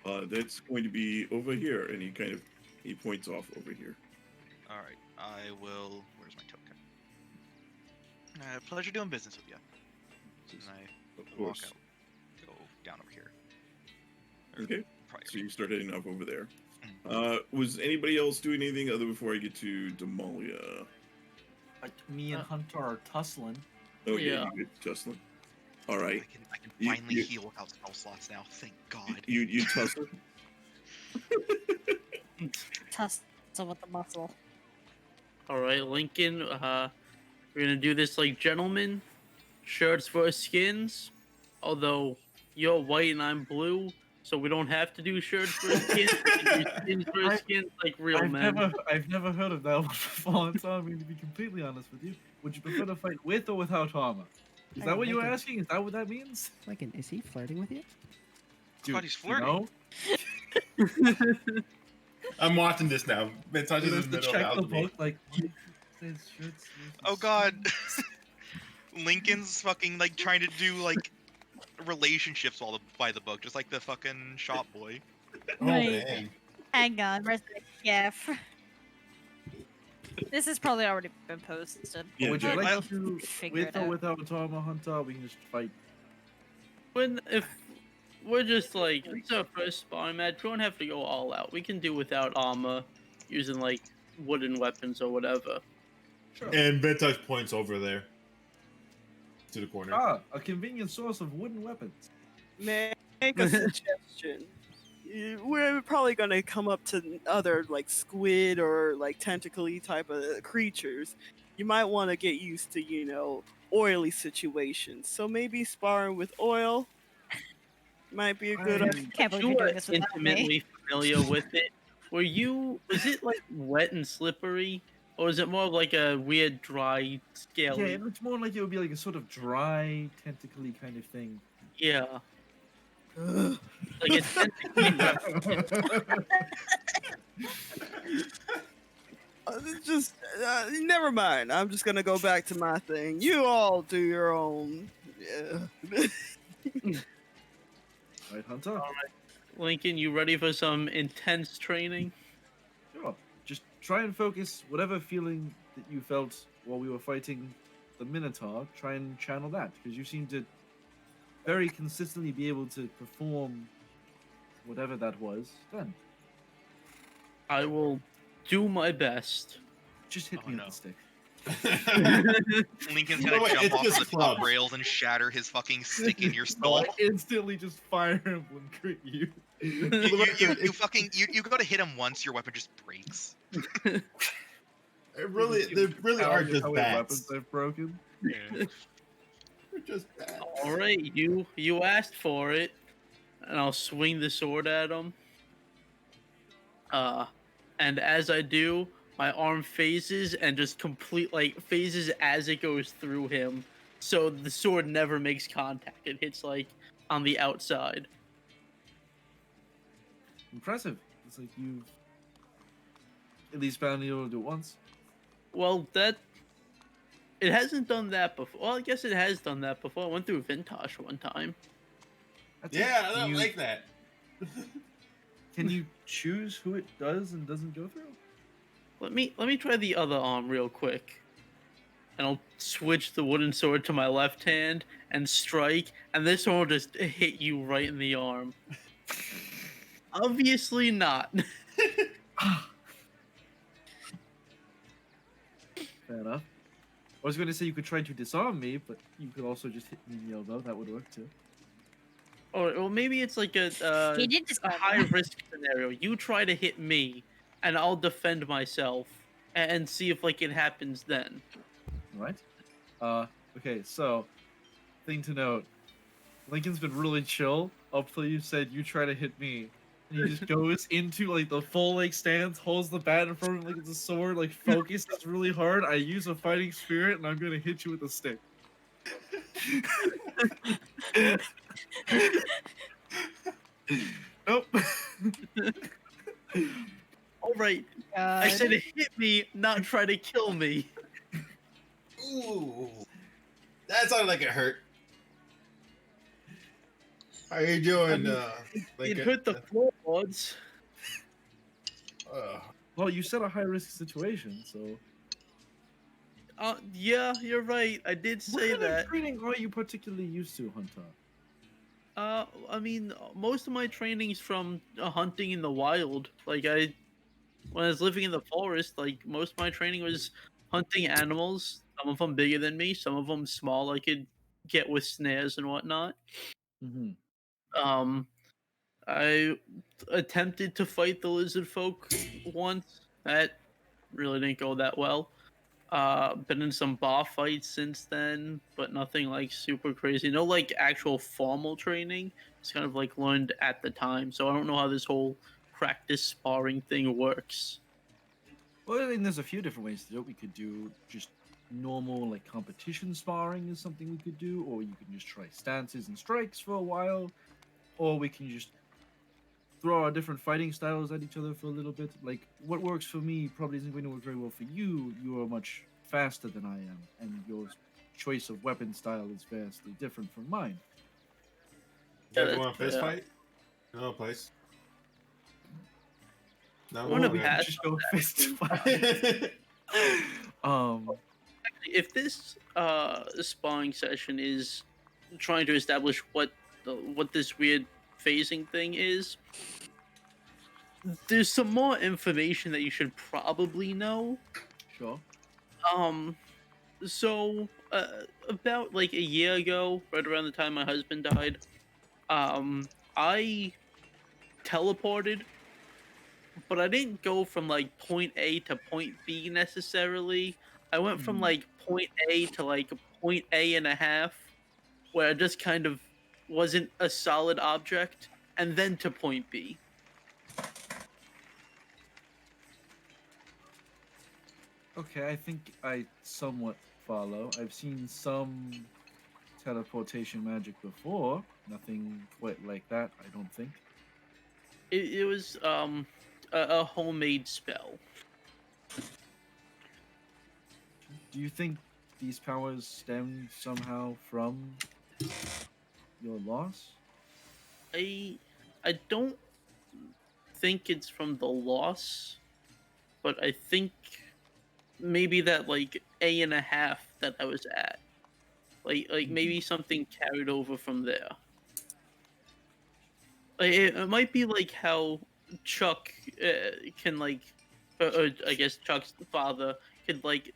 That's going to be over here, and he points off over here. All right, I will. Where's my token? Pleasure doing business with you. And I walk out, go down over here. Okay. So you start heading off over there. Was anybody else doing anything other before I get to Damalia? Me and Huntar are tussling. Oh yeah, you get tussling. All right. I can finally heal without spell slots now. Thank God. You tussle. Tussle with the muscle. All right, Lincoln. We're gonna do this like gentlemen. Shirts for skins. Although you're white and I'm blue, so we don't have to do shirts for skins. We do skins for skins like real men. I've never heard of that one before. So I'm going to be completely honest with you. Would you prefer to fight with or without armor? Is that what you were asking? Is that what that means? Lincoln, is he flirting with you? But he's flirting. You know? I'm watching this now. Vintash is in the To middle check of the alchemy. book, like, why says shirts versus Oh god. sleeves? Lincoln's fucking like trying to do like relationships while by the book, just like the fucking shop boy. Oh Wait. man. Hang on, where's the GIF? This has probably already been posted. Yeah, Would you Jack. like to, figure with it or out. without armor, Hunter? We can just fight. If we're just like, it's our first sparring match, we don't have to go all out. We can do without armor, using like wooden weapons or whatever. Sure. And Vintash points over there to the corner. Ah, a convenient source of wooden weapons. Make a suggestion. We're probably gonna come up to other like squid or like tentacly type of creatures. You might want to get used to, you know, oily situations. So maybe sparring with oil might be a good idea. Can't believe You you're are doing this without me. intimately familiar with it. Was it like wet and slippery? Or is it more of like a weird, dry, Yeah, scaly? it looks more like it would be like a sort of dry, tentacly kind of thing. Yeah. Like a tentacly Just never mind. I'm just gonna go back to my thing. You all do your own. Yeah. Right, Hunter? Lincoln, you ready for some intense training? Sure. Just try and focus whatever feeling that you felt while we were fighting the Minotaur. Try and channel that, because you seem to very consistently be able to perform whatever that was. Then I will do my best. just hit Oh, me no. with the stick. Lincoln's You gonna know what? jump It's off of just the top clubs. rails and shatter his fucking stick in your skull. I instantly just fire Emblem crit you. You go to hit him once, your weapon just breaks. They really are just how many bats. weapons I've broken. They're just bats. All right, you asked for it, and I'll swing the sword at him. And as I do, my arm phases and just phases as it goes through him, so the sword never makes contact. It hits like on the outside. Impressive. It's like you've at least found able to do it once. Well, it hasn't done that before. Well, I guess it has done that before. I went through Vintash one time. That's Yeah, I it. don't like that. Can you choose who it does and doesn't go through? Let me try the other arm real quick. And I'll switch the wooden sword to my left hand and strike, and this one will just hit you right in the arm. Obviously not. Fair enough. I was going to say you could try to disarm me, but you could also just hit me in the elbow. That would work too. Or well, maybe it's like a He did disarm me. high risk scenario. You try to hit me, and I'll defend myself and see if like it happens then. Right? Okay, so, thing to note. Lincoln's been really chill up till you said you try to hit me. And he just goes into like the full like stance, holds the bat in front of him like it's a sword, like focuses really hard. I use a fighting spirit and I'm gonna hit you with a stick. Nope. All right, I said hit me, not try to kill me. Ooh, that sounded like it hurt. How you doing? It hurt the floorboards. Well, you said a high risk situation, so. Yeah, you're right. I did say What kind that. of training are you particularly used to, Huntar? I mean, most of my training's from hunting in the wild. Like when I was living in the forest, like most of my training was hunting animals. Some of them bigger than me, some of them small. I could get with snares and whatnot. Mm-hmm. I attempted to fight the lizard folk once. That really didn't go that well. Been in some bar fights since then, but nothing like super crazy. No like actual formal training. It's kind of like learned at the time. So I don't know how this whole practice sparring thing works. Well, I mean, there's a few different ways to do it. We could do just normal, like, competition sparring is something we could do, or you can just try stances and strikes for a while. or we can just throw our different fighting styles at each other for a little bit. Like, what works for me probably isn't going to work very well for you. You are much faster than I am, and your choice of weapon style is vastly different from mine. You guys want a fist fight? No place. No, I want to okay. pass. Just go fist fight. If this sparring session is trying to establish what this weird phasing thing is, there's some more information that you should probably know. Sure. So about like a year ago, right around the time my husband died, I teleported, but I didn't go from like point A to point B necessarily. I went from like point A to like point A and a half, where I just kind of wasn't a solid object, and then to point B. Okay, I think I somewhat follow. I've seen some teleportation magic before. Nothing quite like that, I don't think. It was a homemade spell. Do you think these powers stem somehow from your loss? I don't think it's from the loss, but I think maybe that like A and a half that I was at, like maybe something carried over from there. Like, it might be like how Chuck can like, or I guess Chuck's father could like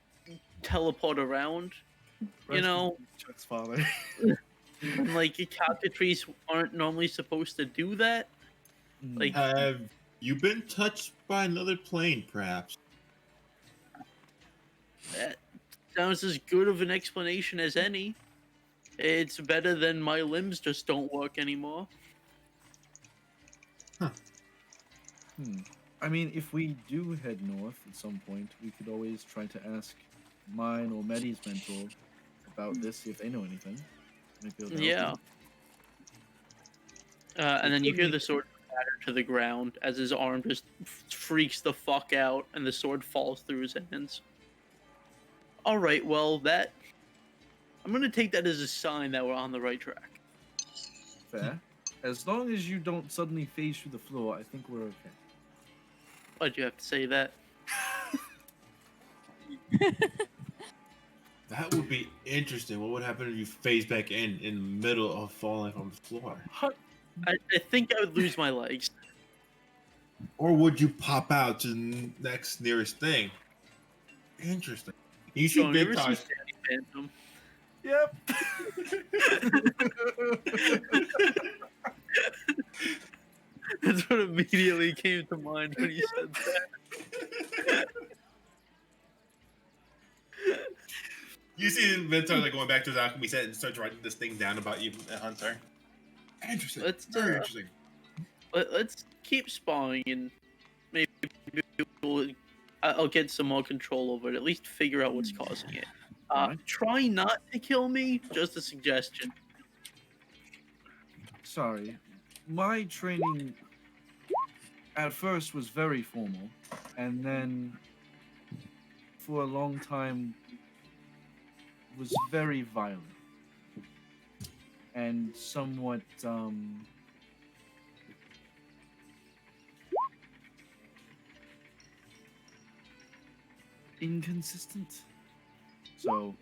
teleport around. You know, Chuck's father. and like cockatrices aren't normally supposed to do that. Like, have you been touched by another plane, perhaps? that sounds as good of an explanation as any. It's better than my limbs just don't work anymore. I mean, if we do head north at some point, we could always try to ask mine or Medi's mentor about this, see if they know anything. Might be able to help Yeah. And then you hear the sword batter to the ground as his arm just freaks the fuck out and the sword falls through his hands. Alright, well, that... I'm gonna take that as a sign that we're on the right track. Fair. As long as you don't suddenly phase through the floor, I think we're okay. Why'd you have to say that? That would be interesting. What would happen if you phase back in the middle of falling on the floor? I think I would lose my legs. Or would you pop out to the next nearest thing? Interesting. You see So, you ever see Vintash. Danny Phantom? Yep. That's what immediately came to mind when you said that. You see Vintash like going back to his alchemy set and starts writing this thing down about you, Huntar. Interesting. Very interesting. Let's keep sparring and maybe I'll get some more control over it. At least figure out what's causing it. Try not to kill me. Just a suggestion. Sorry. My training at first was very formal, and then for a long time was very violent and somewhat inconsistent. So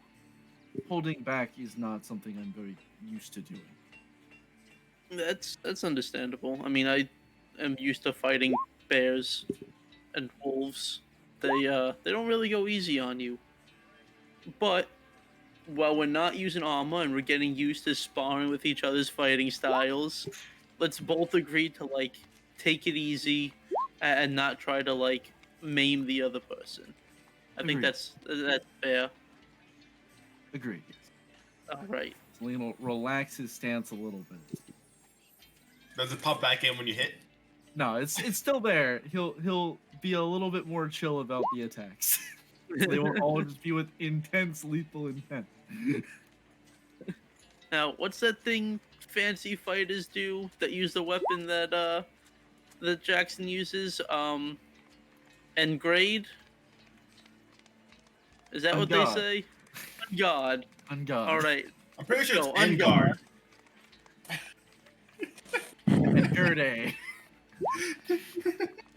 holding back is not something I'm very used to doing. That's understandable. I mean, I am used to fighting bears and wolves. They don't really go easy on you. But while we're not using armor and we're getting used to sparring with each other's fighting styles, let's both agree to like take it easy and not try to like maim the other person. I think that's fair. Agreed. All right. So Liam will relax his stance a little bit. Does it pop back in when you hit? No, it's still there. He'll be a little bit more chill about the attacks. They won't all just be with intense lethal intent. Now, what's that thing fancy fighters do that use the weapon that that Jackson uses? Engrade? Is that what they Ungod. say? God. Ungod. All right. I'm pretty sure Go, it's Engard. Engurde.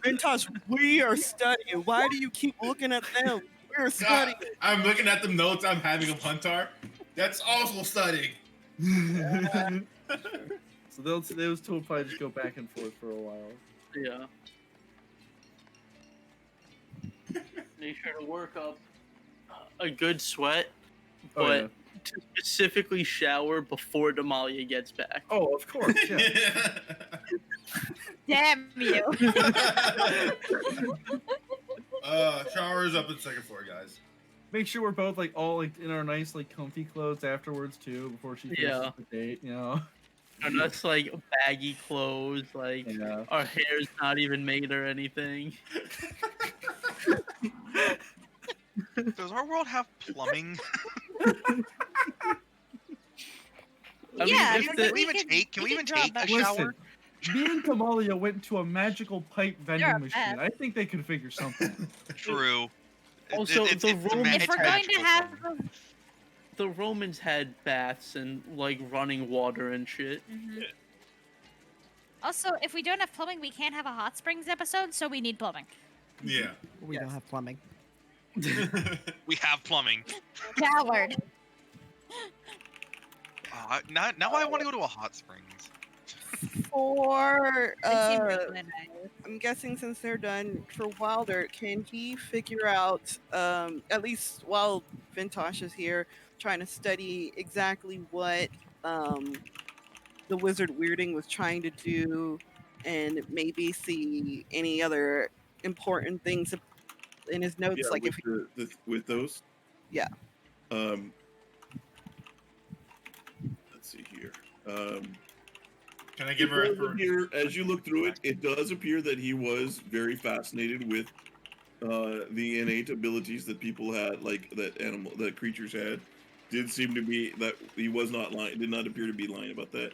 Vintash, we are studying. Why do you keep looking at them? We're studying. I'm looking at the notes I'm having of Huntar. That's also studying. So those two will probably just go back and forth for a while. Yeah. Make sure to work up a good sweat, but Oh, yeah. to specifically shower before Damalia gets back. Oh, of course, yeah. Damn you. Shower's up in the second floor, guys. Make sure we're both like all like in our nice like comfy clothes afterwards too, before she finishes the date, you know. And that's like baggy clothes, like our hair's not even made or anything. Does our world have plumbing? Yeah, can we even take a shower? Listen, me and Damalia went to a magical pipe vending You're a machine. mess. I think they could figure something. True. Also, If we're going to have the Romans had baths and like running water and shit. Mhm. Also, if we don't have plumbing, we can't have a hot springs episode, so we need plumbing. Yeah. We don't have plumbing. We have plumbing. Coward. Now I want to go to a hot springs. For It seemed really nice. I'm guessing since they're done for Wilder, can he figure out at least while Vintash is here trying to study exactly what the wizard Weirding was trying to do, and maybe see any other important things in his notes, Yeah, like with if with those. Yeah. Let's see here. Can I give her a first? Here, as you look through it, it does appear that he was very fascinated with the innate abilities that people had, like that creatures had. Did seem to be that he was not lying. Did not appear to be lying about that.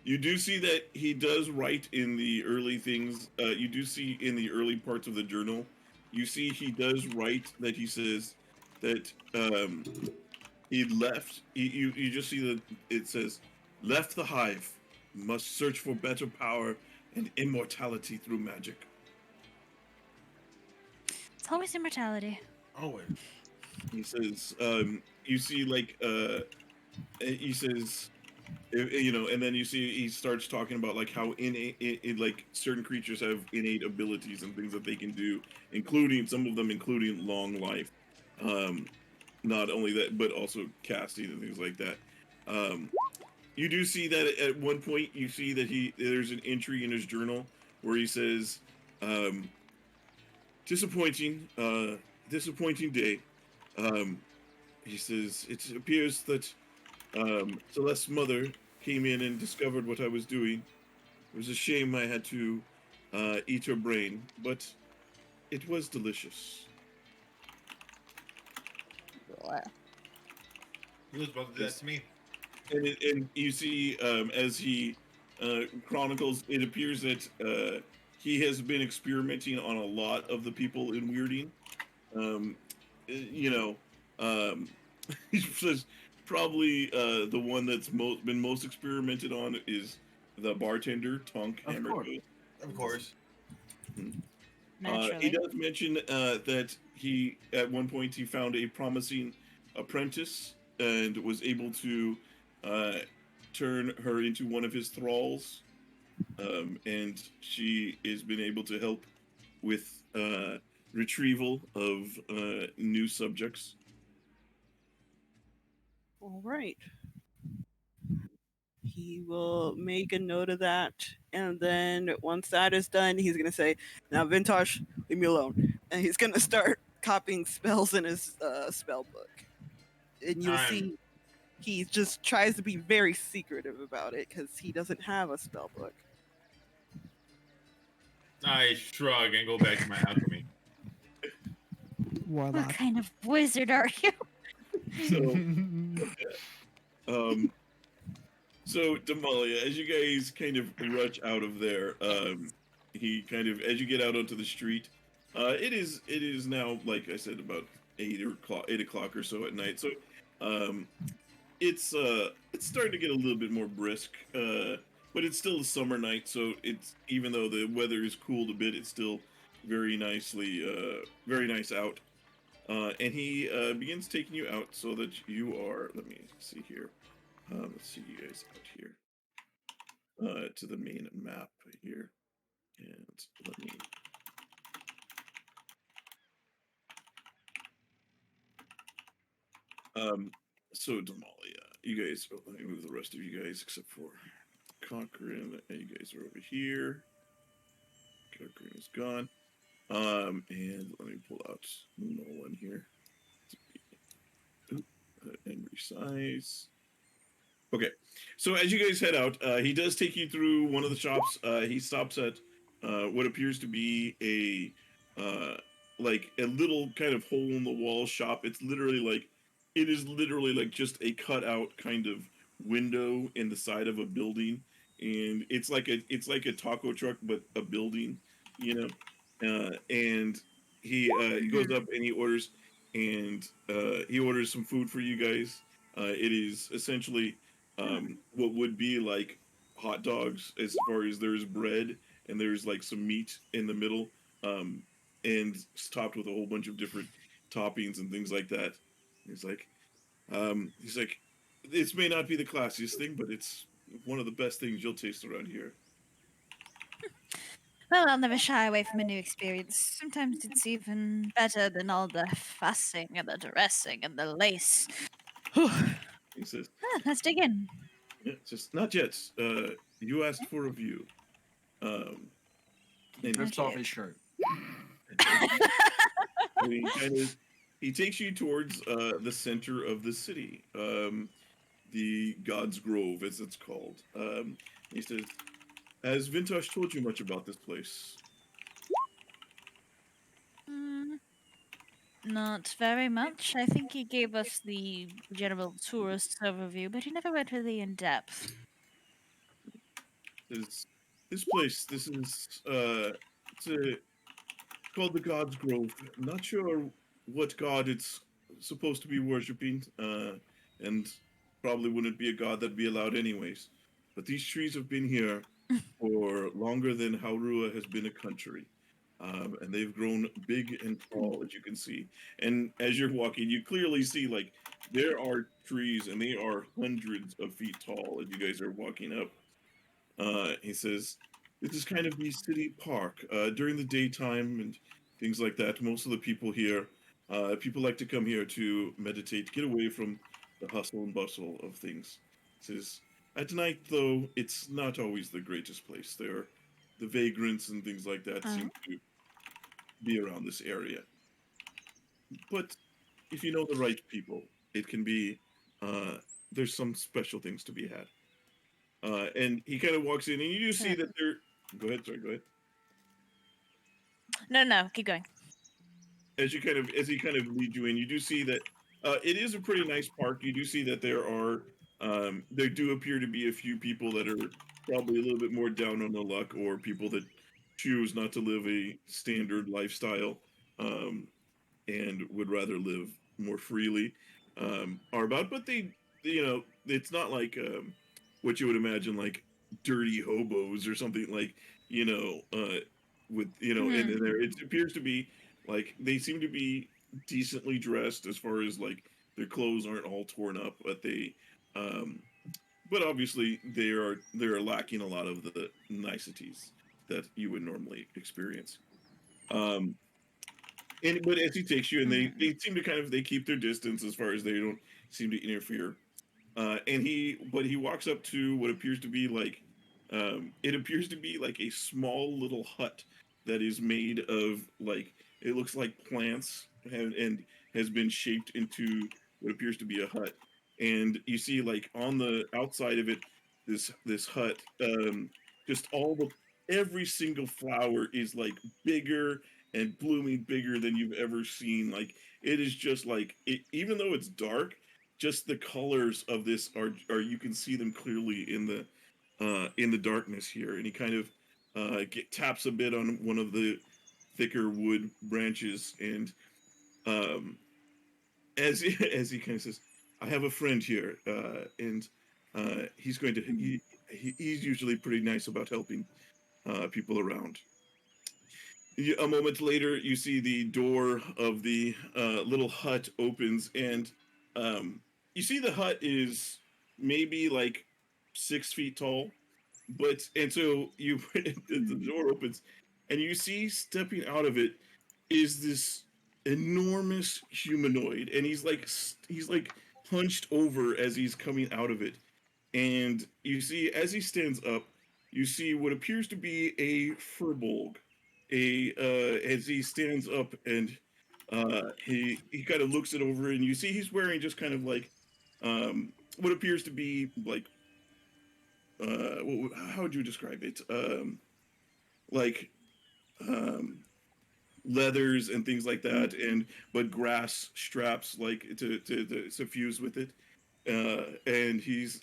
You do see that he does write in the early things. You do see in the early parts of the journal. You see he does write that he says that he left. You just see that it says, "Left the hive, must search for better power and immortality through magic." It's always immortality. Always. He says, you see like he says, you know, and then you see he starts talking about like how like certain creatures have innate abilities and things that they can do, including some of them including long life. Not only that, but also casting and things like that. You do see that at one point you see that there's an entry in his journal where he says, disappointing day. He says, it appears that Celeste's mother came in and discovered what I was doing. It was a shame I had to eat her brain, but it was delicious. He was about to do that to me. And you see, as he chronicles, it appears that he has been experimenting on a lot of the people in Weirding. You know, he says probably the one that's been most experimented on is the bartender, Tonk Hammercoat. Of course. He does mention that he, at one point, he found a promising apprentice and was able to turn her into one of his thralls. And she has been able to help with retrieval of new subjects. All right. He will make a note of that, and then once that is done, he's gonna say, "Now, Vintash, leave me alone," and he's gonna start copying spells in his spell book. And you'll see, he just tries to be very secretive about it because he doesn't have a spell book. I shrug and go back to my alchemy. What kind of wizard are you? So, So Damalia, as you guys kind of rush out of there, he kind of, as you get out onto the street, it is now, like I said, about 8 o'clock or so at night. So it's starting to get a little bit more brisk, but it's still a summer night. So it's, even though the weather is cooled a bit, it's still very nice out. And he begins taking you out so that you are. Let me see here. Let's see you guys out here. To the main map here, and let me. So Damalia, you guys. Let me move the rest of you guys except for Cochrane. You guys are over here. Cochrane is gone. And let me pull out Nolan here. Angry size. Okay, so as you guys head out, he does take you through one of the shops. He stops at what appears to be like a little kind of hole in the wall shop. It is literally like just a cutout kind of window in the side of a building, and it's like a taco truck but a building, you know. And he goes up and he orders some food for you guys. It is essentially what would be like hot dogs, as far as there's bread and there's like some meat in the middle, and it's topped with a whole bunch of different toppings and things like that. He's like, this may not be the classiest thing, but it's one of the best things you'll taste around here. Well, I'll never shy away from a new experience. Sometimes it's even better than all the fussing and the dressing and the lace. He says, Let's dig in. yeah, just not yet. You asked for a view. He rips off his shirt. He takes you towards the center of the city, the God's Grove, as it's called. He says, "Has Vintash told you much about this place?" Not very much. I think he gave us the general tourist overview, but he never went really in depth. This place, it's called the God's Grove. I'm not sure what god it's supposed to be worshipping, and probably wouldn't be a god that'd be allowed anyways. But these trees have been here for longer than Haurua has been a country. And they've grown big and tall, as you can see. And as you're walking, you clearly see, like, there are trees, and they are hundreds of feet tall as you guys are walking up. He says, this is kind of the city park. During the daytime and things like that, most of the people here, people like to come here to meditate, get away from the hustle and bustle of things. He says, at night, though, it's not always the greatest place. The vagrants and things like that seem to be around this area. But if you know the right people, it can be, there's some special things to be had. And he kind of walks in, and you do see that there. Go ahead. Sorry. Go ahead. No. Keep going. As he kind of leads you in, you do see that it is a pretty nice park. You do see that there do appear to be a few people that are probably a little bit more down on the luck, or people that choose not to live a standard lifestyle, and would rather live more freely, are about. But it's not like what you would imagine, like dirty hobos or something, like, with and there it appears to be like they seem to be decently dressed, as far as like their clothes aren't all torn up, but obviously they're lacking a lot of the niceties that you would normally experience. But as he takes you, and they seem to they keep their distance, as far as they don't seem to interfere. But he walks up to what appears to be like, it appears to be like a small little hut that is made of, like, it looks like plants, and has been shaped into what appears to be a hut. And you see, like, on the outside of it, this hut, just every single flower is like bigger and blooming bigger than you've ever seen. Like, it is just like, even though it's dark, just the colors of this are you can see them clearly in the darkness here. And he kind of taps a bit on one of the thicker wood branches, and as as he kind of says, I have a friend here, and he's going to he's usually pretty nice about helping people around. A moment later, you see the door of the little hut opens, and you see the hut is maybe like 6 feet tall, and so you the door opens, and you see stepping out of it is this enormous humanoid, and he's like hunched over as he's coming out of it, and you see as he stands up, you see what appears to be a furbolg, as he stands up, and he kind of looks it over, and you see he's wearing just kind of like what appears to be like how would you describe it? Like leathers and things like that, and but grass straps like to suffuse with it. And he's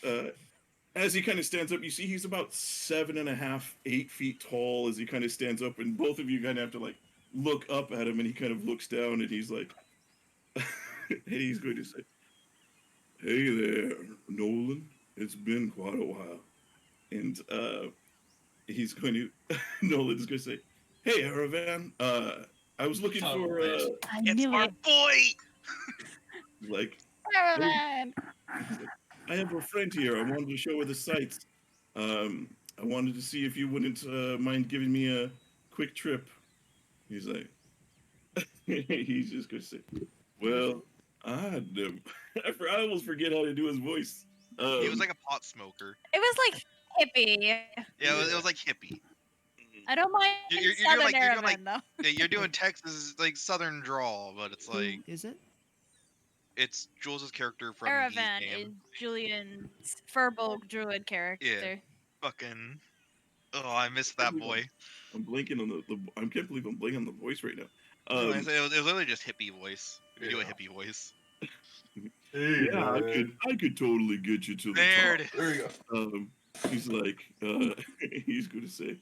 as he kind of stands up, you see he's about 7.5, 8 feet tall as he kind of stands up, and both of you kind of have to like look up at him, and he kind of looks down, and he's like, and he's going to say, "Hey there, Nolan. It's been quite a while." And he's going to Nolan's going to say, "Hey, Aravan, I was looking for I It's knew our it. boy. like Caravan! I have a friend here. I wanted to show her the sights. I wanted to see if you wouldn't mind giving me a quick trip." He's like, he's just gonna say, "Well, I almost forget how to do his voice." He was like a pot smoker. It was like hippie. Yeah, it was like hippie. I don't mind You're Southern doing like Aravan, though. yeah, you're doing Texas like Southern drawl, but it's Who like is it? it's Jules' character from the Aravan is game. Julian's Furbolg druid character. Yeah. Fucking. Oh, I missed that boy. I'm blanking on the I can't believe I'm blanking on the voice right now. It was literally just hippie voice. If you do a hippie voice. Hey, Yeah, man. I could totally get you to the There top. it is. There you go. He's like, he's gonna say,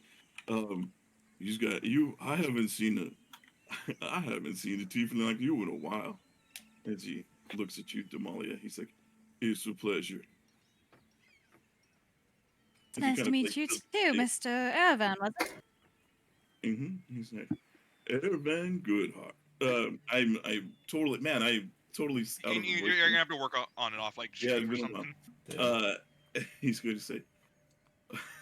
he's got you. I haven't seen a tiefling like you in a while. As he looks at you, Damalia, he's like, "It's a pleasure." It's nice to meet you too, Mr. Aravan, was it? He's like, "Evan Goodheart." I totally, man, I totally out of the voice. You're gonna have to work on and off like Yeah, stream or something. He's going to say,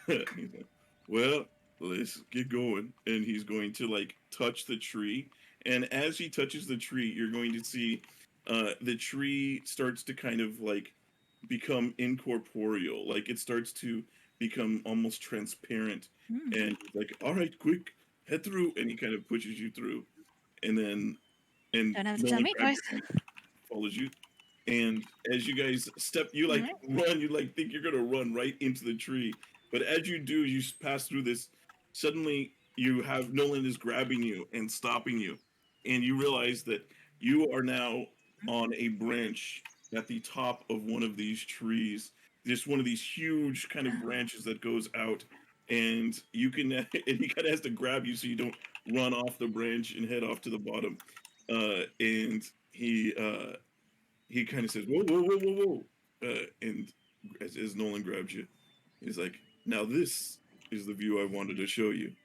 he's like, "Well, let's get going." And he's going to like touch the tree. And as he touches the tree, you're going to see the tree starts to kind of like become incorporeal. Like it starts to become almost transparent. And he's like, "All right, quick, head through." And he kind of pushes you through. And then, and Don't have to no tell one me grabs twice. your hand, follows you. And as you guys step, you like run, you like think you're gonna run right into the tree, but as you do, you pass through this. Suddenly, you have Nolan is grabbing you and stopping you, and you realize that you are now on a branch at the top of one of these trees. Just one of these huge kind of branches that goes out, and you can. And he kind of has to grab you so you don't run off the branch and head off to the bottom. And he kind of says, "Whoa, whoa, whoa, whoa, whoa," and as Nolan grabs you, he's like, "Now this is the view I wanted to show you."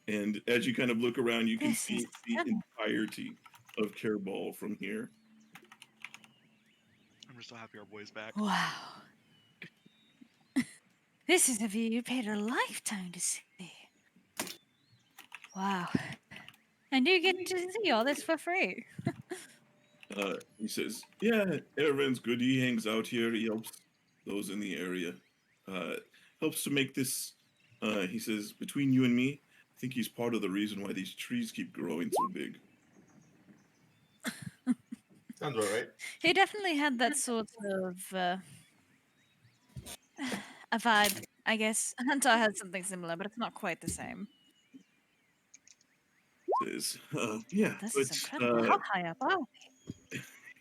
And as you kind of look around, you can see the entirety of Khaerbaal from here. I'm just so happy our boy's back. Wow. This is a view you paid a lifetime to see. Wow. And you get to see all this for free. He says, "Yeah, Aaron's good. He hangs out here. He helps those in the area. Helps to make this." He says, "Between you and me, I think he's part of the reason why these trees keep growing so big." Sounds about right. He definitely had that sort of a vibe, I guess. Huntar has something similar, but it's not quite the same. Says, "Yeah, This but is incredible. How high up are we?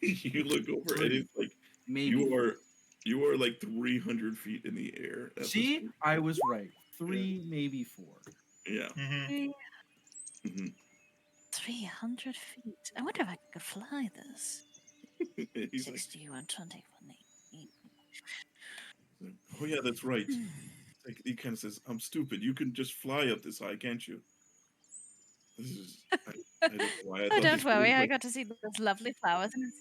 you look over and it's like Maybe you are like 300 feet in the air. See, I was right. 3, maybe 4. Yeah. Mm-hmm. 300 feet. I wonder if I could fly this. 61, 21, 8. Oh yeah, that's right. Like, he kind of says, "I'm stupid. You can just fly up this high, can't you?" This is I don't know why I Oh, thought don't this worry. was I like, got to see those lovely flowers, and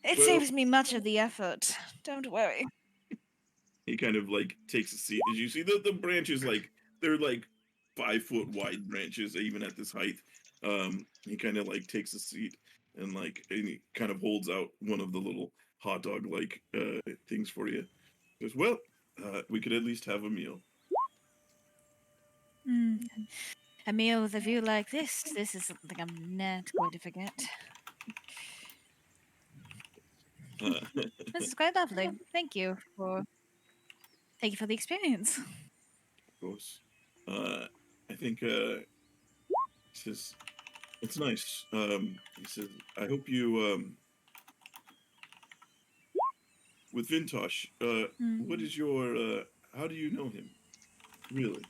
it well, saves me much of the effort. Don't worry. he kind of like takes a seat. As you see the branches, like they're like 5 foot wide branches, even at this height. He kind of like takes a seat and he kind of holds out one of the little hot dog like things for you. He goes, well, we could at least have a meal. A meal with a view like this is something I'm not going to forget. This is quite lovely. Thank you for the experience. Of course. I think he says it's nice. He says, I hope you with Vintash, what is your how do you know him? Really?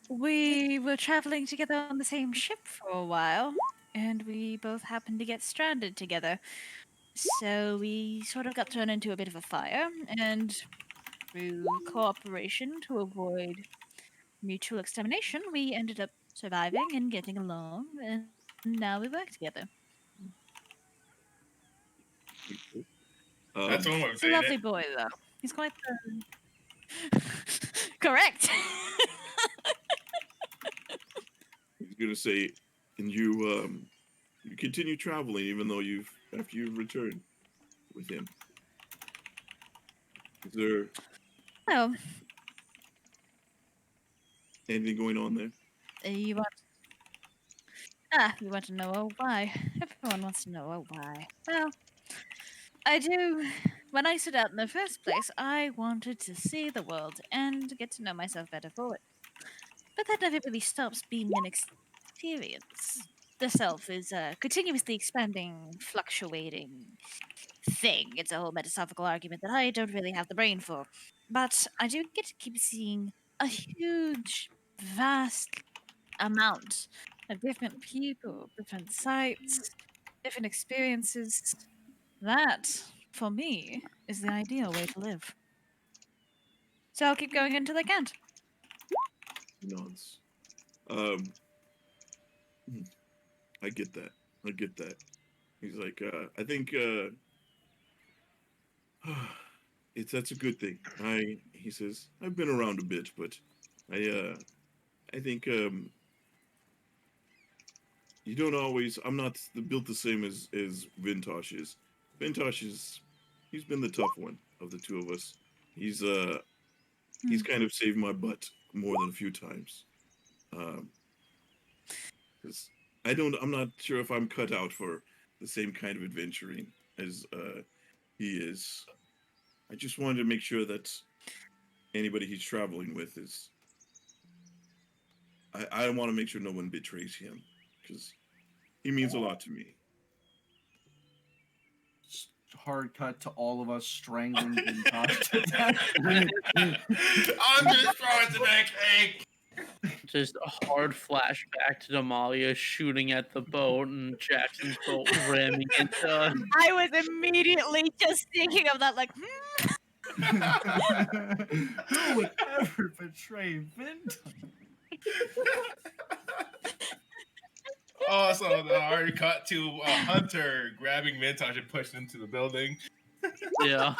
We were traveling together on the same ship for a while, and we both happened to get stranded together. So we sort of got thrown into a bit of a fire, and through cooperation to avoid mutual extermination, we ended up surviving and getting along, and now we work together. That's one way of He's a saying lovely it. boy, though. He's quite correct. He's gonna say, and you continue traveling even though after you've returned with him. Is there Oh, anything going on there? you want you want to know why? Everyone wants to know why. Well, I do. When I set out in the first place, I wanted to see the world and get to know myself better for it. But that never really stops being an experience. The self is a continuously expanding, fluctuating thing. It's a whole metaphysical argument that I don't really have the brain for. But I do get to keep seeing a huge, vast amount of different people, different sights, different experiences. That, for me, is the ideal way to live. So I'll keep going until I can't. He nods. I get that. I get that. He's like, I think that's a good thing. He says, I've been around a bit, but I think you don't always. I'm not built the same as Vintash is. Vintash he's been the tough one of the two of us. He's kind of saved my butt more than a few times. Because I'm not sure if I'm cut out for the same kind of adventuring as he is. I just wanted to make sure that anybody he's traveling with is. I want to make sure no one betrays him because he means a lot to me. Hard cut to all of us strangling Vintash to death. I'm just throwing to that cake. Just a hard flashback to Damalia shooting at the boat and Jackson's boat ramming into. I was immediately just thinking of that, like, Who would ever betray Vintash? Also, the hard cut to Hunter grabbing Vintash and pushing him to the building. Yeah.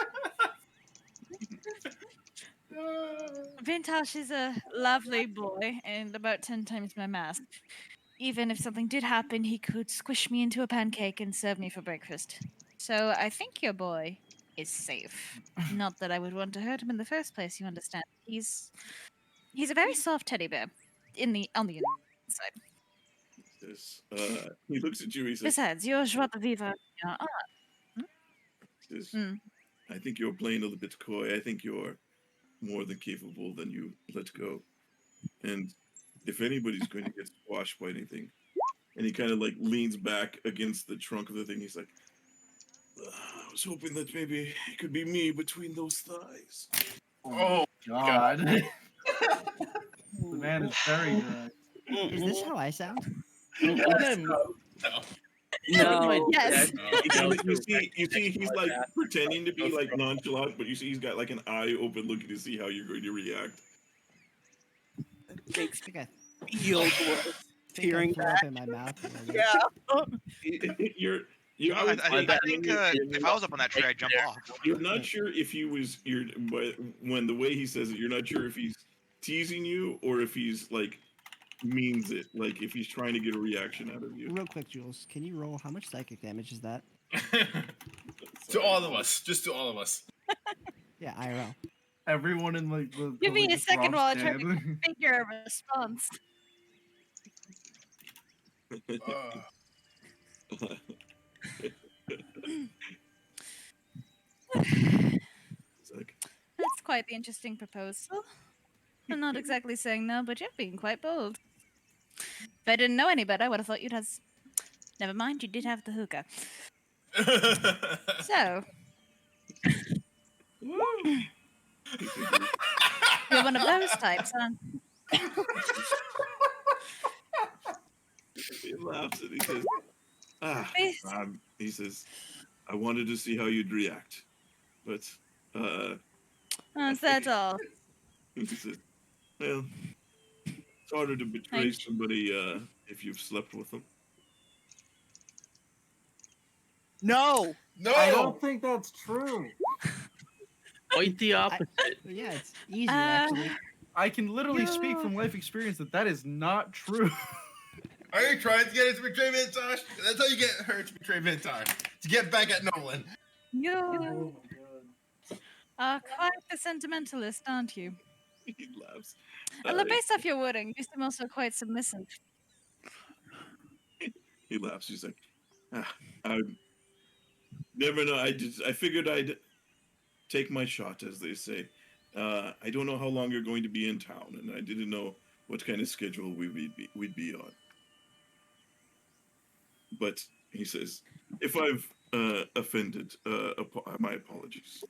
Vintash is a lovely boy and about 10 times my mass. Even if something did happen, he could squish me into a pancake and serve me for breakfast. So I think your boy is safe. Not that I would want to hurt him in the first place, you understand. He's a very soft teddy bear on the inside. Says, he looks at you. He says, Besides, your joie de vivre. says, I think you're playing a little bit coy. I think you're more than capable than you let go. And if anybody's going to get squashed by anything, And he kind of like leans back against the trunk of the thing. He's like, I was hoping that maybe it could be me between those thighs. Oh God. The man is very direct. Is this how I sound? No. Yes. You see, he's like pretending to be like nonchalant, but you see he's got like an eye open looking to see how you're going to react. Makes I think I feel good. think I Hearing threw up in my mouth. A little bit. Yeah. I think if I was up on that tree, I'd jump off. You're not sure if but when the way he says it, you're not sure if he's teasing you or if he's like means it, like if he's trying to get a reaction out of you. Real quick, Jules, can you roll how much psychic damage is that? To all of us, just to all of us. Yeah, IRL. Everyone in like the Give me a second while I try to dead. figure a response. That's quite the interesting proposal. I'm not exactly saying no, but you're being quite bold. If I didn't know any better, I would have thought you'd have. Never mind, you did have the hookah. So. You're one of those types, huh? He laughs and he says, he says, I wanted to see how you'd react, but Is that all? he says, well, it's harder to betray somebody if you've slept with them. No. I don't think that's true. Quite the opposite. Yeah, it's easier actually. I can literally speak from life experience that is not true. Are you trying to get it to betray Vintash? That's how you get her to betray Vintash. To get back at Nolan. You are quite the sentimentalist, aren't you? He laughs. Although based off your wording, you seem also quite submissive. He laughs. He's like, I never know. I figured I'd take my shot, as they say. I don't know how long you're going to be in town, and I didn't know what kind of schedule we'd be on. But he says, if I've offended, my apologies.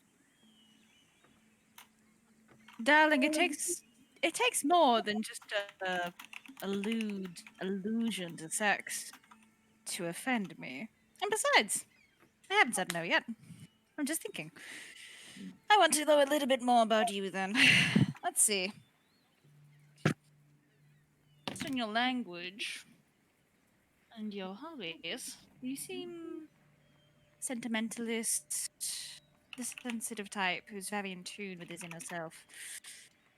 Darling, it takes more than just a allusion to sex to offend me. And besides, I haven't said no yet. I'm just thinking. I want to know a little bit more about you then. Let's see. Based on your language and your hobbies, you seem sentimentalist, the sensitive type who's very in tune with his inner self.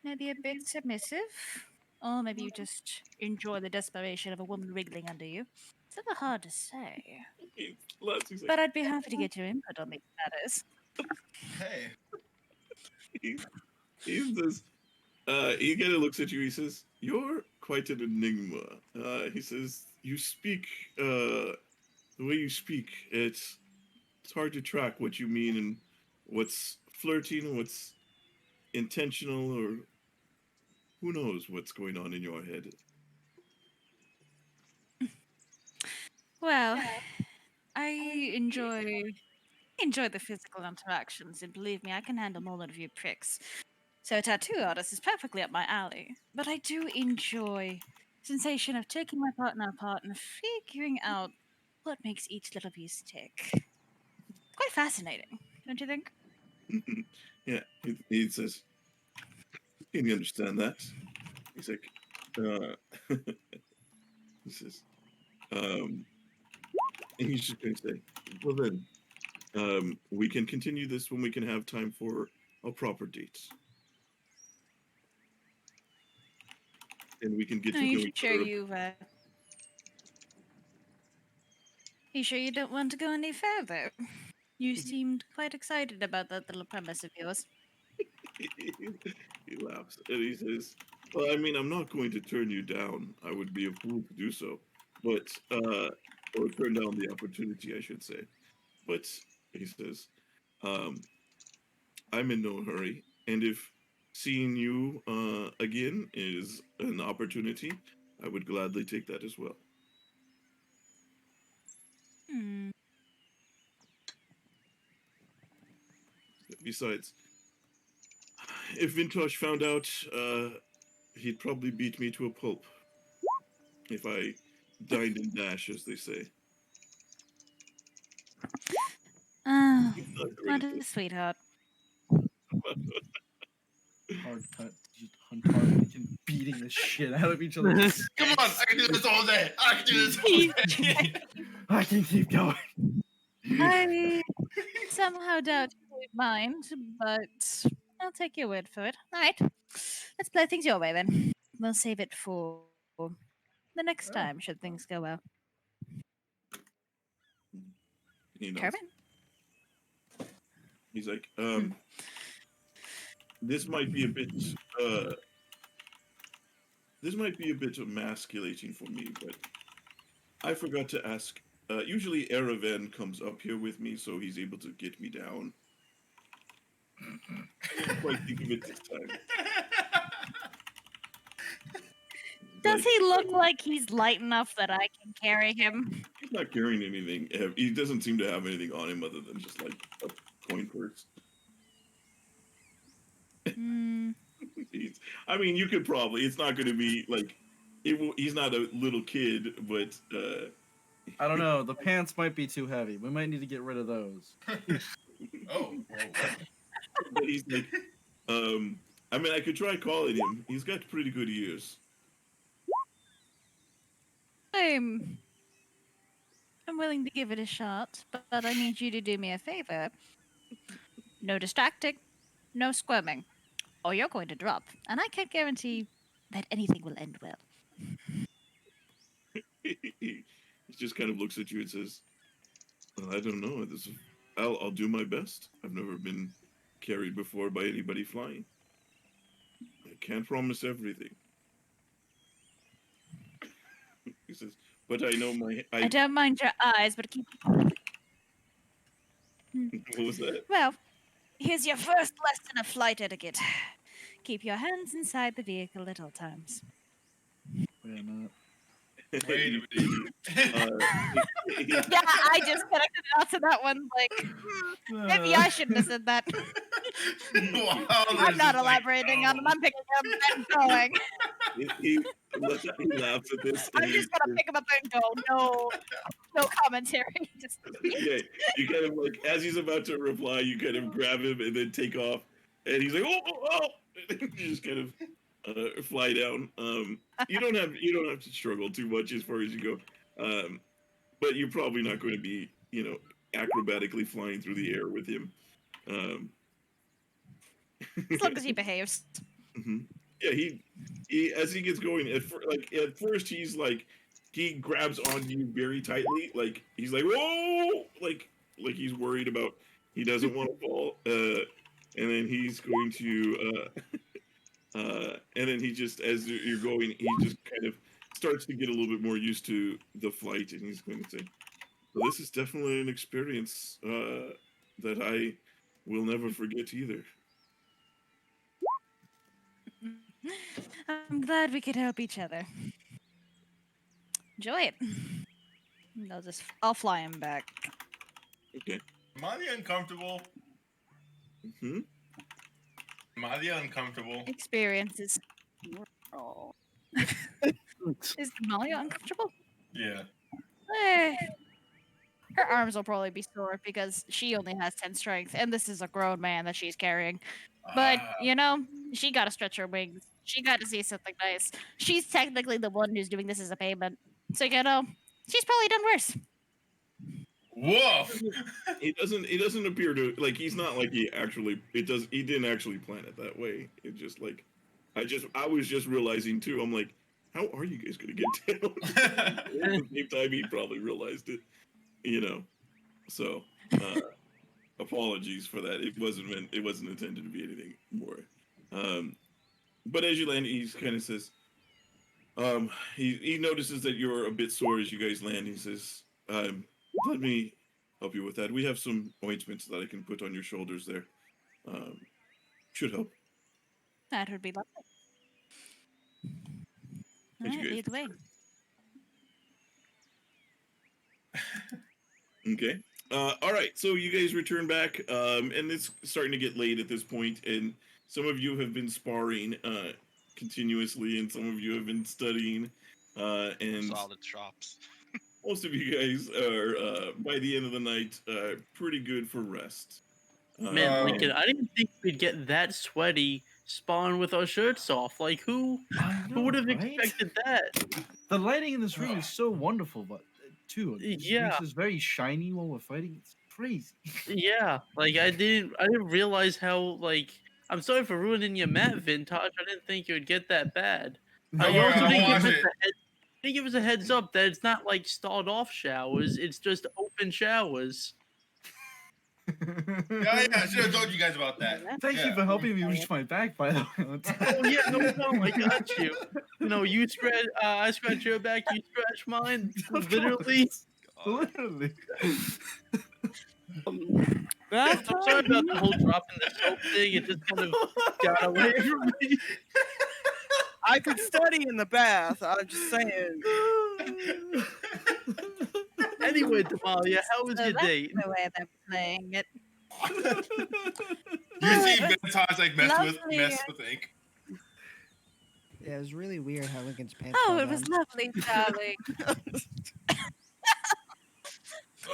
Maybe a bit submissive, or maybe you just enjoy the desperation of a woman wriggling under you. It's never hard to say. But I'd be happy to get your input on these matters. Hey. He says, he kind of looks at you. He says, "You're quite an enigma." He says, "You speak, the way you speak, it's hard to track what you mean and what's flirting, what's intentional, or who knows what's going on in your head." Well, I enjoy the physical interactions, and believe me, I can handle more than a few pricks. So a tattoo artist is perfectly up my alley. But I do enjoy the sensation of taking my partner apart and figuring out what makes each little piece tick. Quite fascinating, don't you think? Yeah, he says, "Can you understand that?" He's like, he says, and he's just going to say, "Well then, we can continue this when we can have time for a proper date. And we can get to know each other." You sure you don't want to go any further? You seemed quite excited about that little premise of yours. He laughs and he says, "Well, I mean, I'm not going to turn you down. I would be a fool to do so. But, or turn down the opportunity, I should say. But," he says, "I'm in no hurry. And if seeing you again is an opportunity, I would gladly take that as well." Besides, if Vintash found out, he'd probably beat me to a pulp. If I dined and dash, as they say. What a sweetheart. Hard cut. Huntar freaking beating the shit out of each other. Come on, I can do this all day. I can do this all day. I can keep going. I somehow doubt you would mind, but I'll take your word for it. All right, let's play things your way then. We'll save it for the next time, should things go well. Khaerbaal? He's like, this might be a bit, emasculating for me, but I forgot to ask. Usually Aravan comes up here with me, so he's able to get me down. I didn't quite think of it this time. Does he look like he's light enough that I can carry him? He's not carrying anything. He doesn't seem to have anything on him other than just like a coin purse. I mean, you could probably. It's not going to be like. He's not a little kid, but. I don't know. The pants might be too heavy. We might need to get rid of those. Oh. But he's like, I mean, I could try calling him. He's got pretty good ears. I'm willing to give it a shot, but I need you to do me a favor. No distracting, no squirming, or you're going to drop, and I can't guarantee that anything will end well. He just kind of looks at you and says, well, I don't know. I'll do my best. I've never been carried before by anybody flying. I can't promise everything. He says, but I know I don't mind your eyes, but keep... What was that? Well, here's your first lesson of flight etiquette. Keep your hands inside the vehicle at all times. Wait a minute. Wait a minute. Yeah, I just connected it out to that one. Like, maybe I shouldn't have said that. Wow, I'm not elaborating on them. I'm picking up and going. He laughs at this. I'm just gonna pick him up and go. No commentary. Just... Yeah, you kind of like as he's about to reply, you kind of grab him and then take off, and he's like, oh! You just kind of fly down. You don't have to struggle too much as far as you go, but you're probably not going to be acrobatically flying through the air with him. As long as he behaves. Mm-hmm. Yeah, he as he gets going, at first he's like, he grabs on you very tightly, like he's like, whoa, like he's worried about he doesn't want to fall, and then he's going to, and then he just, as you're going, he just kind of starts to get a little bit more used to the flight, and he's going to say, well, this is definitely an experience that I will never forget either. I'm glad we could help each other. Enjoy it. I'll fly him back. Okay. Am I the uncomfortable? Hmm? Am I the uncomfortable? Experiences. Oh. Is Damalia uncomfortable? Yeah. Her arms will probably be sore because she only has 10 strength, and this is a grown man that she's carrying. But, she got to stretch her wings. She got to see something nice. She's technically the one who's doing this as a payment. So, she's probably done worse. Woof! He doesn't appear to, like, he's not like he didn't actually plan it that way. It just, like, I was just realizing, too, I'm like, how are you guys going to get down? At the same time, he probably realized it, So, apologies for that. It wasn't intended to be anything more. But as you land, he kind of says, he notices that you're a bit sore as you guys land. He says, let me help you with that. We have some ointments that I can put on your shoulders there. Should help. That would be lovely. All right, lead the way. Okay. All right. So you guys return back, and it's starting to get late at this point, and some of you have been sparring continuously, and some of you have been studying, and Solid shops. most of you guys are by the end of the night pretty good for rest. Man, Lincoln, I didn't think we'd get that sweaty spawn with our shirts off. Like, who would have expected that? The lighting in this room is so wonderful, but too, it just Yeah. makes us very shiny while we're fighting. It's crazy. Yeah, like I didn't realize how like I'm sorry for ruining your mat, Vintage. I didn't think it would get that bad. Don't You worry, also I'll didn't wash give us it. didn't give us a heads up that it's not like stalled off showers. It's just open showers. Yeah, I should have told you guys about that. Thank you for helping me reach my back, by the way. Oh yeah, no problem. I got you. You know, you scratch, I scratch your back, you scratch mine. Literally. Literally. I'm sorry about the whole dropping the soap thing. It just kind of got away from me. I could study in the bath. I'm just saying. Anyway, Damalia, how was So your that's date? the way they're playing it. You see it was Vintage like mess with ink. Yeah, it was really weird how Lincoln's pants Oh, fell it was down. lovely, darling.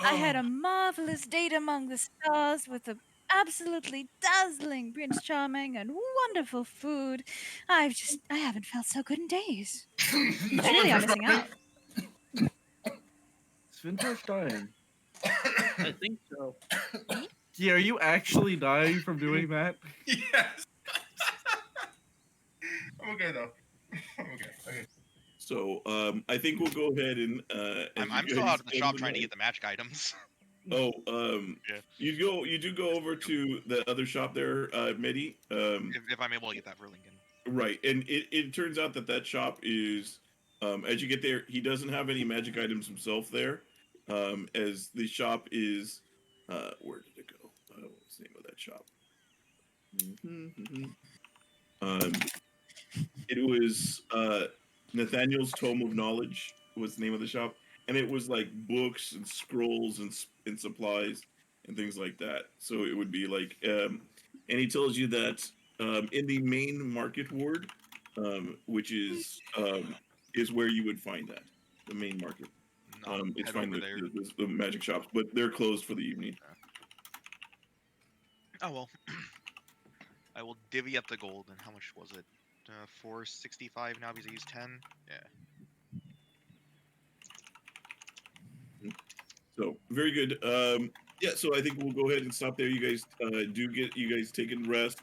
I had a marvelous date among the stars with a absolutely dazzling Prince Charming and wonderful food. I haven't felt so good in days. You really are missing out. Is Vintage dying? I think so. Yeah, are you actually dying from doing that? Yes. I'm okay though. I'm okay. Okay. So I think we'll go ahead and I'm still out of the shop trying to get the magic items. Oh, Yeah. you do go over to the other shop there, Medi. If I'm able to get that for Lincoln. Right, and it turns out that shop is, as you get there, he doesn't have any magic items himself there, as the shop is, where did it go? What's the name of that shop? It was Nathaniel's Tome of Knowledge was the name of the shop, and it was like books and scrolls and supplies and things like that. So it would be like, and he tells you that in the main market ward, which is where you would find that, the main market. It's head find over the magic shops, but they're closed for the evening. Oh well. I will divvy up the gold. And how much was it? 465 now because I used 10. Yeah. So very good. Yeah, so I think we'll go ahead and stop there. You guys do get taking rest,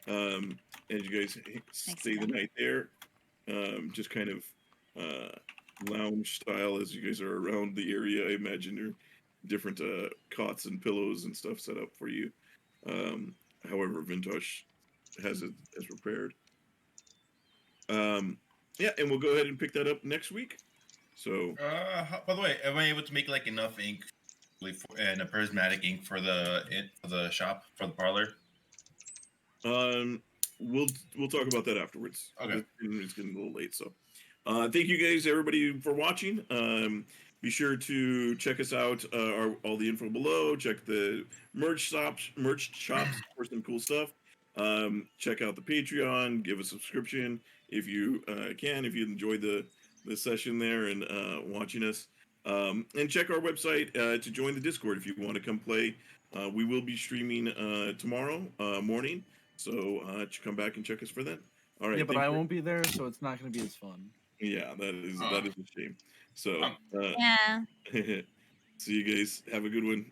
and you guys stay the night there. Just kind of lounge style as you guys are around the area. I imagine there are different cots and pillows and stuff set up for you. However, Vintash has it as prepared. Yeah, and we'll go ahead and pick that up next week. So, by the way, am I able to make like enough ink and a prismatic ink for the shop for the parlor? We'll talk about that afterwards. Okay, it's getting a little late, so thank you guys, everybody, for watching. Be sure to check us out. All the info below. Check the merch shops for some cool stuff. Check out the Patreon. Give a subscription if you can. If you enjoyed the session there and watching us. And check our website to join the Discord if you want to come play. We will be streaming tomorrow morning, so come back and check us for that. All right. Yeah, but I won't be there, so it's not going to be as fun. Yeah, that is a shame. So yeah. see you guys. Have a good one.